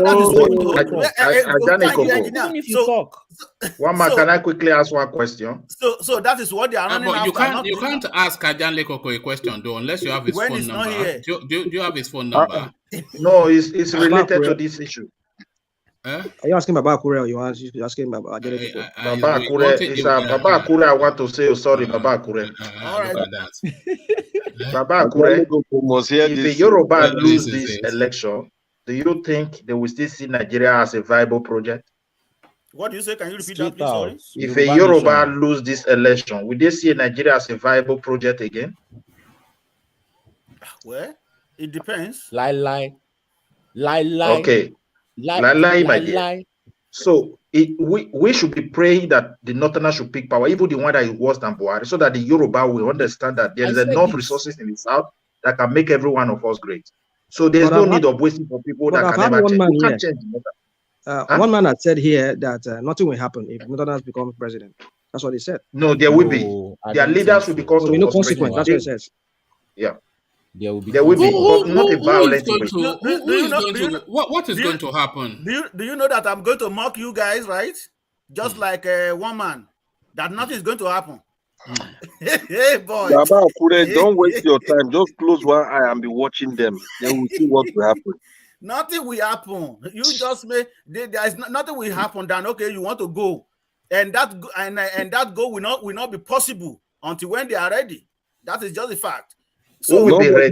S10: if you talk.
S14: Can I quickly ask one question?
S11: So that is what they are running
S1: after. You can't ask Ajanlekoko a question though unless you have his phone number. Do you have his phone number?
S14: No, it's related to this issue.
S13: Are you asking Baba Akure or you are asking Baba Adeleko?
S14: Baba Akure Baba Akure. I want to say sorry, Baba Akure.
S11: All right.
S14: Baba Akure, if the Yoruba lose this election, do you think they will still see Nigeria as a viable project?
S11: What do you say? Can you repeat that, please? Sorry.
S14: If a Yoruba lose this election, will they see Nigeria as a viable project again?
S11: Well, it depends.
S10: Lie.
S14: Okay. Lie. So we should be praying that the Northerners should pick power, even the one that is worse than Buhari, so that the Yoruba will understand that there is enough resources in the South that can make every one of us great. So there's no need of wasting for people that can never change. You can't change.
S13: One man had said here that nothing will happen if Northerners become president. That's what he said.
S14: No, there will be. Their leaders will become.
S13: There will be no consequence. That's what he says.
S14: Yeah.
S10: There will be,
S14: but not a violent way.
S1: What is going to happen?
S11: Do you know that I'm going to mock you guys, right? Just like one man, that nothing is going to happen. Hey, boy.
S8: Baba Akure, don't waste your time. Just close one eye and be watching them. Then we'll see what will happen.
S11: Nothing will happen. You just there is nothing will happen. Then okay, you want to go, and that goal will not be possible until when they are ready. That is just the fact.
S14: So
S11: So
S14: will be ready.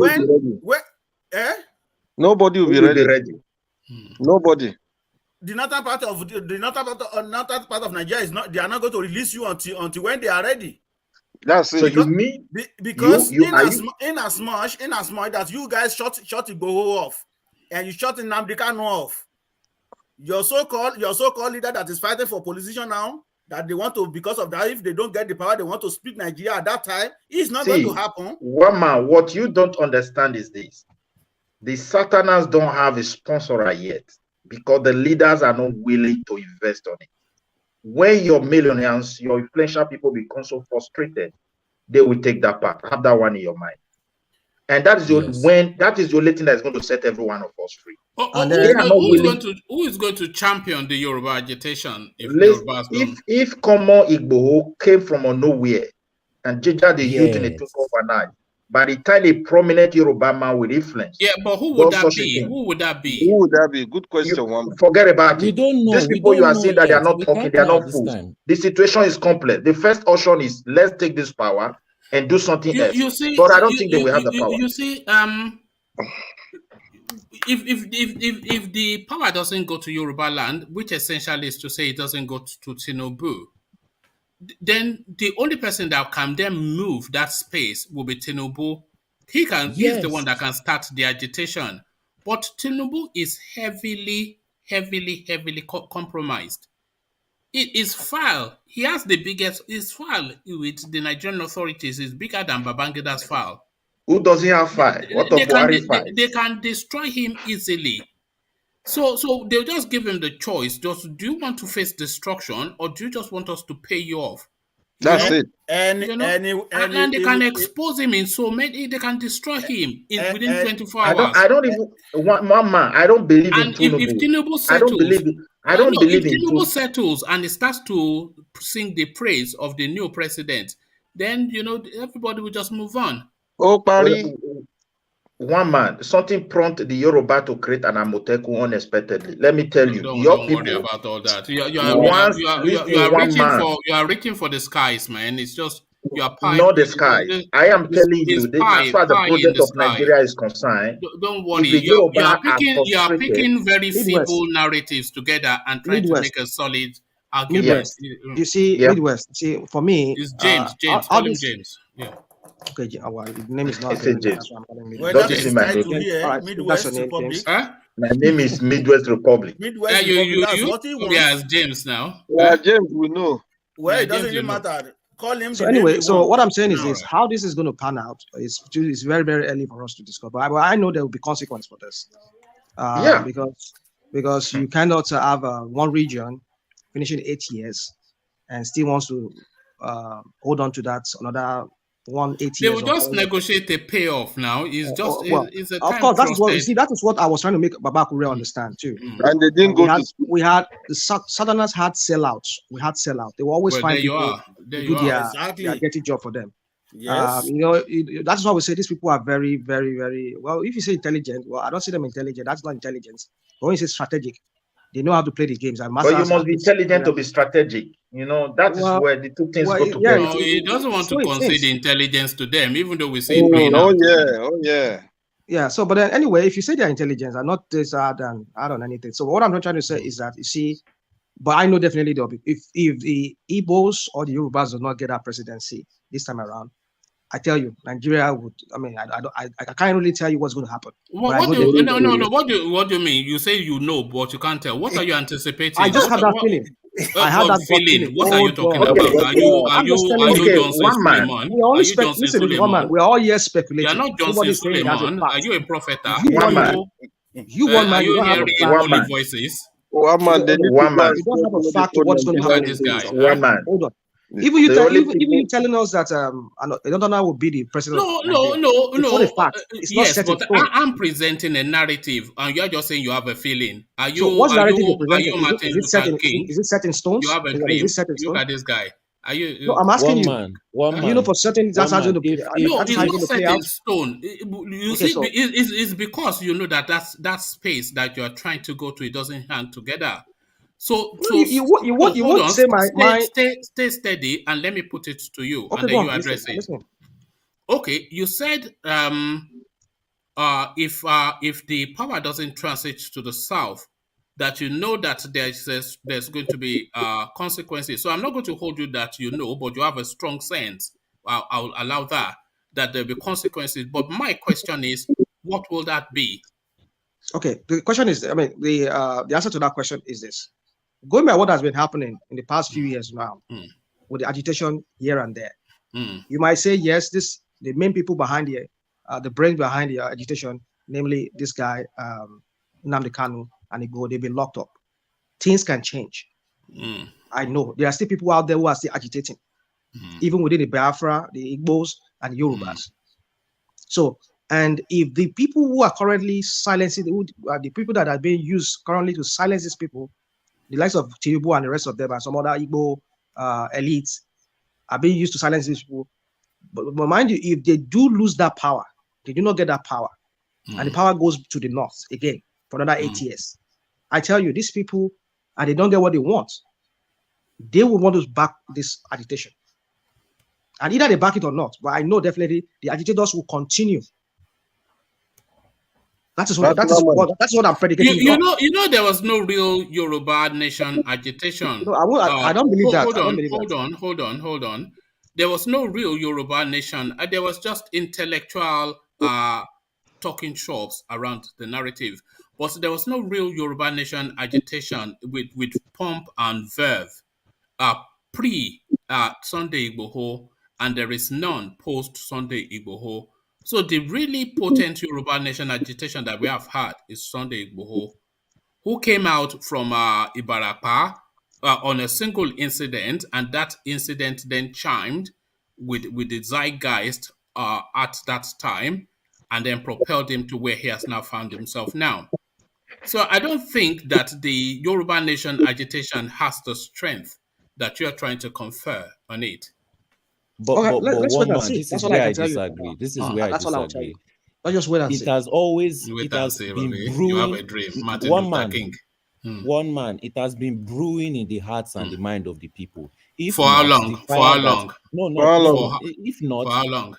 S8: Nobody will be ready. Nobody.
S11: The northern part of Nigeria is not. They are not going to release you until when they are ready.
S8: That's it.
S14: So you mean
S11: because in as much that you guys shot IGBOHO off and you shot Nnamdi Kanu off, your so-called leader that is fighting for position now, that they want to, because of that, if they don't get the power, they want to split Nigeria at that time. It's not going to happen.
S14: One man, what you don't understand is this: the Satanans don't have a sponsor yet because the leaders are not willing to invest on it. When your millionaires, your influential people become so frustrated, they will take that part. Have that one in your mind. And that is that is the only thing that is going to set every one of us free.
S1: Who is going to champion the Yoruba agitation
S14: if common IGBOHO came from nowhere and Jeja the youth in a took overnight, by the time a prominent Yoruba man with influence.
S1: Yeah, but who would that be? Who would that be?
S8: Good question.
S14: Forget about
S10: it. Don't know.
S14: These people you are saying that they are not talking, they are not fools. The situation is complex. The first option is let's take this power and do something else. But I don't think they will have the power.
S1: You see, if the power doesn't go to Yoruba land, which essentially is to say it doesn't go to Tinubu, then the only person that can then move that space will be Tinubu. He's the one that can start the agitation. But Tinubu is heavily compromised. His file, he has the biggest, his file with the Nigerian authorities is bigger than Babangida's file.
S14: Who doesn't have file? What of Buhari file?
S1: They can destroy him easily. So they'll just give him the choice. Just, do you want to face destruction or do you just want us to pay you off?
S8: That's it.
S1: And they can expose him in so many, they can destroy him within 24 hours.
S14: I don't even, one man, I don't believe in Tinubu.
S1: If Tinubu settles, if Tinubu settles and he starts to sing the praise of the new president, then, everybody will just move on.
S8: Oh, Paris.
S14: One man, something prompted the Yoruba to create an Amoteku unexpectedly. Let me tell you,
S1: don't
S14: people
S1: worry about all that. You are reaching for the skies, man. It's just you are
S14: not the sky. I am telling you, as far as the project of Nigeria is concerned,
S1: don't worry. You are picking very feeble narratives together and trying to make a solid argument.
S13: Midwest. You see, Midwest. See, for me,
S1: it's James. Call him James. Yeah.
S13: Okay, well, the name is not
S14: James.
S11: Don't you see my name? Midwest Republic.
S14: My name is Midwest Republic.
S11: Midwest Republic.
S1: It's James now.
S8: Yeah, James, we know.
S11: Well, it doesn't even matter. Call him.
S13: So anyway, what I'm saying is this: how this is going to pan out is very, very early for us to discuss. But I know there will be consequence for this. Because you cannot have one region finishing 8 years and still wants to hold on to that another 1 8 years.
S1: They will just negotiate a payoff now. It's just it's a time.
S13: Of course, that is what I was trying to make Babakure understand too.
S8: And they didn't go to.
S13: We had the Southerners had sellouts. We had sellout. They will always find people to do their getting job for them.
S11: Yes.
S13: That's why we say these people are very, very, very well. If you say intelligent, well, I don't see them intelligent. That's not intelligence. But when you say strategic, they know how to play the games.
S14: But you must be intelligent to be strategic. That is where the two things go together.
S1: No, he doesn't want to concede intelligence to them, even though we say
S13: Yeah. So, but then anyway, if you say they're intelligent and not this and I don't know anything. So what I'm trying to say is that you see, but I know definitely there'll be if the Igbos or the Yorubas do not get that presidency this time around, I tell you, Nigeria would. I mean, I can't really tell you what's going to happen.
S1: What do you mean? You say you know, but you can't tell. What are you anticipating?
S13: I just have that feeling. I had that feeling.
S1: What are you talking about? Are you Johnson Suleiman?
S13: Listen, one man. We're all here speculating.
S1: You're not Johnson Suleiman. Are you a prophet?
S13: One man. You one man.
S1: Are you hearing holy voices?
S8: One man.
S13: You don't have a fact to what's going to happen.
S1: This guy.
S14: One man.
S13: Hold on. Even you telling us that Donald will be the president.
S1: No.
S13: It's not a fact. It's not set in stone.
S1: I'm presenting a narrative, and you're just saying you have a feeling. Are you?
S13: So what's the narrative you're
S1: presenting?
S13: Is it set in stone?
S1: You have a dream. Look at this guy. Are you?
S13: No, I'm asking you. You know for certain that's how to play.
S1: No, it's not set in stone. You see, it's because you know that space that you are trying to go to, it doesn't hang together. So
S13: you won't say my
S1: stay steady and let me put it to you, and then you address it. Okay, you said if the power doesn't transit to the south, that you know that there's going to be consequences. So I'm not going to hold you that you know, but you have a strong sense. I'll allow that there'll be consequences. But my question is, what will that be?
S13: Okay, the question is, I mean, the answer to that question is this: going by what has been happening in the past few years now, with the agitation here and there, you might say yes, the main people behind here, the brains behind the agitation, namely this guy, Nnamdi Kanu and IGBOHO, they've been locked up. Things can change. I know there are still people out there who are still agitating, even within the Biafra, the Igbos, and the Yorubas. So, and if the people who are currently silencing, the people that are being used currently to silence these people, the likes of Tinubu and the rest of them, and some other Igbo elites, are being used to silence these people. But mind you, if they do lose that power, they do not get that power, and the power goes to the north again for another 8 years. I tell you, these people, and they don't get what they want, they will want to back this agitation. And either they back it or not, but I know definitely the agitators will continue. That's what I'm predicating.
S1: You know, there was no real Yoruba nation agitation.
S13: No, I don't believe that.
S1: Hold on. There was no real Yoruba nation. There was just intellectual talking shops around the narrative. But there was no real Yoruba nation agitation with pomp and verve pre Sunday IGBOHO, and there is none post Sunday IGBOHO. So the really potent Yoruba nation agitation that we have had is Sunday IGBOHO, who came out from Ibarapa on a single incident, and that incident then chimed with the zeitgeist at that time, and then propelled him to where he has now found himself now. So I don't think that the Yoruba nation agitation has the strength that you're trying to confer on it.
S10: But one man, this is where I disagree. This is where I disagree.
S13: Just wait and see.
S10: It has always been brewing.
S1: You have a dream, Martin Luther King.
S10: One man, it has been brewing in the hearts and the mind of the people.
S1: For how long?
S10: No. If not,
S1: for how long?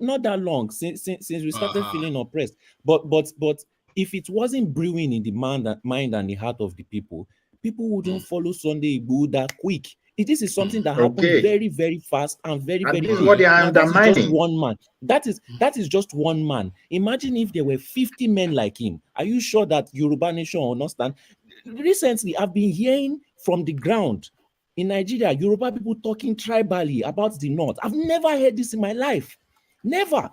S10: Not that long. Since we started feeling oppressed. But if it wasn't brewing in the mind and the heart of the people wouldn't follow Sunday IGBOHO that quick. This is something that happened very, very fast and very, very quick.
S14: What they are undermining.
S10: Just one man. That is just one man. Imagine if there were 50 men like him. Are you sure that Yoruba nation will not stand? Recently, I've been hearing from the ground in Nigeria, Yoruba people talking tribally about the North. I've never heard this in my life. Never.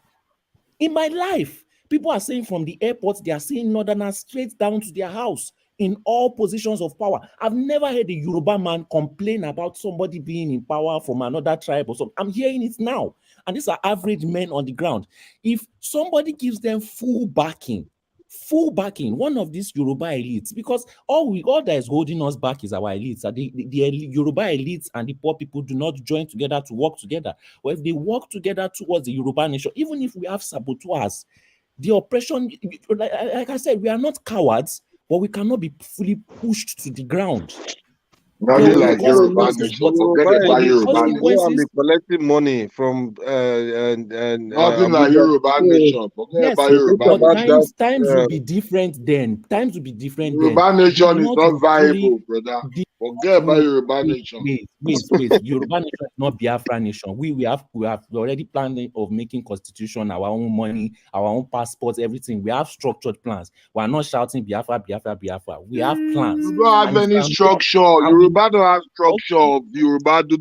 S10: In my life. People are saying from the airport, they are saying Northerners straight down to their house in all positions of power. I've never heard a Yoruba man complain about somebody being in power from another tribe or something. I'm hearing it now. And these are average men on the ground. If somebody gives them full backing, one of these Yoruba elites, because all that is holding us back is our elites. The Yoruba elites and the poor people do not join together to work together. Or if they work together towards the Yoruba nation, even if we have saboteurs, the oppression, like I said, we are not cowards, but we cannot be fully pushed to the ground.
S8: Nothing like Yoruba nation. Collecting money from
S6: nothing like Yoruba nation.
S10: But times will be different then.
S6: Yoruba nation is not viable, brother. Forget about Yoruba nation.
S10: Wait. Yoruba nation is not Biafra nation. We have already planning of making constitution, our own money, our own passports, everything. We have structured plans. We are not shouting Biafra. We have plans.
S6: You don't have any structure. Yoruba don't have structure of Yoruba the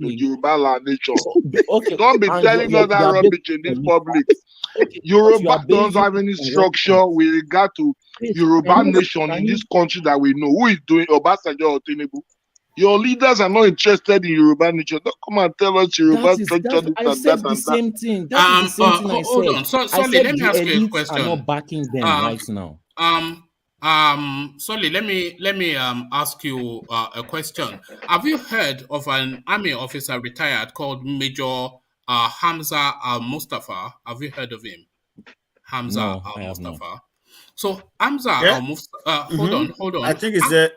S6: Yoruba land nation. Don't be telling us that rubbish in this public. Yoruba don't have any structure with regard to Yoruba nation in this country that we know. Who is doing Obasanjo or Tinubu? Your leaders are not interested in Yoruba nation. Don't come and tell us Yoruba structure.
S10: I said the same thing. That's the same thing I said.
S1: Hold on. Solly, let me ask you a question.
S10: I'm not backing them right now.
S1: Solly, let me ask you a question. Have you heard of an army officer retired called Major Hamza Al-Mustafa? Have you heard of him? Hamza Al-Mustafa. So Hamza Al-Mustafa, hold on.
S11: I think it's a...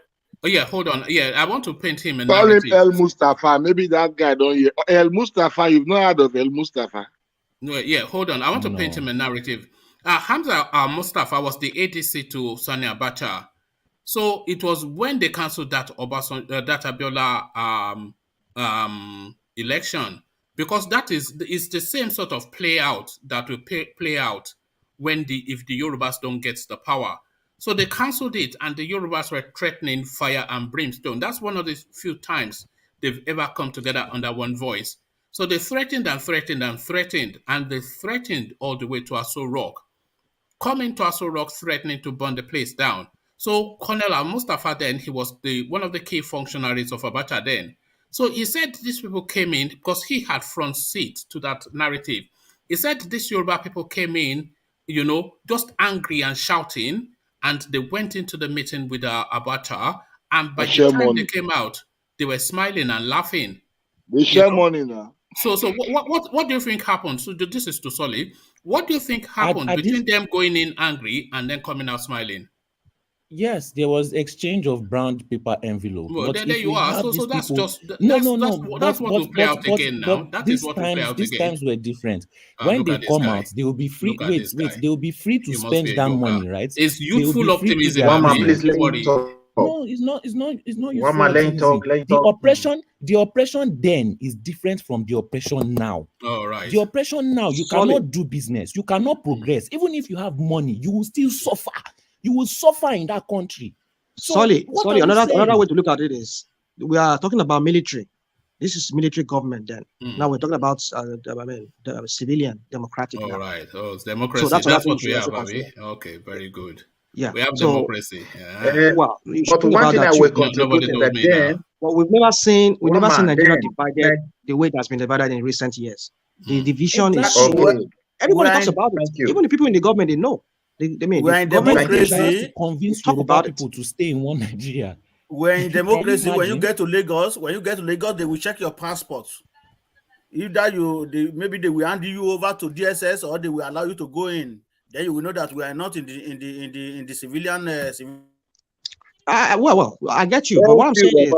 S1: Oh yeah, hold on. Yeah, I want to paint him a
S6: narrative. Call him El Mustafa. Maybe that guy don't hear. El Mustafa, you've not heard of El Mustafa?
S1: Yeah, hold on. I want to paint him a narrative. Hamza Mustafa was the ADC to Sani Abacha. So it was when they cancelled that that Abiola election, because that is the same sort of play out that will play out when if the Yorubas don't get the power. So they cancelled it, and the Yorubas were threatening fire and brimstone. That's one of the few times they've ever come together under one voice. So they threatened and threatened and threatened, and they threatened all the way to Aso Rock, coming to Aso Rock, threatening to burn the place down. So Colonel Al-Mustafa then, he was one of the key functionaries of Abacha then. So he said these people came in because he had front seat to that narrative. He said these Yoruba people came in, just angry and shouting, and they went into the meeting with Abacha, and by the time they came out, they were smiling and laughing.
S6: They share money now.
S1: So what do you think happened? So this is to Solly. What do you think happened between them going in angry and then coming out smiling?
S10: Yes, there was exchange of brown paper envelope.
S1: Well, there you are. So that's just that's what will play out again now. That is what will play out again.
S10: These times were different. When they come out, they will be free. Wait, they will be free to spend that money, right?
S1: It's youthful optimism.
S14: Please let me talk.
S10: No, it's not. It's not. The oppression then is different from the oppression now.
S1: All right.
S10: The oppression now, you cannot do business. You cannot progress. Even if you have money, you will still suffer. You will suffer in that country.
S13: Sorry. Another way to look at it is we are talking about military. This is military government. Then now we're talking about the civilian democratic.
S1: All right. Oh, it's democracy. So that's what we have, Abby. Okay, very good.
S13: Yeah,
S1: we have democracy.
S14: Well, but one thing I will contribute that then.
S13: Well, we've never seen Nigeria divided the way it has been divided in recent years. The division is so. Everybody talks about it. Even the people in the government, they know.
S11: We're in democracy.
S10: To convince Yoruba people to stay in one Nigeria.
S11: We're in democracy. When you get to Lagos, they will check your passport. Either maybe they will hand you over to DSS or they will allow you to go in. Then you will know that we are not in the civilian.
S13: Well, I get you. But what I'm saying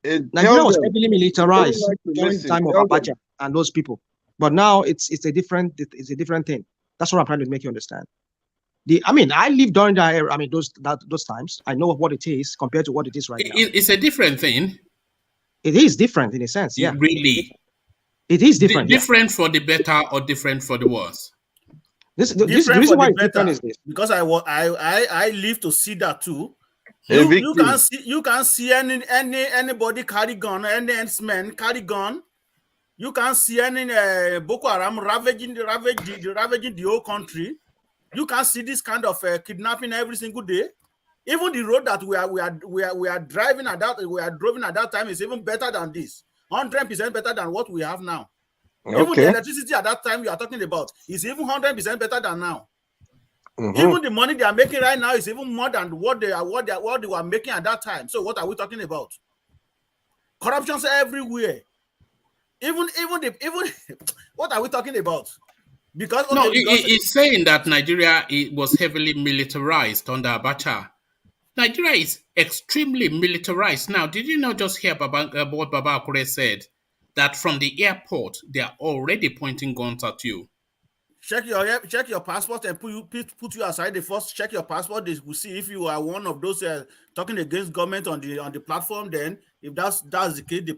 S13: is, Nigeria was heavily militarized during the time of Abacha and those people. But now it's a different thing. That's what I'm trying to make you understand. I lived during that era. Those times. I know what it is compared to what it is right now.
S1: It's a different thing.
S13: It is different in a sense. Yeah.
S1: Really.
S13: It is different.
S1: Different for the better or different for the worse.
S13: The reason why it's different is this.
S11: Because I live to see that too. You can see anybody carry gun, any men carry gun. You can see any Boko Haram ravaging the whole country. You can see this kind of kidnapping every single day. Even the road that we are driving at that time is even better than this. 100% better than what we have now. Okay. Even the electricity at that time you are talking about is even 100% better than now. Even the money they are making right now is even more than what they were making at that time. So what are we talking about? Corruption's everywhere. Even what are we talking about? Because
S1: it's saying that Nigeria was heavily militarized under Abacha. Nigeria is extremely militarized now. Did you not just hear what Baba Akure said? That from the airport, they are already pointing guns at you.
S11: Check your passport and put you aside. They first check your passport. They will see if you are one of those talking against government on the platform. Then, if that's the case, they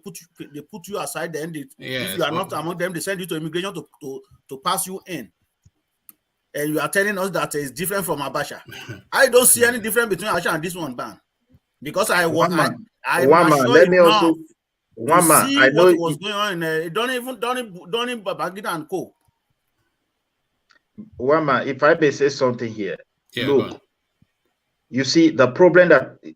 S11: put you aside. Then, if you are not among them, they send you to immigration to pass you in. And you are telling us that it's different from Abacha. I don't see any difference between Abacha and this one, ban, because I know what was going on. Don't even Babangida and co.
S14: Wama, if I may say something here, look, you see the problem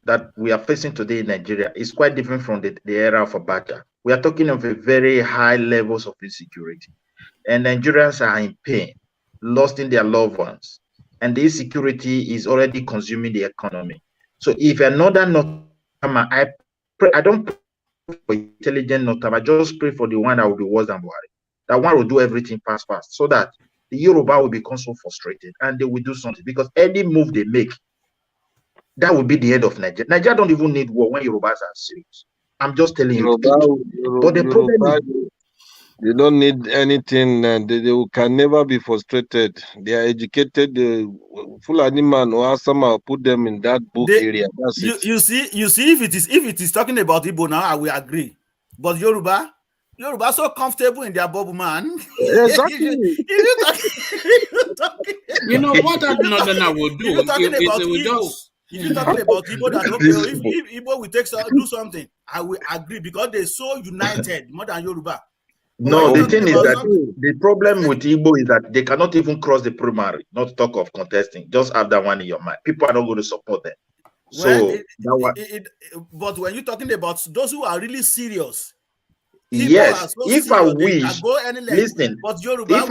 S14: that we are facing today in Nigeria is quite different from the era of Abacha. We are talking of a very high levels of insecurity, and Nigerians are in pain, losing their loved ones, and the insecurity is already consuming the economy. So if another I don't pray for intelligent Notama, I just pray for the one that will be worse than Buhari. That one will do everything fast, so that the Yoruba will become so frustrated and they will do something, because any move they make, that will be the end of Nigeria. Nigeria don't even need war when Yorubas are serious. I'm just telling you. But the problem is,
S8: They don't need anything. They can never be frustrated. They are educated. Fulani man or Asama put them in that book area. That's it.
S11: You see, if it is talking about Igbo now, I will agree. But Yoruba so comfortable in their bubble, man.
S8: Exactly.
S1: You know what that Northerner will do?
S11: If you're talking about Igbo, that okay, if Igbo will do something, I will agree because they're so united more than Yoruba.
S14: No, the thing is that the problem with Igbo is that they cannot even cross the primary, not talk of contesting. Just have that one in your mind. People are not going to support them.
S11: But when you're talking about those who are really serious,
S14: yes, if I wish,
S11: listen, but Yoruba,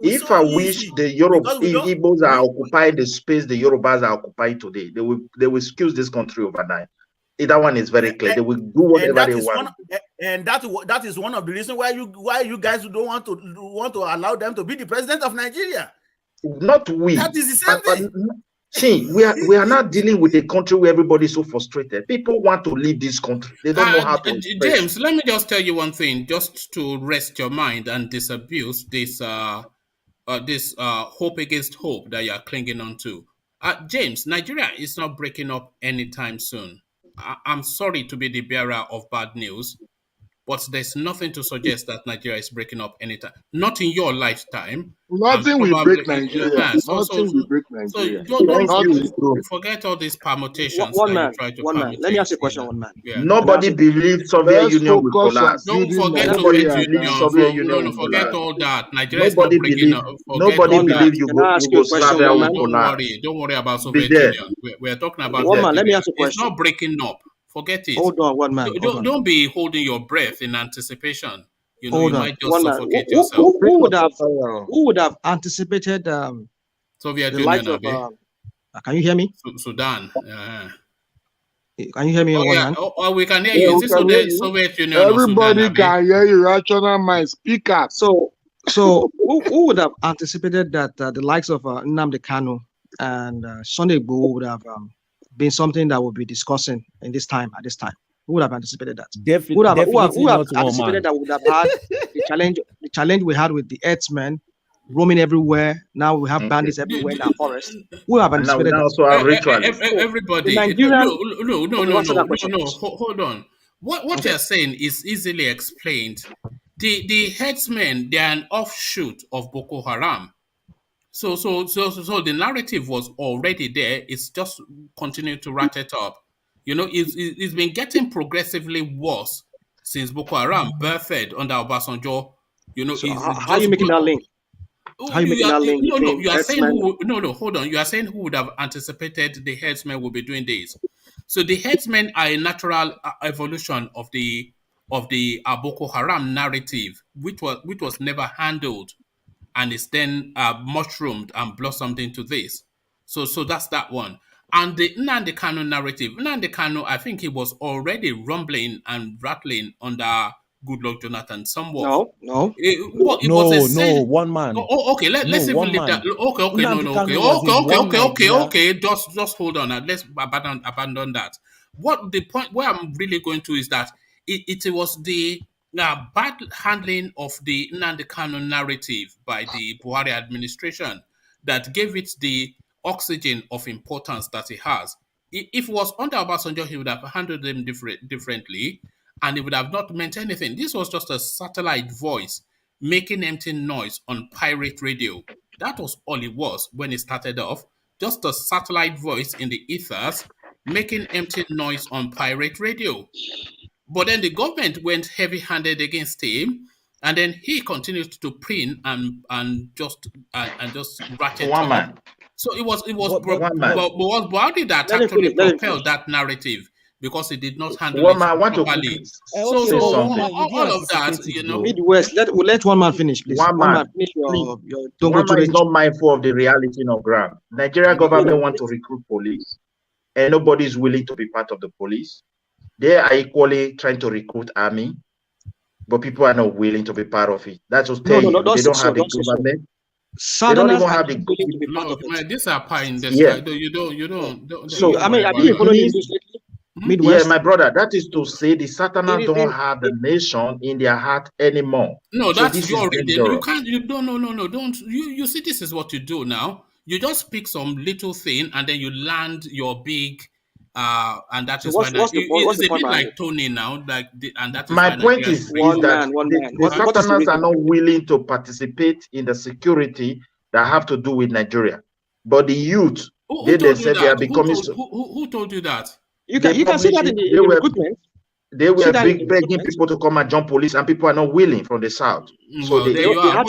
S14: if I wish the Igbos are occupying the space the Yorubas are occupying today, they will excuse this country overnight. That one is very clear. They will do whatever they want.
S11: And that is one of the reasons why you guys don't want to allow them to be the president of Nigeria.
S14: Not we.
S11: That is the same thing.
S14: See, we are not dealing with a country where everybody is so frustrated. People want to leave this country. They don't know how to.
S1: James, let me just tell you one thing, just to rest your mind and disabuse this hope against hope that you are clinging on to. James, Nigeria is not breaking up anytime soon. I'm sorry to be the bearer of bad news, but there's nothing to suggest that Nigeria is breaking up anytime. Not in your lifetime.
S6: Nothing will break Nigeria. Nothing will break Nigeria.
S1: So don't forget all these permutations.
S13: One man. Let me ask you a question, one man.
S14: Yeah. Nobody believes Soviet Union will collapse.
S1: Don't forget Soviet Union. No, forget all that. Nigeria is not breaking up.
S14: Nobody believes Yugoslavia will collapse.
S1: Don't worry about Soviet Union. We're talking about
S13: one man. Let me ask you a question.
S1: It's not breaking up. Forget it.
S13: Hold on, one man.
S1: Don't be holding your breath in anticipation. You know,
S13: you
S1: might just suffocate yourself.
S13: Who would have anticipated
S1: Soviet
S13: the
S1: Union?
S13: Can you hear me?
S1: Sudan.
S13: Can you hear me?
S1: We can hear you. Is this Soviet Union?
S6: Everybody can hear you. Rational mind. Speak up.
S13: So who would have anticipated that the likes of Nnamdi Kanu and Sunday Igboho would have been something that we'll be discussing at this time? Who would have anticipated that? Who would have anticipated that we would have had the challenge we had with the herdsmen roaming everywhere? Now we have bandits everywhere in our forest. Who would have anticipated that?
S1: Everybody. No. Hold on. What you're saying is easily explained. The herdsmen, they are an offshoot of Boko Haram. So the narrative was already there. It's just continuing to rat it up. You know, it's been getting progressively worse since Boko Haram birthed under Obasanjo. You know,
S13: how are you making that link? How are you making that link?
S1: You are saying hold on. You are saying who would have anticipated the herdsmen will be doing this? So the herdsmen are a natural evolution of the Boko Haram narrative, which was never handled, and it's then mushroomed and blossomed into this. So that's that one. And the Nnamdi Kanu narrative, Nnamdi Kanu, I think he was already rumbling and rattling under Goodluck Jonathan somewhat.
S10: No, one man.
S1: Okay, let's even leave that. Okay. Just hold on. Let's abandon that. What the point where I'm really going to is that it was the bad handling of the Nnamdi Kanu narrative by the Buhari administration that gave it the oxygen of importance that it has. If it was under Obasanjo, he would have handled them differently, and he would have not meant anything. This was just a satellite voice making empty noise on pirate radio. That was all it was when it started off. Just a satellite voice in the ethers making empty noise on pirate radio. But then the government went heavy-handed against him, and then he continued to print and just ratchet up. So it was Buhari that actually propelled that narrative because he did not handle it properly. So all of that, you know.
S13: Midwest, let one man finish, please. One man finish
S14: don't go to is not mindful of the reality on ground. Nigeria government want to recruit police, and nobody is willing to be part of the police. They are equally trying to recruit army, but people are not willing to be part of it. That's what they don't have the government. They don't even have the
S1: these are pie in the sky. You don't.
S13: So I mean, have you been following this lately? Midwest.
S14: Yeah, my brother, that is to say the Satanás don't have the nation in their heart anymore.
S1: No,
S14: so
S1: that's
S14: this
S1: your
S14: is
S1: reading.
S14: dangerous.
S1: You can't. You don't. No. Don't. You see, this is what you do now. You just pick some little thing and then you land your big. And that
S13: So
S1: is
S13: what's
S1: why
S13: the
S1: it's a
S13: point
S1: bit
S13: behind
S1: like
S13: it?
S1: Tony now. And that is
S14: My
S1: why
S14: point
S1: Nigeria
S14: is
S13: One
S14: that
S13: man.
S14: the
S13: What is the
S14: Satanás
S13: reason?
S14: are not willing to participate in the security that have to do with Nigeria. But the youth,
S1: Who told you
S14: they are
S1: that?
S14: becoming.
S1: Who told you that?
S13: You can see that in the recruitment.
S14: They were begging people to come and join police, and people are not willing from the south. So
S1: Well, there you are.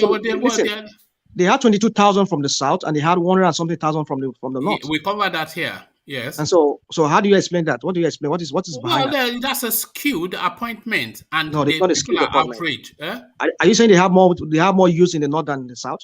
S13: They had 22,000 from the south, and they had 100 and something thousand from the north.
S1: We covered that here. Yes.
S13: And so how do you explain that? What do you explain? What is behind that?
S1: That's a skewed appointment, and
S13: no, it's not a skewed appointment.
S1: Outraged.
S13: Are you saying they have more use in the north than the south?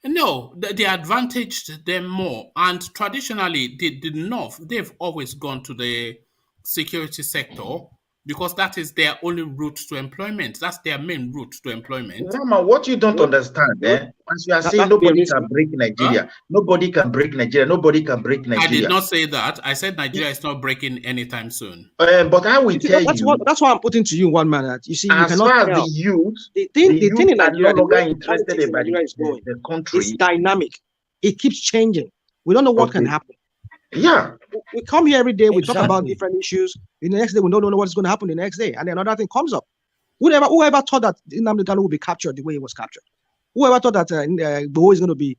S1: No, they advantaged them more, and traditionally, the north, they've always gone to the security sector because that is their only route to employment. That's their main route to employment.
S14: Mama, what you don't understand, as you are saying, nobody can break Nigeria. Nobody can break Nigeria. Nobody can break Nigeria.
S1: I did not say that. I said Nigeria is not breaking anytime soon.
S14: But I will tell you.
S13: That's why I'm putting to you one man. That you see, you
S14: as
S13: cannot
S14: far
S13: tell.
S14: as the youth,
S13: the thing in Nigeria,
S14: are no longer interested in the country.
S13: It's dynamic. It keeps changing. We don't know what can happen.
S14: Yeah.
S13: We come here every day, we talk about different issues. The next day, we don't know what's going to happen the next day. And then another thing comes up. Whoever thought that Nnamdi Kanu would be captured the way he was captured? Whoever thought that IGBOHO is going to be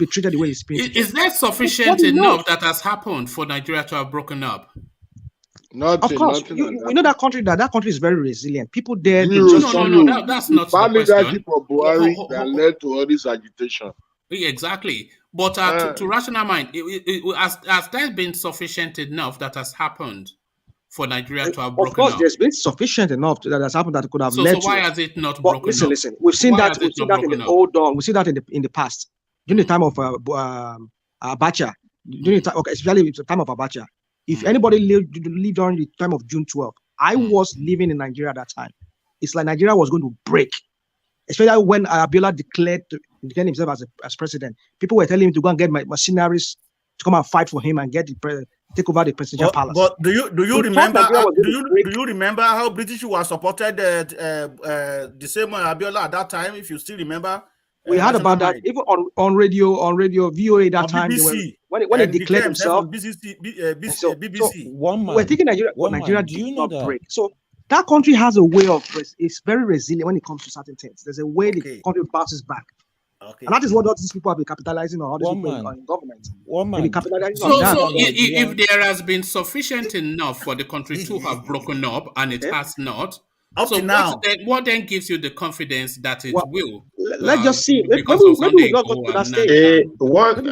S13: treated the way he's being treated?
S1: Is that sufficient enough that has happened for Nigeria to have broken up?
S13: Of course, you know that country is very resilient. People there.
S1: No, that's not the
S6: leadership of Buhari that led to all this agitation.
S1: Exactly. But to rational mind, has there been sufficient enough that has happened for Nigeria to have broken up?
S13: Of course, there's been sufficient enough that has happened that could have led to.
S1: So why has it not broken up?
S13: Listen. We've seen that in the old dawn. We see that in the past. During the time of Abacha, especially the time of Abacha. If anybody lived during the time of June 12th, I was living in Nigeria at that time. It's like Nigeria was going to break. Especially when Abiola declared himself as president. People were telling him to go and get mercenaries to come and fight for him and take over the presidential palace.
S11: But do you remember? Do you remember how British was supported the same Abiola at that time? If you still remember,
S13: we heard about that even on radio VOA that time.
S11: BBC,
S13: when they declared himself,
S11: BBC.
S13: We're thinking Nigeria do not break. So that country has a way of it's very resilient when it comes to certain things. There's a way the country bounces back. Okay. And that is what all these people have been capitalizing on. All these people in government.
S1: So if there has been sufficient enough for the country to have broken up and it has not, so now, what then gives you the confidence that it will?
S13: Let's just see. Maybe we not go to that
S14: stage. What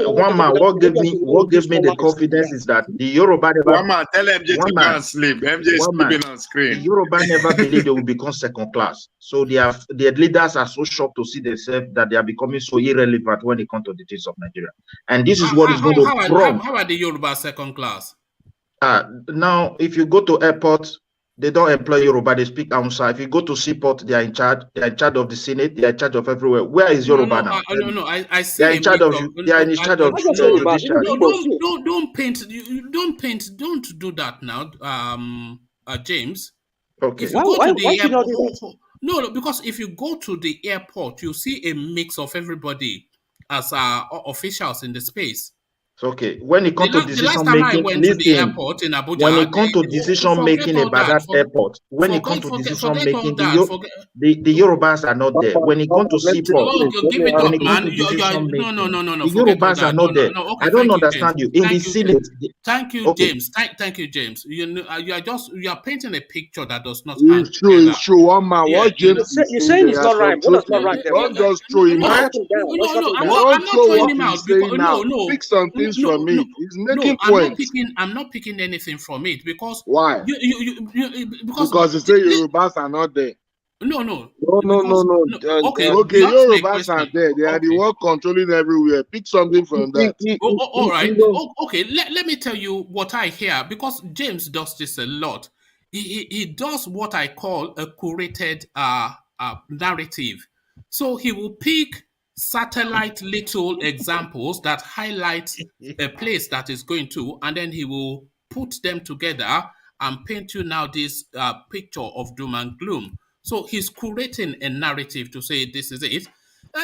S14: gave me the confidence is that the Yoruba never.
S9: Tell MJ to go and sleep. MJ is sleeping on screen.
S14: The Yoruba never believed they will become second class. So their leaders are so shocked to see themselves that they are becoming so irrelevant when it comes to the things of Nigeria. And this is what is going to prompt.
S1: How are the Yoruba second class?
S14: Now, if you go to airport, they don't employ Yoruba, they speak outside. If you go to seaport, they are in charge. They are in charge of the Senate. They are in charge of everywhere. Where is Yoruba now?
S1: I say
S14: they are in charge of. They are in charge of.
S1: Don't paint. Don't do that now, James.
S14: Okay.
S1: No, because if you go to the airport, you see a mix of everybody as officials in the space.
S14: Okay, when it comes to decision making, when it comes to decision making about that airport, when it comes to decision making, the Yorubas are not there. When it comes to seaport, when it comes to decision making, the Yorubas are not there. I don't understand you. In the Senate.
S1: Thank you, James. Thank you, James. You are painting a picture that does not.
S6: It's true. One man, what James
S13: you're saying it's not right. What's not right there?
S6: Don't just throw him out.
S1: No, I'm not throwing him out.
S6: No. Pick something from it. He's making points.
S1: I'm not picking anything from it because
S6: why? Because you say Yorubas are not there.
S1: No.
S6: Okay, Yorubas are there. They are the one controlling everywhere. Pick something from that.
S1: All right. Okay. Let me tell you what I hear because James does this a lot. He does what I call a curated narrative. So he will pick satellite little examples that highlight a place that is going to, and then he will put them together and paint you now this picture of doom and gloom. So he's curating a narrative to say this is it.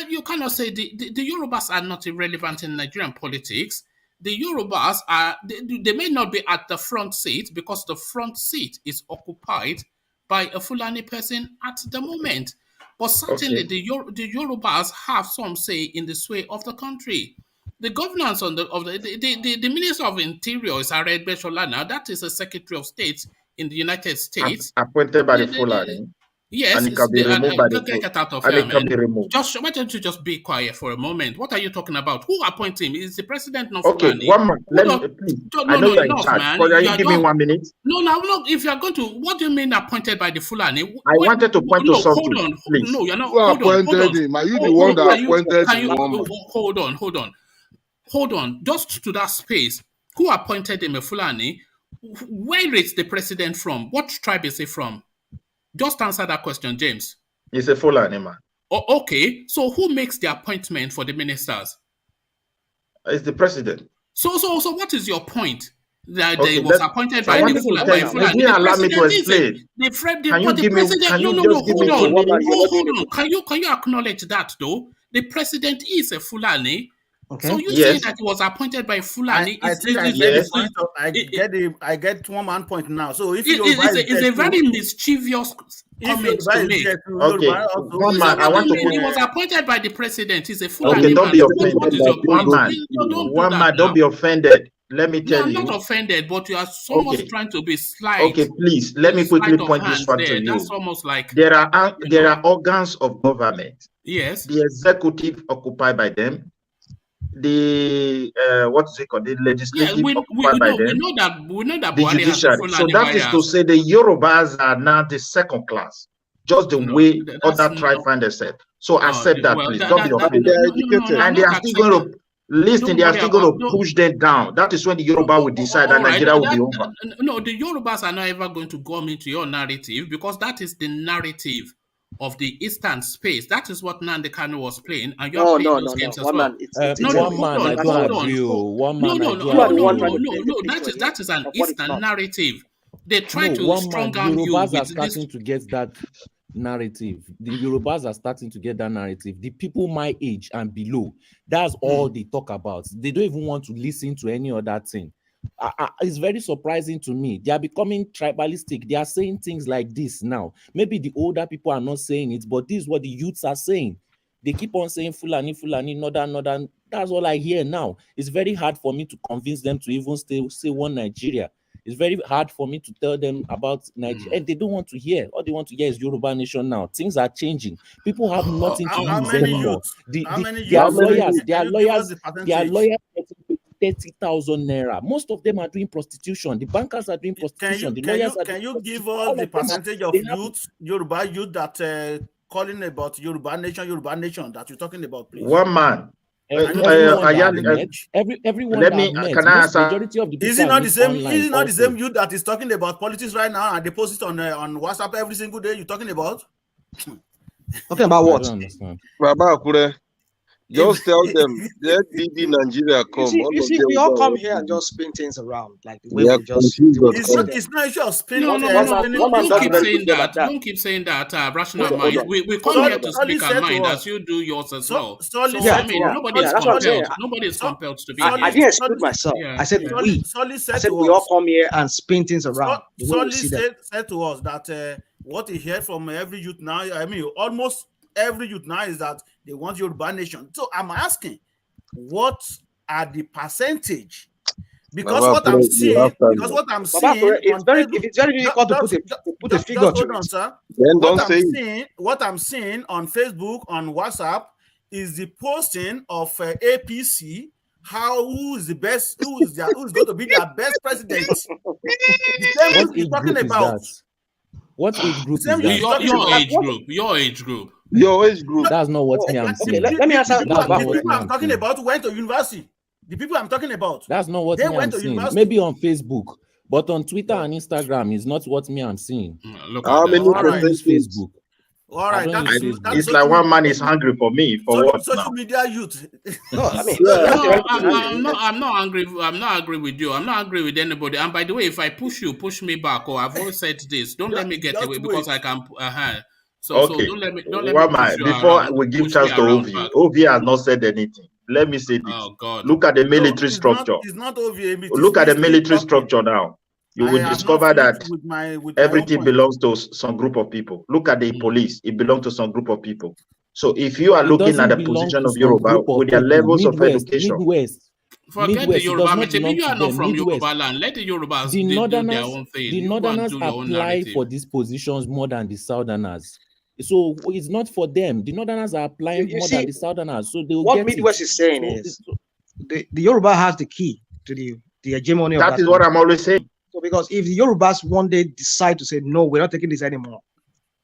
S1: You cannot say the Yorubas are not irrelevant in Nigerian politics. The Yorubas they may not be at the front seat because the front seat is occupied by a Fulani person at the moment. But certainly the Yorubas have some say in the sway of the country. The governance the Minister of Interior is Ared Beshola now. That is a Secretary of State in the United States.
S14: Appointed by the Fulani.
S1: Yes,
S14: and it can be removed by the
S1: get out of
S14: and
S1: here,
S14: it can
S1: man.
S14: be removed.
S1: Why don't you just be quiet for a moment? What are you talking about? Who appointed him? Is the president not
S14: Okay,
S1: Fulani?
S14: one more. Let me please. I know you're in charge. But you give me 1 minute?
S1: No. If you're going to, what do you mean appointed by the Fulani?
S14: I wanted to point to something.
S1: Hold on,
S14: please.
S1: No, you're not.
S8: Who appointed him? Are you the one that appointed the
S1: Hold on. Just to that space. Who appointed him a Fulani? Where is the president from? What tribe is he from? Just answer that question, James.
S14: He's a Fulani man.
S1: Oh, okay. So who makes the appointment for the ministers?
S14: It's the president.
S1: So what is your point? That they was appointed by the Fulani.
S14: Would you allow me to explain?
S1: Can you give me? Hold on. Can you acknowledge that though? The president is a Fulani. Okay. So you say that he was appointed by Fulani.
S11: I get 1 man point now. So if
S1: it's a very mischievous comment to make.
S14: Okay. One man, I want to
S1: he was appointed by the president. He's a Fulani.
S14: Okay, don't be offended. One man, don't be offended. Let me tell you.
S1: I'm not offended, but you are so much trying to be slight.
S14: Okay, please let me quickly point this one to you.
S1: That's almost like
S14: there are organs of government.
S1: Yes.
S14: The executive occupied by them. The what is it called? The legislative occupied by them.
S1: We know that
S14: the judiciary. So that is to say the Yorubas are now the second class, just the way other tribes find themselves. So accept that, please. Don't be offended. And they are still going to listen. They are still going to push them down. That is when the Yoruba will decide that Nigeria will be over.
S1: No, the Yorubas are not ever going to come into your narrative because that is the narrative of the eastern space. That is what Nnamdi Kanu was playing, and you're playing those games as well.
S10: No,
S1: that is an eastern narrative. They try to strong arm you.
S10: Yorubas are starting to get that narrative. The Yorubas are starting to get that narrative. The people my age and below, that's all they talk about. They don't even want to listen to any other thing. It's very surprising to me. They are becoming tribalistic. They are saying things like this now. Maybe the older people are not saying it, but this is what the youths are saying. They keep on saying Fulani, Northern. That's all I hear now. It's very hard for me to convince them to even say one Nigeria. It's very hard for me to tell them about Nigeria. And they don't want to hear. All they want to hear is Yoruba Nation now. Things are changing. People have nothing to lose anymore. Their lawyers 30,000 naira. Most of them are doing prostitution. The bankers are doing prostitution.
S11: Can you give us the percentage of Yoruba youth that calling about Yoruba Nation that you're talking about, please?
S14: One man.
S10: Everyone
S14: let me. Can I answer?
S10: Majority of the people
S11: is it not the same? Is it not the same youth that is talking about politics right now and they post it on WhatsApp every single day? You're talking about?
S13: Talking about what?
S10: I don't understand.
S8: Just tell them, let BB Nigeria come.
S13: You see, we all come here and just spin things around like the way we just.
S11: It's not issue of spinning.
S1: Don't keep saying that. Don't keep saying that. Rational mind. We come here to speak our mind as you do yours as well. Nobody is compelled to be here.
S13: I didn't exclude myself. I said we. I said we all come here and spin things around.
S11: Solly said to us that what he heard from every youth now, I mean, almost every youth now is that they want Yoruba Nation. So I'm asking, what are the percentage? Because what I'm seeing,
S13: it's very difficult to put a figure to it.
S11: Then what I'm seeing on Facebook, on WhatsApp, is the posting of APC. Who is going to be their best president? The same you're talking about.
S10: What age group is that?
S1: Your age group.
S10: That's not what I'm saying.
S13: Let me answer.
S11: The people I'm talking about went to university. The people I'm talking about.
S10: That's not what I'm saying. Maybe on Facebook, but on Twitter and Instagram is not what I'm seeing.
S8: How many
S10: percentage? Facebook?
S11: All right,
S14: it's like one man is hungry for me. For what
S11: social
S14: now?
S11: media youth.
S13: No, I mean,
S1: I'm not angry. I'm not angry with you. I'm not angry with anybody. And by the way, if I push you, push me back. Or I've always said this. Don't let me get away because I can. So
S14: okay.
S1: So don't let me.
S14: Before we give chance to Ovi. Ovi has not said anything. Let me say this.
S1: Oh God.
S14: Look at the military structure.
S11: It's not Ovi.
S14: Look at the military structure now. You will discover that everything belongs to some group of people. Look at the police; it belongs to some group of people. So if you are looking at the position of Yoruba with their levels of education,
S1: forget the Yoruba. Maybe you are not from Yoruba land. Let the Yorubas do their own thing.
S10: The Northerners apply for these positions more than the Southerners. So it's not for them. The Northerners are applying more than the Southerners. So they will
S13: what
S10: get
S13: Midwest is saying is the Yoruba has the key to the hegemony of
S14: that is what I'm always saying.
S13: So because if the Yorubas one day decide to say no, we're not taking this anymore,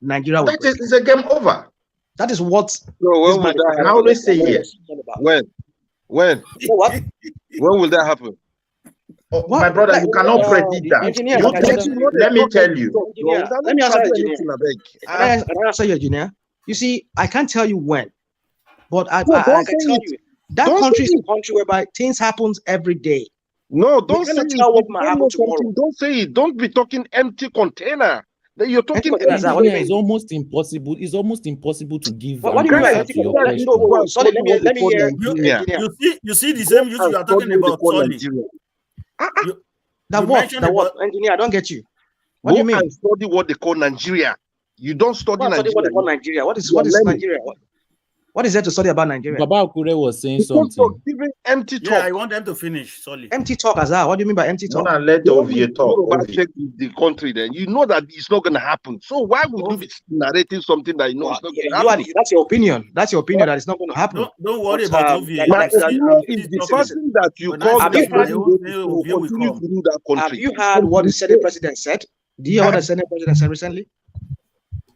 S13: Nigeria will break.
S14: It's a game over.
S13: That is what
S14: I always say yes.
S8: When?
S13: What?
S8: When will that happen?
S14: My brother, you cannot predict that. Let me tell you.
S13: Let me answer you, engineer. Can I answer you, engineer? You see, I can't tell you when, but I can tell you that country is a country whereby things happens every day.
S8: No, don't say it.
S13: What might happen tomorrow.
S8: Don't say it. Don't be talking empty container. You're talking.
S10: It's almost impossible. It's almost impossible to give.
S13: What do you mean by empty container? Sorry, let me hear.
S11: You see the same use you are talking about. Sorry.
S13: That what? Engineer, I don't get you. What do you mean?
S8: Study what they call Nigeria. You don't study Nigeria.
S13: What they call Nigeria. What is Nigeria? What is there to study about Nigeria?
S10: Baba Akure was saying something.
S8: Empty talk.
S11: Yeah, I want them to finish. Sorry.
S13: Empty talk, Azar. What do you mean by empty talk?
S14: Let Ovie talk.
S8: Check the country, then you know that it's not going to happen. So why would you be narrating something that you know it's not going to happen?
S13: That's your opinion. That's your opinion that it's not going to happen.
S11: Don't worry about Ovie.
S8: My opinion is the person that you call to continue to do that country.
S13: Have you heard what the Senate president said? Do you hear what the Senate president said recently?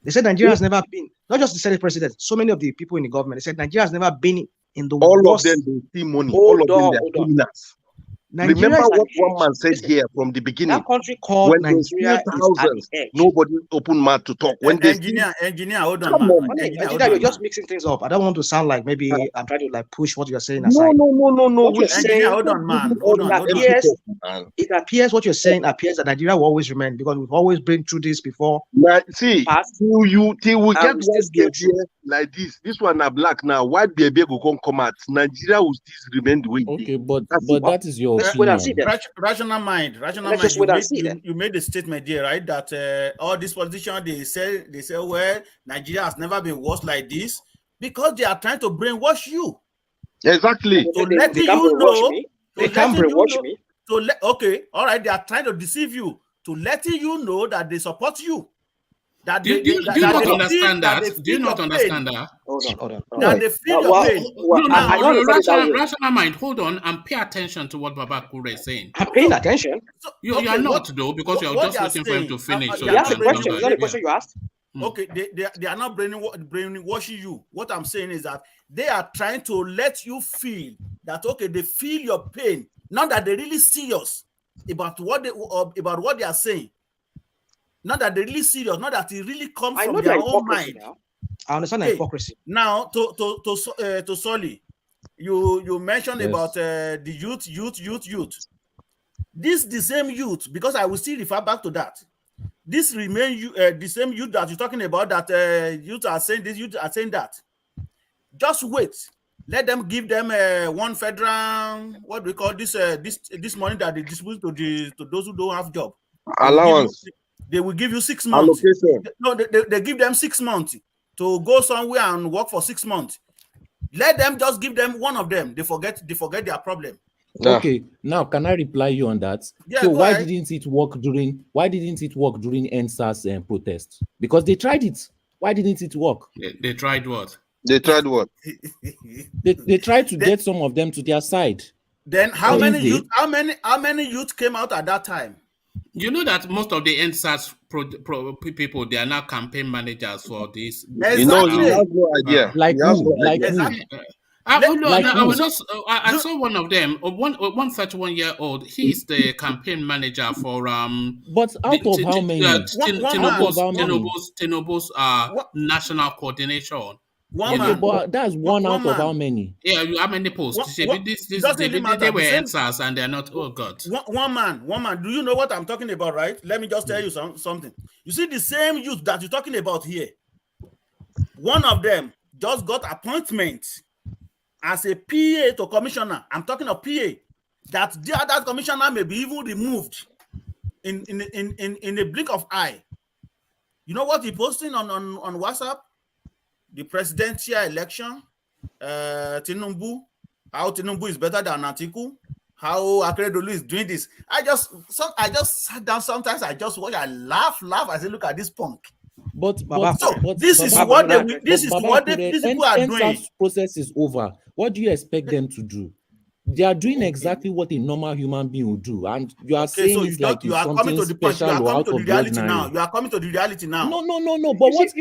S13: They said Nigeria has never been, not just the Senate president, so many of the people in the government, they said Nigeria has never been in the
S8: all
S13: worst.
S8: Of them, they see money. All of them, they are criminals. Remember what one man said here from the beginning.
S13: That country called
S8: when
S13: Nigeria
S8: thousands, nobody open mouth to talk. When
S11: engineer, hold on,
S13: engineer, you're just mixing things up. I don't want to sound like maybe I'm trying to like push what you're saying aside.
S8: No.
S11: Engineer, hold on, man.
S13: It appears what you're saying appears that Nigeria will always remain because we've always been through this before.
S8: See, till we get one here like this. This one are black now. White baby will come out. Nigeria will still remain the way.
S10: Okay, but that is your
S11: rational mind. You made the statement there, right? That all these politicians they say, well, Nigeria has never been worse like this because they are trying to brainwash you.
S8: Exactly.
S11: So letting you know,
S13: they can brainwash me.
S11: Okay, all right. They are trying to deceive you to letting you know that they support you.
S1: Do you not understand that? Do you not understand that?
S13: Hold on.
S11: That they feel your pain.
S1: Rational mind, hold on and pay attention to what Baba Kure is saying.
S13: I'm paying attention.
S1: You are not, though, because you're just looking for him to finish.
S13: You asked a question. Is that the question you asked?
S11: Okay, they are not brainwashing you. What I'm saying is that they are trying to let you feel that, okay, they feel your pain. Not that they're really serious about what they are saying. Not that they're really serious, not that it really comes from their own mind.
S13: Now. I understand the hypocrisy.
S11: Now, to Solly, you mentioned about the youth. This the same youth, because I will still refer back to that. This remain the same youth that you're talking about. That youth are saying this, youth are saying that. Just wait. Let them give them one federal, what we call this money that they distribute to those who don't have job.
S8: Allowance.
S11: They will give you 6 months.
S8: Allocation.
S11: No, they give them 6 months to go somewhere and work for 6 months. Let them just give them one of them. They forget their problem.
S10: Okay, now can I reply you on that?
S11: Yeah,
S10: so why didn't it work during NSAS protest? Because they tried it. Why didn't it work?
S1: They tried what?
S8: They tried what?
S10: they tried to get some of them to their side.
S11: Then how many youth came out at that time?
S1: You know that most of the NSAS people, they are now campaign managers for this.
S11: Exactly.
S8: You know, you have no idea.
S10: Like who?
S1: I saw one of them, one 31-year-old. He's the campaign manager for
S10: But out of how many?
S1: Tinubu's national coordination.
S10: Okay, but that's one out of how many?
S1: Yeah, how many posts? They were answers and they're not. Oh God.
S11: One man. Do you know what I'm talking about, right? Let me just tell you something. You see the same youth that you're talking about here. One of them just got appointment as a PA to commissioner. I'm talking of PA. That the other commissioner may be even removed in a blink of eye. You know what he posting on WhatsApp? The presidential election, Tinubu, how Tinubu is better than Atiku, how Akeredolu is doing this. I just sat down. Sometimes I just watch. I laugh. I say, look at this punk.
S10: But
S11: this is what these people are doing.
S10: Process is over. What do you expect them to do? They are doing exactly what a normal human being would do, and you are saying
S11: so
S10: it's like
S11: you are coming to the point. You are coming to the reality now. You are coming to the reality now.
S10: No. But what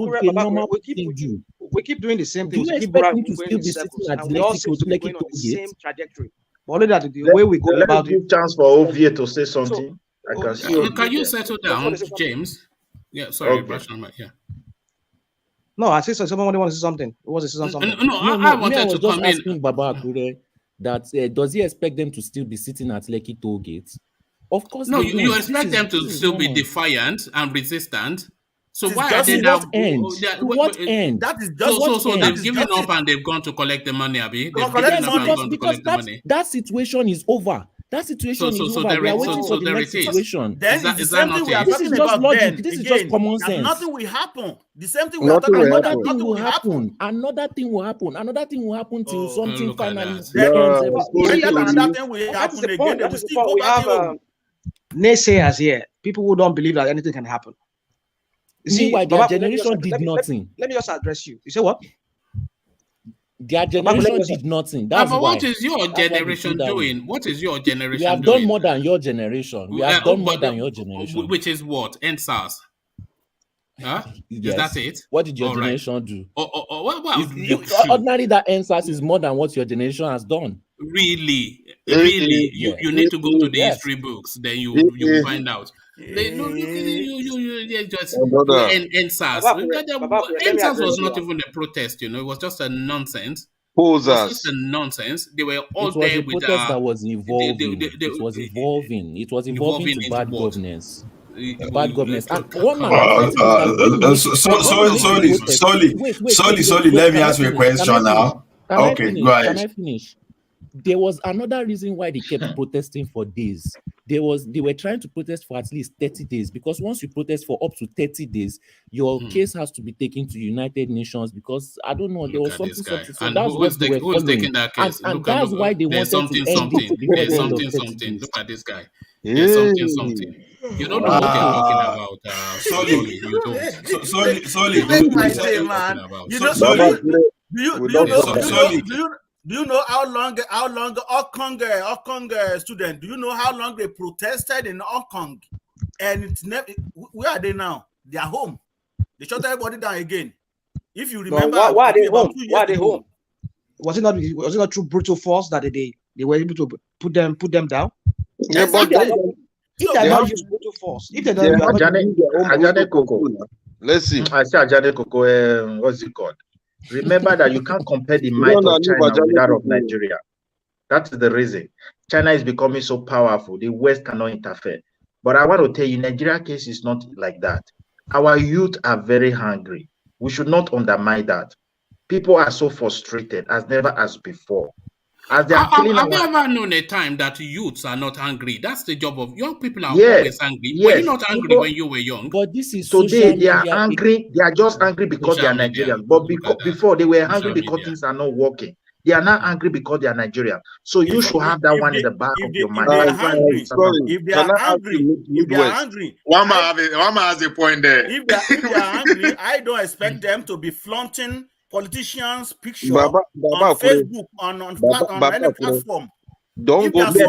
S10: would a normal thing do?
S13: We keep doing the same thing.
S10: Do you expect me to still be sitting at
S13: we all seem to be
S10: the
S13: going on the same trajectory? But only that the way we go about it.
S14: Chance for OVA to say something.
S1: Can you settle down, James? Yeah, sorry, yeah.
S13: No, I see somebody wants to say something. Who wants to say something?
S1: No, I wanted to come in.
S10: Asking Baba Akure that does he expect them to still be sitting at Lekki toll gates? Of course.
S1: No, you expect them to still be defiant and resistant. So why are they
S10: now?
S1: To
S10: what end?
S11: That is just
S1: so they've given up and they've gone to collect the money, Abi.
S10: Because that situation is over. That situation is over. We are waiting for the next situation.
S11: Then is that not it?
S10: This is just logic. This is just common sense.
S11: Nothing will happen. The same thing will happen.
S10: Another thing will happen. Another thing will happen till something finally ends.
S11: Another thing will happen again. They will still go back.
S13: Naysayers here. People who don't believe that anything can happen.
S10: Meanwhile, their generation did nothing.
S13: Let me just address you. You say what?
S10: Their generation did nothing. That's
S1: but
S10: why.
S1: What is your generation doing? What is your generation doing?
S10: We have done more than your generation. We have done more than your generation.
S1: Which is what? NSAS. Huh?
S10: Yes.
S1: Is that it?
S10: What did your generation do?
S1: Ordinarily,
S10: that NSAS is more than what your generation has done.
S1: Really? You need to go to the history books. Then you find out. NSAS. NSAS was not even a protest, It was just a nonsense. It was just a nonsense. They were all there with
S10: protest that was evolving. It was evolving. It was evolving to bad governance. Bad governance.
S5: Sorry. Let me ask you a question now. Okay, go ahead.
S10: Can I finish? There was another reason why they kept protesting for days. They were trying to protest for at least 30 days, because once you protest for up to 30 days, your case has to be taken to United Nations, because I don't know, there was something. So that's what they were following. And that's why they wanted to end it.
S1: Something. Look at this guy. There's something. You don't know what you're talking about.
S11: Do you know how long Hong Kong students, do you know how long they protested in Hong Kong? And it's never, where are they now? They are home. They shut everybody down again. If you remember,
S13: why are they home? Why are they home? Was it not through brutal force that they were able to put them down?
S14: Yeah, but
S13: if they not use brutal force, if they don't,
S8: let's see.
S14: I say Ajane Koko, what's it called? Remember that you can't compare the might of China with that of Nigeria. That's the reason. China is becoming so powerful. The West cannot interfere. But I want to tell you, Nigeria case is not like that. Our youth are very hungry. We should not undermine that. People are so frustrated as never as before. As they are killing
S1: I've never known a time that youths are not hungry. That's the job of young people. Are always angry. Yes. Were you not angry when you were young?
S10: But this is
S14: today they are angry. They are just angry because they are Nigerians. But before they were angry because things are not working. They are not angry because they are Nigerians. So you should have that one in the back of your mind.
S11: If they are angry,
S9: one man has a point there.
S11: If they are angry, I don't expect them to be flaunting politicians' picture on Facebook, on any platform.
S8: Don't go
S11: there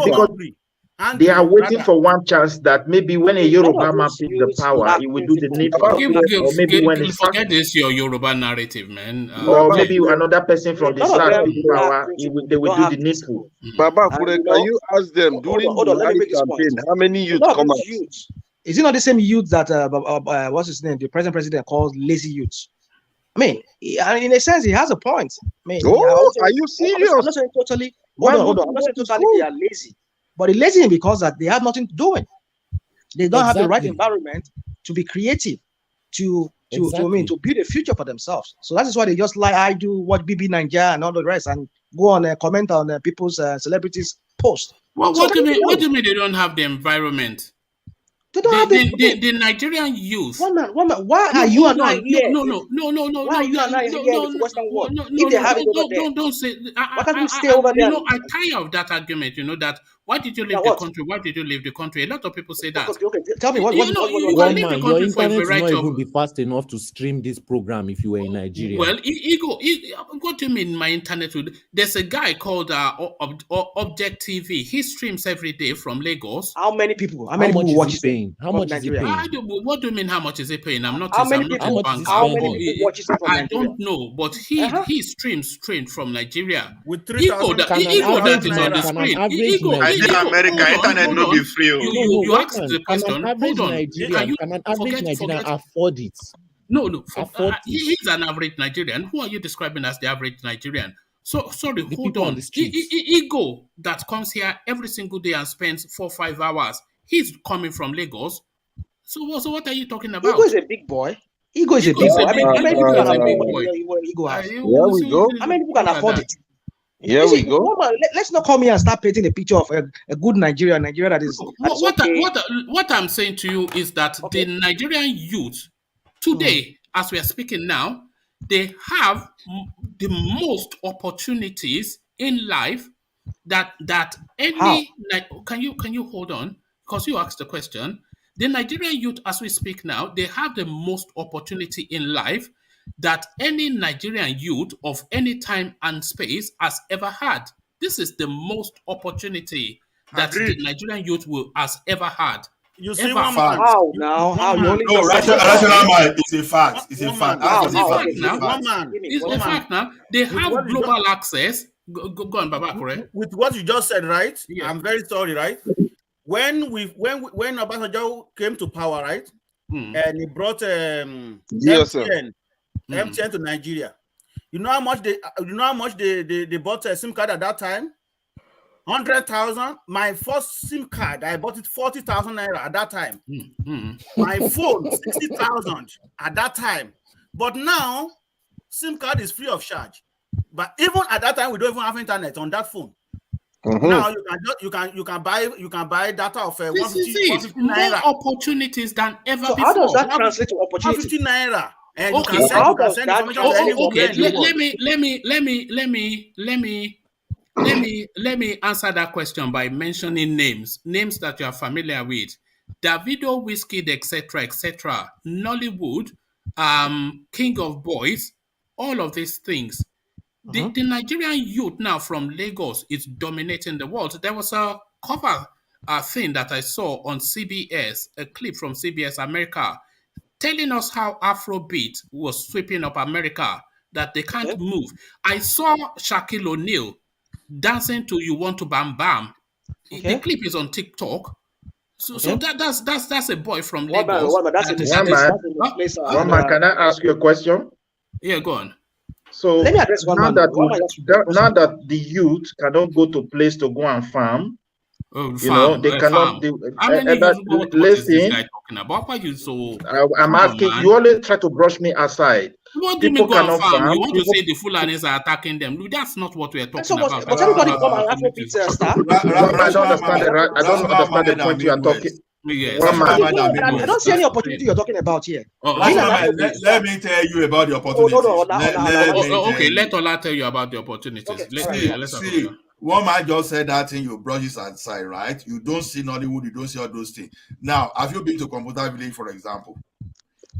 S11: And
S14: they are waiting for one chance that maybe when a Yoruba man picks the power, he will do the needful. Or maybe when it's
S1: forget this your Yoruba narrative, man.
S14: Or maybe another person from the South pick power, they will do the needful.
S8: Baba Fure, can you ask them during the Buhari campaign how many youth come out?
S13: Is it not the same youth that what's his name, the present president calls lazy youths? I mean, in a sense, he has a point. I mean,
S8: are you serious?
S13: I'm not saying totally. Hold on. I'm not saying totally they are lazy, but they're lazy because that they have nothing to do with. They don't have the right environment to be creative, to build a future for themselves. So that is why they just I do watch BB Nigeria and all the rest and go on comment on people's celebrities' posts.
S1: Well, what do you mean they don't have the environment?
S13: They don't have
S1: the Nigerian youth.
S13: One man. Why are you and I here?
S1: No.
S13: Why are you and I here in the Western world? If they have it over there,
S1: don't say.
S13: Why can't we stay over there?
S1: I tire of that argument. That why did you leave the country? Why did you leave the country? A lot of people say that.
S13: Okay. Tell me what.
S10: One man, your internet is not even be fast enough to stream this program if you were in Nigeria.
S1: Well, what do you mean my internet would? There's a guy called Object TV. He streams every day from Lagos.
S13: How many people? How many people watch it?
S10: How much is he paying?
S1: What do you mean? How much is he paying? I'm not.
S13: How many people watch it from Nigeria?
S1: I don't know, but he streams straight from Nigeria.
S11: With 3,000
S1: that is on the screen.
S9: America internet no be free.
S1: You asked the question. Hold on.
S10: Can an average Nigerian afford it?
S1: No. He's an average Nigerian. Who are you describing as the average Nigerian? So sorry, hold on. Ego that comes here every single day and spends 4-5 hours. He's coming from Lagos. So what are you talking about?
S13: Ego is a big boy. Ego is a big boy. How many people can afford Ego has?
S8: Here we go.
S13: How many people can afford it?
S8: Here we go.
S13: Let's not come here and start painting a picture of a good Nigeria that is.
S1: What I'm saying to you is that the Nigerian youth today, as we are speaking now, they have the most opportunities in life that any. Can you hold on? Because you asked the question. The Nigerian youth, as we speak now, they have the most opportunity in life that any Nigerian youth of any time and space has ever had. This is the most opportunity that the Nigerian youth has ever had.
S11: You see,
S13: how now? How you only
S5: rational mind. It's a fact. It's a fact.
S1: It's a fact now. They have global access. Go on, Baba, correct?
S11: With what you just said, right? Yeah. I'm very sorry, right? When Obasanjo came to power, right? And he brought MTN to Nigeria. You know how much they bought a SIM card at that time? 100,000. My first SIM card, I bought it 40,000 naira at that time. My phone 60,000 at that time. But now, SIM card is free of charge. But even at that time, we don't even have internet on that phone. Now you can buy data of 150
S1: more
S11: naira.
S1: Opportunities than ever before.
S13: How does that translate to opportunity?
S11: 150 naira. And
S1: okay,
S11: you can send information to any Let me answer that question by mentioning names that you are familiar with. Davido, Wizkid, etc., Nollywood, King of Boys, all of these things. The Nigerian youth now from Lagos is dominating the world. There was a cover thing that I saw on CBS, a clip from CBS America, telling us how Afrobeat was sweeping up America, that they can't move. I saw Shaquille O'Neal dancing to "You Want to Bam Bam." The clip is on TikTok. So that's a boy from Lagos.
S14: One man, can I ask you a question?
S1: Yeah, go on.
S14: So let me address now that the youth cannot go to place to go and farm. They cannot. Listen, I'm asking. You always try to brush me aside.
S1: What do you mean go and farm? You want to say the Fulanis are attacking them? That's not what we're talking about.
S13: But everybody come and Afrobeat star.
S14: I don't understand the point you are talking.
S1: Yes.
S13: I don't see any opportunity you're talking about here.
S5: Let me tell you about the opportunities.
S1: Okay, let Ola tell you about the opportunities.
S5: See, one man just said that thing, you brush it aside, right? You don't see Nollywood, you don't see all those things. Now, have you been to Computer Village, for example?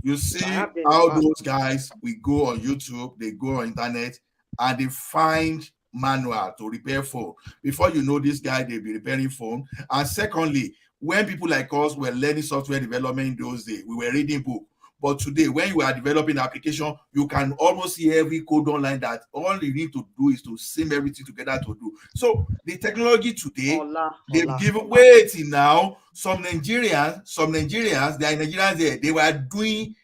S5: You see how those guys, we go on YouTube, they go on internet, and they find manual to repair phone. Before you know this guy, they'll be repairing phone. And secondly, when people like us were learning software development in those days, we were reading books. But today, when you are developing an application, you can almost see every code online that all you need to do is to sim everything together to do. So the technology today, they've given weight now. Some Nigerians, they are Nigerians there. They were doing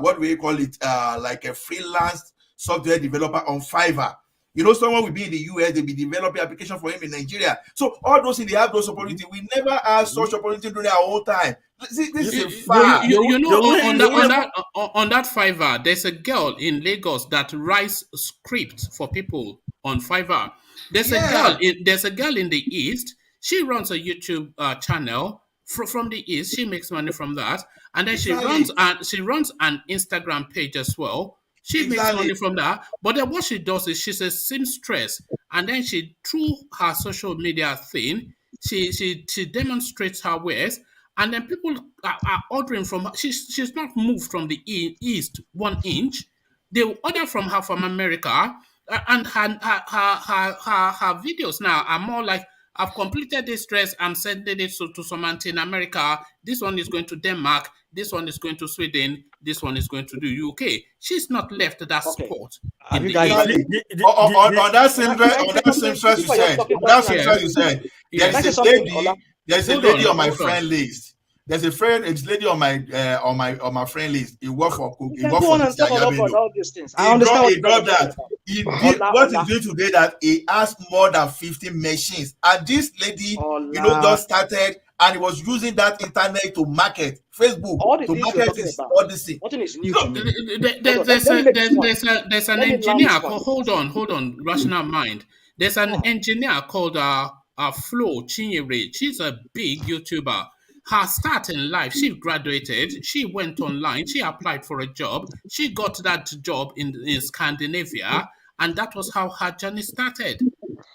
S5: what we call it, like a freelance software developer on Fiverr. You know, someone will be in the US, they'll be developing application for him in Nigeria. So all those things, they have those opportunities. We never had such opportunity during our own time. This is a fact.
S1: You know, on that Fiverr, there's a girl in Lagos that writes scripts for people on Fiverr. There's a girl in the East. She runs a YouTube channel from the East. She makes money from that, and then she runs an Instagram page as well. She makes money from that, but then what she does is she's a seamstress, and then she, through her social media thing, she demonstrates her wares, and then people are ordering from her. She's not moved from the East 1 inch. They will order from her from America, and her videos now are more like, I've completed this dress, I'm sending it to some auntie in America. This one is going to Denmark. This one is going to Sweden. This one is going to the UK. She's not left that spot.
S5: On that same stress you said, there's a lady on my friend list. There's a lady on my friend list. He worked for Cook. He worked for all these things. I understand what he's doing today, that he has more than 50 machines. And this lady, just started, and he was using that internet to market Facebook, to market all this thing.
S15: Nothing is new to me.
S1: There's an engineer. Hold on, rational mind. There's an engineer called Flo Chinyere. She's a big YouTuber. Her start in life, she graduated, she went online, she applied for a job, she got that job in Scandinavia, and that was how her journey started.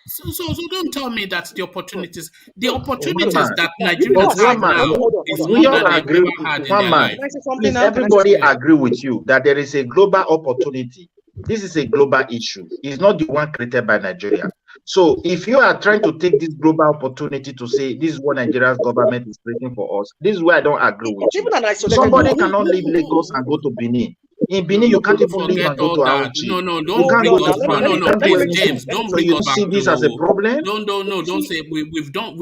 S1: So don't tell me that the opportunities that Nigerians have now is more than they've ever had in their life.
S14: Please, everybody agree with you that there is a global opportunity. This is a global issue. It's not the one created by Nigeria. So if you are trying to take this global opportunity to say this is what Nigeria's government is creating for us, this is where I don't agree with you. Somebody cannot leave Lagos and go to Benin. In Benin, you can't even leave and go to Auchi.
S1: Don't bring us, James. Don't bring us back.
S14: See this as a problem?
S1: Don't say we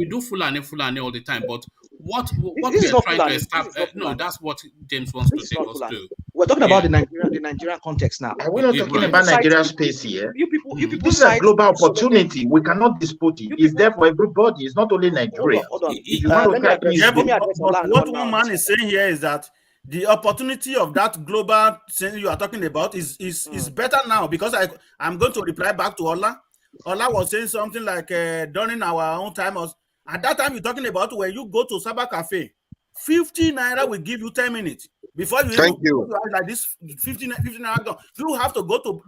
S1: do Fulani all the time, but what we are trying to establish, that's what James wants to take us to.
S15: We're talking about the Nigerian context now.
S14: We're not talking about Nigerian space here. This is a global opportunity. We cannot dispute it. It's there for everybody. It's not only Nigeria.
S11: What one man is saying here is that the opportunity of that global thing you are talking about is better now, because I'm going to reply back to Ola. Ola was saying something like during our own time, at that time you're talking about when you go to Saba Cafe, 50 naira will give you 10 minutes. Before you like this 50 naira, you have to go to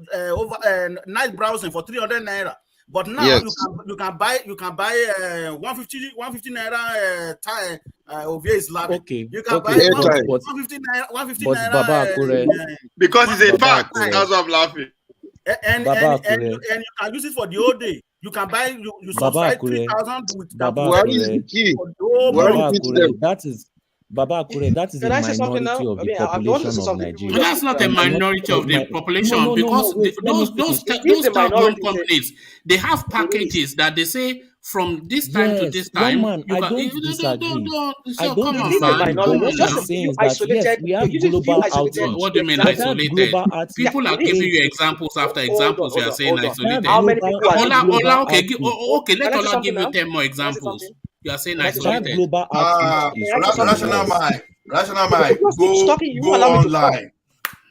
S11: night browsing for 300 naira. But now you can buy 150 naira OVA is laughing.
S10: Okay.
S11: You can buy 150 naira.
S10: Baba,
S9: because it's a fact. That's why I'm laughing.
S11: And you can use it for the whole day. You can buy you subscribe 3,000 with
S10: Baba Kure, that is a minority of the population of Nigeria.
S1: That's not a minority of the population, because those telecom companies, they have packages that they say from this time to this time.
S10: I don't disagree. What I'm saying is that yes, we have global outreach.
S1: What do you mean isolated? People are giving you examples after examples. You are saying isolated. Okay, let Ola give you 10 more examples. You are saying isolated.
S5: Rational mind. Go online.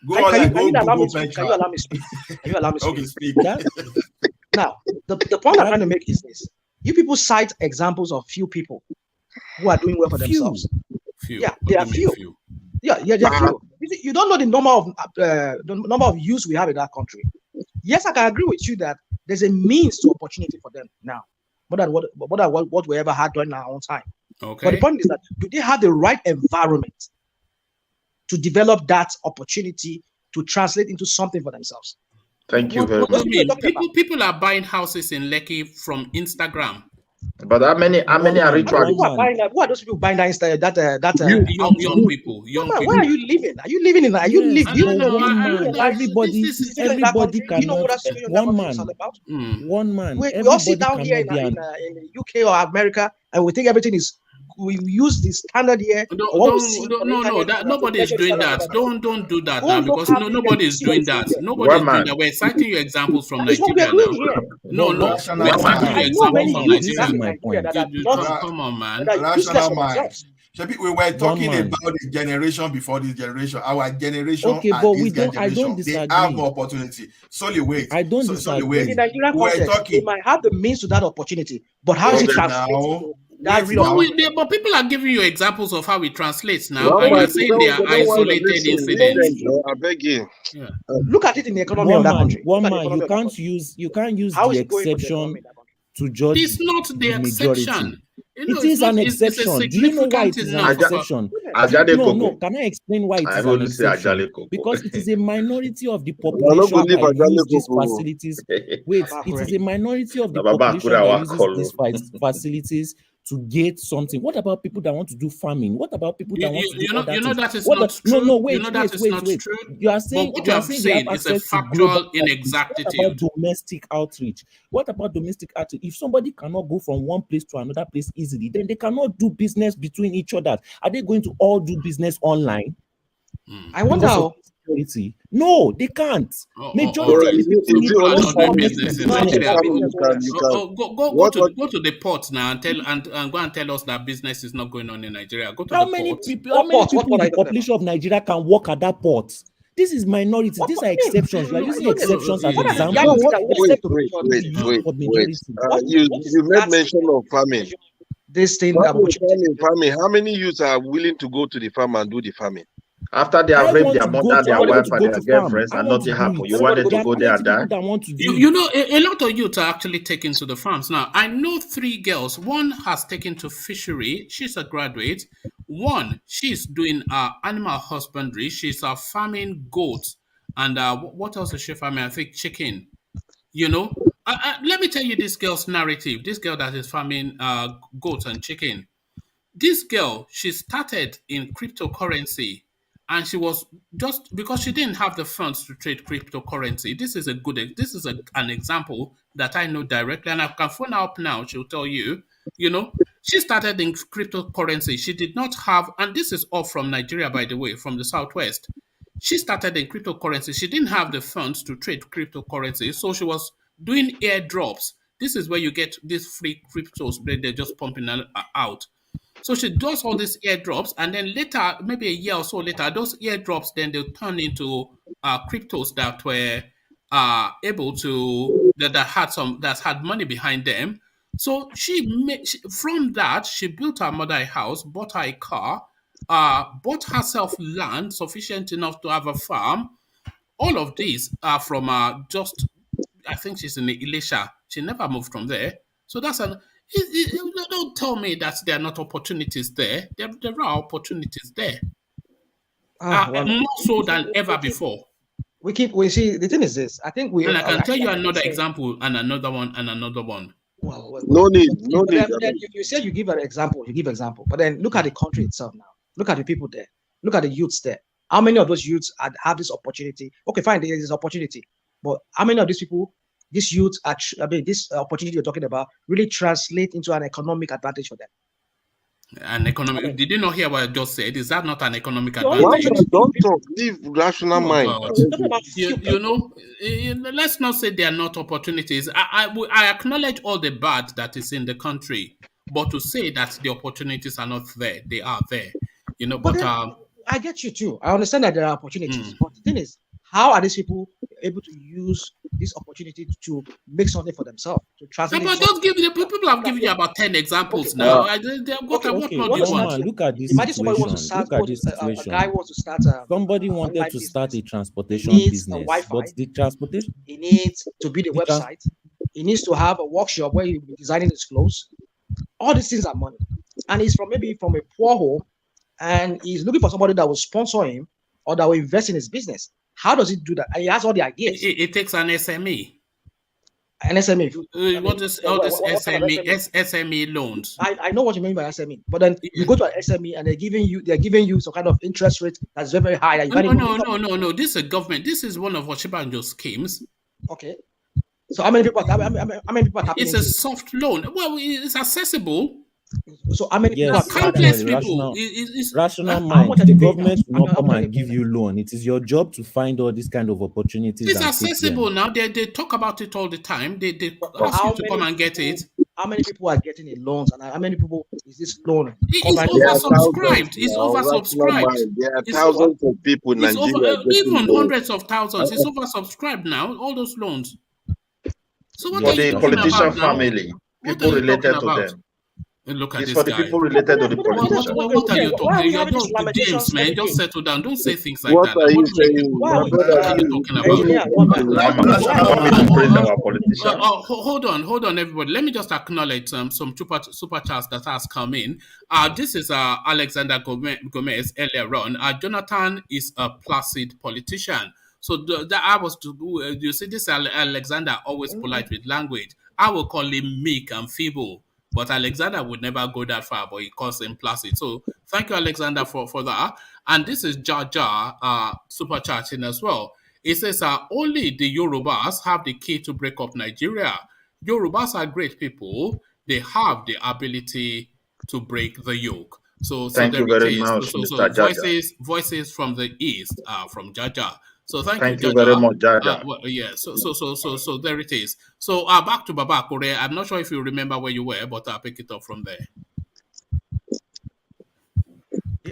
S15: Can you allow me speak?
S5: Okay, speak.
S15: Now, the point I'm trying to make is this. You people cite examples of few people who are doing well for themselves. Yeah, there are few. Yeah, there are few. You don't know the number of youths we have in that country. Yes, I can agree with you that there's a means to opportunity for them now, more than what we ever had during our own time.
S1: Okay.
S15: But the point is that do they have the right environment to develop that opportunity to translate into something for themselves?
S14: Thank you very
S1: What do
S14: much.
S1: you mean? People are buying houses in Lekki from Instagram.
S14: But how many are ritual?
S15: Who are those people buying that
S1: young people?
S15: Where are you living? Are you living in? Are you living?
S10: Everybody cannot.
S15: You know what that
S10: one man.
S15: About?
S10: One man.
S15: We all sit down here in the UK or America, and we think everything is. We use the standard here.
S1: Nobody is doing that. Don't do that now, because nobody is doing that. Nobody is doing that. We're citing you examples from Nigeria now. No, we're citing you examples from Nigeria. Come on, man.
S5: We were talking about the generation before this generation. Our generation,
S10: okay, but we don't. I don't disagree.
S5: They have more opportunity. Solely wait.
S10: I don't disagree.
S15: In the Nigerian context, they might have the means to that opportunity, but how is it translated?
S1: But people are giving you examples of how it translates now, and you're saying they are isolated incidents.
S8: I beg you.
S15: Yeah. Look at it in the economy of that country.
S10: One man, you can't use the exception to judge.
S1: It's not the exception.
S10: It is an exception. Do you know why it is an exception? No. Can I explain why it is an exception? Because it is a minority of the population that use these facilities. Wait, it is a minority of the population that uses these facilities to get something. What about people that want to do farming? What about people that want to do other things?
S1: That is not true.
S10: No, wait. You are saying
S1: what you are saying is a factual inexactitude.
S10: What about domestic outreach? What about domestic outreach? If somebody cannot go from one place to another place easily, then they cannot do business between each other. Are they going to all do business online?
S15: I wonder how.
S10: No, they can't. Majority of the people are not doing business in Nigeria. Go to the port now and go and tell us that business is not going on in Nigeria. Go to how many people in the population of Nigeria can work at that port? This is minority. These are exceptions. You are using exceptions as examples.
S8: Wait. You made mention of farming.
S15: This thing
S8: farming. How many youths are willing to go to the farm and do the farming?
S14: After they have raped their mother, their wife, and their girlfriends, and nothing happened. You wanted to go there and die?
S1: You know, a lot of youth are actually taken to the farms. Now, I know 3 girls. One has taken to fishery. She's a graduate. One, she's doing animal husbandry. She's farming goats. And what else is she farming? I think chicken. You know, let me tell you this girl's narrative. This girl that is farming goats and chicken. This girl, she started in cryptocurrency. And she was just because she didn't have the funds to trade cryptocurrency. This is an example that I know directly, and I can phone her up now. She'll tell you, she started in cryptocurrency. She did not have, and this is all from Nigeria, by the way, from the Southwest. She started in cryptocurrency. She didn't have the funds to trade cryptocurrency, so she was doing airdrops. This is where you get these free cryptos that they're just pumping out. So she does all these airdrops, and then later, maybe a year or so later, those airdrops then they'll turn into cryptos that were that had money behind them. So from that she built her mother a house, bought her a car, bought herself land sufficient enough to have a farm. All of these are from I think she's in Elisha. She never moved from there. So that's don't tell me that there are not opportunities there. There are opportunities there. More so than ever before.
S15: We see the thing is this. I think
S1: and I can tell you another example and another one and another one.
S15: Well,
S8: no need.
S15: Then you say you give an example, but then look at the country itself now. Look at the people there. Look at the youths there. How many of those youths have this opportunity? Okay, fine, there is this opportunity, but how many of these people? These youths, this opportunity you're talking about, really translate into an economic advantage for them.
S1: An economic? Did you not hear what I just said? Is that not an economic advantage?
S8: Don't talk. Leave rational mind.
S1: Let's not say there are not opportunities. I acknowledge all the bad that is in the country, but to say that the opportunities are not there, they are there.
S15: I get you too. I understand that there are opportunities, but the thing is, how are these people able to use this opportunity to make something for themselves? To translate.
S1: But don't give people have given you about 10 examples now.
S10: Look at this
S15: Imagine
S10: situation.
S15: somebody wants to start. A guy wants to start.
S10: Somebody wanted to start a transportation business, but the transportation.
S15: He needs to build a website. He needs to have a workshop where he'll be designing his clothes. All these things are money, and he's from a poor home, and he's looking for somebody that will sponsor him or that will invest in his business. How does it do that? And he has all the ideas.
S1: It takes an SME.
S15: An SME.
S1: What is all this SME, SME loans?
S15: I know what you mean by SME, but then you go to an SME and they're giving you some kind of interest rate that's very, very high.
S1: No. This is a government. This is one of Oshibanjo's schemes.
S15: Okay. So how many people are tapping
S1: It's a soft loan. Well, it's accessible.
S15: So how many
S10: yes,
S1: countless people?
S10: Rational mind. The government will not come and give you loan. It is your job to find all these kind of opportunities.
S1: It's accessible now. They talk about it all the time. They ask you to come and get it.
S15: How many people are getting a loans, and how many people is this loan?
S1: It's oversubscribed. It's oversubscribed.
S8: There are thousands of people in Nigeria.
S1: Even hundreds of thousands. It's oversubscribed now. All those loans. So what
S14: for the politician family, people related to them.
S1: Look at
S14: it's
S1: this
S14: for
S1: guy.
S14: the people related to the politician.
S1: What are you talking? You're just James, man. Just settle down. Don't say things like that.
S8: What are you saying?
S1: What are you talking about? Hold on, everybody. Let me just acknowledge some super chats that has come in. This is Alexander Gomez earlier on. Jonathan is a placid politician. So you see, this Alexander always polite with language. I will call him meek and feeble. But Alexander would never go that far, but he calls him placid. So thank you, Alexander, for that. And this is Jaja super chatting as well. It says only the Yorubas have the key to break up Nigeria. Yorubas are great people. They have the ability to break the yoke. So
S14: thank you very much,
S1: Mr. Jaja. Voices from the east from Jaja. So thank
S14: you very much, Jaja.
S1: So there it is. So back to Baba Kore. I'm not sure if you remember where you were, but I'll pick it up from there.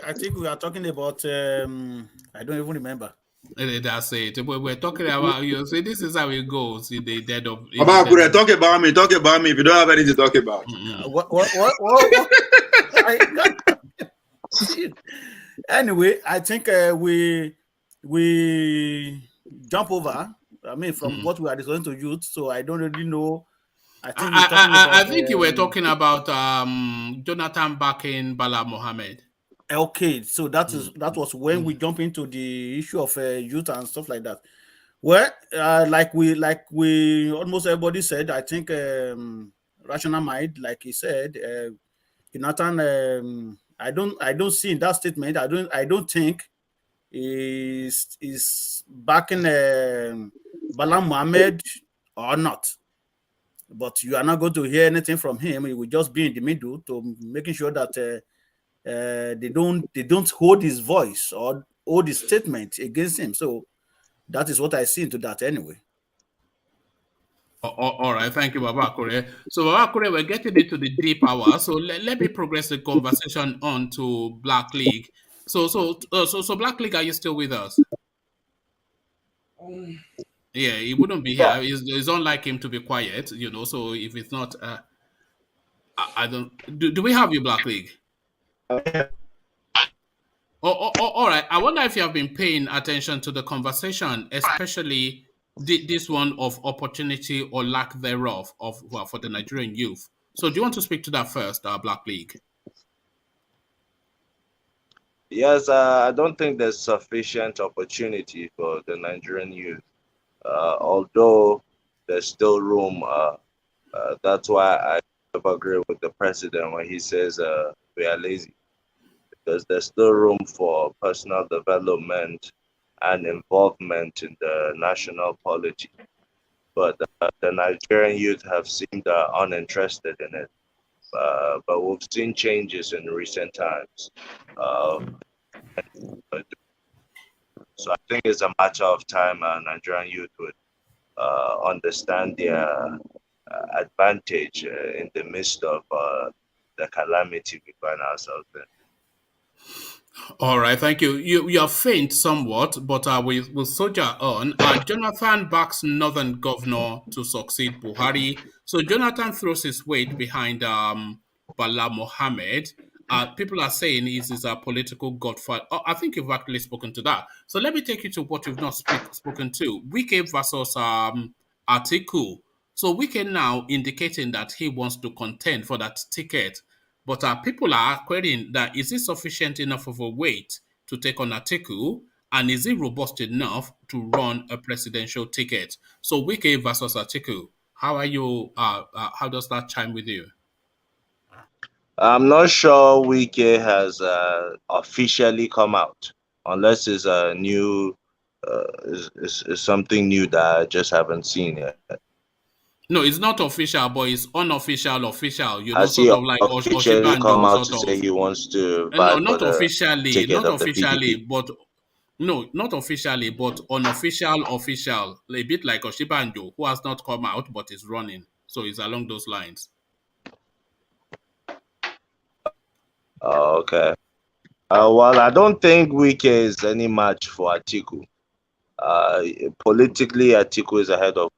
S11: I think we are talking about I don't even remember.
S1: That's it. We're talking about you. See, this is how it goes in the dead of.
S9: Baba Kore, talk about me. Talk about me. If you don't have anything to talk about.
S11: What? Anyway, I think we jump over. I mean, from what we are discussing to youth, so I don't really know.
S1: I think you were talking about Jonathan backing Bala Mohammed.
S11: Okay, so that was when we jump into the issue of youth and stuff like that. Well, like we almost everybody said, I think rational mind, like he said, Jonathan. I don't see in that statement. I don't think is backing Bala Mohammed or not. But you are not going to hear anything from him. He will just be in the middle to making sure that they don't hold his voice or hold his statement against him. So that is what I see into that anyway.
S1: All right, thank you, Baba Kore. So, Baba Kore, we're getting into the deep hour. So let me progress the conversation on to Black League. So Black League, are you still with us? Yeah, he wouldn't be here. It's unlike him to be quiet, you know. So if it's not, I don't. Do we have you, Black League? All right. I wonder if you have been paying attention to the conversation, especially this one of opportunity or lack thereof for the Nigerian youth. So do you want to speak to that first, Black League?
S12: Yes, I don't think there's sufficient opportunity for the Nigerian youth. Although there's still room. That's why I agree with the president when he says we are lazy. Because there's still room for personal development and involvement in the national polity. But the Nigerian youth have seemed uninterested in it. But we've seen changes in recent times. So I think it's a matter of time Nigerian youth would understand their advantage in the midst of the calamity we find ourselves in.
S1: All right, thank you. You are faint somewhat, but we'll soldier on. Jonathan backs Northern Governor to succeed Buhari. So Jonathan throws his weight behind Bala Mohammed. People are saying he's a political godfather. I think you've actually spoken to that. So let me take you to what you've not spoken to. Wike versus Atiku. So Wike now indicating that he wants to contend for that ticket. But people are querying that is it sufficient enough of a weight to take on Atiku? And is it robust enough to run a presidential ticket? So Wike versus Atiku, how are you? How does that chime with you?
S12: I'm not sure Wike has officially come out, unless it's a new, is something new that I just haven't seen yet.
S1: No, it's not official, but it's unofficial, official. You know,
S12: Has he
S1: sort of like
S12: officially come
S1: Oshibanjo,
S12: out to
S1: sort
S12: say
S1: of.
S12: he wants to
S1: No,
S12: vie for the ticket
S1: not
S12: of the
S1: officially,
S12: PDP?
S1: but no, not officially, but unofficial, official. A bit like Oshibanjo, who has not come out but is running. So it's along those lines.
S12: Oh, okay. Well, I don't think Wike is any match for Atiku. Politically, Atiku is ahead of.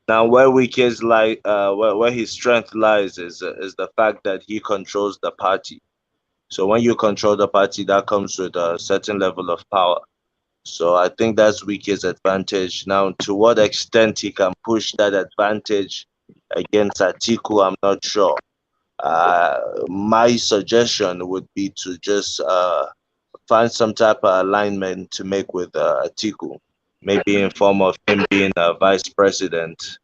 S12: Now, where Wike's where his strength lies is the fact that he controls the party. So when you control the party, that comes with a certain level of power. So I think that's Wike's advantage. Now, to what extent he can push that advantage against Atiku, I'm not sure. My suggestion would be to just find some type of alignment to make with Atiku, maybe in form of him being a vice president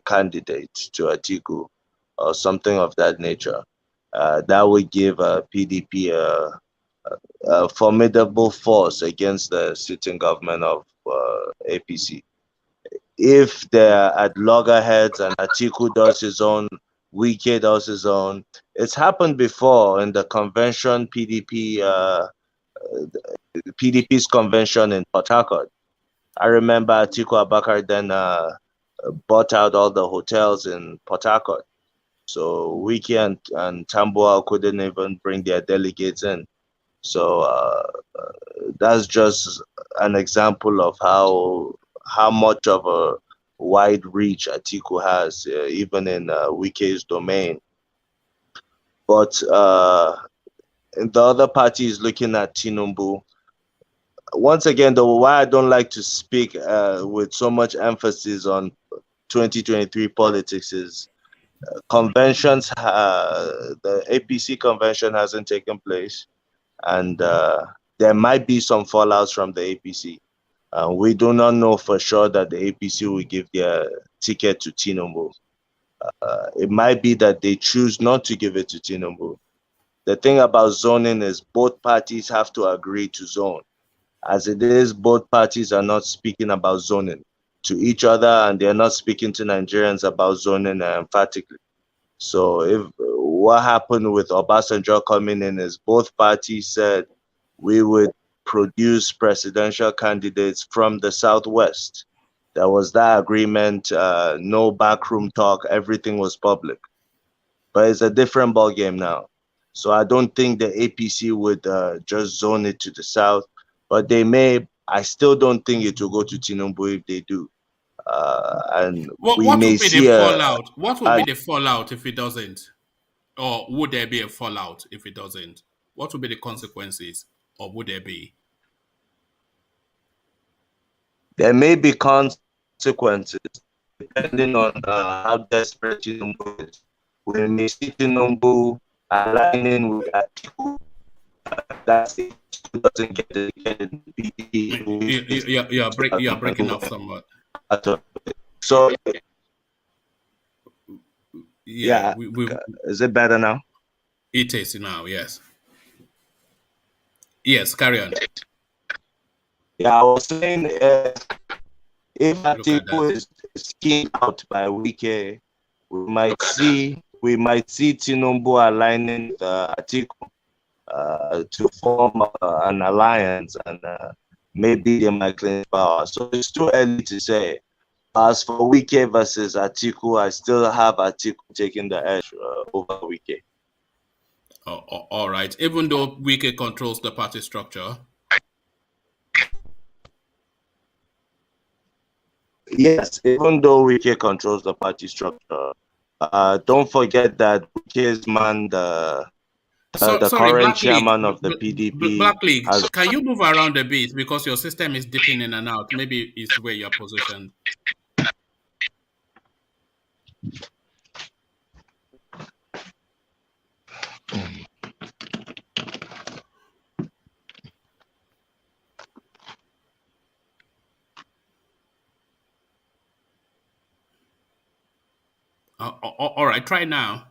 S12: candidate to Atiku or something of that nature. That would give PDP a formidable force against the sitting government of APC. If they're at loggerheads and Atiku does his own, Wike does his own, it's happened before in the convention PDP's convention in Port Harcourt. I remember Atiku Abubakar then bought out all the hotels in Port Harcourt. So Wike and Tambuwal couldn't even bring their delegates in. So that's just an example of how much of a wide reach Atiku has, even in Wike's domain. But the other party is looking at Tinubu. Once again, though, why I don't like to speak with so much emphasis on 2023 politics is conventions. The APC convention hasn't taken place, and there might be some fallouts from the APC. We do not know for sure that the APC will give their ticket to Tinubu. It might be that they choose not to give it to Tinubu. The thing about zoning is both parties have to agree to zone. As it is, both parties are not speaking about zoning to each other, and they're not speaking to Nigerians about zoning emphatically. So if what happened with Obasanjo coming in is both parties said we would produce presidential candidates from the Southwest. There was that agreement, no backroom talk, everything was public. But it's a different ballgame now. So I don't think the APC would just zone it to the South, but they may. I still don't think it will go to Tinubu if they do. And
S1: what
S12: we
S1: would
S12: may
S1: be
S12: see
S1: the fallout? What would be the fallout if it doesn't? Or would there be a fallout if it doesn't? What would be the consequences? Or would there be?
S12: There may be consequences depending on how desperate Tinubu is. We may see Tinubu aligning with Atiku. That's it. Doesn't get dedicated
S1: You're breaking off somewhat.
S12: So
S1: yeah,
S12: is it better now?
S1: It is now, yes. Yes, carry on.
S12: Yeah, I was saying if Atiku is skinned out by Wike, we might see Tinubu aligning with Atiku to form an alliance, and maybe they might claim power. So it's too early to say. As for Wike versus Atiku, I still have Atiku taking the edge over Wike.
S1: All right. Even though Wike controls the party structure.
S12: Yes, even though Wike controls the party structure, don't forget that Wike's man, the current chairman of the PDP.
S1: Black League, can you move around a bit because your system is dipping in and out? Maybe it's where you're positioned. All right, try now.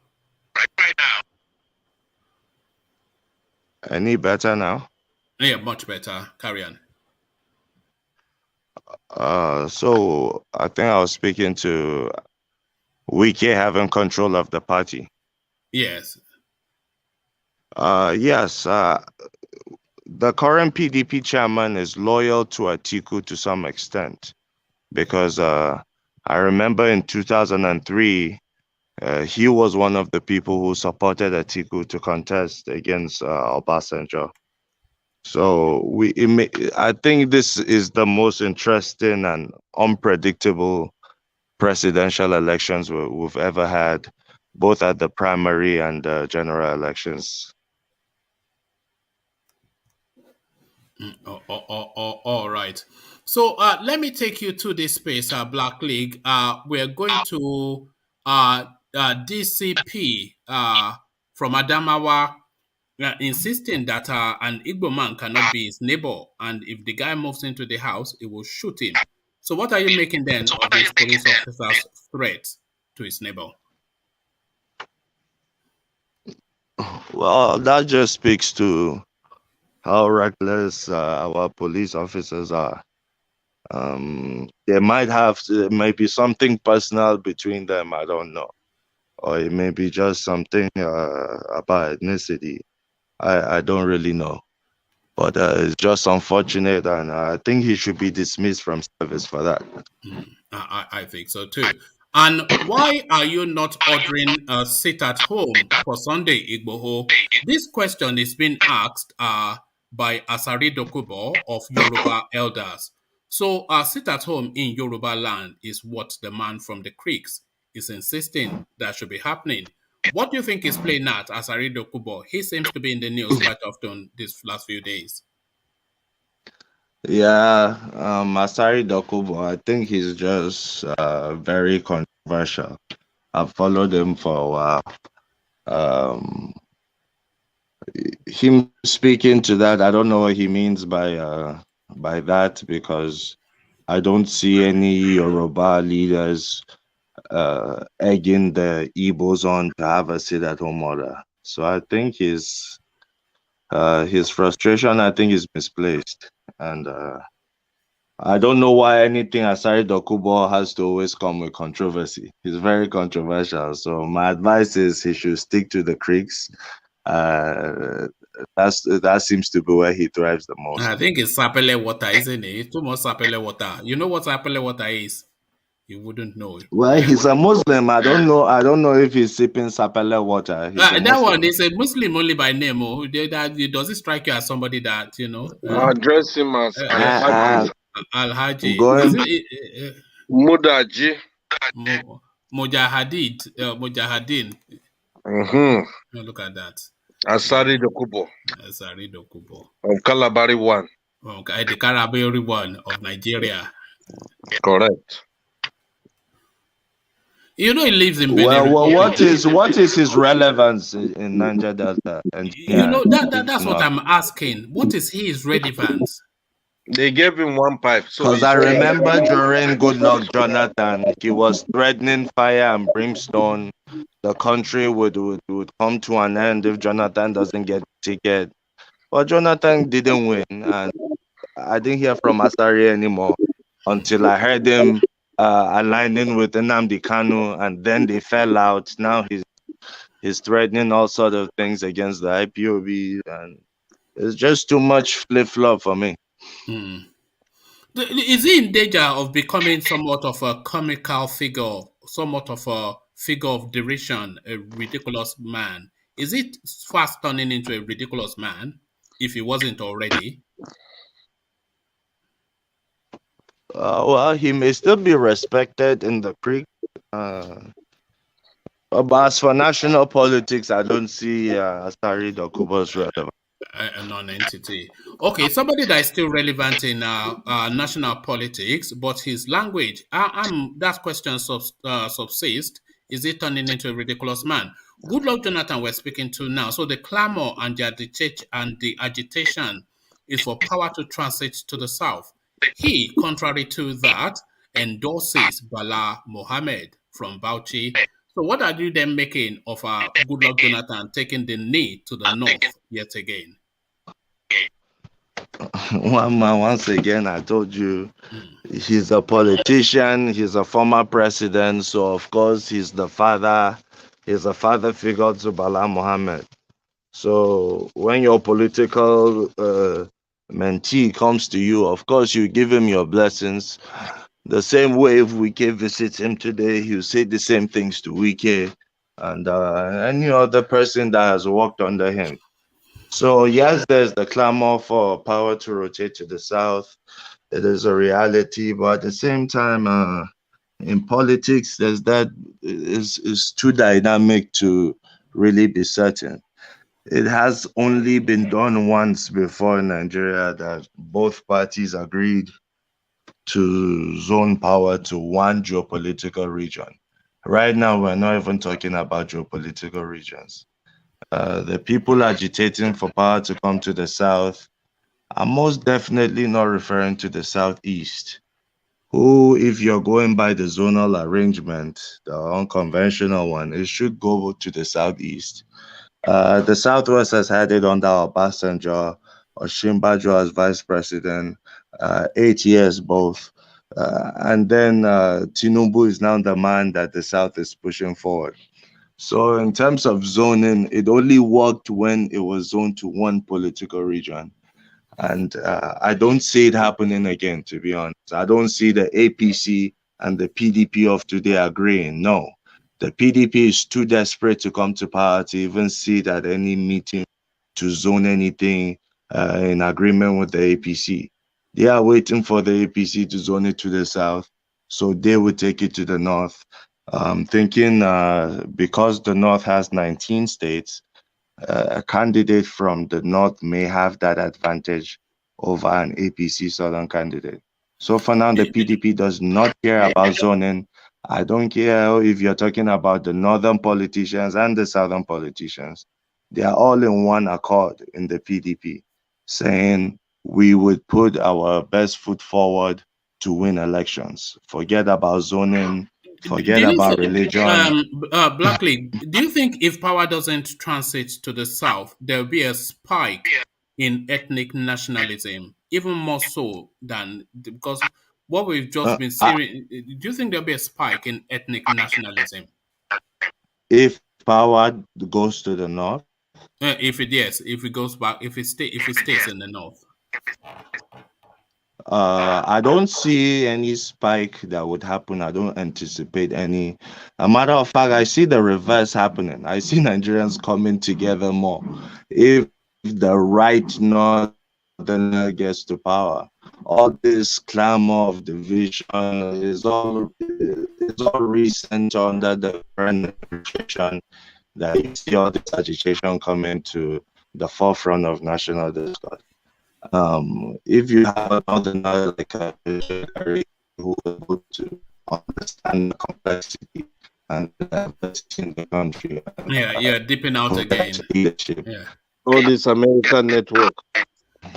S12: Any better now?
S1: Yeah, much better. Carry on.
S12: So I think I was speaking to Wike having control of the party.
S1: Yes.
S12: Yes. The current PDP chairman is loyal to Atiku to some extent, because I remember in 2003, he was one of the people who supported Atiku to contest against Obasanjo. So I think this is the most interesting and unpredictable presidential elections we've ever had, both at the primary and general elections.
S1: All right. So let me take you to this space, Black League. We're going to DCP from Adamawa, insisting that an Igbo man cannot be his neighbor, and if the guy moves into the house, he will shoot him. So what are you making then of this police officer's threat to his neighbor?
S12: Well, that just speaks to how reckless our police officers are. There might be something personal between them, I don't know. Or it may be just something about ethnicity. I don't really know. But it's just unfortunate, and I think he should be dismissed from service for that.
S1: I think so too. And why are you not ordering a sit at home for Sunday, IGBOHO? This question is being asked by ASARI DOKUBO of Yoruba elders. So sit at home in Yoruba land is what the man from the creeks is insisting that should be happening. What do you think is playing out, ASARI DOKUBO? He seems to be in the news quite often these last few days.
S12: Yeah, ASARI DOKUBO, I think he's just very controversial. I've followed him for a while. Him speaking to that, I don't know what he means by that, because I don't see any Yoruba leaders egging the Igbos on to have a sit-at-home order. So I think his frustration, I think, is misplaced. And I don't know why anything ASARI DOKUBO has to always come with controversy. He's very controversial. So my advice is he should stick to the creeks. That seems to be where he thrives the most.
S1: I think it's sapele water, isn't it? Too much sapele water. You know what sapele water is? You wouldn't know.
S12: Well, he's a Muslim. I don't know if he's sipping sapele water.
S1: That one is a Muslim only by name. Oh, does it strike you as somebody that you know?
S8: Address him as
S1: Al-Haji.
S8: Mudaji.
S1: Mujahideen. Look at that.
S8: ASARI DOKUBO.
S1: ASARI DOKUBO.
S8: Of Kalabari 1.
S1: Okay, the Kalabari 1 of Nigeria.
S8: Correct.
S1: You know he lives in Benin.
S12: Well, what is his relevance in Niger Delta? And
S1: you know that's what I'm asking. What is his relevance?
S8: They gave him one pipe.
S12: Because I remember during Goodluck Jonathan, he was threatening fire and brimstone. The country would come to an end if Jonathan doesn't get the ticket. But Jonathan didn't win, and I didn't hear from ASARI anymore until I heard him aligning with Nnamdi Kanu, and then they fell out. Now he's threatening all sort of things against the IPOB, and it's just too much flip-flop for me.
S1: Is he in danger of becoming somewhat of a comical figure, somewhat of a figure of derision, a ridiculous man? Is it fast turning into a ridiculous man, if he wasn't already?
S12: Well, he may still be respected in the creek. But as for national politics, I don't see ASARI DOKUBO's relevance.
S1: A non-entity. Okay, somebody that is still relevant in national politics, but his language, that question subsists. Is he turning into a ridiculous man? Goodluck Jonathan we're speaking to now. So the clamor and the agitation is for power to transit to the south. He, contrary to that, endorses Bala Mohammed from Bauchi. So what are you then making of Goodluck Jonathan taking the knee to the north yet again?
S12: One man, once again, I told you, he's a politician, he's a former president, so of course he's a father figure to Bala Mohammed. So when your political mentee comes to you, of course you give him your blessings. The same way if Wike visits him today, he'll say the same things to Wike and any other person that has worked under him. So yes, there's the clamor for power to rotate to the south. It is a reality, but at the same time, in politics, there's that is too dynamic to really be certain. It has only been done once before in Nigeria that both parties agreed to zone power to one geopolitical region. Right now, we're not even talking about geopolitical regions. The people agitating for power to come to the south are most definitely not referring to the southeast, who, if you're going by the zonal arrangement, the unconventional one, it should go to the southeast. The Southwest has had it under Obasanjo, Osinbajo as vice president, 8 years both. And then Tinubu is now the man that the South is pushing forward. So in terms of zoning, it only worked when it was zoned to one political region. And I don't see it happening again, to be honest. I don't see the APC and the PDP of today agreeing. No. The PDP is too desperate to come to power to even sit at any meeting to zone anything in agreement with the APC. They are waiting for the APC to zone it to the south, so they will take it to the north. Thinking because the north has 19 states, a candidate from the north may have that advantage over an APC southern candidate. So for now, the PDP does not care about zoning. I don't care if you're talking about the northern politicians and the southern politicians. They are all in one accord in the PDP, saying we would put our best foot forward to win elections. Forget about zoning, forget about religion.
S1: Blackley, do you think if power doesn't transit to the south, there'll be a spike in ethnic nationalism, even more so than because what we've just been seeing? Do you think there'll be a spike in ethnic nationalism
S12: if power goes to the north?
S1: If it goes back, if it stays in the north.
S12: I don't see any spike that would happen. I don't anticipate any. A matter of fact, I see the reverse happening. I see Nigerians coming together more. If the right northerner gets to power, all this clamor of division is all recent under the current administration. That you see all this agitation coming to the forefront of national discourse. If you have another like a who is able to understand the complexity and the diversity in the country,
S1: dipping out again.
S12: Leadership.
S1: Yeah.
S8: All this American network.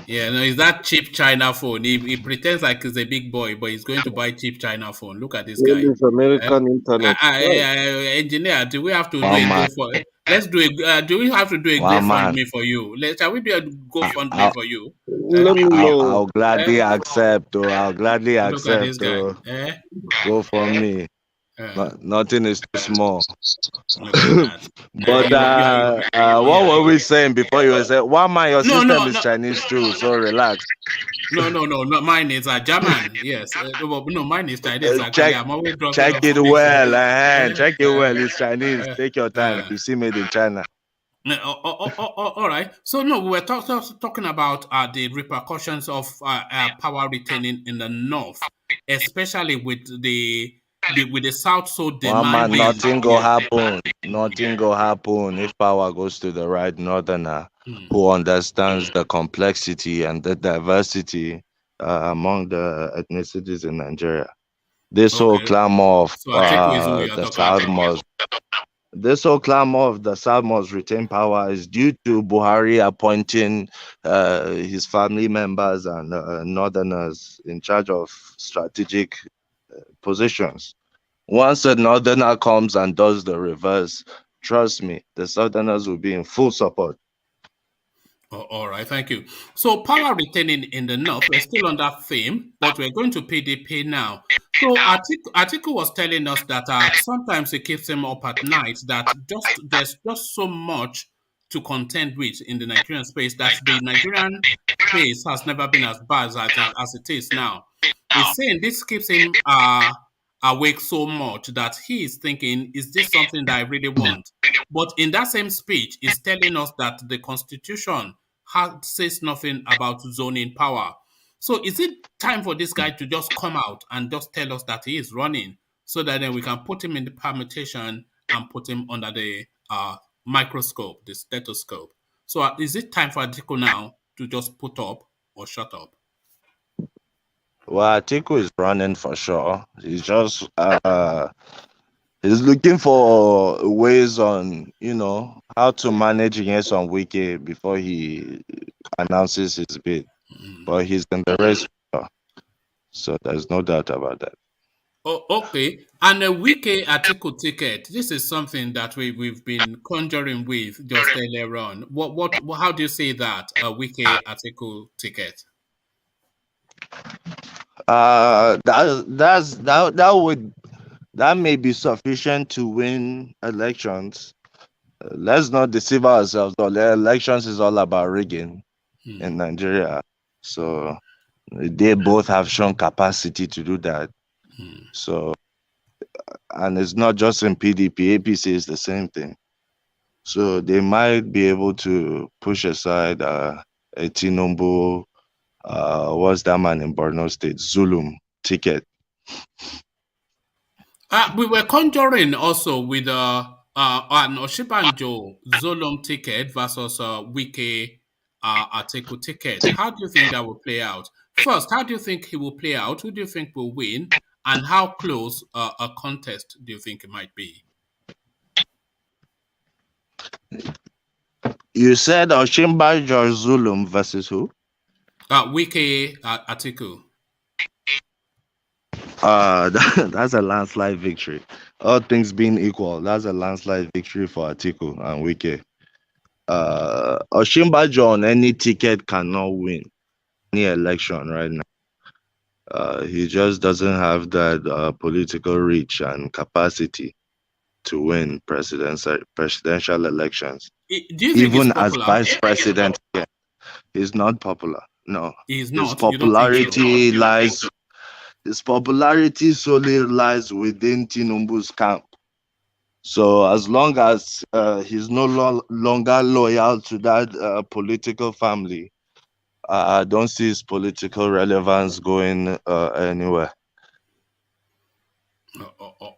S1: Yeah, no, it's that cheap China phone. He pretends like he's a big boy, but he's going to buy cheap China phone. Look at this guy.
S8: All this American internet.
S1: Engineer, do we have to do a go for? Let's do a. Do we have to do a GoFundMe for you? Shall we do a GoFundMe for you?
S12: I'll gladly accept. I'll gladly accept. Go for me. Nothing is too small. But what were we saying before you were saying, one man, your system is Chinese too, so relax.
S1: No, mine is German. Yes. No, mine is Chinese.
S12: Check it well. Check it well. It's Chinese. Take your time. You see made in China.
S1: All right. So no, we were talking about the repercussions of power retaining in the north, especially with the south so demanding.
S12: Nothing go happen. Nothing go happen if power goes to the right northerner who understands the complexity and the diversity among the ethnicities in Nigeria. This whole clamor of the South must retain power is due to Buhari appointing his family members and northerners in charge of strategic positions. Once a northerner comes and does the reverse, trust me, the southerners will be in full support.
S1: Oh, all right, thank you. So power retaining in the north, we're still on that theme, but we're going to PDP now. So Atiku was telling us that sometimes it keeps him up at night, that there's just so much to contend with in the Nigerian space, that the Nigerian space has never been as bad as it is now. He's saying this keeps him awake so much that he is thinking, is this something that I really want? But in that same speech, he's telling us that the Constitution says nothing about zoning power. So is it time for this guy to just come out and just tell us that he is running, so that then we can put him in the permutation and put him under the microscope, the stethoscope? So is it time for Atiku now to just put up or shut up?
S12: Well, Atiku is running for sure. He's just he's looking for ways on, how to manage against on Wiki before he announces his bid. But he's in the race, so there's no doubt about that.
S1: Oh, okay. And a Wiki Atiku ticket. This is something that we've been conjuring with just earlier on. How do you say that, a Wiki Atiku ticket?
S12: That may be sufficient to win elections. Let's not deceive ourselves. The elections is all about rigging in Nigeria. So they both have shown capacity to do that. So, and it's not just in PDP, APC is the same thing. So they might be able to push aside a Tinubu, what's that man in Borno State, ZULUM ticket.
S1: We were conjuring also with an Oshibanjo ZULUM ticket versus Wiki Atiku ticket. How do you think that will play out? First, how do you think he will play out? Who do you think will win? And how close a contest do you think it might be?
S12: You said Oshibanjo ZULUM versus who?
S1: Wiki Atiku.
S12: That's a landslide victory. All things being equal, that's a landslide victory for Atiku and Wike. Oshibanjo on any ticket cannot win any election right now. He just doesn't have that political reach and capacity to win presidential elections.
S1: Do you think
S12: even
S1: he's
S12: as vice president? Yeah, he's not popular. No,
S1: he's not.
S12: His popularity lies. His popularity solely lies within Tinubu's camp. So as long as he's no longer loyal to that political family, I don't see his political relevance going anywhere.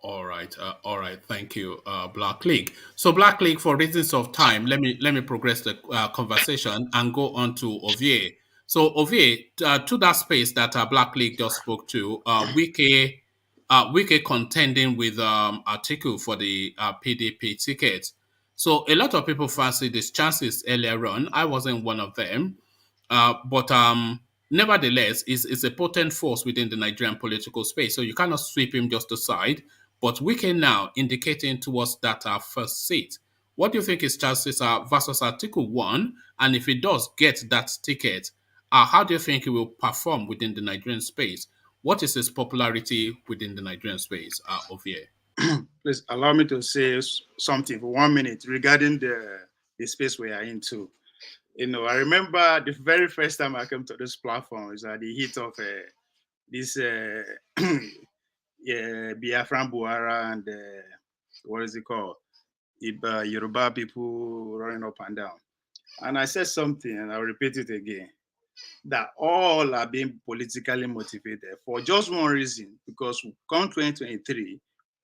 S1: All right. Thank you, Black League. So, Black League, for reasons of time, let me progress the conversation and go on to Ovie. So, Ovie, to that space that Black League just spoke to, Wike contending with Atiku for the PDP ticket. So, a lot of people fancy these chances earlier on. I wasn't one of them, but nevertheless, is a potent force within the Nigerian political space. So you cannot sweep him just aside. But we can now indicating towards that first seat. What do you think his chances are versus Atiku 1? And if he does get that ticket, how do you think he will perform within the Nigerian space? What is his popularity within the Nigerian space, Ovie?
S16: Please allow me to say something for 1 minute regarding the space we are into. I remember the very first time I came to this platform is at the heat of this Biafran Buhari and what is it called? Yoruba people running up and down. And I said something, and I'll repeat it again, that all are being politically motivated for just one reason, because come 2023,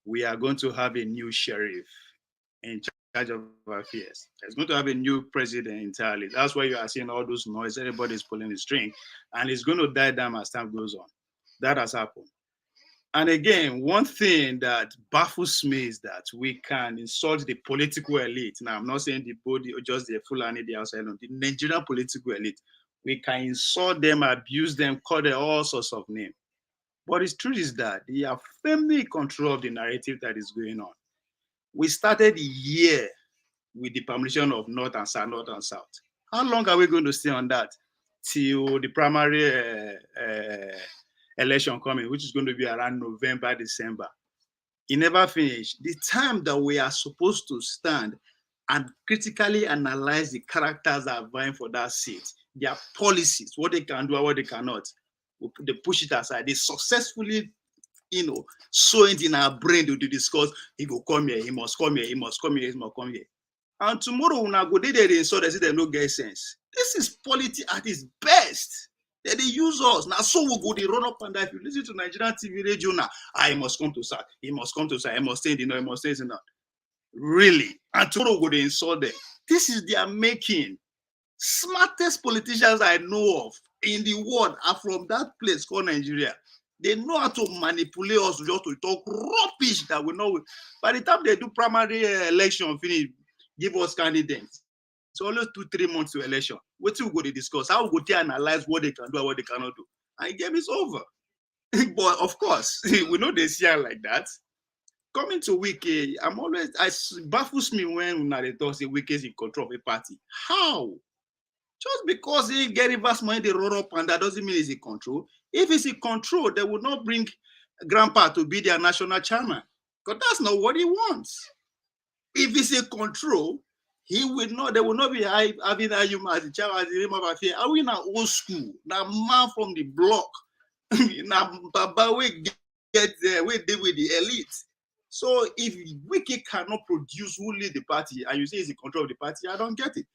S16: we are going to have a new sheriff in charge of affairs. There's going to have a new president entirely. That's why you are seeing all those noise. Everybody's pulling the string, and it's going to die down as time goes on. That has happened. And again, one thing that baffles me is that we can insult the political elite. Now, I'm not saying the body or just the Fulani, the outside, the Nigerian political elite. We can insult them, abuse them, call them all sorts of names. But the truth is that they are firmly in control of the narrative that is going on. We started the year with the permission of North and South, North and South. How long are we going to stay on that till the primary election coming, which is going to be around November, December? It never finished. The time that we are supposed to stand and critically analyze the characters that are vying for that seat, their policies, what they can do and what they cannot, they push it aside. They successfully, sow it in our brain to discuss, he will come here, he must come here, he must come here, he must come here. And tomorrow, when I go there, so they say they no get sense. This is politics at its best. They use us. Now, so we go, they run up and down. If you listen to Nigerian TV radio now, he must come to South, he must come to South, he must stay in the North, he must stay in the North. Really? And tomorrow, go, they insult them. This is their making. Smartest politicians I know of in the world are from that place called Nigeria. They know how to manipulate us just to talk rubbish that we know. By the time they do primary election, finish, give us candidates. It's always 2-3 months to election. What we go to discuss? How we go to analyze what they can do and what they cannot do. And the game is over. But of course, we know they see it like that. Coming to Wike, it baffles me when they talk say Wike is in control of a party. How? Just because he get reverse money, they roll up, and that doesn't mean he's in control. If he's in control, they will not bring Grandpa to be their national chairman, because that's not what he wants. If he's in control, he will not. They will not be having Ayuma as the chairman, as the name of affair. Are we in old school? Now man from the block, now Baba we get there, we deal with the elite. So if Wike cannot produce who lead the party, and you say he's in control of the party, I don't get it.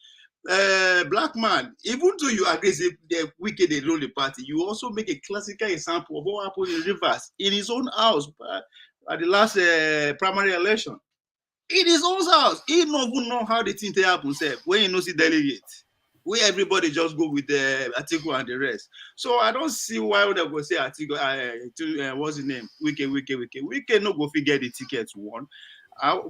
S16: Black man, even though you agree the Wike they rule the party, you also make a classical example of what happened in Rivers in his own house at the last primary election. In his own house, he don't even know how the thing happens. When you know see delegates, where everybody just go with the Atiku and the rest. So I don't see why would they go say Atiku, what's his name? Wike no go figure the ticket one.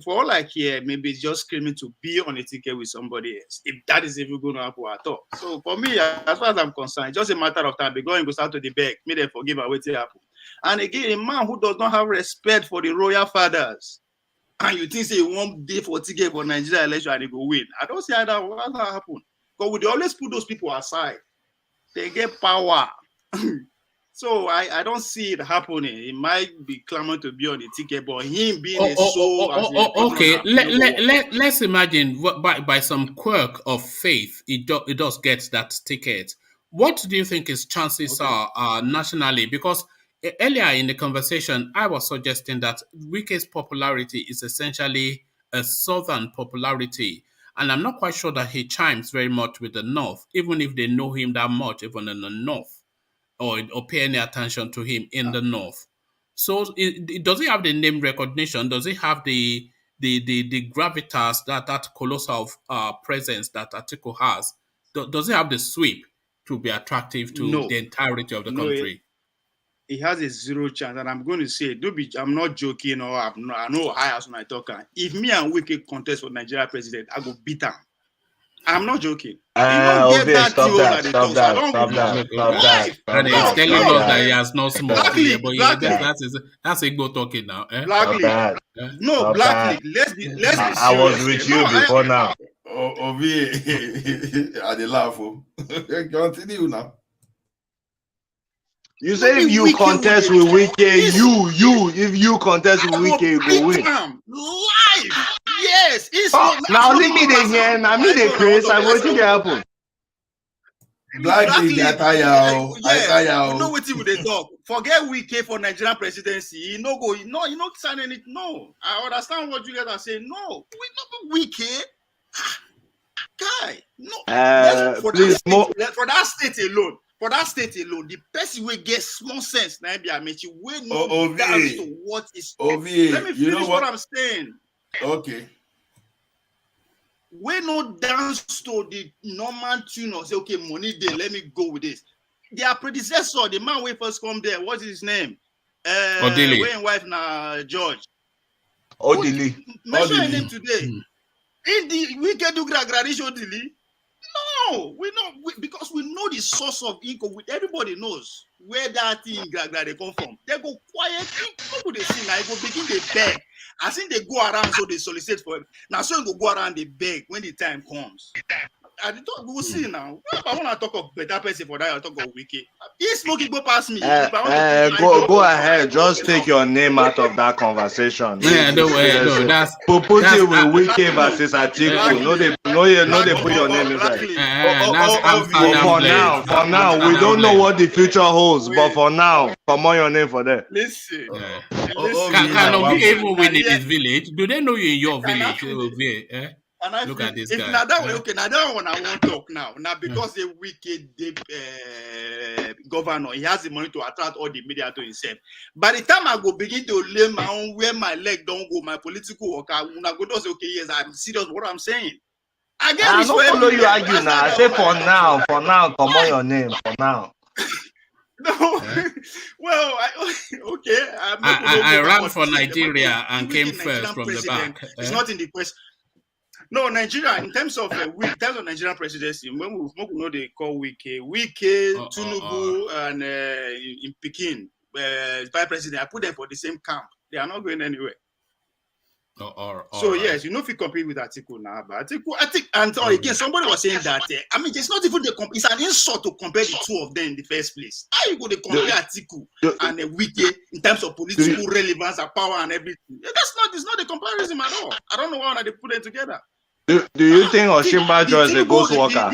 S16: For all I care, maybe it's just screaming to be on a ticket with somebody else, if that is even going to happen at all. So for me, as far as I'm concerned, it's just a matter of time. Because go start to the beg, may they forgive and wait till happen. And again, a man who does not have respect for the royal fathers, and you think say he won't day for ticket for Nigeria election and he go win. I don't see how that happen. Because we always put those people aside. They get power. So I don't see it happening. He might be clamoring to be on the ticket, but him being
S1: okay. Let's imagine by some quirk of faith, it does get that ticket. What do you think his chances are nationally? Because earlier in the conversation, I was suggesting that Wike's popularity is essentially a southern popularity. And I'm not quite sure that he chimes very much with the North, even if they know him that much, even in the North. Or pay any attention to him in the North. So does he have the name recognition? Does he have the gravitas, that colossal presence that Atiku has? Does he have the sweep to be attractive to the entirety of the country?
S16: He has a zero chance, and I'm going to say, I'm not joking, or I know high as when I talk. If me and Wike contest for Nigeria president, I go beat him. I'm not joking.
S12: Stop that.
S1: And he's telling us that he has no small here, but that's Igbo talking now.
S16: Blackly. No, Blackly. Let's be serious.
S12: I was with you before now.
S5: Ovi, I dey laugh. Continue now.
S8: You say if you contest with Wike, if you contest with Wike, you go win.
S16: Live. Yes.
S8: Now leave me there again. I mean the Chris. I want to get happen.
S5: Blackly, I tire.
S16: You know what they talk. Forget Wike for Nigerian presidency. You know go. No, you not signing it. No, I understand what you guys are saying. No, we not Wike. Guy, no. For that state alone. For that state alone, the person will get small sense. Now, you will know to what is. Let me finish what I'm saying.
S5: Okay.
S16: We no dance to the normal tune or say, okay, money there, let me go with this. Their predecessor, the man who first come there, what's his name?
S1: Odili.
S16: Wayne wife now, George.
S8: Odili.
S16: Mention his name today. In the wicked do gradation Odili. know, because we know the source of income. Everybody knows where that thing they come from. They go quiet. People they see now, go begin they beg. I think they go around so they solicit for it. Now so they go around they beg when the time comes. I thought we will see now. If I want to talk of better person for that, I'll talk of Wiki. He's smoking go past me.
S12: Go ahead. Just take your name out of that conversation.
S1: Yeah, no way. No, that's
S12: put it with Wiki versus Atiku. No, they put your name inside. For now, we don't know what the future holds, but for now, come on, your name for that.
S16: Listen.
S1: Can Obi even win in his village? Do they know you in your village?
S16: And I
S1: look
S16: feel,
S1: at this
S16: if
S1: guy.
S16: Now that way, okay, now that one I won't talk now. Now because the wicked governor, he has the money to attract all the media to himself. By the time I go begin to lay my own where my leg don't go, my political work, I go to say, okay, yes, I'm serious. What I'm saying.
S12: I don't follow you argue now. I say for now, come on your name for now.
S16: No, well, okay.
S1: I ran for Nigeria and came first from the back.
S16: It's not in the question. No, Nigeria, in terms of Nigerian presidency, when we know they call Wike, Tinubu, and in Peking, vice president, I put them for the same camp. They are not going anywhere. So yes, you know if you compete with Atiku now, but Atiku, and again, somebody was saying that. I mean, it's not even it's an insult to compare the two of them in the first place. How you going to compare Atiku and Wike in terms of political relevance and power and everything? It's not a comparison at all. I don't know why they put it together.
S12: Do you think Osinbajo is a ghost worker?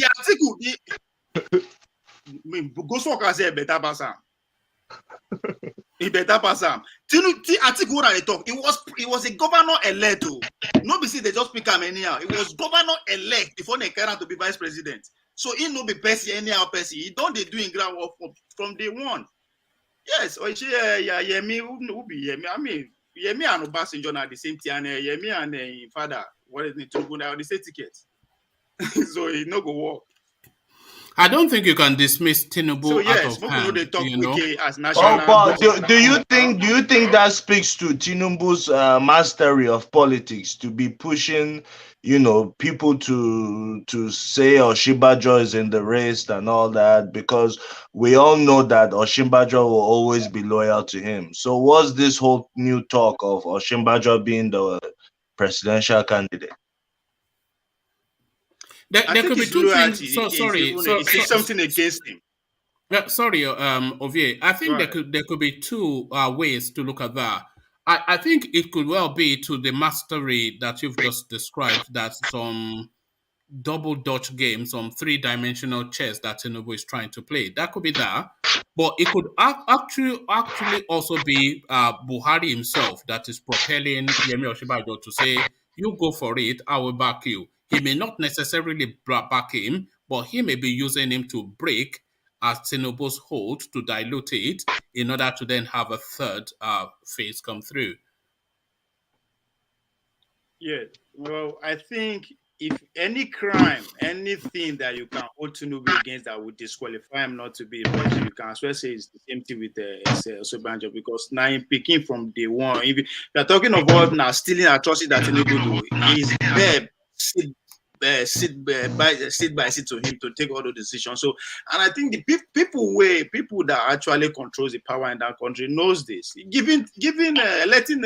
S16: Ghost worker say better pass him. He better pass him. Atiku what they talk. It was a governor elect. No be see they just pick him anyhow. It was governor elect before they carry to be vice president. So he no be person anyhow person. He don't they doing ground work from day one. Yes, Yemi who be Yemi. I mean Yemi and Obasanjo are the same thing. And Yemi and father. What is it to go now? They say tickets. So it no go work.
S1: I don't think you can dismiss Tinubu
S16: so yes,
S1: out of hand.
S16: They talk as
S12: national. Do you think that speaks to Tinubu's mastery of politics to be pushing, people to say Osinbajo is in the race and all that, because we all know that Osinbajo will always be loyal to him. So what's this whole new talk of Osinbajo being the presidential candidate?
S16: There could be two things. So sorry. It's something against him.
S1: Sorry, Ovie. I think there could be two ways to look at that. I think it could well be to the mastery that you've just described, that some double Dutch game, some three-dimensional chess that Tinubu is trying to play. That could be that. But it could actually also be Buhari himself that is propelling Yemi Osinbajo to say, you go for it, I will back you. He may not necessarily back him, but he may be using him to break Tinubu's hold, to dilute it, in order to then have a third phase come through.
S16: Yeah, well, I think if any crime, anything that you can hold Tinubu against that would disqualify him not to be a president, you can as well say it's the same thing with Osinbajo, because now in Peking from day one, if you're talking about now stealing atrocity that Tinubu do, he's there, sit by seat to him to take all the decisions. So, and I think the people that actually controls the power in that country knows this. Electing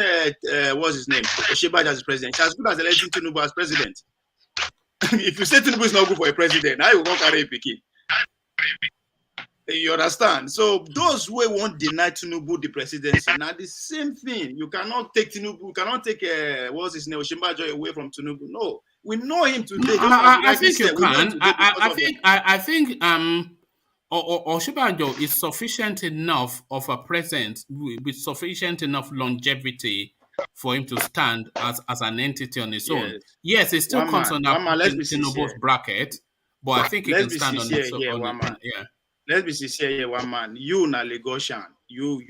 S16: what's his name, Osinbajo as president, as good as electing Tinubu as president. If you say Tinubu is not good for a president, now you won't carry a Peking. You understand? So those who won't deny Tinubu the presidency, now the same thing. You cannot take Tinubu, you cannot take what's his name, Osinbajo away from Tinubu. No, we know him today.
S1: I think you can. I think Osinbajo is sufficient enough of a presence with sufficient enough longevity for him to stand as an entity on his own. Yes, it still comes under Tinubu's bracket, but I think he can stand on his own. Yeah.
S16: Let's be sincere here, one man. You na Lagosian. You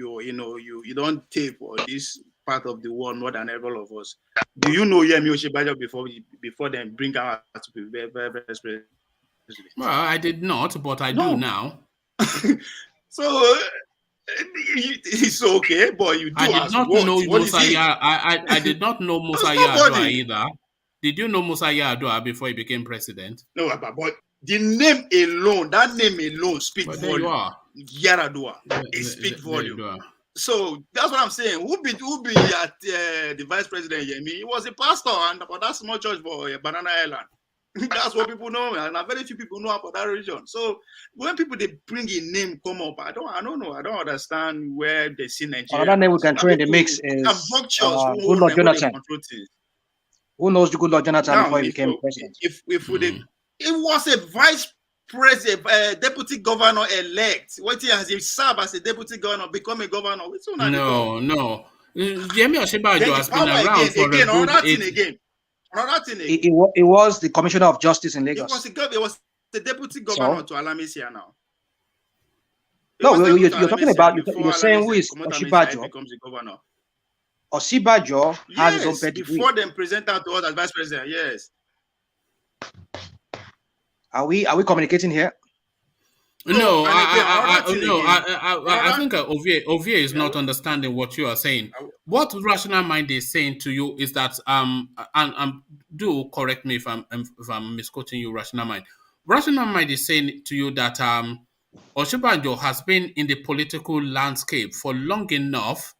S16: don't take for this part of the world more than all of us. Do you know Yemi Osinbajo before then bring out to be very president?
S1: Well, I did not, but I do now.
S16: So it's okay, but you do.
S1: I did not know Musa Yar'Adua. I did not know Musa Yar'Adua either. Did you know Musa Yar'Adua before he became president?
S16: No, but The name alone, that name alone speaks
S1: But there you
S16: volume.
S1: are.
S16: Yaradua, it speaks volume. So that's what I'm saying. Who be at the vice president Yemi? He was a pastor and for that small church for Banana Island. That's what people know, and very few people know about that region. So when people they bring a name come up, I don't know. I don't understand where they see Nigeria.
S15: Another name we can throw in the mix is Goodluck Jonathan. Who knows the Goodluck Jonathan
S16: now,
S15: before he became president?
S16: If it was a vice president, deputy governor elect. What he has served as a deputy governor, become a governor.
S1: No. Yemi Osinbajo has been around for
S16: another thing again.
S15: It was the commissioner of justice in Lagos.
S16: It was the deputy governor to Alamisia now.
S15: No, you're talking about, you're saying who is Osinbajo?
S16: Becomes the governor.
S15: Osinbajo has his own pedigree.
S16: Before them present out to us as vice president, yes.
S15: Are we communicating here?
S1: No, I think Ovie is not understanding what you are saying. What rational mind is saying to you is that and do correct me if I'm misquoting you, rational mind. Rational mind is saying to you that Osinbajo has been in the political landscape for long enough,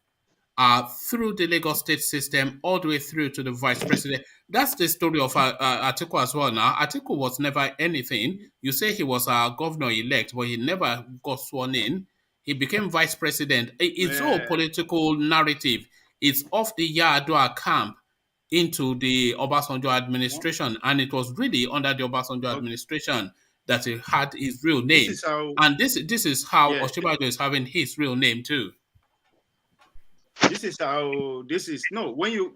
S1: through the Lagos state system all the way through to the vice president. That's the story of Atiku as well now. Atiku was never anything. You say he was a governor-elect, but he never got sworn in. He became vice president. It's all political narrative. It's off the Yar'Adua camp into the Obasanjo administration, and it was really under the Obasanjo administration that he had his real name. This is how Osinbajo is having his real name too.
S16: When you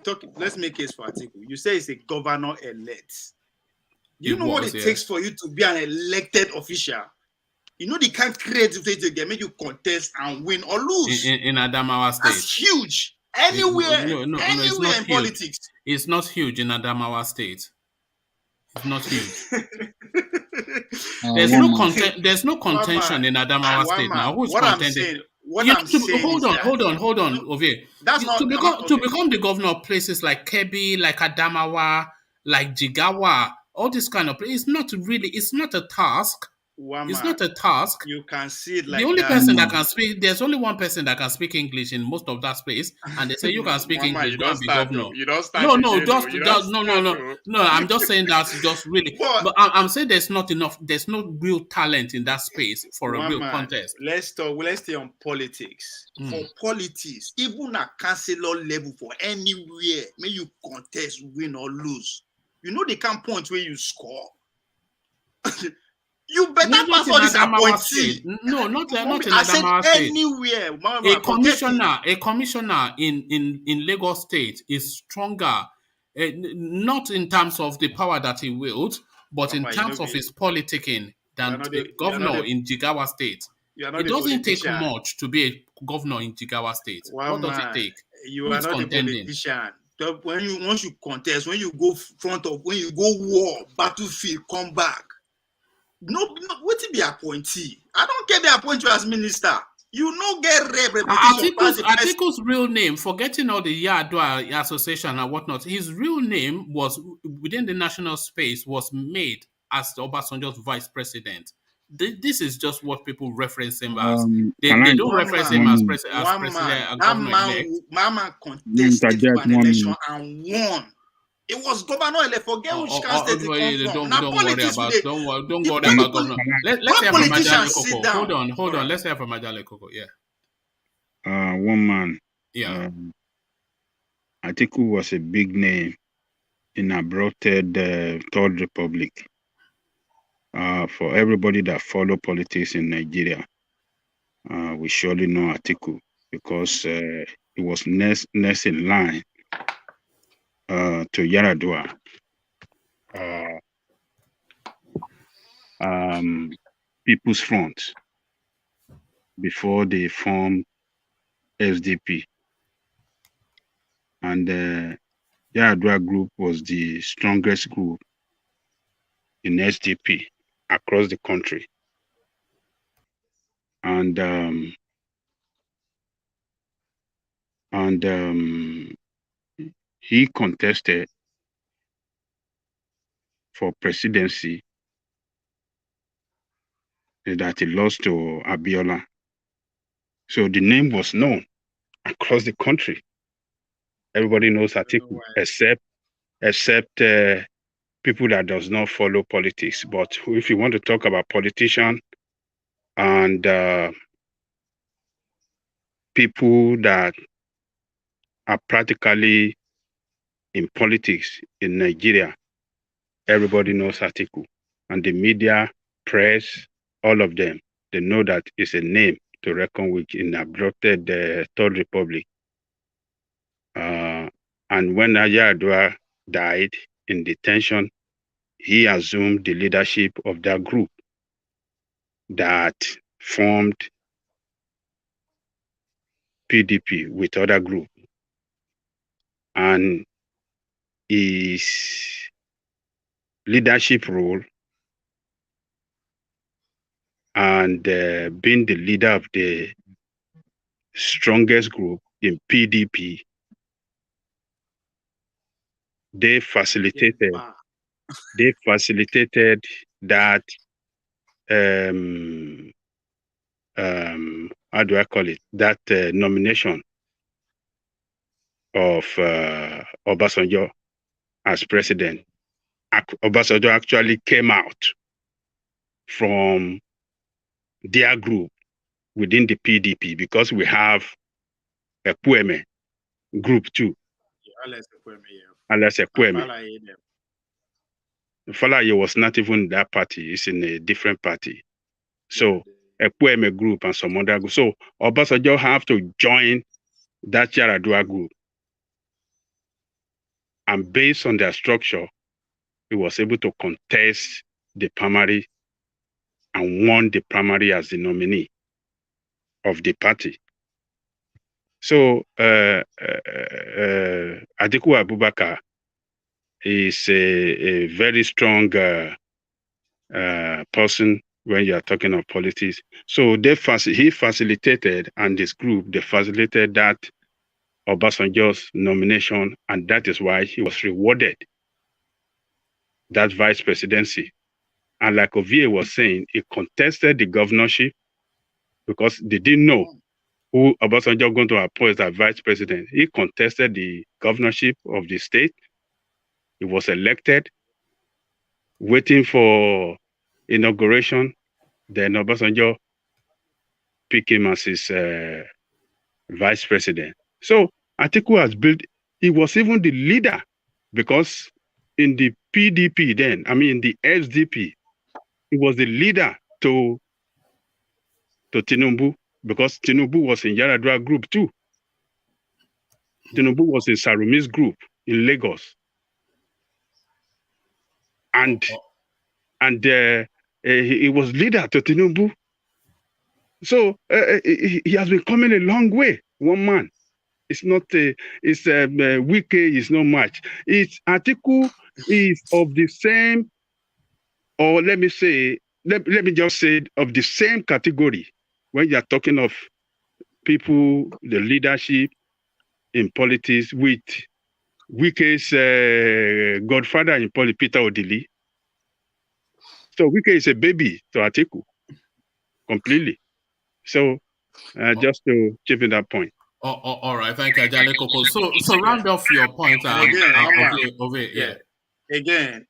S16: talk, let's make case for Atiku. You say it's a governor elect. You know what it takes for you to be an elected official? You know the kind of creativity to make you contest and win or lose.
S1: In Adamawa state.
S16: That's huge. Anywhere in politics.
S1: It's not huge in Adamawa state. It's not huge. There's no contention in Adamawa state now. Who's contending? Hold on, Ovie. To become the governor of places like Kebbi, like Adamawa, like Jigawa, all this kind of place, it's not a task. It's not a task.
S16: You can see it like
S1: the only person that can speak. There's only one person that can speak English in most of that space, and they say you can speak English. Go and be governor. No. I'm just saying that's just really. But I'm saying there's not enough. There's no real talent in that space for a real contest.
S16: Let's stay on politics. For politics, even at councillor level, for anywhere, may you contest, win or lose. You know they can't point where you score. You better pass all this appointee.
S1: No, not in Adamawa State.
S16: Anywhere.
S1: A commissioner in Lagos State is stronger, not in terms of the power that he wields, but in terms of his politicking than the governor in Jigawa State. It doesn't take much to be a governor in Jigawa State. What does it take?
S16: You are not a politician. Once you contest, when you go when you go war, battlefield, come back. No, what to be appointee? I don't care the appoint you as minister. You no get
S1: Atiku's real name, forgetting all the Yar'Adua association and whatnot, his real name was within the national space was made as the Obasanjo's vice president. This is just what people reference him as. They don't reference him as president.
S16: That man contested for an election and won. It was governor elect. Forget which caste they come from.
S1: Don't worry about governor. Let's hear from Majale Koko. Hold on. Let's hear from Majale Koko. Yeah.
S17: One man.
S1: Yeah.
S17: Atiku was a big name in a bloated Third Republic. For everybody that follow politics in Nigeria, we surely know Atiku because he was next in line to Yar'Adua. People's Front before they formed SDP. And Yar'Adua group was the strongest group in SDP across the country. And he contested for presidency is that he lost to Abiola. So the name was known across the country. Everybody knows Atiku, except people that does not follow politics. But if you want to talk about politicians and people that are practically in politics in Nigeria, everybody knows Atiku. And the media, press, all of them, they know that it's a name to reckon with in abrupted Third Republic. And when Yar'Adua died in detention, he assumed the leadership of that group that formed PDP with other groups. And his leadership role and being the leader of the strongest group in PDP, they facilitated that how do I call it, that nomination of Obasanjo as president. Obasanjo actually came out from their group within the PDP because we have a Kweme group too. Alias Kweme. Falaye was not even in that party, he's in a different party. So a Kweme group and some other group. So Obasanjo have to join that Yar'Adua group. And based on their structure, he was able to contest the primary and won the primary as the nominee of the party. So Atiku Abubakar is a very strong person when you are talking of politics. So he facilitated, and this group, they facilitated that Obasanjo's nomination, and that is why he was rewarded that vice presidency. And like Ovie was saying, he contested the governorship because they didn't know who Obasanjo going to appoint as vice president. He contested the governorship of the state. He was elected, waiting for inauguration. Then Obasanjo picked him as his vice president. So Atiku has built, he was even the leader because in the PDP then, I mean the SDP, he was the leader to Tinubu because Tinubu was in Yar'Adua group too. Tinubu was in Sarumi's group in Lagos. And he was leader to Tinubu. So he has been coming a long way, one man. It's not, Wike is not much. It's Atiku is of the same, or let me say, let me just say of the same category when you are talking of people, the leadership in politics with Wike's godfather in politics, Peter Odili. So Wike is a baby to Atiku, completely. So just to chip in that point.
S1: All right, thank you, Ajale Koko. So round off your point.
S16: Again,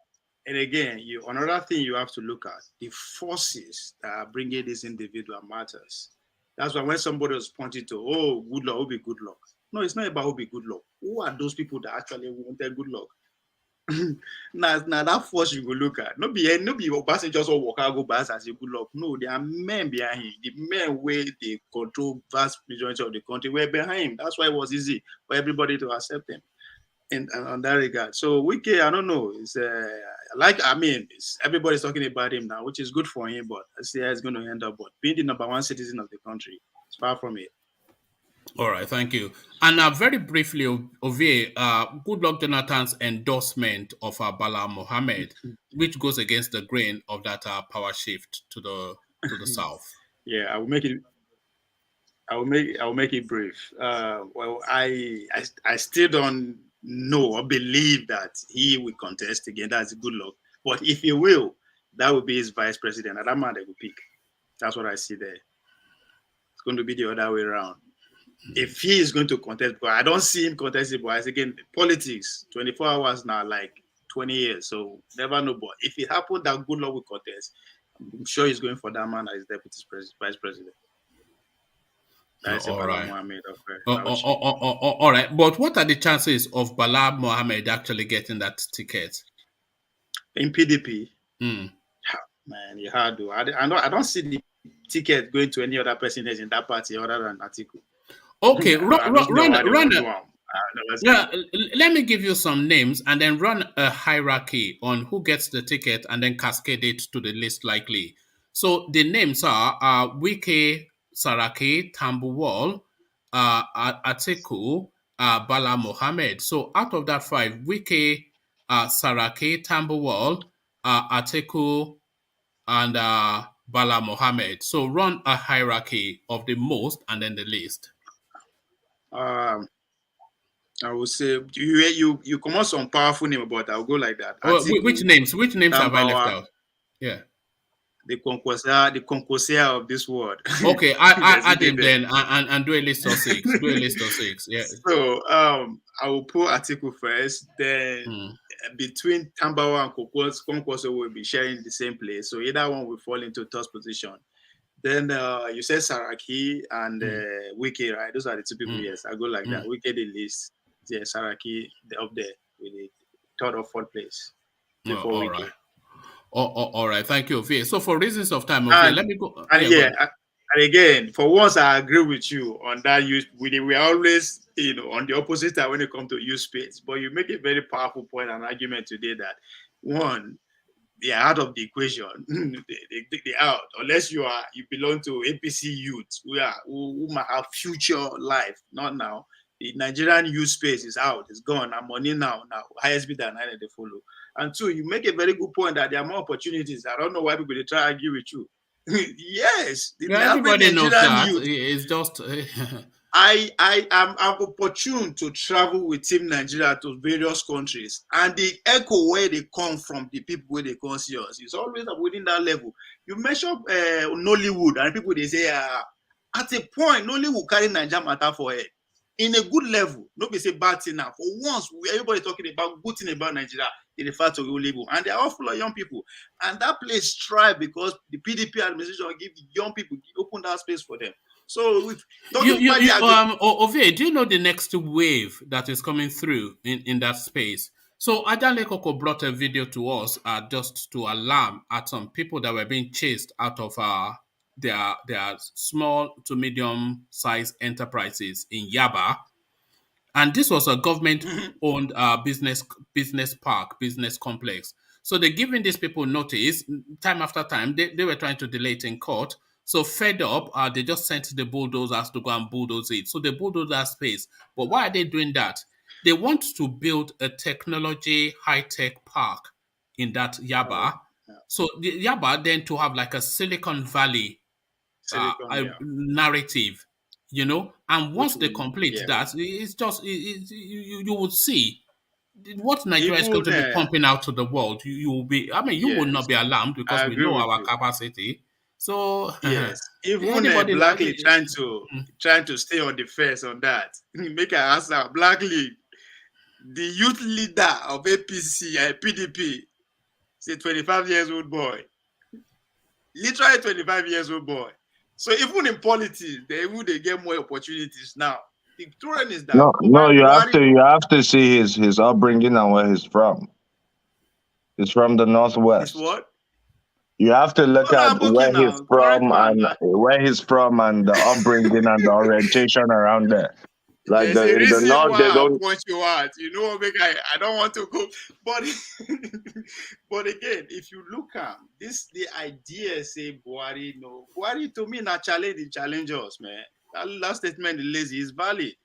S16: another thing you have to look at, the forces that are bringing this individual matters. That's why when somebody was pointing to, oh, Goodluck, who be Goodluck? No, it's not about who be Goodluck. Who are those people that actually wanted Goodluck? now that force you go look at. No be Obasanjo just walk out go pass as a Goodluck. No, there are men behind him. The men where they control vast majority of the country were behind him. That's why it was easy for everybody to accept him. And on that regard, so Wike, I don't know. It's everybody's talking about him now, which is good for him. But I see how it's going to end up. But being the number one citizen of the country, it's far from it.
S1: All right, thank you. And very briefly, Ovie, Goodluck Jonathan's endorsement of Bala Mohammed, which goes against the grain of that power shift to the south.
S16: Yeah, I will make it brief. Well, I still don't know or believe that he will contest again. That's Goodluck. But if he will, that will be his vice president. And that man they will pick. That's what I see there. It's going to be the other way around. If he is going to contest, but I don't see him contesting. But again, politics, 24 hours now, like 20 years. So never know. But if it happened that Goodluck will contest, I'm sure he's going for that man as deputy vice president. That's
S1: all right.
S16: Mohammed.
S1: All right. But what are the chances of Bala Mohammed actually getting that ticket?
S16: In PDP? Man, you hard to. I don't see the ticket going to any other person in that party other than Atiku.
S1: Okay, let me give you some names and then run a hierarchy on who gets the ticket and then cascade it to the least likely. So the names are Wike, Saraki, Tambuwal, Atiku, Bala Mohammed. So out of that 5, Wike, Saraki, Tambuwal, Atiku, and Bala Mohammed. So run a hierarchy of the most and then the least.
S16: I would say you come out some powerful name, but I'll go like that.
S1: Atiku, which names have I left out? Yeah.
S16: The conqueror of this world.
S1: Okay, I add him then and do a list of 6. Do a list of 6. Yeah.
S16: So I will put Atiku first. Then between Tambawa and Conqueror will be sharing the same place. So either one will fall into third position. Then you said Saraki and Wike, right? Those are the 2 people. Yes, I go like that. Wike the least. Yeah, Saraki up there with the 3rd or 4th place.
S1: All right. All right. Thank you, Ovie. So for reasons of time, let me go.
S16: And again, for once, I agree with you on that. We are always, on the opposite side when it comes to use space. But you make a very powerful point and argument today that one, they are out of the equation. They're out unless you belong to APC youth who might have future life. Not now. The Nigerian youth space is out. It's gone. I'm money now. Highest bidder and they follow. And 2, you make a very good point that there are more opportunities. I don't know why people they try to argue with you. Yes,
S1: everybody knows that. It's just.
S16: I am opportune to travel with Team Nigeria to various countries, and the echo where they come from, the people where they come see us, is always within that level. You mention Nollywood, and people they say at a point Nollywood carry Nigeria matter for it in a good level. Nobody say bad thing now. For once, everybody talking about good thing about Nigeria. They refer to your label, and they are all full of young people, and that place thrive because the PDP administration give young people open that space for them. So,
S1: Ovie, do you know the next wave that is coming through in that space? So Adale Koko brought a video to us just to alarm at some people that were being chased out of their small to medium sized enterprises in Yaba. And this was a government-owned business park, business complex. So they're giving these people notice time after time. They were trying to delay it in court. So fed up, they just sent the bulldozers to go and bulldoze it. So they bulldoze that space. But why are they doing that? They want to build a technology high-tech park in that Yaba. So the Yaba then to have like a Silicon Valley narrative. And once they complete that, it's just you would see what Nigeria is going to be pumping out to the world. You will be. I mean, you will not be alarmed because we know our capacity. So
S16: yes, even Blackley trying to stay on the fence on that. Make an answer. Blackley, the youth leader of APC and PDP, is a 25 years old boy. Literally 25 years old boy. So even in politics, they get more opportunities now. The truth is that
S12: no, you have to see his upbringing and where he's from. He's from the Northwest.
S16: It's what?
S12: You have to look at where he's from and the upbringing and the orientation around there. Like in the North, they don't
S16: point you out. You know, I don't want to go, but but again, if you look at the idea say Buhari, no, Buhari to me not challenge us, man. That last statement, the lazy is valid.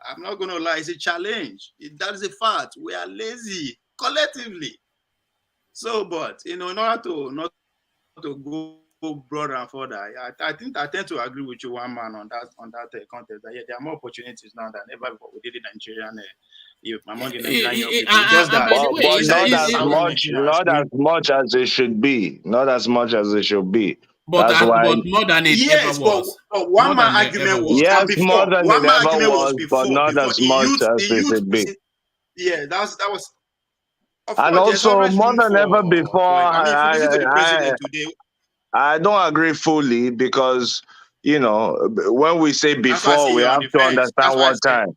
S16: I'm not gonna lie, it's a challenge. That is a fact. We are lazy collectively. So, but in order to not to go broader and further, I tend to agree with you, one man, on that context. That there are more opportunities now than ever before we did in Nigerian. Among the Nigerian people, just that,
S12: but not as much as it should be. Not as much as it should be.
S1: But
S12: That's why.
S1: but more than it
S9: Yes,
S1: ever was.
S9: but one man argument was
S12: Yes, more
S9: before.
S12: than
S9: One
S12: it
S9: man
S12: ever
S9: argument was
S12: was, but
S9: before.
S12: not
S9: Before
S12: as
S9: the
S12: much
S9: youth,
S12: as
S9: the
S12: it
S9: youth.
S12: could be.
S9: Yeah, that was. Of
S12: And
S9: course, there's
S12: also,
S9: always
S12: more
S9: room
S12: than ever before,
S9: I mean, if you listen to the president today,
S12: I don't agree fully because, you know, when we say
S9: that's why I
S12: before,
S9: say
S12: we
S9: you're on
S12: have
S9: the
S12: to
S9: fence. That's
S12: understand
S9: why I
S12: what
S9: say
S12: time.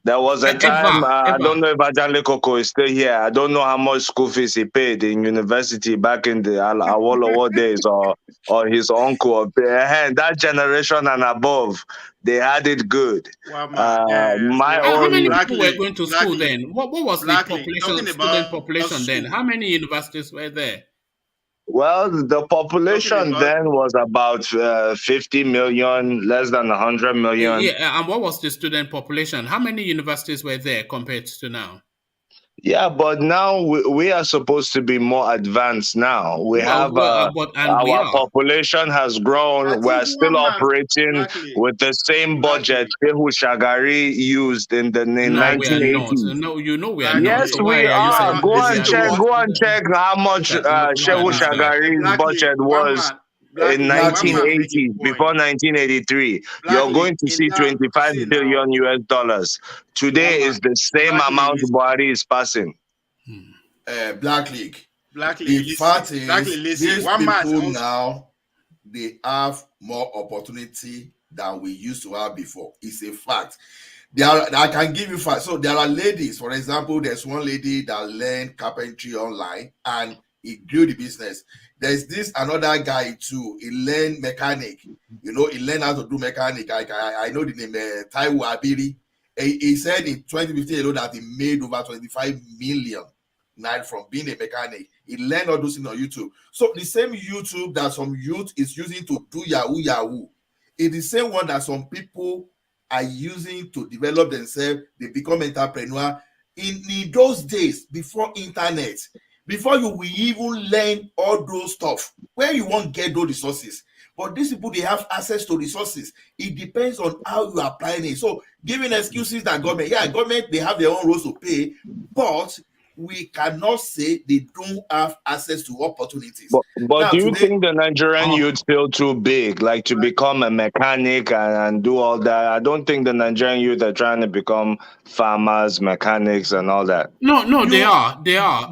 S12: There was a time, I don't know if Ajanle Koko is still here. I don't know how much school fees he paid in university back in the Awolowo days or his uncle. Or, that generation and above, they had it good. My
S1: How
S12: own...
S1: many people were going to school then? What was the population,
S9: talking
S1: student
S9: about
S1: population then?
S9: school.
S1: How many universities were there?
S12: Well, the population then was about 50 million, less than 100 million.
S1: Yeah, and what was the student population? How many universities were there compared to now?
S12: Yeah, but now we are supposed to be more advanced now. We have
S1: we
S12: our
S1: are.
S12: population has grown. We're still operating with the same budget Shehu Shagari used in the
S1: No, we are not.
S12: 1980s.
S1: No, we are not.
S12: Yes,
S1: So
S12: we
S1: why are you
S12: are.
S1: saying
S12: Go and
S1: this?
S12: check how much Shehu Shagari's budget was in 1980s, before 1983. You're going to see 25 billion US dollars. Today is the same amount Buhari is passing.
S5: Black League.
S9: The
S5: fact is, these people now, they have more opportunity than we used to have before. It's a fact. I can give you facts. So there are ladies, for example, there's one lady that learned carpentry online and he grew the business. There's this another guy too. He learned mechanic. He learned how to do mechanic. I know the name, Taiwo Abiri. He said in 2015 alone that he made over 25 million naira from being a mechanic. He learned all those things on YouTube. So the same YouTube that some youth is using to do Yahoo is the same one that some people are using to develop themselves. They become entrepreneur. In those days, before internet, before you will even learn all those stuff, where you won't get those resources. But these people, they have access to resources. It depends on how you are applying it. So giving excuses that government, they have their own roles to pay, but we cannot say they don't have access to opportunities.
S12: But
S5: now,
S12: do you think the Nigerian youth feel too big, like to become a mechanic and do all that? I don't think the Nigerian youth are trying to become farmers, mechanics, and all that.
S1: No, they are.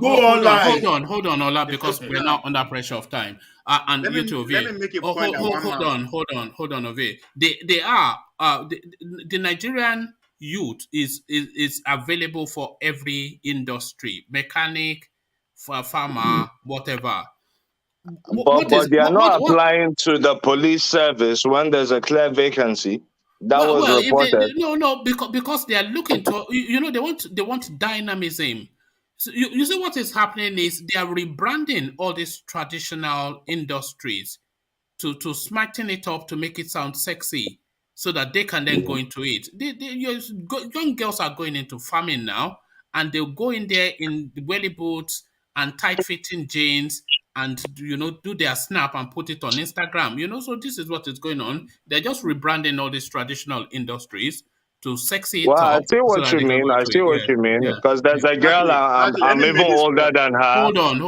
S1: Hold on, Ola, because we're now under pressure of time. And
S9: let
S1: you
S9: me
S1: too,
S9: make a point.
S1: Hold on, Ove. They are. The Nigerian youth is available for every industry, mechanic, farmer, whatever.
S12: But they are not applying to the police service when there's a clear vacancy. That was reported.
S1: No, because they are looking to, they want dynamism. So you see what is happening is they are rebranding all these traditional industries to smarten it up to make it sound sexy, so that they can then go into it. Young girls are going into farming now, and they'll go in there in the welly boots and tight-fitting jeans and do their snap and put it on Instagram. So this is what is going on. They're just rebranding all these traditional industries to sexy it
S12: Well, I
S1: up
S12: see
S1: so
S12: what
S1: that
S12: you
S1: they can
S12: mean.
S1: go
S12: I
S1: into
S12: see what
S1: it.
S12: you mean. Because there's a girl, I'm even older than her.
S1: Hold on.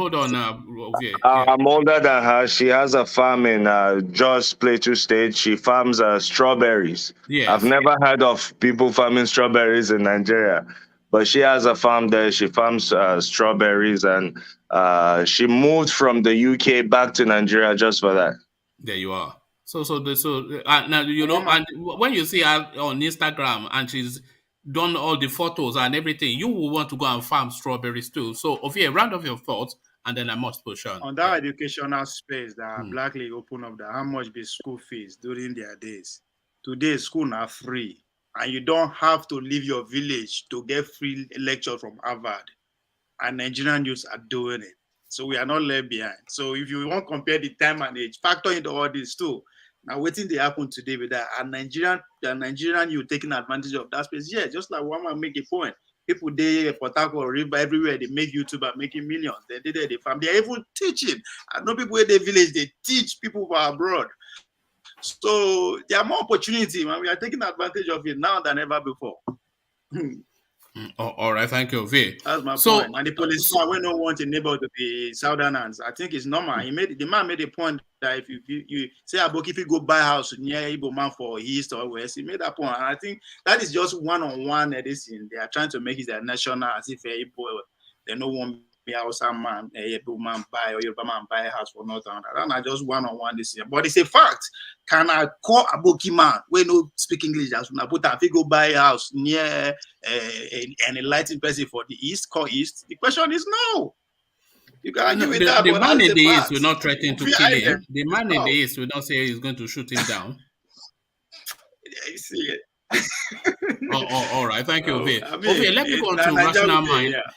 S12: I'm older than her. She has a farm in Jos Plateau State. She farms strawberries.
S1: Yes.
S12: I've never heard of people farming strawberries in Nigeria. But she has a farm there. She farms strawberries, and she moved from the UK back to Nigeria just for that.
S1: There you are. So now and when you see her on Instagram and she's done all the photos and everything, you will want to go and farm strawberries too. So, Ovie, round of your thoughts, and then I must push on.
S16: On that educational space that Black League open up, that how much be school fees during their days? Today, school are free, and you don't have to leave your village to get free lecture from Harvard. And Nigerian youths are doing it. So we are not left behind. So if you want to compare the time and age, factor into all this too. Now, waiting they happen today with that. And Nigerian youth taking advantage of that space. Yeah, just like one man make a point. People they Port Harcourt, River, everywhere, they make YouTube and making millions. They did it, they farm. They're even teaching. I know people in the village, they teach people who are abroad. So there are more opportunity, man. We are taking advantage of it now than ever before.
S1: All right, thank you, V.
S16: That's my point. And the policeman we don't want a neighbor to be Southerners. I think it's normal. The man made a point that if you say Aboki, if you go buy house near Igbo man for East or West, he made that point. And I think that is just one-on-one edition. They are trying to make it their national as if Igbo they no one be outside man, Igbo man buy or Yoruba man buy a house for nothing. That's not just one-on-one this year. But it's a fact. Can I call Aboki man we no speak English as when I put if you go buy a house near an enlightened person for the East, call East? The question is no. You can argue with that.
S1: The
S16: but
S1: man in the
S16: fact.
S1: East will not threaten to kill him. The man in the East will not say he's going to shoot him down.
S16: You see it.
S1: All right, thank you, Ovie.
S16: I mean,
S1: Ovie, let me go on to
S16: Nigeria
S1: rational
S16: will be,
S1: mind.
S16: yeah.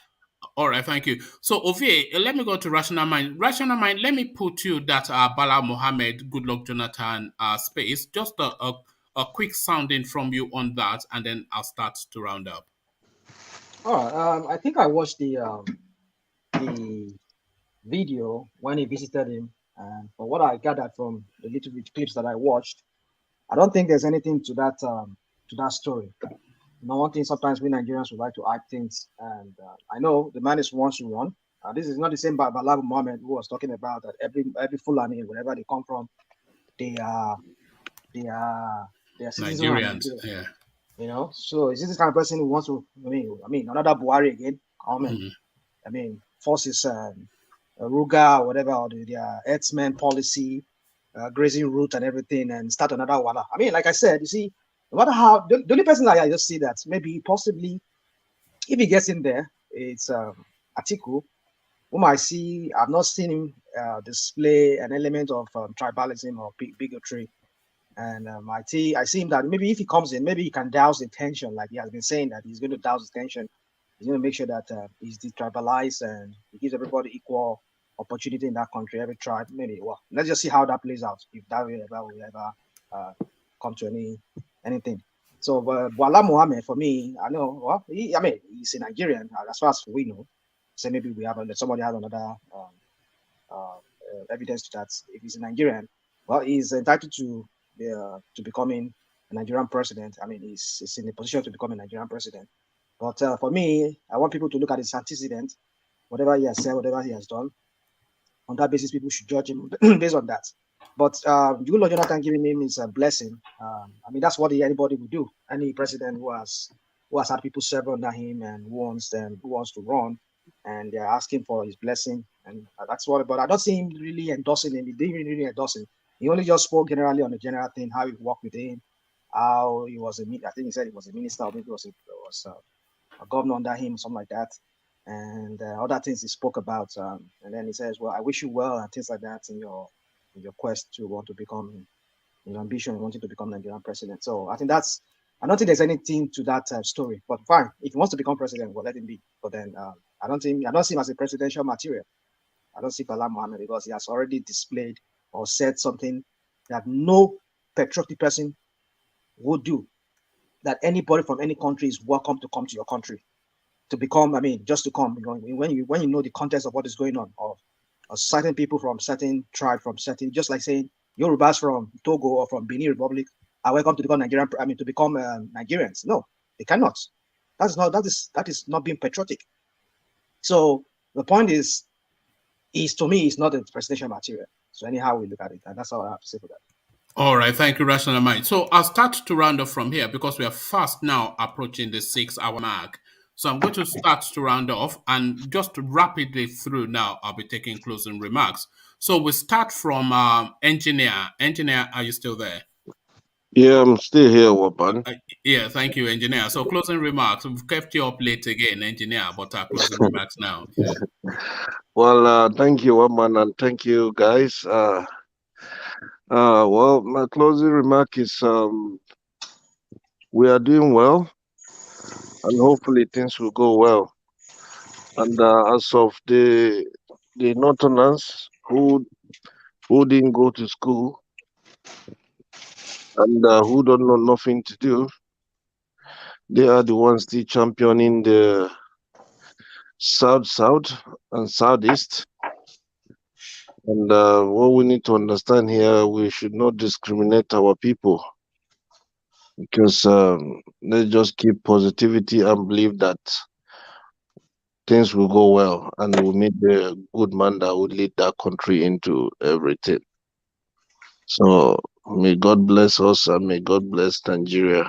S1: All right, thank you. So, Ovie, let me go to rational mind. Rational mind, let me put you that Bala Mohammed, Goodluck Jonathan space. Just a quick sounding from you on that, and then I'll start to round up.
S15: All right. I think I watched the video when he visited him, and from what I gathered from the little bit clips that I watched, I don't think there's anything to that story. You know, one thing sometimes we Nigerians would like to hype things, and I know the man is wants to run. This is not the same Bala Mohammed who was talking about that every Fulani, wherever they come from, they are
S1: Nigerians. Yeah.
S15: You know, so is this kind of person who wants to? I mean, another Buhari again. I mean, forces Ruga or whatever, or their herdsmen policy, grazing route and everything, and start another wala. I mean, like I said, you see, no matter how, the only person that I just see that maybe possibly, if he gets in there, it's Atiku, whom I've not seen him display an element of tribalism or bigotry. And I see him that maybe if he comes in, maybe he can douse the tension, like he has been saying that he's going to douse the tension. He's going to make sure that he's detribalized and he gives everybody equal opportunity in that country, every tribe. Maybe, well, let's just see how that plays out, if that will ever come to anything. So, Bala Mohammed, for me, I know, well, he's a Nigerian, as far as we know. So maybe we have somebody has another evidence to that. If he's a Nigerian, well, he's entitled to becoming a Nigerian president. I mean, he's in a position to become a Nigerian president. But for me, I want people to look at his antecedent, whatever he has said, whatever he has done. On that basis, people should judge him based on that. But Goodluck Jonathan giving him is a blessing. I mean, that's what anybody would do. Any president who has had people serve under him and who wants to run, and they're asking for his blessing, and that's what. But I don't see him really endorsing him. He didn't really endorse him. He only just spoke generally on the general thing, how he worked with him, how he was I think he said he was a minister, or maybe it was a governor under him, something like that, and other things he spoke about. And then he says, "Well, I wish you well," and things like that in your quest to want to become, in your ambition, wanting to become Nigerian president. So I think I don't think there's anything to that story. But fine, if he wants to become president, well, let him be. But then I don't see him as a presidential material. I don't see Bala Mohammed because he has already displayed or said something that no patriotic person would do. That anybody from any country is welcome to come to your country to become. I mean, just to come. You know, when you know the context of what is going on, or certain people from certain tribe, from certain, just like saying Yorubas from Togo or from Benin Republic are welcome to become Nigerian. I mean, to become Nigerians. No, they cannot. That is not being patriotic. So the point is to me, it's not a presidential material. So anyhow we look at it, and that's all I have to say for that.
S1: All right, thank you, Rational Mind. So I'll start to round off from here because we are fast now approaching the 6-hour mark. So I'm going to start to round off and just rapidly through now, I'll be taking closing remarks. So we start from Engineer. Engineer, are you still there?
S8: Yeah, I'm still here, Waban.
S1: Yeah, thank you, Engineer. So closing remarks. We've kept you up late again, Engineer, but our closing remarks now. Yeah.
S8: Well, thank you, Waban, and thank you, guys. Well, my closing remark is we are doing well, and hopefully things will go well. And as of the Northerners who didn't go to school and who don't know nothing to do, they are the ones still championing the South and Southeast. And what we need to understand here, we should not discriminate our people. because let's just keep positivity and believe that things will go well, and we'll meet the good man that will lead that country into everything. So may God bless us and may God bless Nigeria.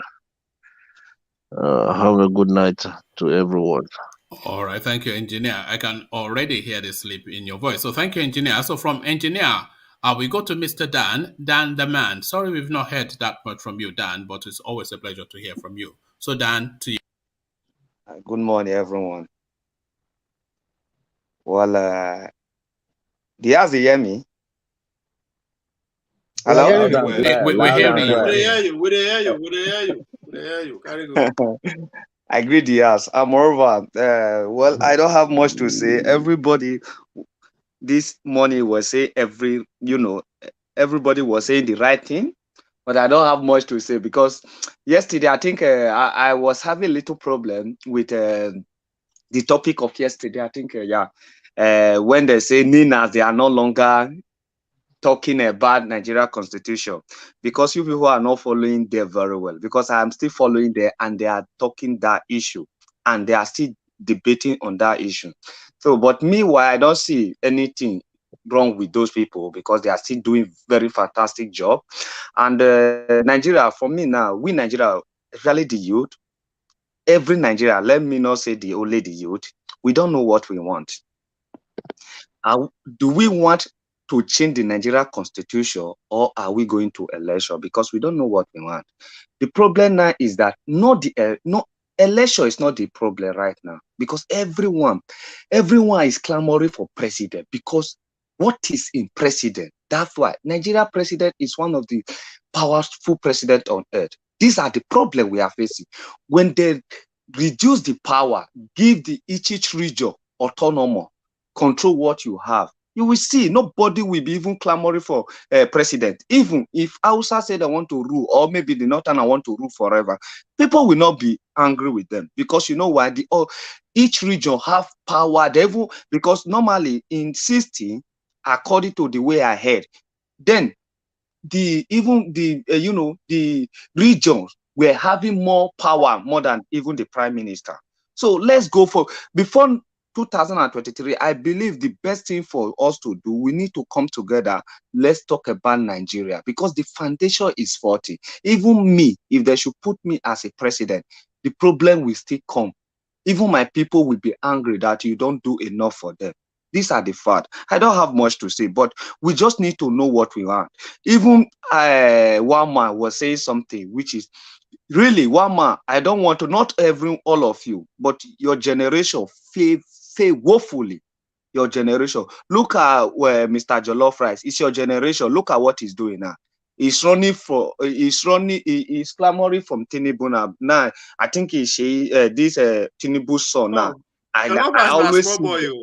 S8: Have a good night to everyone.
S1: All right, thank you, engineer. I can already hear the sleep in your voice. So thank you, engineer. So from engineer, we go to Mr. Dan the man. Sorry, we've not heard that much from you, Dan, but it's always a pleasure to hear from you. So Dan, to you.
S18: Good morning, everyone. Well, do you hear me? Hello?
S1: We're hearing you.
S9: We hear you. We hear you. We hear you. We hear you. Carry go.
S18: I agree, Diaz. Moreover, well, I don't have much to say. Everybody this morning was saying everybody was saying the right thing, but I don't have much to say because yesterday I think I was having a little problem with the topic of yesterday. I think when they say Ninas, they are no longer talking about Nigeria constitution, because you people are not following there very well, because I am still following there and they are talking that issue and they are still debating on that issue. So, but meanwhile, I don't see anything wrong with those people because they are still doing very fantastic job. And Nigeria, for me now, we Nigeria, especially the youth, every Nigeria, let me not say only the youth, we don't know what we want. Do we want to change the Nigeria constitution, or are we going to election? Because we don't know what we want. The problem now is that election is not the problem right now, because everyone is clamoring for president, because what is in president? That's why Nigeria president is one of the powerful president on earth. These are the problem we are facing. When they reduce the power, give each region autonomy, control what you have, you will see nobody will be even clamoring for president. Even if Hausa said I want to rule, or maybe the Northern want to rule forever, people will not be angry with them, because you know why? Each region have power. Because normally in 60, according to the way I heard, then the regions were having more power, more than even the prime minister. So let's go for, before 2023, I believe the best thing for us to do, we need to come together. Let's talk about Nigeria, because the foundation is faulty. Even me, if they should put me as a president, the problem will still come. Even my people will be angry that you don't do enough for them. These are the facts. I don't have much to say, but we just need to know what we want. Even one man was saying something, which is really, one man, I don't want to, not all of you, but your generation fail woefully. Your generation. Look at where Mr. Jollof Rice, it's your generation. Look at what he's doing now. He's clamoring from Tinubu now. I think this Tinubu's son now.
S9: Jollof Rice na small boy, yo.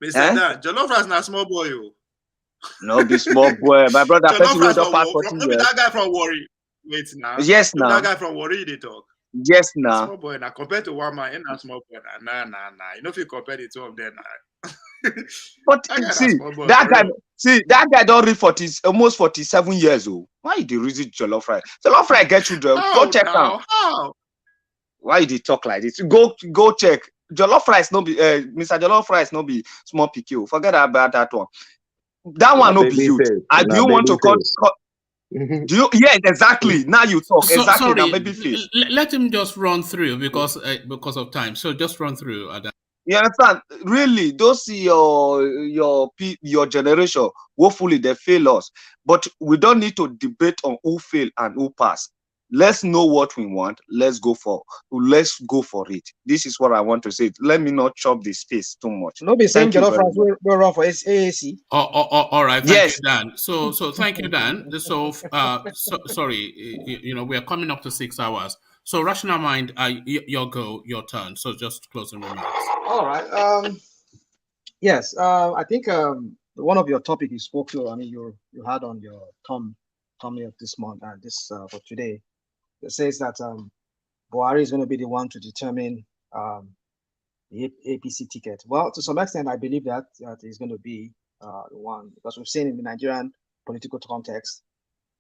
S9: Mr. Dan, Jollof Rice na small boy, yo.
S18: No be small boy, my brother.
S9: Jollof Rice that guy from Warri. Wait now.
S18: Yes, now.
S9: That guy from Warri, they talk.
S18: Yes, now.
S9: Small boy now, compared to one man, and small boy nah. You know if you compare the two of them now.
S18: But that guy don't reach almost 47 years old. Why did he reason Jollof Rice? Jollof Rice get children. Go check out.
S9: How?
S18: Why did he talk like this? Go check. Jollof Rice no be Mr. Jollof Rice no be small PQ. Forget about that one. That one no be huge. Do you want to call? Do you? Yeah, exactly. Now you talk exactly.
S1: Sorry,
S18: now baby face.
S1: Let him just run through because of time. So just run through.
S18: You understand? Really, those your generation, woefully they fail us. But we don't need to debate on who fail and who pass. Let's know what we want. Let's go for it. This is what I want to say. Let me not chop the space too much.
S15: No be saying Jollof Rice will run for AAC.
S1: All right. Thank you, Dan. So thank you, Dan. So sorry, we are coming up to 6 hours. So Rational Mind, your turn. So just closing remarks.
S15: All right. Yes. I think one of your topics you spoke to. I mean, you had on your thumbnail this month and this for today. It says that Buhari is going to be the one to determine the APC ticket. Well, to some extent, I believe that is going to be the one, because we've seen in the Nigerian political context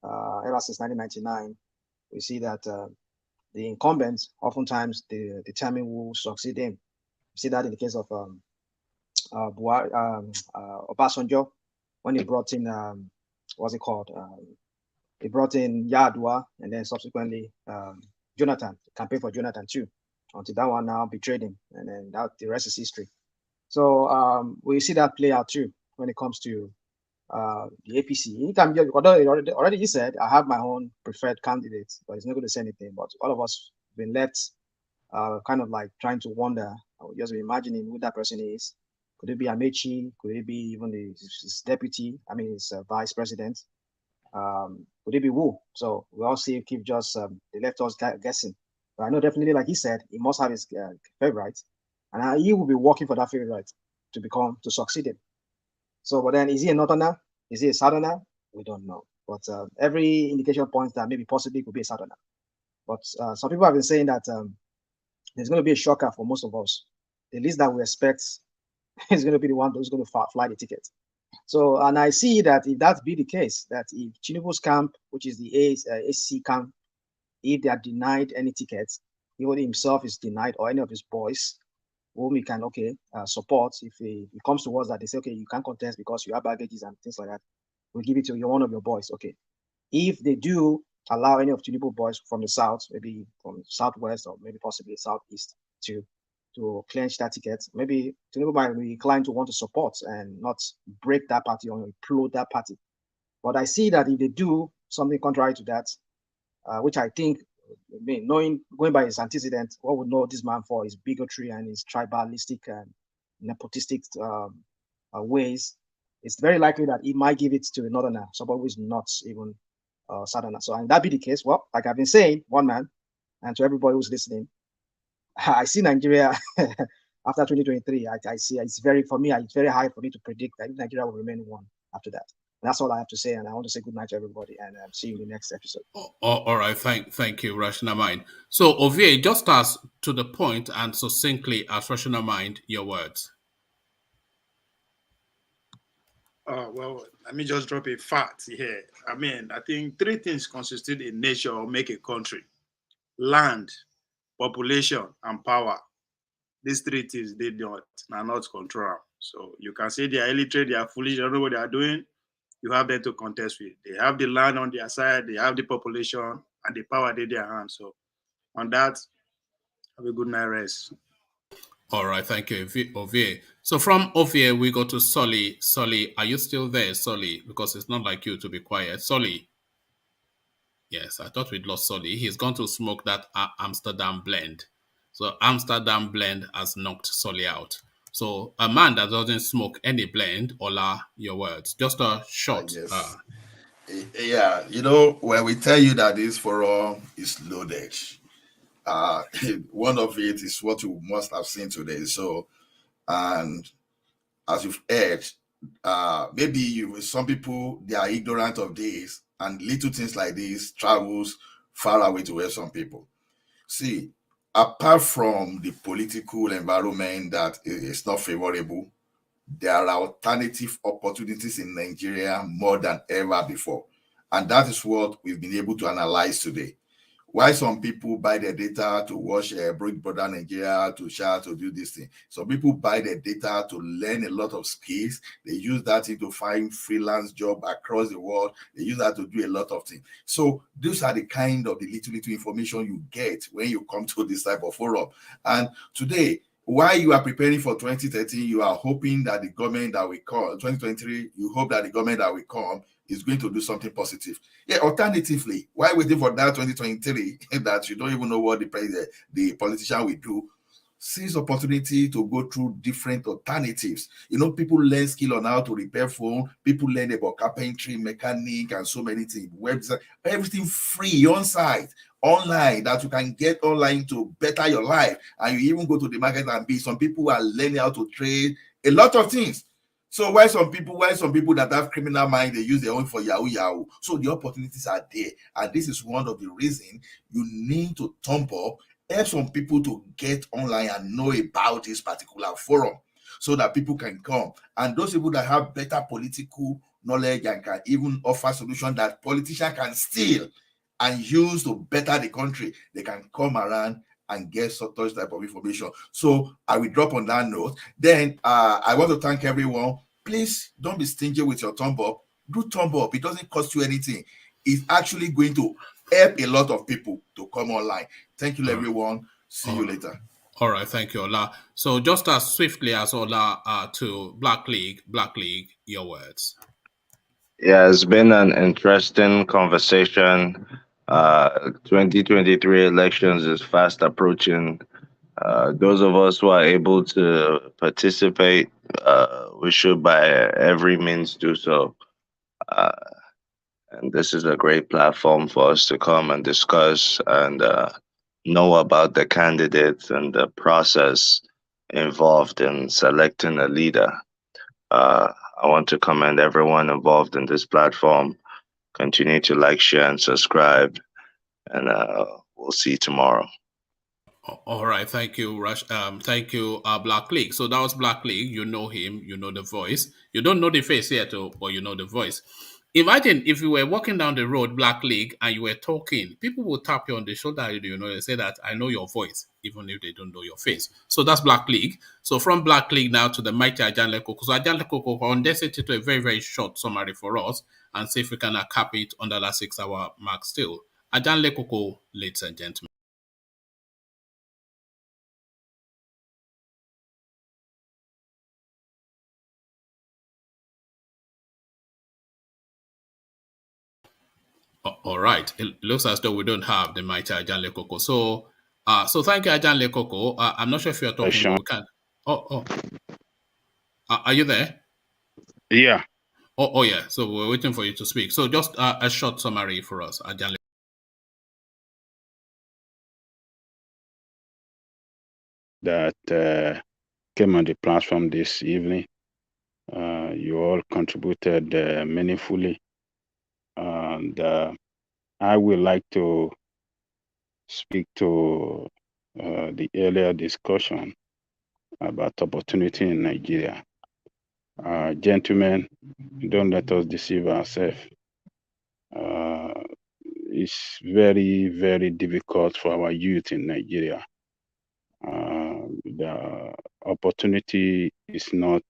S15: ever since 1999,
S13: we see that the incumbents oftentimes they determine who will succeed them. We see that in the case of Obasanjo, when he brought in what's it called? He brought in Yadua, and then subsequently Jonathan, campaign for Jonathan too, until that one now betrayed him, and then that the rest is history. So we see that play out too when it comes to the APC. Anytime, already he said, I have my own preferred candidate, but he's not going to say anything. But all of us been left kind of like trying to wonder, just imagining who that person is. Could it be Amechi? Could it be even his deputy? I mean, his vice president? Could it be Wu? So we all see keep just they left us guessing. But I know definitely, like he said, he must have his favorite, and he will be working for that favorite to succeed him. So, but then is he a northerner? Is he a southerner? We don't know. But every indication points that maybe possibly could be a southerner. But some people have been saying that there's going to be a shocker for most of us. The least that we expect is going to be the one who's going to fly the ticket. So, and I see that if that be the case, that if Tinubu's camp, which is the AC camp, if they are denied any tickets, even himself is denied, or any of his boys, whom we can support, if it comes to us that they say, okay, you can't contest because you have baggages and things like that, we'll give it to one of your boys. Okay, if they do allow any of Tinubu boys from the south, maybe from southwest or maybe possibly southeast, to clinch that ticket, maybe Tinubu might be inclined to want to support and not break that party or implode that party. But I see that if they do something contrary to that, which I think, going by his antecedent, what we know this man for is bigotry and his tribalistic and nepotistic ways, it's very likely that he might give it to a northerner, somebody who is not even southerner. So, and that be the case, well, like I've been saying, one man, and to everybody who's listening, I see Nigeria after 2023. I see it's very high for me to predict that Nigeria will remain one after that. That's all I have to say, and I want to say good night to everybody, and see you in the next episode.
S1: All right, thank you, Rational Mind. So, Ovie, just as to the point and succinctly as Rational Mind, your words.
S16: Well, let me just drop a fact here. I mean, I think three things constitute a nation or make a country: land, population, and power. These three things they are not control. So you can say they are illiterate, they are foolish, they don't know what they are doing. You have them to contest with. They have the land on their side, they have the population, and the power in their hands. So on that, have a good night rest.
S1: All right, thank you, Ovie. So from Ovie, we go to Solly. Solly, are you still there, Solly? Because it's not like you to be quiet. Solly. Yes, I thought we'd lost Solly. He's gone to smoke that Amsterdam blend. So Amsterdam blend has knocked Solly out. So a man that doesn't smoke any blend, Ola, your words. Just a short.
S5: Yes. Yeah, when we tell you that this forum is loaded, one of it is what you must have seen today. So, and as you've heard, maybe some people, they are ignorant of this, and little things like this travels far away to where some people. See, apart from the political environment that is not favorable, there are alternative opportunities in Nigeria more than ever before. And that is what we've been able to analyze today. Why some people buy their data to watch Big Brother Nigeria, to share, to do this thing. Some people buy their data to learn a lot of skills. They use that to find freelance job across the world. They use that to do a lot of things. So those are the kind of the little information you get when you come to this type of forum. And today, while you are preparing for 2013, you are hoping that the government that will come, 2023, you hope that the government that will come is going to do something positive. Yeah, alternatively, while waiting for that 2023, that you don't even know what the politician will do, seize opportunity to go through different alternatives. People learn skill on how to repair phone, people learn about carpentry, mechanic, and so many things, website, everything free on site, online, that you can get online to better your life. And you even go to the market and some people are learning how to trade, a lot of things. So why some people that have criminal mind, they use their own for yahoo. So the opportunities are there. And this is one of the reasons you need to thump up, help some people to get online and know about this particular forum so that people can come. And those people that have better political knowledge and can even offer solutions that politicians can steal and use to better the country, they can come around and get such type of information. So I will drop on that note. Then I want to thank everyone. Please don't be stingy with your thumb up. Do thumb up. It doesn't cost you anything. It's actually going to help a lot of people to come online. Thank you, everyone. See you later.
S1: All right, thank you, Ola. So just as swiftly as Ola to Black League, your words.
S12: Yeah, it's been an interesting conversation. 2023 elections is fast approaching. Those of us who are able to participate, we should by every means do so. And this is a great platform for us to come and discuss and know about the candidates and the process involved in selecting a leader. I want to commend everyone involved in this platform. Continue to like, share, and subscribe, and we'll see you tomorrow.
S1: All right, thank you, Rush. Thank you, Black League. So that was Black League. You know him, you know the voice. You don't know the face yet, but you know the voice. Imagine if you were walking down the road, Black League, and you were talking. People will tap you on the shoulder, they say that I know your voice, even if they don't know your face. So that's Black League. So from Black League now to the mighty Ajanle Koko. So Ajanle Koko condensed it to a very, very short summary for us and see if we can cap it under that 6-hour mark still. Ajanle Koko, ladies and gentlemen. All right. It looks as though we don't have the mighty Ajanle Koko. So, thank you, Ajanle Koko. I'm not sure if you're talking, but we can. Are you there?
S17: Yeah.
S1: Oh, yeah. So we're waiting for you to speak. So just a short summary for us, Ajanle.
S17: That came on the platform this evening. You all contributed meaningfully, and I would like to speak to the earlier discussion about opportunity in Nigeria. Gentlemen, don't let us deceive ourselves. It's very, very difficult for our youth in Nigeria. The opportunity is not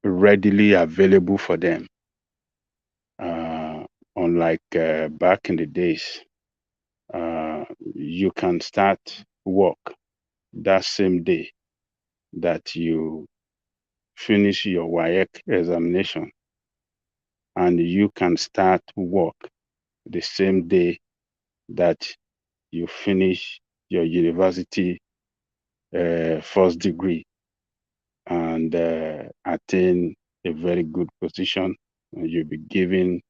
S17: readily available for them. Unlike back in the days, you can start work that same day that you finish your WAEC examination, and you can start work the same day that you finish your university first degree and attain a very good position. You'll be given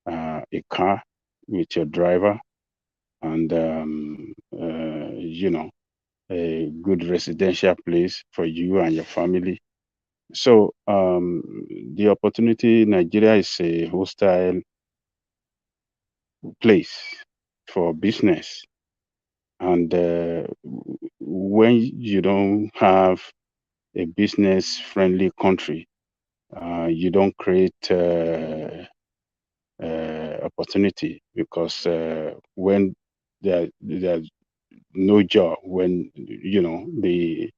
S17: a car with your driver and a good residential place for you and your family. So the opportunity, Nigeria is a hostile place for business. And when you don't have a business-friendly country, you don't create opportunity, because when there's no job, when the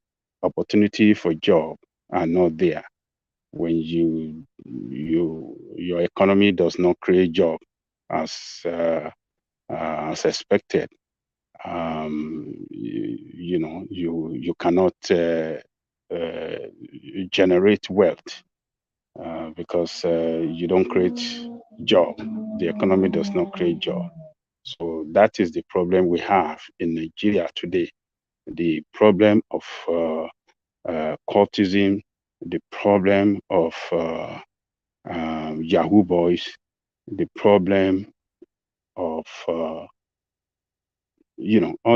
S17: opportunity for job are not there, when your economy does not create job as expected, you cannot generate wealth because you don't create job. The economy does not create job. So that is the problem we have in Nigeria today. The problem of cultism, the problem of Yahoo boys, the problem of all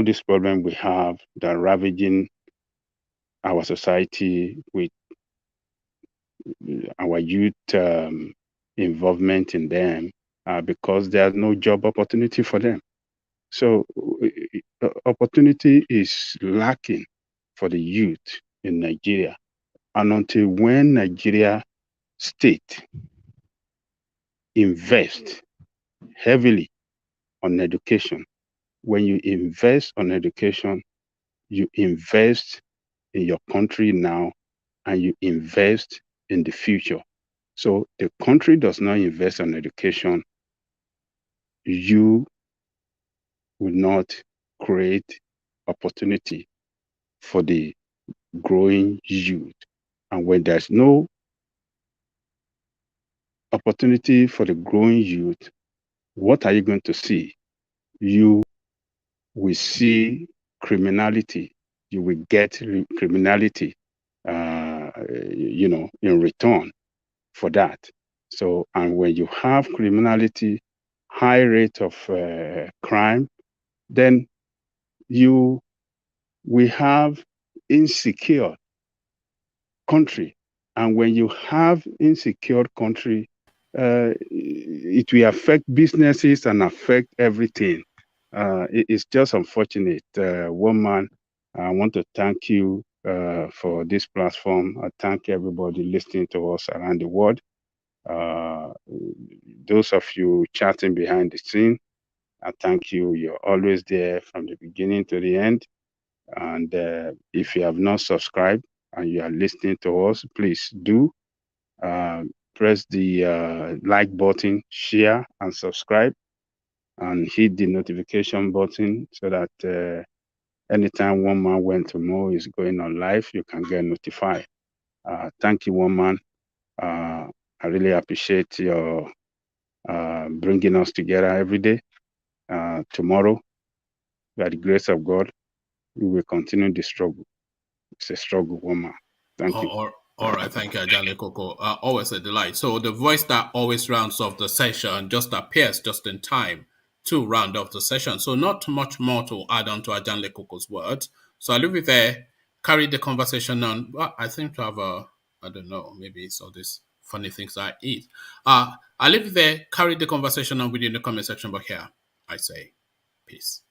S17: these problems we have that are ravaging our society with our youth involvement in them, because there's no job opportunity for them. So opportunity is lacking for the youth in Nigeria. And until when Nigeria state invest heavily on education. When you invest on education, you invest in your country now and you invest in the future. So the country does not invest on education, you will not create opportunity for the growing youth. And when there's no opportunity for the growing youth, what are you going to see? You will see criminality. You will get criminality, in return for that. So, and when you have criminality, high rate of crime, then you will have insecure country. And when you have insecure country, it will affect businesses and affect everything. It's just unfortunate. Woman, I want to thank you for this platform. I thank everybody listening to us around the world. Those of you chatting behind the scene, I thank you. You're always there from the beginning to the end. And if you have not subscribed and you are listening to us, please do. Press the like button, share, and subscribe, and hit the notification button so that anytime One Man Went to Mo is going on live, you can get notified. Thank you, One Man. I really appreciate your bringing us together every day. Tomorrow, by the grace of God, we will continue the struggle. It's a struggle, One Man. Thank you.
S1: All right, thank you, Ajale Koko. Always a delight. So the voice that always rounds off the session just appears just in time to round off the session. So not much more to add on to Ajale Koko's words. So I'll leave it there, carry the conversation on. Well, I think to have I don't know, maybe it's all these funny things I eat. I'll leave it there, carry the conversation on within the comment section, but here I say peace.